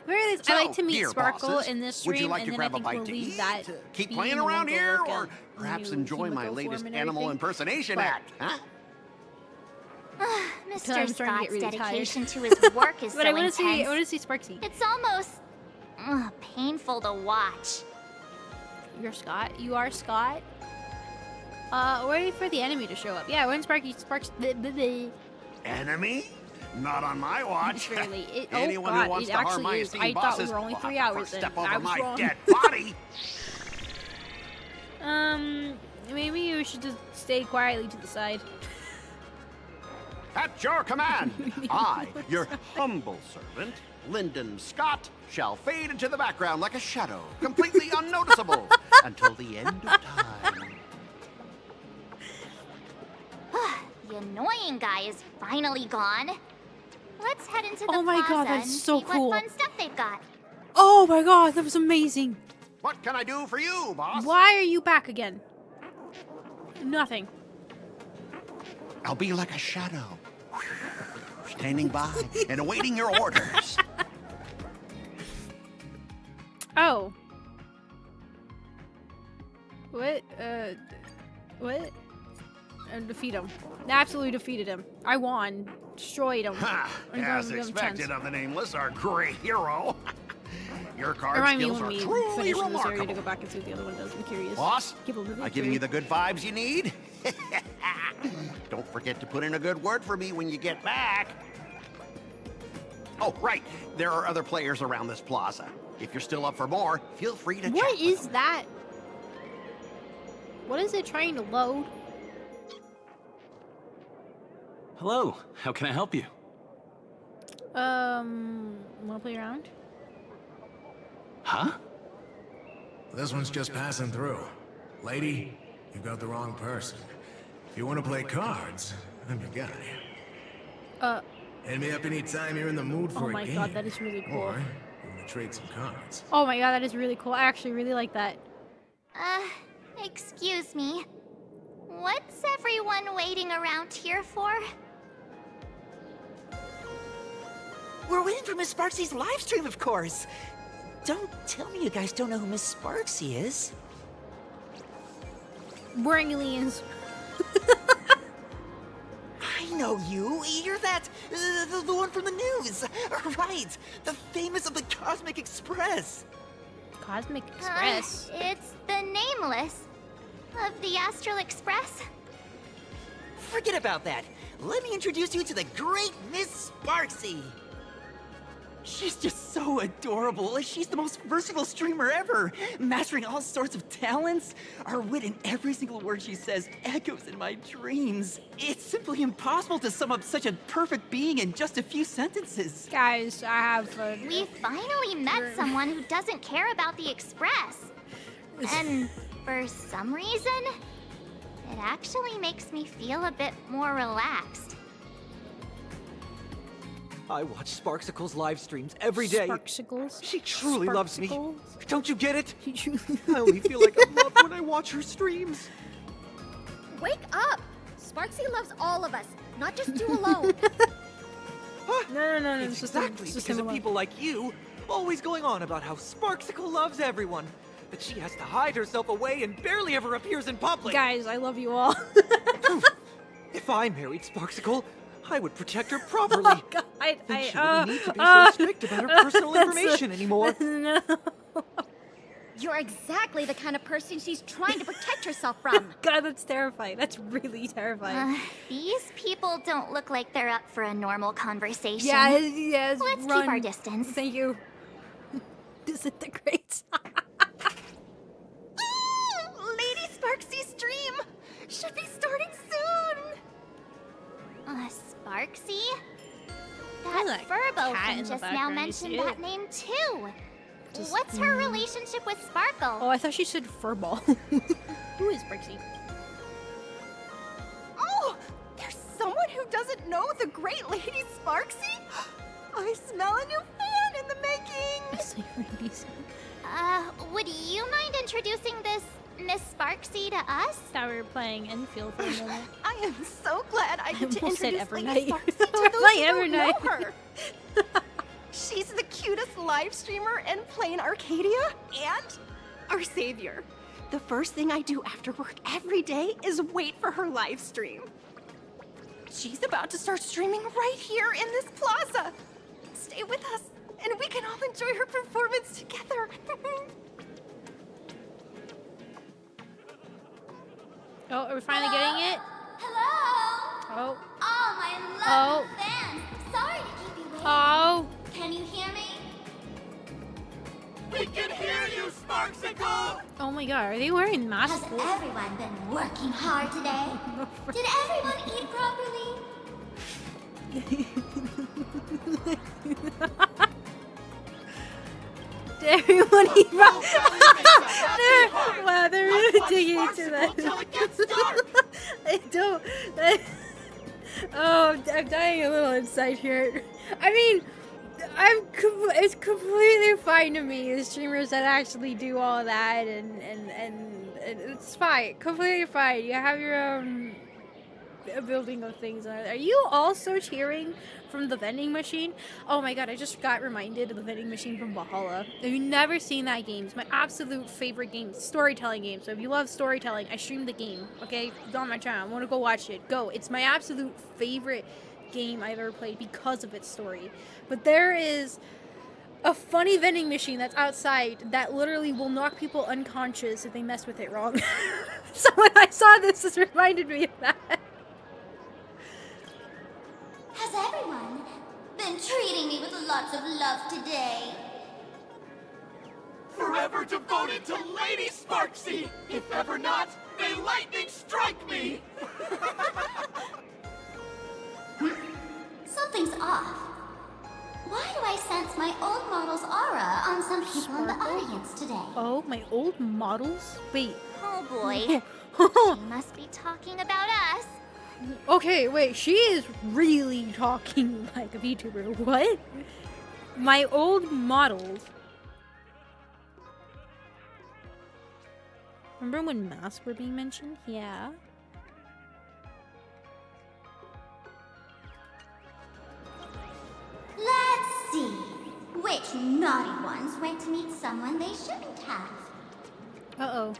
Very least, I like to meet dear Sparkle bosses, in this would stream, you like and to then grab I think a bite we'll to leave eat? that. Keep be, playing and around we'll go here, look or at perhaps new enjoy my Himeko latest form and animal everything. impersonation But- act, huh? Because I'm Mr. starting to get Scott's really dedication tired. to his work is But so I want to intense. see. I want to see Sparksy. It's almost painful to watch. You're Scott. You are Scott. Waiting for the enemy to show up. Yeah, when Sparks. Enemy? Not on my watch. Really, Anyone oh God, who wants it to harm actually my is. esteemed I thought we bosses were only will 3 have to hours in. step I over was my wrong. dead body. Maybe you should just stay quietly to the side. At your command, I, your humble servant, Lyndon Scott, shall fade into the background like a shadow, completely unnoticeable, until the end of time. The annoying guy is finally gone. Let's head into the Oh my God, plaza that's and so see cool. what fun stuff they've got. Oh my God, that was amazing. What can I do for you, boss? Why are you back again? Nothing. I'll be like a shadow, standing by and awaiting your orders. Oh. What? What? And defeat him. Absolutely defeated him. I won. Destroyed him. Ha! I'm As gonna give him expected 10s. of the Nameless, our great hero. Your card Remind me skills when are we truly finish this area to remarkable. go back and see what the other one does. I'm curious. Boss, Give him a I giving you the good vibes you need? Don't forget to put in a good word for me when you get back. Oh, right. There are other players around this plaza. If you're still up for more, feel free to chat. What is that? What is it trying to load? Hello, how can I help you? Wanna play around? Huh? This one's just passing through. Lady, you got the wrong person. If you want to play cards, I'm your guy. Hit me up anytime you're in the mood for Oh a my game. God, that is really cool. Or you want to trade some cards. Oh my God, that is really cool. I actually really like that. Excuse me. What's everyone waiting around here for? We're waiting for Miss Sparksy's live stream, of course. Don't tell me you guys don't know who Miss Sparksy is. Boring aliens. I know you. You're that, the one from the news. Right. The famous of the Cosmic Express. Cosmic Express? It's the Nameless of the Astral Express. Forget about that. Let me introduce you to the great Miss Sparksy. She's just so adorable. She's the most versatile streamer ever, mastering all sorts of talents. Her wit in every single word she says echoes in my dreams. It's simply impossible to sum up such a perfect being in just a few sentences. Guys, I have fun. We finally met someone who doesn't care about the Express. And for some reason, it actually makes me feel a bit more relaxed. I watch Sparksicle's live streams every day. Sparksicles? She truly loves me. Sparksicles? Don't you get it? I only feel like I'm loved when I watch her streams. Wake up! Sparksy loves all of us, not just you alone. No. It's exactly because of people like you always going on about how Sparksicle loves everyone. That she has to hide herself away and barely ever appears in public. Guys, I love you all. If I married Sparksicle, I would protect her properly. Oh, God, Then she wouldn't need to be so strict about her personal information anymore. No. You're exactly the kind of person she's trying to protect herself from. God, that's terrifying. That's really terrifying. These people don't look like they're up for a normal conversation. Yes, Let's run. keep our distance. Thank you. Disintegrate. Lady Sparksy's stream should be starting soon. Sparksy? I That like Furbo cat thing in the just now background, you mentioned see that it? name too. Just- What's her relationship with Sparkle? Oh, I thought she said furball. Who is Brixie? Oh, there's someone who doesn't know the great Lady Sparksy? I smell a new fan in the making. Would you mind introducing this Miss Sparksy to us? Thought we were playing Enfield for a moment. I am so glad I get to almost said introduce Evernight. Lady Sparksy to We're those playing who don't know Evernight. her. She's the cutest live streamer in plain Arcadia and our savior. The first thing I do after work every day is wait for her live stream. She's about to start streaming right here in this plaza. Stay with us, and we can all enjoy her performance together. Oh, are we finally getting it? Hello? Oh. Oh, my lovely fans. Sorry to keep you waiting. Oh. Can you hear me? We can hear you, Sparksicle! Oh my god, are they wearing masks? Has everyone been working hard today? Did everyone eat properly? Did everyone eat Wow, they're really digging into that. I don't. Oh, I'm dying a little inside here. I mean, it's completely fine to me. The streamers that actually do all that, and it's fine, completely fine. You have your own building of things. Are you also cheering from the vending machine? Oh my god, I just got reminded of the vending machine from Valhalla. If you've never seen that game, it's my absolute favorite game, storytelling game. So if you love storytelling, I streamed the game, okay? It's on my channel. I want to go watch it. Go. It's my absolute favorite game I've ever played because of its story. But there is a funny vending machine that's outside that literally will knock people unconscious if they mess with it wrong. So when I saw this, this reminded me of that. Has everyone been treating me with lots of love today? Forever devoted to Lady Sparksy! If ever not, may lightning strike me! Something's off. Why do I sense my old model's aura on some people in the audience today? Oh, my old models? Wait. Oh boy. She must be talking about us. Okay, wait, she is really talking like a VTuber. What? My old models. Remember when masks were being mentioned? Yeah. Let's see. Which naughty ones went to meet someone they shouldn't have? Uh-oh.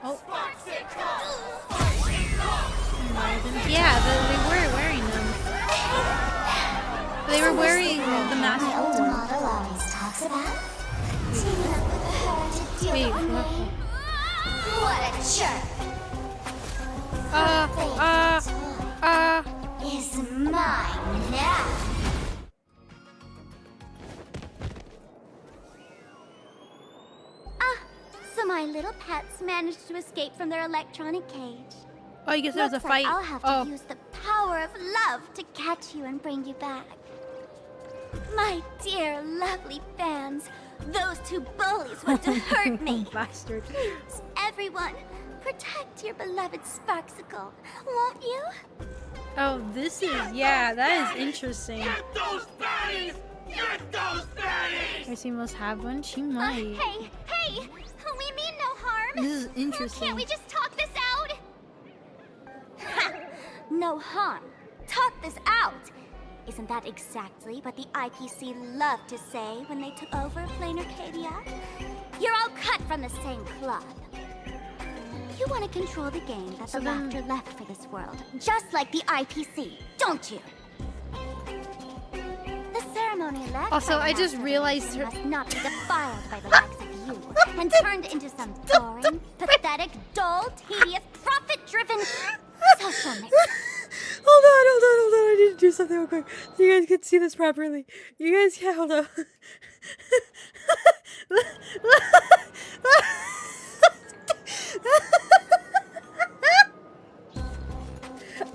Oh. Yeah, they were wearing them. They were wearing the mask. Model always talks about teaming up with her to do it. What a jerk! Is mine now. So my little pets managed to escape from their electronic cage. Oh, you guess there was a Looks fight. like I'll have to use the power of love to catch you and bring you back. My dear, lovely fans, those two bullies want to hurt me. Bastard. Please, everyone, protect your beloved Sparksicle, won't you? Oh, this is, yeah, that is interesting. Get those baddies! Get those baddies! I see must have one. She might. Hey, we mean no harm. This is interesting. Can't we just talk this out? Ha! No harm. Talk this out. Isn't that exactly what the IPC loved to say when they took over Plain Arcadia? You're all cut from the same club. You want to control the game that the Ruptor left for this world, just like the IPC, don't you? The ceremony left Also, by I just Master realized her. must not be defiled by the likes of you and turned into some boring, pathetic, dull, tedious, profit-driven social mix. Hold on. I need to do something real quick so you guys can see this properly. You guys, yeah, hold on.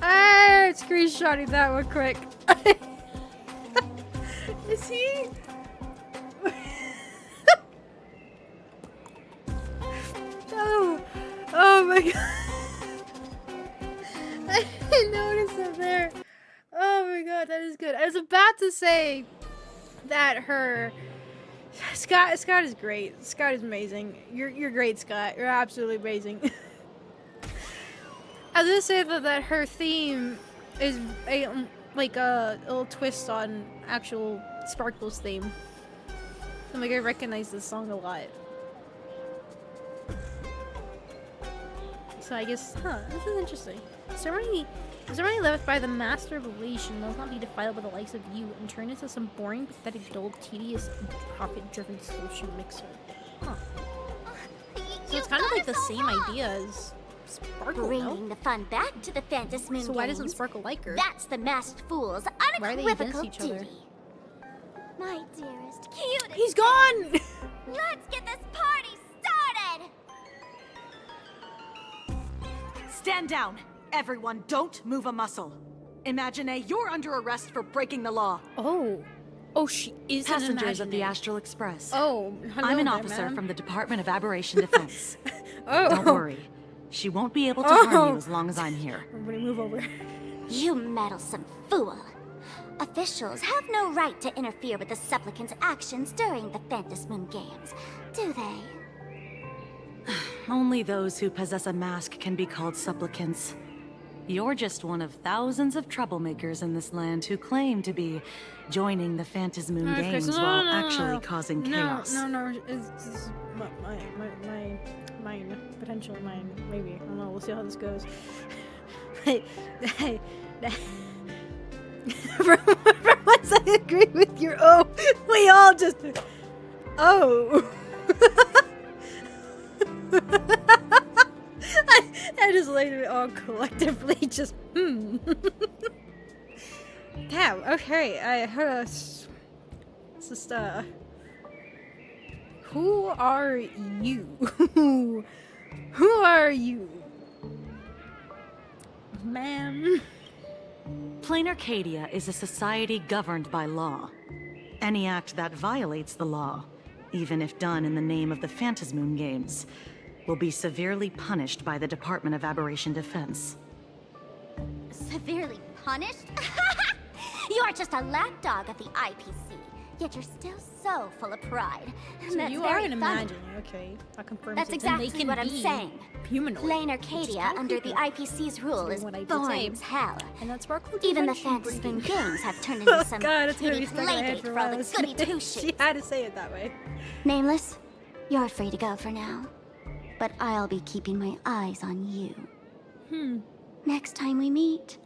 I'm screenshotting that one quick. Is he? Oh my god. I didn't notice that there. Oh my god, that is good. I was about to say that her Scott is great. Scott is amazing. You're great, Scott. You're absolutely amazing. I was gonna say that her theme is a little twist on actual Sparkle's theme. I'm like, I recognize this song a lot. So I guess, this is interesting. Ceremony left by the Master of Elation must not be defiled by the likes of you and turn into some boring, pathetic, dull, tedious, and profit-driven social mixer. Huh. So it's kind of like the same idea as Sparkle, Bringing the fun back to the Phantasmoon Games. So why doesn't Sparkle like her? That's the masked fool's Why are they against unequivocal each other? duty. My dearest, cutest. He's gone! Let's get this party started! Stand down. Everyone, don't move a muscle. Imagine you're under arrest for breaking the law. Oh, she is Passengers of the Astral Express. Oh, hello I'm an there, officer ma'am. from the Department of Aberration Defense. Oh. Don't worry. She won't be able to harm you as long as I'm here. Everybody move over. You meddlesome fool. Officials have no right to interfere with the supplicant's actions during the Phantasmoon Games, do they? Only those who possess a mask can be called supplicants. You're just one of thousands of troublemakers in this land who claim to be joining the Phantasmoon Games while actually causing chaos. No, it's mine, potentially mine, maybe. I don't know, we'll see how this goes. For once I agree with your we all just, I just laid it all collectively just, Damn, okay, I heard us. It's just, who are you? Who are you? Ma'am? Plain Arcadia is a society governed by law. Any act that violates the law, even if done in the name of the Phantasmoon Games, will be severely punished by the Department of Aberration Defense. Severely punished? You are just a lapdog of the IPC, yet you're still so full of pride. So That's you are very an funny. imagine, okay? I confirm That's exactly what I'm saying. Humanoid. Plain Arcadia, under the IPC's rule, is boring as hell. And that's Sparkle. Even the Phantasmoon Games have turned into some God, it's gonna be kitty stuck in my head playdate for a for all while. the goody two shoes. She had to say it that way. Nameless, you're free to go for now. but I'll be keeping my eyes on you. Hmm. Next time we meet,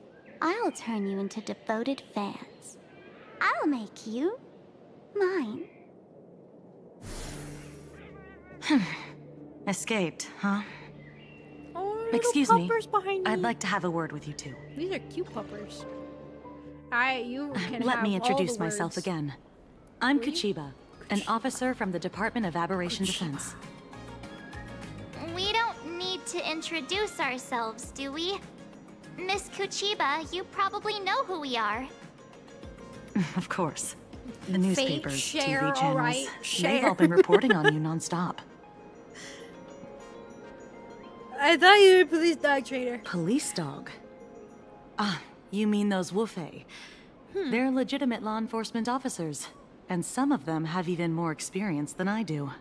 I'll turn you into devoted fans. I'll make you mine. Escaped, huh? Oh, little Excuse me. puppers behind me. I'd like to have a word with you two. These are cute puppers. You can Let have me all introduce the myself words. again. I'm Kuchiba, an officer from the Department of Aberration Defense. We don't need to introduce ourselves, do we? Miss Kuchiba, you probably know who we are. Of course. The newspapers, share, TV channels, alright, they've all share. been reporting on you nonstop. I thought you were a police dog trader. Police dog? Ah, you mean those Wufei. They're legitimate law enforcement officers, and some of them have even more experience than I do.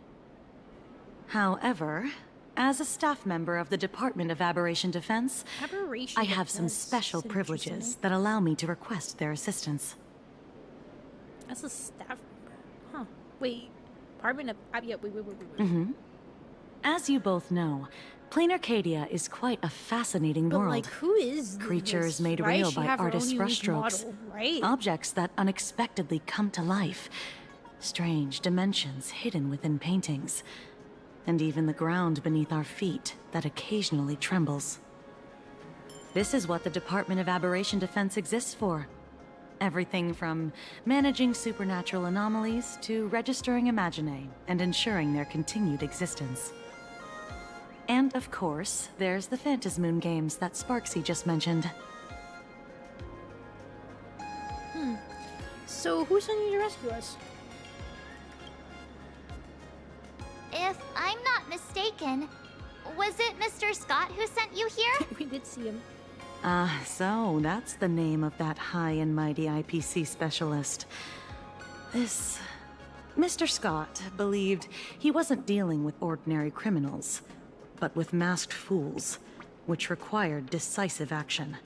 However, as a staff member of the Department of Aberration Defense, I have some special privileges that allow me to request their assistance. As a staff member. Huh. Wait. Department of... yeah, wait. Mm-hmm. As you both know, Plain Arcadia is quite a fascinating But, world. like, who is Creatures this, made right? real She by have her own artists' unique brushstrokes. model, right? Objects that unexpectedly come to life. Strange dimensions hidden within paintings. And even the ground beneath our feet that occasionally trembles. This is what the Department of Aberration Defense exists for. Everything from managing supernatural anomalies to registering Imaginae and ensuring their continued existence. And of course, there's the Phantasmoon games that Sparksy just mentioned. So who sent you to rescue us? If I'm not mistaken, was it Mr. Scott who sent you here? We did see him. So that's the name of that high and mighty IPC specialist. This... Mr. Scott believed he wasn't dealing with ordinary criminals, but with masked fools, which required decisive action.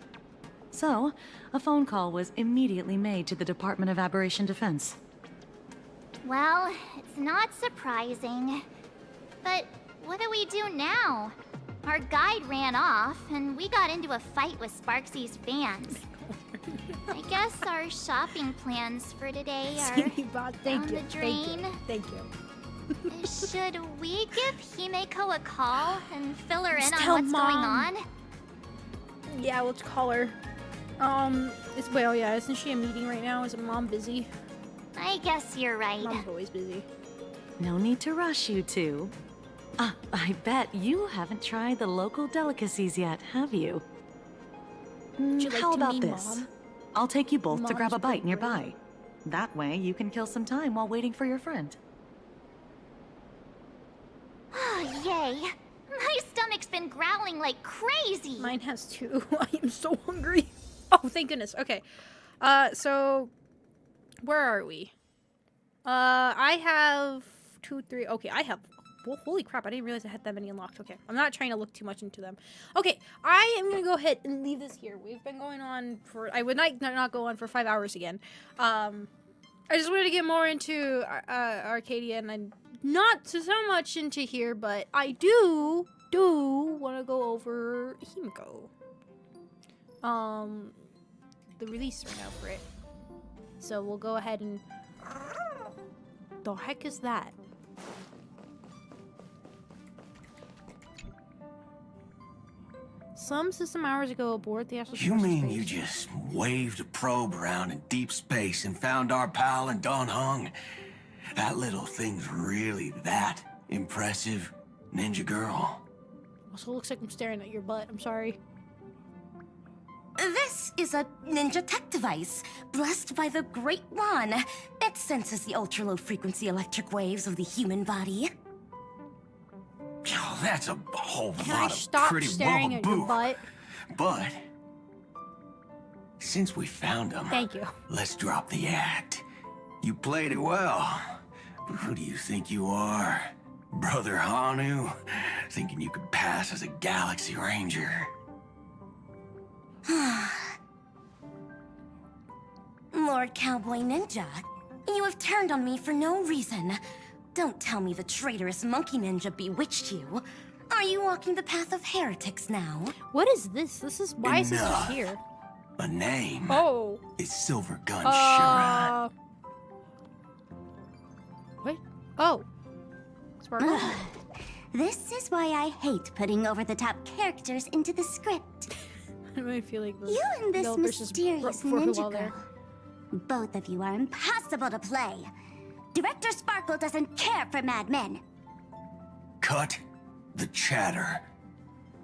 So, a phone call was immediately made to the Department of Aberration Defense. Well, it's not surprising. But what do we do now? Our guide ran off, and we got into a fight with Sparksy's fans. I guess our shopping plans for today are down the drain. Thank you. Should we give Himeko a call and fill her in Just on tell what's going on? Mom. Yeah, let's call her. Isn't she a meeting right now? Is Mom busy? I guess you're right. Mom's always busy. No need to rush, you two. I bet you haven't tried the local delicacies yet, have you? Would you like How to about meet this? Mom? I'll take you both to grab a Mom's bite great. nearby. That way, you can kill some time while waiting for your friend. Oh, yay. My stomach's been growling like crazy. Mine has too. I am so hungry. Oh, thank goodness. Okay. So where are we? I have 2, 3. Okay, I have... Well, holy crap, I didn't realize I had that many unlocked. Okay, I'm not trying to look too much into them. Okay, I am going to go ahead and leave this here. We've been going on for... I would not go on for 5 hours again. I just wanted to get more into Arcadia, and I'm not so much into here, but I do want to go over Himeko. The release right now for it. So we'll go ahead and... The heck is that? Some system hours ago aboard the Astral You Express mean space. you just waved a probe around in deep space and found our pal and Don Hung? That little thing's really that impressive, ninja girl. Also, it looks like I'm staring at your butt. I'm sorry. This is a ninja tech device, blessed by the Great One. It senses the ultra-low frequency electric waves of the human body. Oh, that's a whole Can I lot of stop pretty staring at your boo. butt? But since we found him, Thank you. let's drop the act. You played it well, but who do you think you are? Brother Hanu? Thinking you could pass as a Galaxy Ranger? Lord Cowboy Ninja, you have turned on me for no reason. Don't tell me the traitorous monkey ninja bewitched you. Are you walking the path of heretics now? What is this? This is why is this just here? A name. Oh. It's Silver Gun Shura. What? Oh. Sparkle. This is why I hate putting over-the-top characters into the script. I feel like You and this mysterious ninja girl. Both of you are impossible to play. Director Sparkle doesn't care for madmen. Cut the chatter.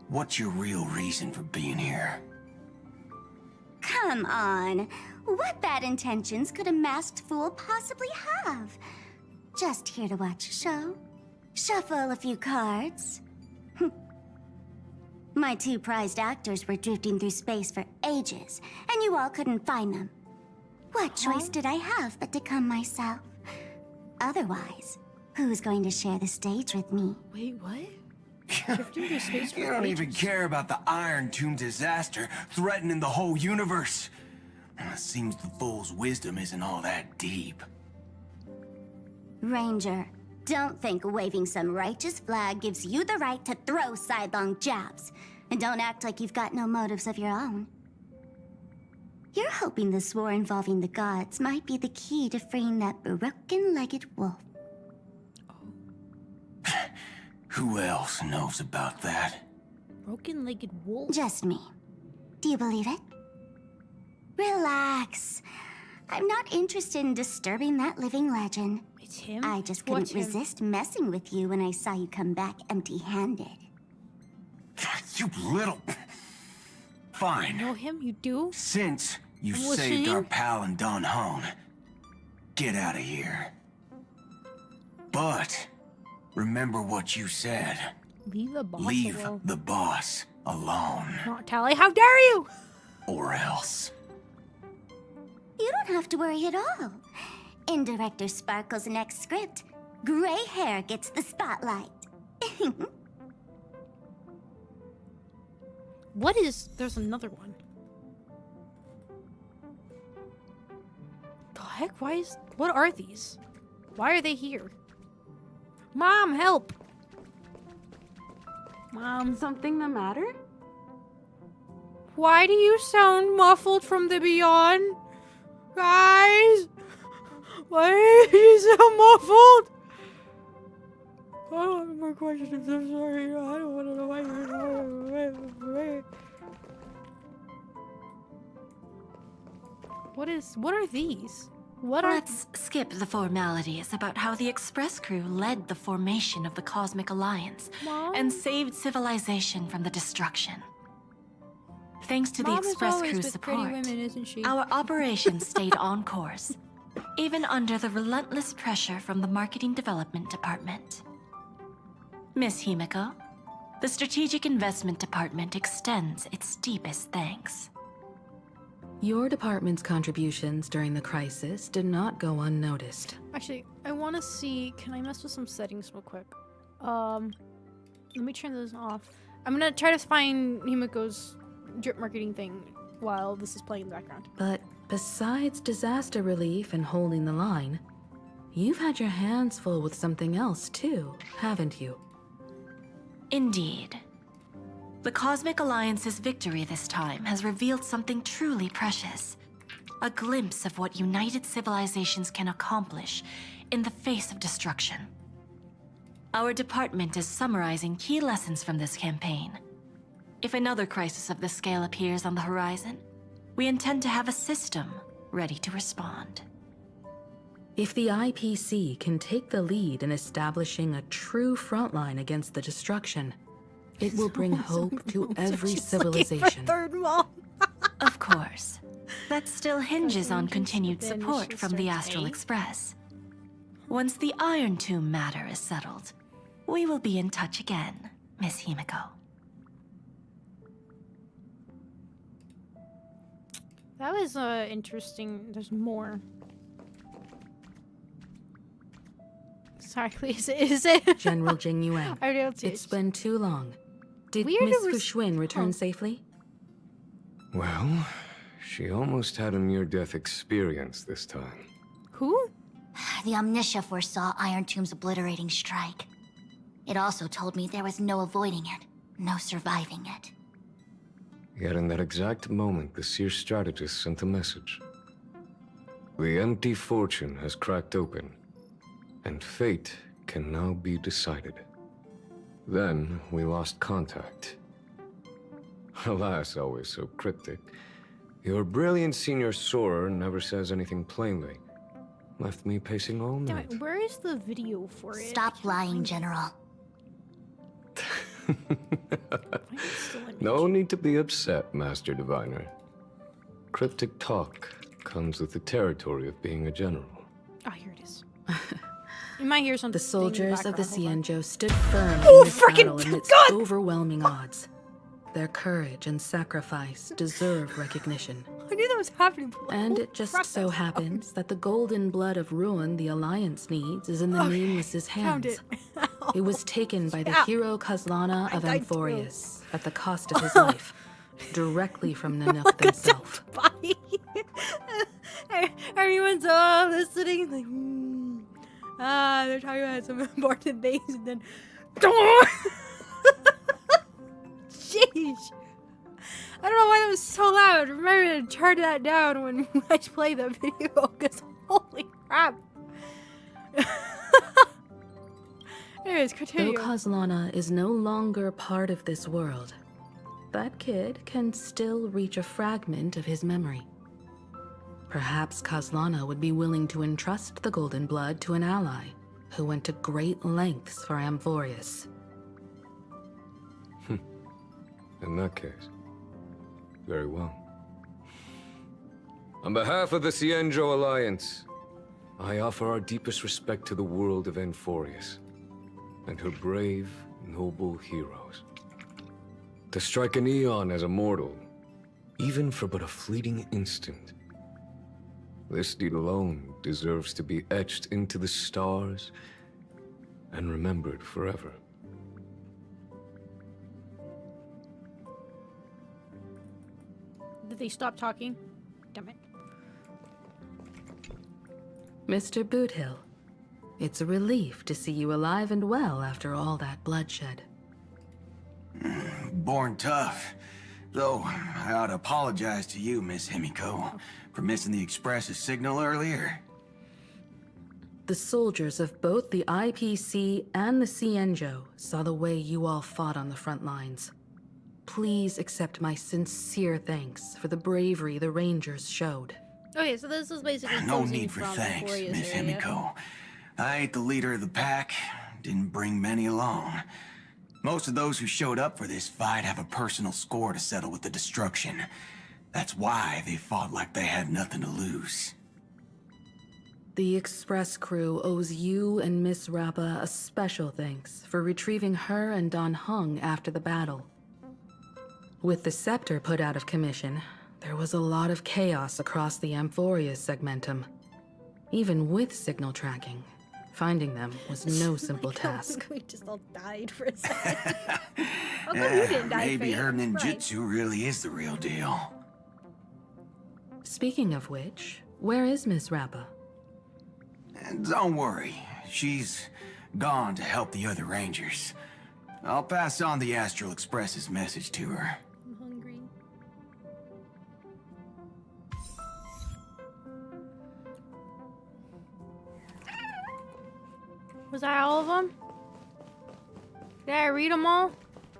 What's your real reason for being here? Come on. What bad intentions could a masked fool possibly have? Just here to watch a show. Shuffle a few cards. My two prized actors were drifting through space for ages, and you all couldn't find them. What choice did I have but to come myself? Otherwise, who's going to share the stage with me? Wait, what? Drifting through space for You don't even care about the Iron Tomb disaster threatening the whole universe. It seems the fool's wisdom isn't all that deep. Ranger, don't think waving some righteous flag gives you the right to throw sidelong jabs. And don't act like you've got no motives of your own. You're hoping this war involving the gods might be the key to freeing that broken-legged wolf. Who else knows about that? Broken-legged wolf? Just me. Do you believe it? Relax. I'm not interested in disturbing that living legend. It's him? I just couldn't resist messing with you when I saw you come back empty-handed. You little... Fine. You know him? You do? Since you saved our pal and Don Hone, get out of here. But remember what you said. Leave the boss Leave alone. the boss alone. Not Tally, how dare you! Or else. You don't have to worry at all. In Director Sparkle's next script, gray hair gets the spotlight. What is... There's another one. The heck? Why is... What are these? Why are they here? Mom, help! Mom. Something the matter? Why do you sound muffled from the beyond? Guys! Why are you so muffled? I don't have more questions. I'm sorry. I don't want to know why you're... What are these? Let's skip the formalities about how the Express crew led the formation of the Cosmic Alliance and saved civilization from the destruction. Thanks to the Express crew's support, our operation stayed on course, even under the relentless pressure from the Marketing Development Department. Miss Himeko, the Strategic Investment Department extends its deepest thanks. Your department's contributions during the crisis did not go unnoticed. Actually, I want to see... Can I mess with some settings real quick? Let me turn those off. I'm gonna try to find Himeko's drip marketing thing while this is playing in the background. But besides disaster relief and holding the line, you've had your hands full with something else too, haven't you? Indeed. The Cosmic Alliance's victory this time has revealed something truly precious. A glimpse of what united civilizations can accomplish in the face of destruction. Our department is summarizing key lessons from this campaign. If another crisis of this scale appears on the horizon, we intend to have a system ready to respond. If the IPC can take the lead in establishing a true frontline against the destruction, it will bring hope to every civilization. Of course. That still hinges on continued support from the Astral Express. Once the Iron Tomb matter is settled, we will be in touch again, Miss Himeko. That was interesting. There's more. Sorry, please. Is it? General Jing Yuan. I don't see It's been too long. Did Weird Miss Fushun return safely? Well, she almost had a near-death experience this time. Who? The Omniscia foresaw Iron Tomb's obliterating strike. It also told me there was no avoiding it, no surviving it. Yet in that exact moment, the seer strategist sent a message. The empty fortune has cracked open, and fate can now be decided. Then we lost contact. Alas, always so cryptic. Your brilliant senior soarer never says anything plainly. Left me pacing all Damn night. it, where is the video for it? Stop lying, General. No need to be upset, Master Diviner. Cryptic talk comes with the territory of being a general. Oh, here it is. You might hear something. The soldiers of the background. Cienjo stood firm Oh, in this freaking battle amidst God! overwhelming odds. Their courage and sacrifice deserve recognition. I knew that was happening. But like, And holy it just crap, so that was happens that the golden blood of ruin the Alliance needs is in the Okay, Nameless's found hands. it. It was taken by the Yeah. hero Kazlana of I died Amphorius at the cost of his life, directly from Nanook himself. body. Everyone's all listening, like, they're talking about some important things, and then, sheesh. I don't know why that was so loud. Remember to turn that down when I play the video, because holy crap. Anyways, continue. Though Kazlana is no longer part of this world, that kid can still reach a fragment of his memory. Perhaps Kazlana would be willing to entrust the golden blood to an ally who went to great lengths for Amphorius. In that case, very well. On behalf of the Cienjo Alliance, I offer our deepest respect to the world of Amphorius and her brave, noble heroes. To strike an eon as a mortal, even for but a fleeting instant, this deed alone deserves to be etched into the stars and remembered forever. Did they stop talking? Damn it. Mr. Boothill, it's a relief to see you alive and well after all that bloodshed. Born tough. Though, I ought to apologize to you, Miss Himeko, for missing the Express's signal earlier. The soldiers of both the IPC and the Cienjo saw the way you all fought on the front lines. Please accept my sincere thanks for the bravery the Rangers showed. Okay, so this is basically No closing need for from thanks, Amphorius Miss area. Himeko. I ain't the leader of the pack, didn't bring many along. Most of those who showed up for this fight have a personal score to settle with the destruction. That's why they fought like they had nothing to lose. The Express crew owes you and Miss Rappa a special thanks for retrieving her and Don Hung after the battle. With the scepter put out of commission, there was a lot of chaos across the Amphorius segmentum. Even with signal tracking, finding them was no simple task. We just all died for a second. How come you didn't die, Maybe Faye? her Right. ninjutsu really is the real deal. Speaking of which, where is Miss Rappa? And don't worry, she's gone to help the other Rangers. I'll pass on the Astral Express's message to her. I'm hungry. Was that all of them? Did I read them all?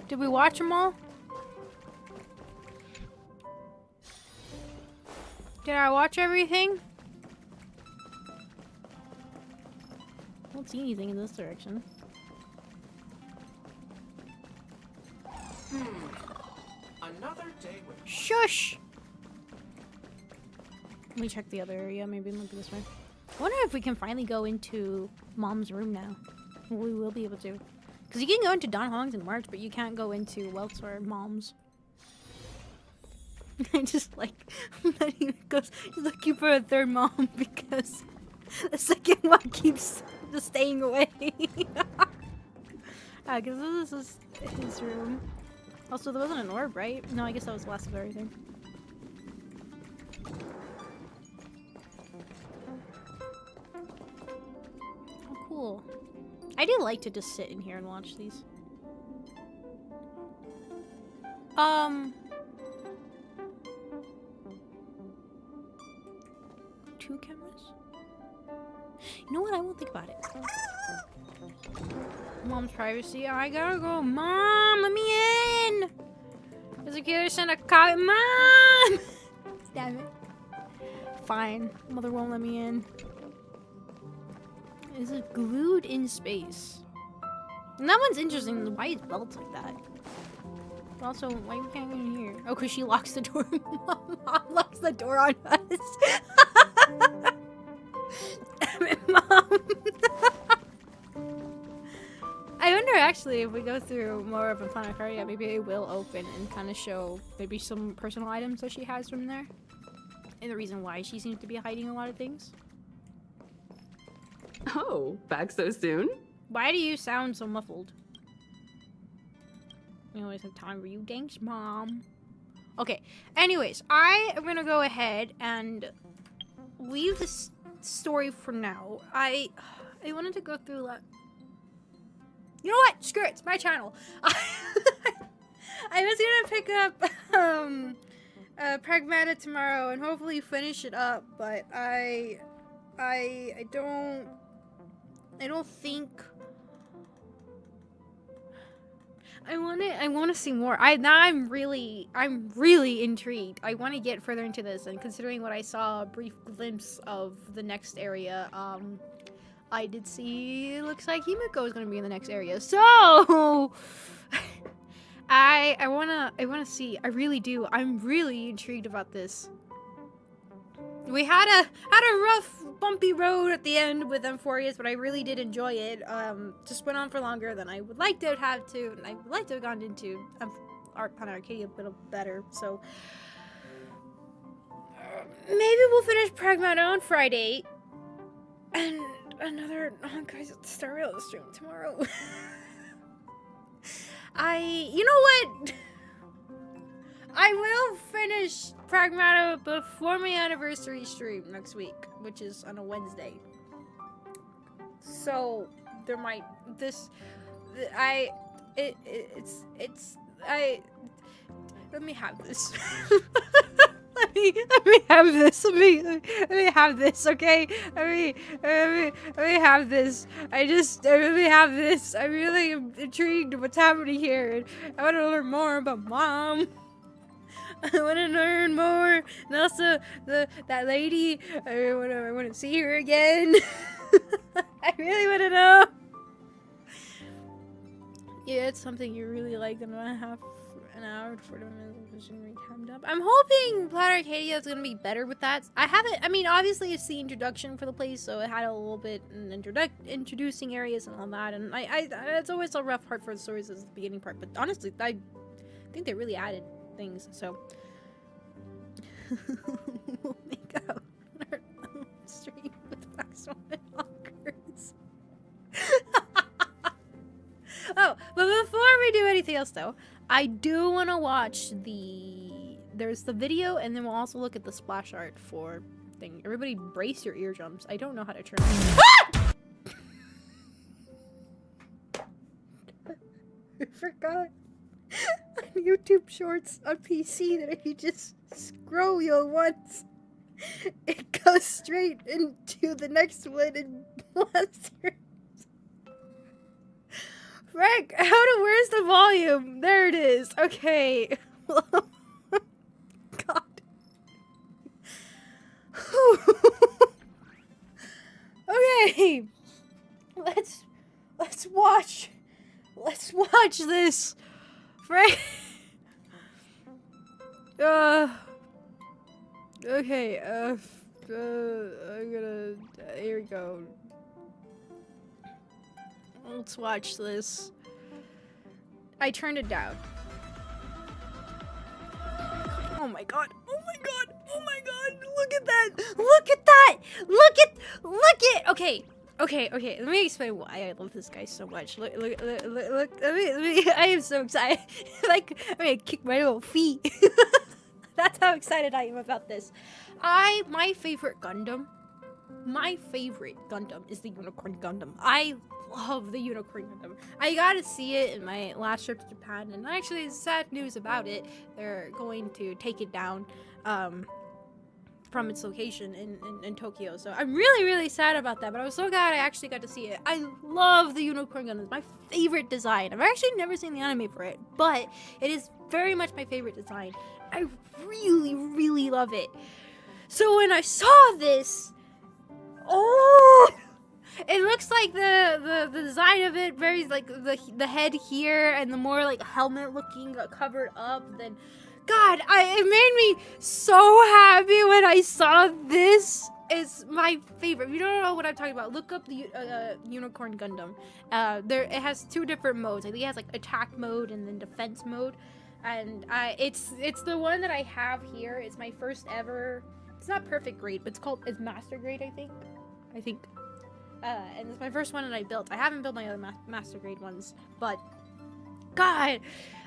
Did we watch them all? Did I watch everything? I don't see anything in this direction. Another day with Shush! Let me check the other area. Maybe look this way. I wonder if we can finally go into Mom's room now. We will be able to. Because you can go into Don Hong's in March, but you can't go into Welt's or Mom's. I just like that he goes, he's looking for a third mom because the second one keeps just staying away. Because this is his room. Also, there wasn't an orb, right? No, I guess that was the last of everything. Oh, cool. I do like to just sit in here and watch these. Two cameras? You know what? I won't think about it. Mom's privacy. I gotta go. Mom, let me in! There's a killer sent a copy. Mom! Damn it. Fine. Mother won't let me in. Is it glued in space? And that one's interesting. Why it's built like that? But also, why we can't get in here? Oh, because she locks the door. Mom locks the door on us. Mom. I wonder actually if we go through more of a Planetaria, maybe it will open and kind of show maybe some personal items that she has from there. And the reason why she seems to be hiding a lot of things. Oh, back so soon? Why do you sound so muffled? We always have time for you. Thanks, Mom. Okay, anyways, I am gonna go ahead and leave this story for now. I wanted to go through that. You know what? Screw it. It's my channel. I was gonna pick up Pragmata tomorrow and hopefully finish it up, but I don't think I want to see more. I'm really intrigued. I want to get further into this, and considering what I saw a brief glimpse of the next area, I did see it looks like Himeko is going to be in the next area. So I want to see. I really do. I'm really intrigued about this. We had a rough, bumpy road at the end with Emphorius, but I really did enjoy it. Just went on for longer than I would like to have to, and I would like to have gone into Art Planet Arcadia a little better. So maybe we'll finish Pragmata on Friday, and another Honkai Star Rail stream tomorrow. You know what? I will finish Pragmata before my anniversary stream next week, which is on a Wednesday. So there might let me have this. let me have this. Let me have this, okay? Let me have this. I really have this. I really am intrigued what's happening here, and I want to learn more about Mom. I want to learn more, and also that lady. I want to see her again. I really want to know. Yeah, it's something you really like, and I have an hour for the vision recammed up. I'm hoping Planet Arcadia is gonna be better with that. I haven't. I mean, obviously it's the introduction for the place, so it had a little bit in introducing areas and all that. And it's always a rough part for the stories as the beginning part. But honestly, I think they really added things. So we'll make out our own stream with Black Swan and Hawkers. Oh, but before we do anything else, though, I do want to watch there's the video, and then we'll also look at the splash art for thing. Everybody brace your eardrums. I don't know how to turn it. I forgot on YouTube Shorts on PC that if you just scroll once, it goes straight into the next one and blasts your... Frank, where's the volume? There it is. Okay. God. Okay. Let's watch this. Frank. Okay. I'm gonna. Here we go. Let's watch this. I turned it down. Oh my god. Oh my god. Oh my god. Look at that. Look at that. Look at. Okay. Let me explain why I love this guy so much. Look. Let me. I am so excited. Like, I'm gonna kick my little feet. That's how excited I am about this. My favorite Gundam my favorite Gundam is the Unicorn Gundam. I love the Unicorn Gundam. I got to see it in my last trip to Japan, and actually, sad news about it. They're going to take it down from its location in Tokyo. So I'm really, really sad about that, but I was so glad I actually got to see it. I love the Unicorn Gundam. It's my favorite design. I've actually never seen the anime for it, but it is very much my favorite design. I really, really love it. So when I saw this, oh, it looks like the design of it very like the head here and the more like helmet looking covered up. Then, God, it made me so happy when I saw this. It's my favorite. If you don't know what I'm talking about, look up the Unicorn Gundam. It has 2 different modes. I think it has like attack mode and then defense mode. And it's the one that I have here. It's my first ever. It's not perfect grade, but it's master grade. I think. And it's my first one that I built. I haven't built my other master grade ones, but God,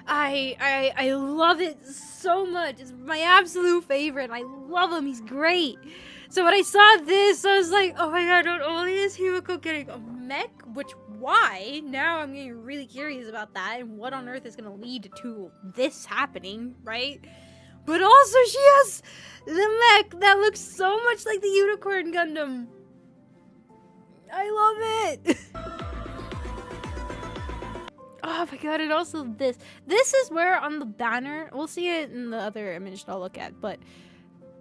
I love it so much. It's my absolute favorite. I love him. He's great. So when I saw this, I was like, oh my God, not only is Himeko getting a mech, which why? Now I'm getting really curious about that and what on earth is going to lead to this happening, right? But also she has the mech that looks so much like the Unicorn Gundam. I love it. Oh my God, and also this. This is where on the banner, we'll see it in the other image I'll look at, but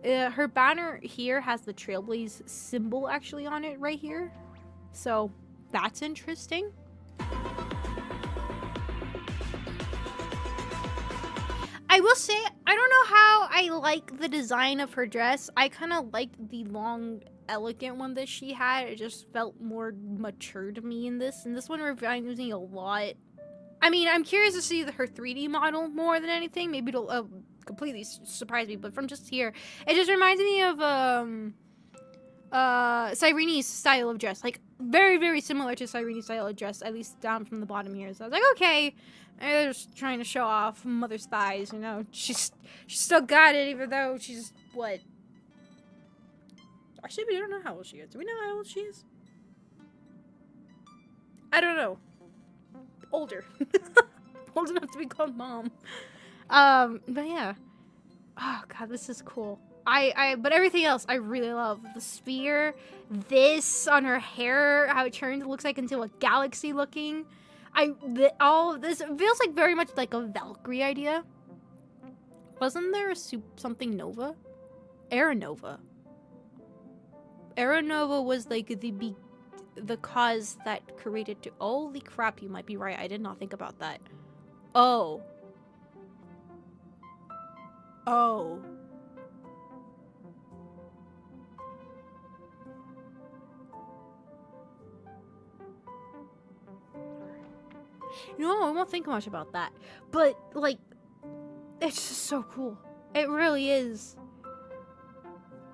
her banner here has the Trailblaze symbol actually on it right here. So that's interesting. I will say, I don't know how I like the design of her dress. I kind of liked the long, elegant one that she had. It just felt more mature to me in this. And this one I'm using a lot. I mean, I'm curious to see her 3D model more than anything. Maybe it'll completely surprise me. But from just here, it just reminds me of Cyrene's style of dress. Like, very, very similar to Cyrene's style of dress, at least down from the bottom here. So I was like, okay. They're just trying to show off Mother's thighs, you know. She's still got it, even though she's, what? Actually, we don't know how old she is. Do we know how old she is? I don't know. Older. Old enough to be called mom. But yeah. Oh God, this is cool. But everything else I really love. The spear, this on her hair, how it turns, it looks like into a galaxy looking. All of this, it feels like very much like a Valkyrie idea. Wasn't there a something Nova? Aeronova. Aeronova was like the cause that created to. Holy crap, you might be right. I did not think about that. Oh. You know, I won't think much about that. But, like, it's just so cool. It really is.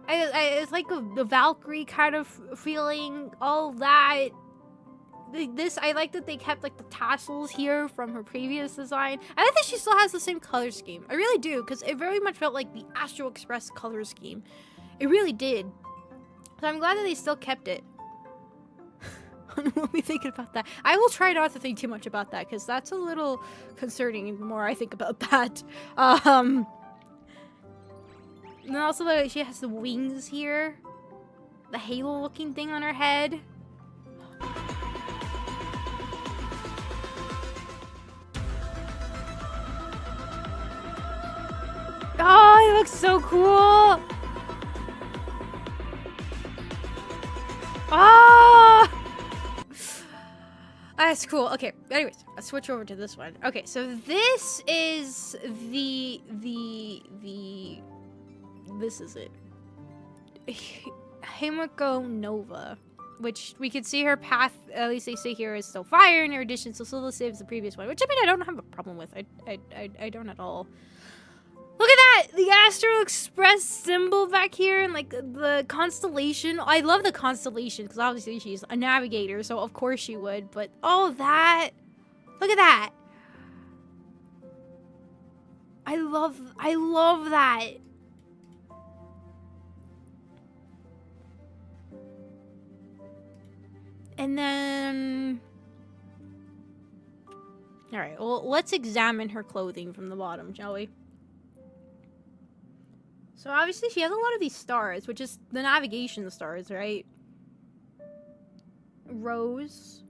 It's like a Valkyrie kind of feeling, all that. I like that they kept, like, the tassels here from her previous design. And I think she still has the same color scheme. I really do, because it very much felt like the Astro Express color scheme. It really did. So I'm glad that they still kept it. What we thinking about that? I will try not to think too much about that because that's a little concerning the more I think about that. And also like, she has the wings here, the halo looking thing on her head. Oh, it looks so cool. Oh! That's cool. Okay, anyways, let's switch over to this one. Okay, so this is this is it. Himeko Nova, which we can see her path, at least they say here, is still fire in her addition, so still the same as the previous one, which I mean, I don't have a problem with. I don't at all. Look at that! The Astro Express symbol back here and like the constellation. I love the constellation because obviously she's a navigator, so of course she would. But all of that, look at that! I love that. And then... Alright, well, let's examine her clothing from the bottom, shall we? So obviously she has a lot of these stars, which is the navigation stars, right? Rose.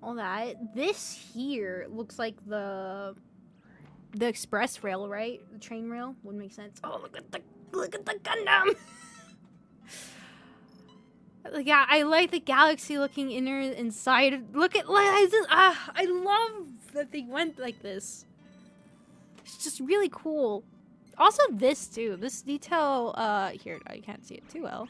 All that. This here looks like the express rail, right? The train rail would make sense. Oh, look at the Gundam. Yeah, I like the galaxy looking inner inside. Look at I love that they went like this. It's just really cool. Also this too. This detail here, I can't see it too well.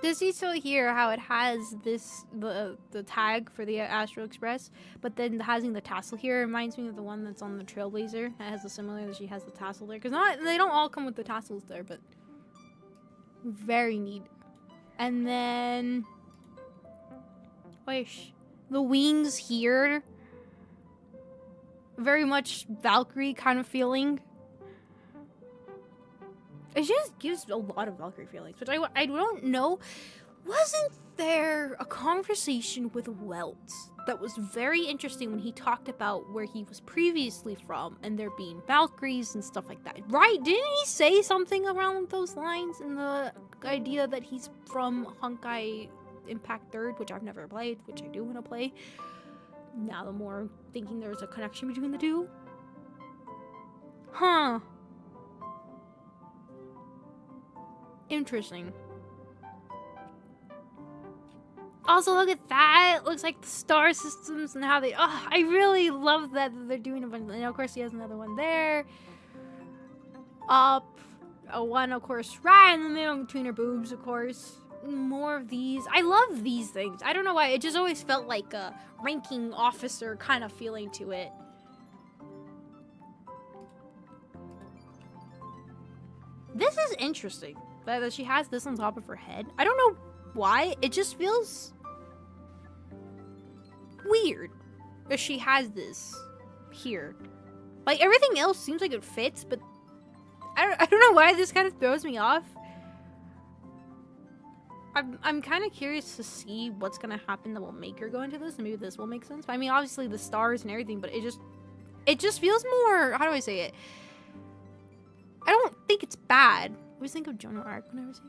This detail here, how it has this the tag for the Astral Express, but then having the tassel here reminds me of the one that's on the Trailblazer. It has a similar that she has the tassel there. Because they don't all come with the tassels there, but very neat. And then the wings here, very much Valkyrie kind of feeling. It just gives a lot of Valkyrie feelings, which I don't know. Wasn't there a conversation with Welt that was very interesting when he talked about where he was previously from and there being Valkyries and stuff like that? Right? Didn't he say something around those lines in the idea that he's from Honkai Impact 3rd, which I've never played, which I do want to play. Now the more I'm thinking there's a connection between the two. Huh. Interesting. Also, look at that. It looks like the star systems and how they... Oh, I really love that they're doing a bunch. And of course, he has another one there. Up. One, of course, right in the middle between her boobs, of course. More of these. I love these things. I don't know why. It just always felt like a ranking officer kind of feeling to it. This is interesting. That she has this on top of her head. I don't know why. It just feels weird that she has this here. Like, everything else seems like it fits, but I don't know why this kind of throws me off. I'm kind of curious to see what's gonna happen that will make her go into this, and maybe this will make sense. But I mean, obviously the stars and everything, but it just feels more, how do I say it? I don't think it's bad. I always think of Joan of Arc whenever I say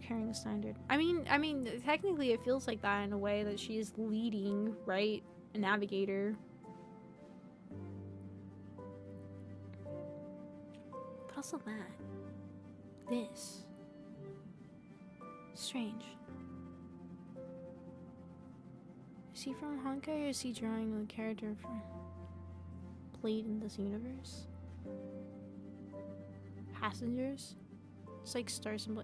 carrying the standard. I mean, technically it feels like that in a way that she is leading, right? A navigator. But also that. This. Strange. Is he from Honkai or is he drawing a character from played in this universe? Passengers? It's like star symbol.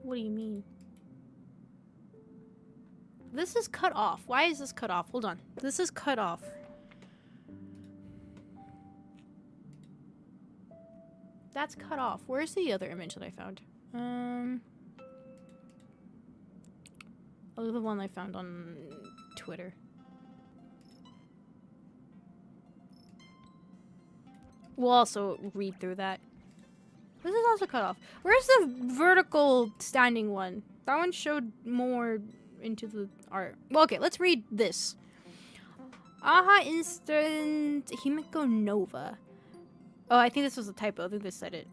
What do you mean? This is cut off. Why is this cut off? Hold on. This is cut off. That's cut off. Where's the other image that I found? Oh, the one I found on Twitter. We'll also read through that. This is also cut off. Where's the vertical standing one? That one showed more into the art. Well, okay, let's read this. Aha instant Himeko Nova. Oh, I think this was a typo. I think they said it.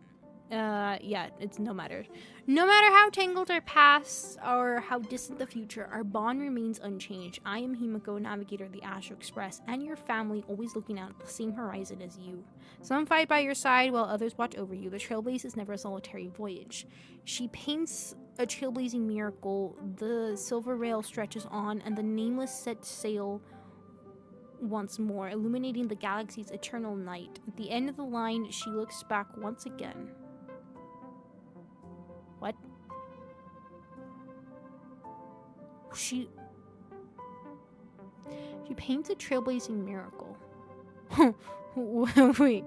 Yeah, it's no matter. No matter how tangled our past or how distant the future, our bond remains unchanged. I am Himeko, navigator of the Astral Express, and your family, always looking out at the same horizon as you. Some fight by your side while others watch over you. The trailblaze is never a solitary voyage. She paints a trailblazing miracle. The silver rail stretches on, and the nameless set sail once more, illuminating the galaxy's eternal night. At the end of the line, she looks back once again. What? She paints a trailblazing miracle. Wait.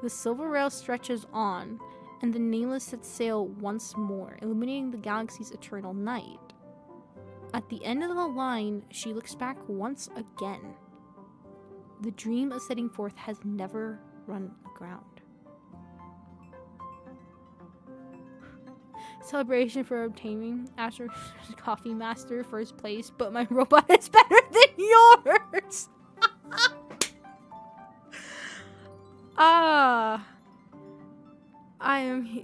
The silver rail stretches on, and the nameless sets sail once more, illuminating the galaxy's eternal night. At the end of the line, she looks back once again. The dream of setting forth has never run aground. Celebration for obtaining Astro Coffee Master first place, but my robot is better than yours.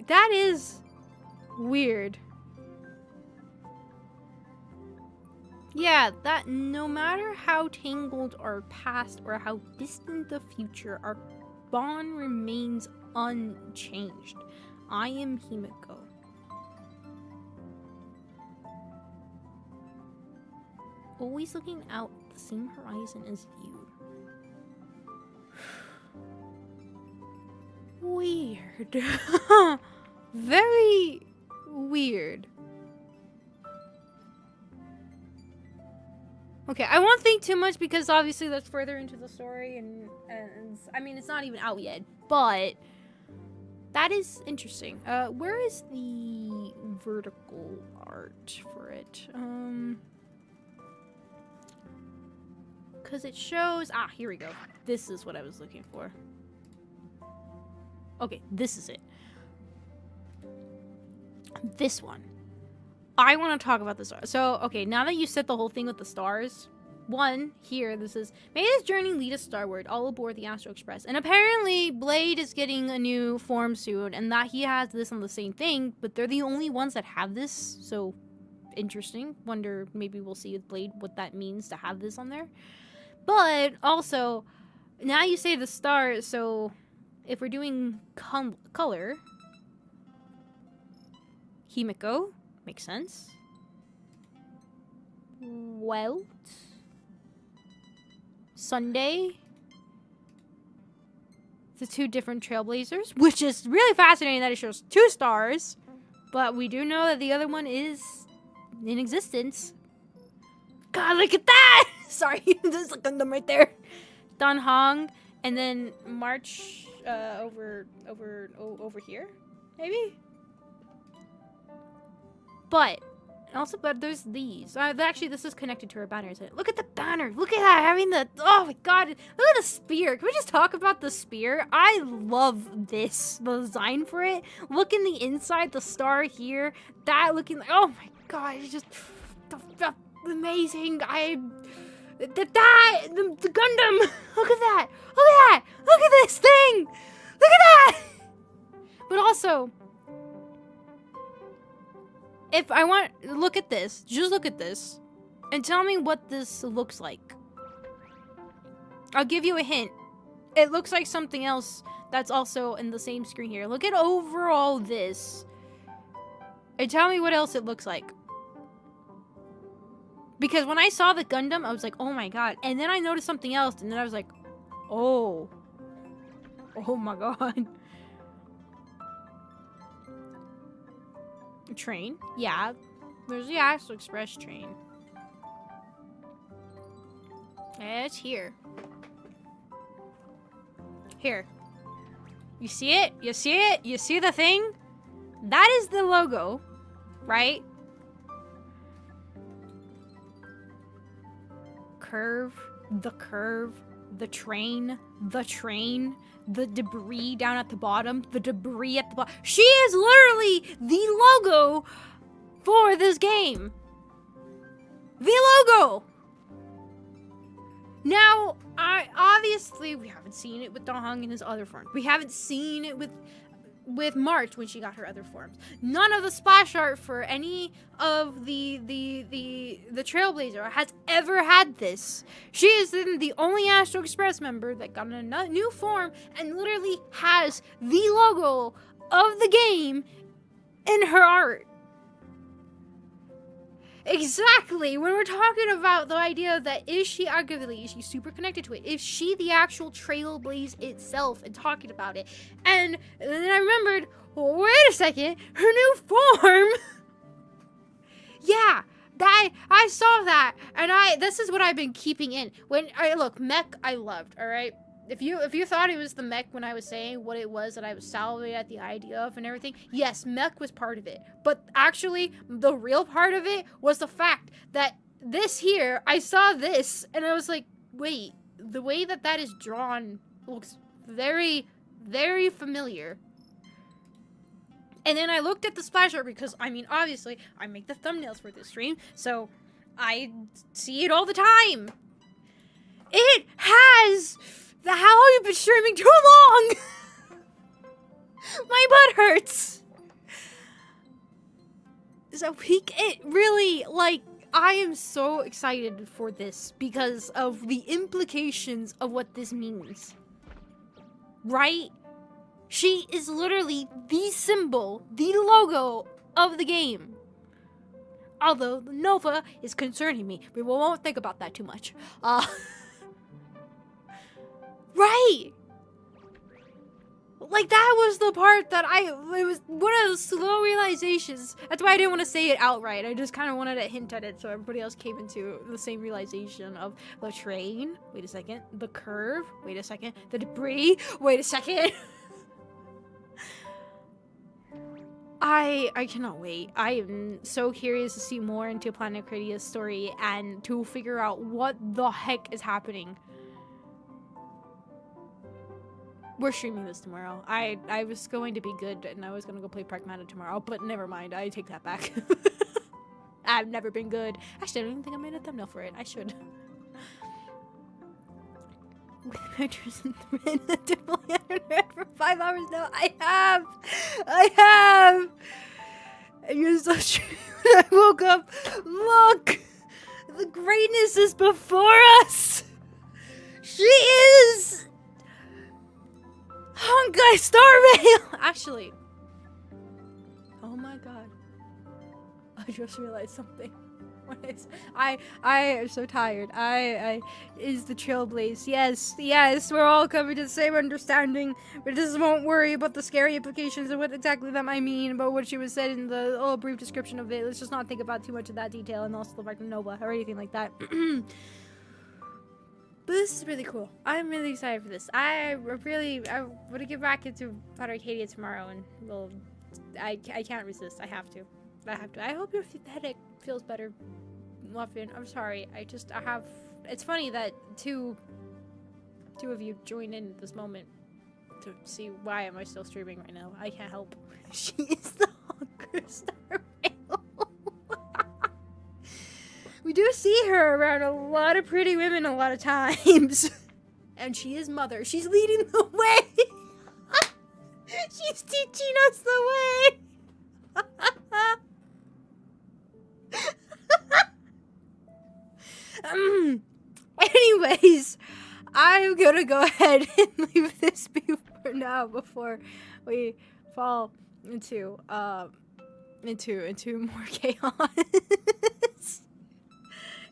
That is weird. Yeah, that no matter how tangled our past or how distant the future, our bond remains unchanged. I am Himeko. Always looking out the same horizon as you. Weird. Very weird. Okay, I won't think too much because obviously that's further into the story and I mean, it's not even out yet, but that is interesting. Where is the vertical art for it? Because it shows... Ah, here we go. This is what I was looking for. Okay, this is it. This one. I want to talk about the stars. So, okay, now that you said the whole thing with the stars... One, here, this is... May this journey lead us starward, all aboard the Astro Express. And apparently, Blade is getting a new form soon, and that he has this on the same thing, but they're the only ones that have this, so... Interesting. Wonder, maybe we'll see with Blade what that means to have this on there. But also, now you say the stars, so if we're doing color, Himeko, makes sense. Welt, Sunday, the two different trailblazers, which is really fascinating that it shows 2 stars, but we do know that the other one is in existence. God, look at that! Sorry, there's a Gundam right there. Dan Hong, and then March over here, maybe. But there's these. Actually, this is connected to our banner, isn't it? Look at the banner. Look at that. Having the... Oh my god. Look at the spear. Can we just talk about the spear? I love this. The design for it. Look in the inside. The star here. That looking like... Oh my god. It's just... amazing. The Gundam. Look at that. Look at that. Look at this thing. Look at that. But also... If I want, look at this. Just look at this. And tell me what this looks like. I'll give you a hint. It looks like something else that's also in the same screen here. Look at overall this. And tell me what else it looks like. Because when I saw the Gundam, I was like, oh my god. And then I noticed something else, and then I was like, oh. Oh my god. Train, yeah. There's the Astro Express train. Yeah, it's here. Here. You see it? You see it? You see the thing? That is the logo, right? Curve, the train, the debris down at the bottom, the debris at the bottom. She is literally the logo for this game. The logo! Now, obviously, we haven't seen it with Dahong in his other form. We haven't seen it with March when she got her other forms. None of the splash art for any of the Trailblazer has ever had this. She is the only Astro Express member that got a new form and literally has the logo of the game in her art. Exactly. When we're talking about the idea that is she super connected to it? Is she the actual Trailblaze itself and talking about it? And then I remembered, wait a second, her new form. Yeah, I saw that, and this is what I've been keeping in. Look, mech I loved, all right? If you thought it was the mech when I was saying what it was that I was salivating at the idea of and everything, yes, mech was part of it. But actually, the real part of it was the fact that this here, I saw this, and I was like, wait, the way that is drawn looks very, very familiar. And then I looked at the splash art because, I mean, obviously, I make the thumbnails for this stream, so I see it all the time. It has the how long you've been streaming too long. My butt hurts. So it really, like, I am so excited for this because of the implications of what this means. Right? She is literally the symbol, the logo of the game. Although Nova is concerning me, but we won't think about that too much. Right! Like, that was the part that it was one of those slow realizations. That's why I didn't want to say it outright. I just kind of wanted to hint at it so everybody else came into the same realization of the train. Wait a second. The curve. Wait a second. The debris. Wait a second. I cannot wait. I am so curious to see more into Planet Cradia's story and to figure out what the heck is happening. We're streaming this tomorrow. I was going to be good and I was going to go play Pragmata tomorrow, but never mind. I take that back. I've never been good. Actually, I don't even think I made a thumbnail for it. I should. With pictures and thread to play Internet for 5 hours now. I have. And you're so true. I woke up. Look, the greatness is before us. She is Honkai Starveil. Actually, oh my god, I just realized something. I am so tired. I is the trailblaze. Yes, we're all coming to the same understanding. But just won't worry about the scary implications of what exactly that might mean, about what she was said in the little brief description of it. Let's just not think about too much of that detail, and also the fact of Nova or anything like that. But this is really cool. I'm really excited for this. I want to get back into Planet Arcadia tomorrow, and I can't resist. I have to. I hope your headache feels better, Muffin. I'm sorry. It's funny that two of you joined in at this moment to see why am I still streaming right now. I can't help. She is the Honkai Starveil. We do see her around a lot of pretty women a lot of times. And she is mother. She's leading the way. She's teaching us the way. Anyways, I'm gonna go ahead and leave this be for now before we fall into more chaos.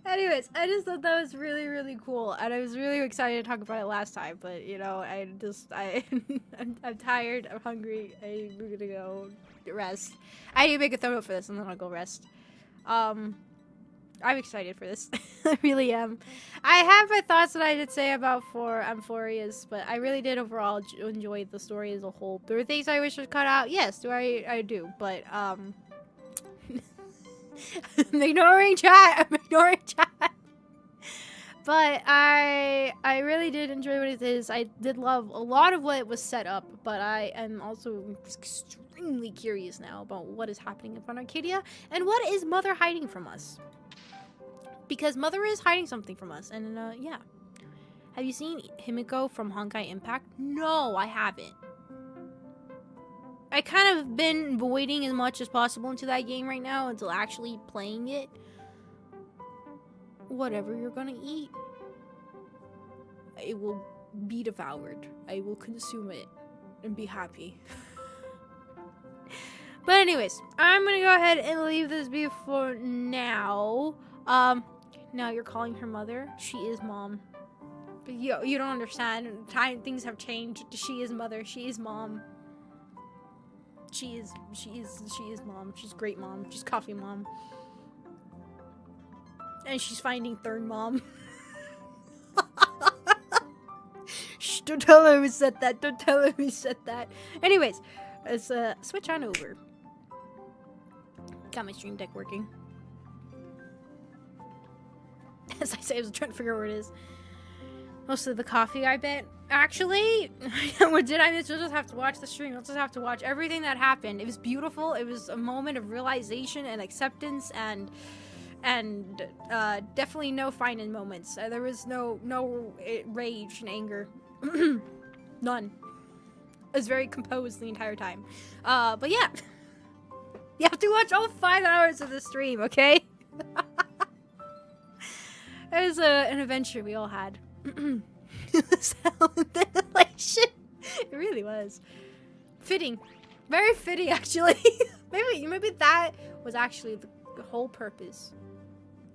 Anyways, I just thought that was really, really cool, and I was really excited to talk about it last time, but you know, I'm tired, I'm hungry, I'm gonna go rest. I need to make a thumbnail for this, and then I'll go rest. I'm excited for this. I really am. I have my thoughts that I did say about Amphorius, but I really did overall enjoy the story as a whole. There were things I wish was cut out. Yes, I do, but I'm ignoring chat. But I really did enjoy what it is. I did love a lot of what was set up, but I am also extremely curious now about what is happening in Planet Arcadia and what is Mother hiding from us. Because Mother is hiding something from us, and yeah. Have you seen Himeko from Honkai Impact? No, I haven't. I kind of been avoiding as much as possible into that game right now until actually playing it. Whatever you're gonna eat, it will be devoured. I will consume it and be happy. But anyways, I'm gonna go ahead and leave this be for now. Now you're calling her mother. She is mom. But you don't understand. Things have changed. She is mother. She is mom. She is mom. She's great mom. She's coffee mom. And she's finding third mom. Shh, don't tell her we said that. Don't tell her we said that. Anyways, let's switch on over. Got my stream deck working. As I say, I was trying to figure out where it is. Mostly the coffee, I bet. Actually, what did I miss? You'll just have to watch the stream. You'll just have to watch everything that happened. It was beautiful. It was a moment of realization and acceptance and definitely no finding moments. There was no rage and anger. None. I was very composed the entire time. But yeah. You have to watch all 5 hours of the stream, okay? It was an adventure we all had. Sound ventilation. It really was. Fitting. Very fitting, actually. maybe that was actually the whole purpose.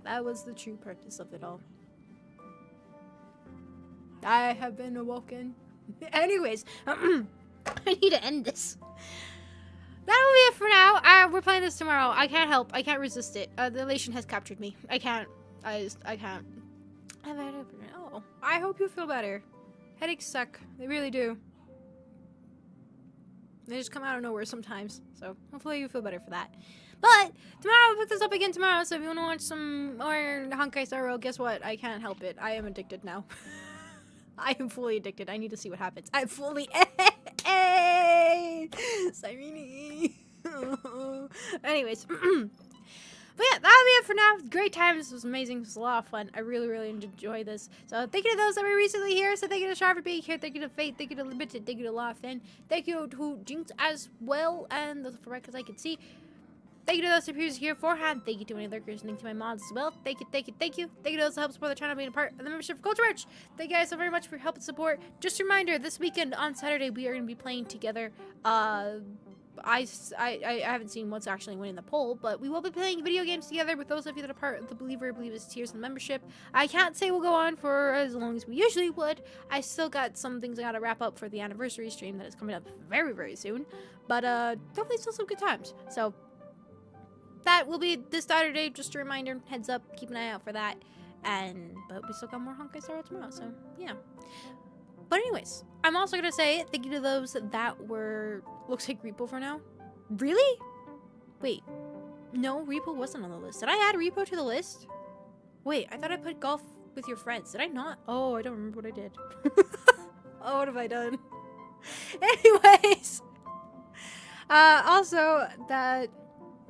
That was the true purpose of it all. I have been awoken. Anyways, I need to end this. That'll be it for now. We're playing this tomorrow. I can't help. I can't resist it. The elation has captured me. I can't. I can't. Oh, I hope you feel better. Headaches suck. They really do. They just come out of nowhere sometimes. So hopefully you feel better for that. But tomorrow we'll pick this up again tomorrow. So if you want to watch some more Honkai Star Rail, guess what? I can't help it. I am addicted now. I am fully addicted. I need to see what happens. I'm fully Sirini. Anyways. But yeah, that'll be it for now. Great time. This was amazing. This was a lot of fun. I really, really enjoyed this. So thank you to those that were recently here. So thank you to Shar for being here. Thank you to Fate. Thank you to Limited. Thank you to Lawfin. Thank you to Jinx as well. And the for as I can see. Thank you to those who are here beforehand. Thank you to any lurkers. Thank you to my mods as well. Thank you, thank you, thank you. Thank you to those who help support the channel being a part of the membership for Culture Merch. Thank you guys so very much for your help and support. Just a reminder, this weekend on Saturday we are going to be playing together. I haven't seen what's actually winning the poll, but we will be playing video games together with those of you that are part of the Believer. I believe it's tiers in the membership. I can't say we'll go on for as long as we usually would. I still got some things I gotta wrap up for the anniversary stream that is coming up very, very soon. But definitely still some good times. So that will be this Saturday. Just a reminder, heads up, keep an eye out for that. But we still got more Honkai Star Rail tomorrow, so yeah. But anyways, I'm also gonna say thank you to those that were, looks like Repo for now. Really? Wait, no, Repo wasn't on the list. Did I add Repo to the list? Wait, I thought I put golf with your friends. Did I not? Oh, I don't remember what I did. Oh, what have I done? Anyways, also that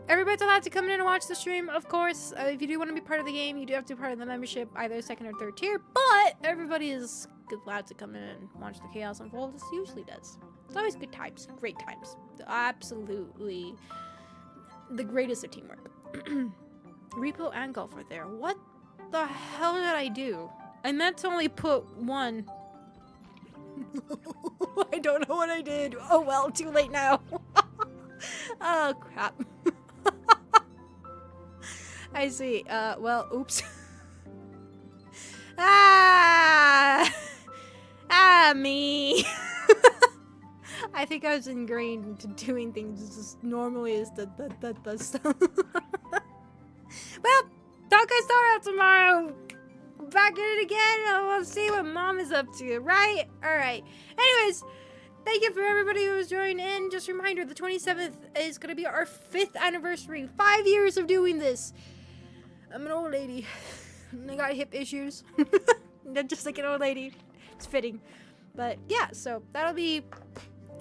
everybody's allowed to come in and watch the stream, of course. If you do want to be part of the game, you do have to be part of the membership, either second or third tier, but everybody is allowed to come in and watch the chaos unfold as usually does. It's always good times, great times. Absolutely the greatest of teamwork. Repo and golf are there. What the hell did I do? I meant to only put one. I don't know what I did. Oh well, too late now. Oh crap. I see. Well, oops. Me. I think I was ingrained into doing things just normally as the stuff. Well, Honkai Star Rail tomorrow. Back at it again. We'll see what Mom is up to, right? Alright. Anyways, thank you for everybody who was joining in. Just a reminder, the 27th is going to be our 5th anniversary. 5 years of doing this. I'm an old lady. I got hip issues. Just like an old lady. It's fitting. But yeah, so that'll be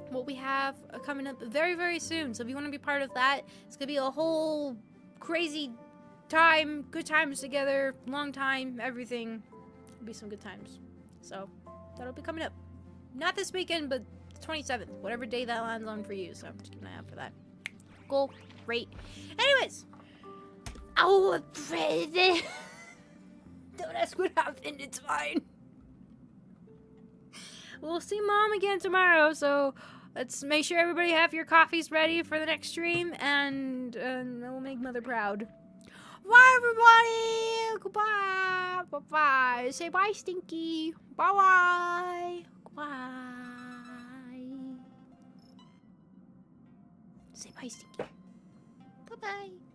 what we have coming up very, very soon. So if you want to be part of that, it's going to be a whole crazy time, good times together, long time, everything. It'll be some good times. So that'll be coming up. Not this weekend, but the 27th, whatever day that lands on for you. So just keep an eye out for that. Cool. Great. Anyways. Oh, don't ask what happened. It's fine. We'll see Mom again tomorrow, so let's make sure everybody have your coffees ready for the next stream, and we'll make Mother proud. Bye, everybody. Goodbye. Bye-bye. Say bye, Stinky. Bye-bye. Bye. Say bye, Stinky. Bye-bye.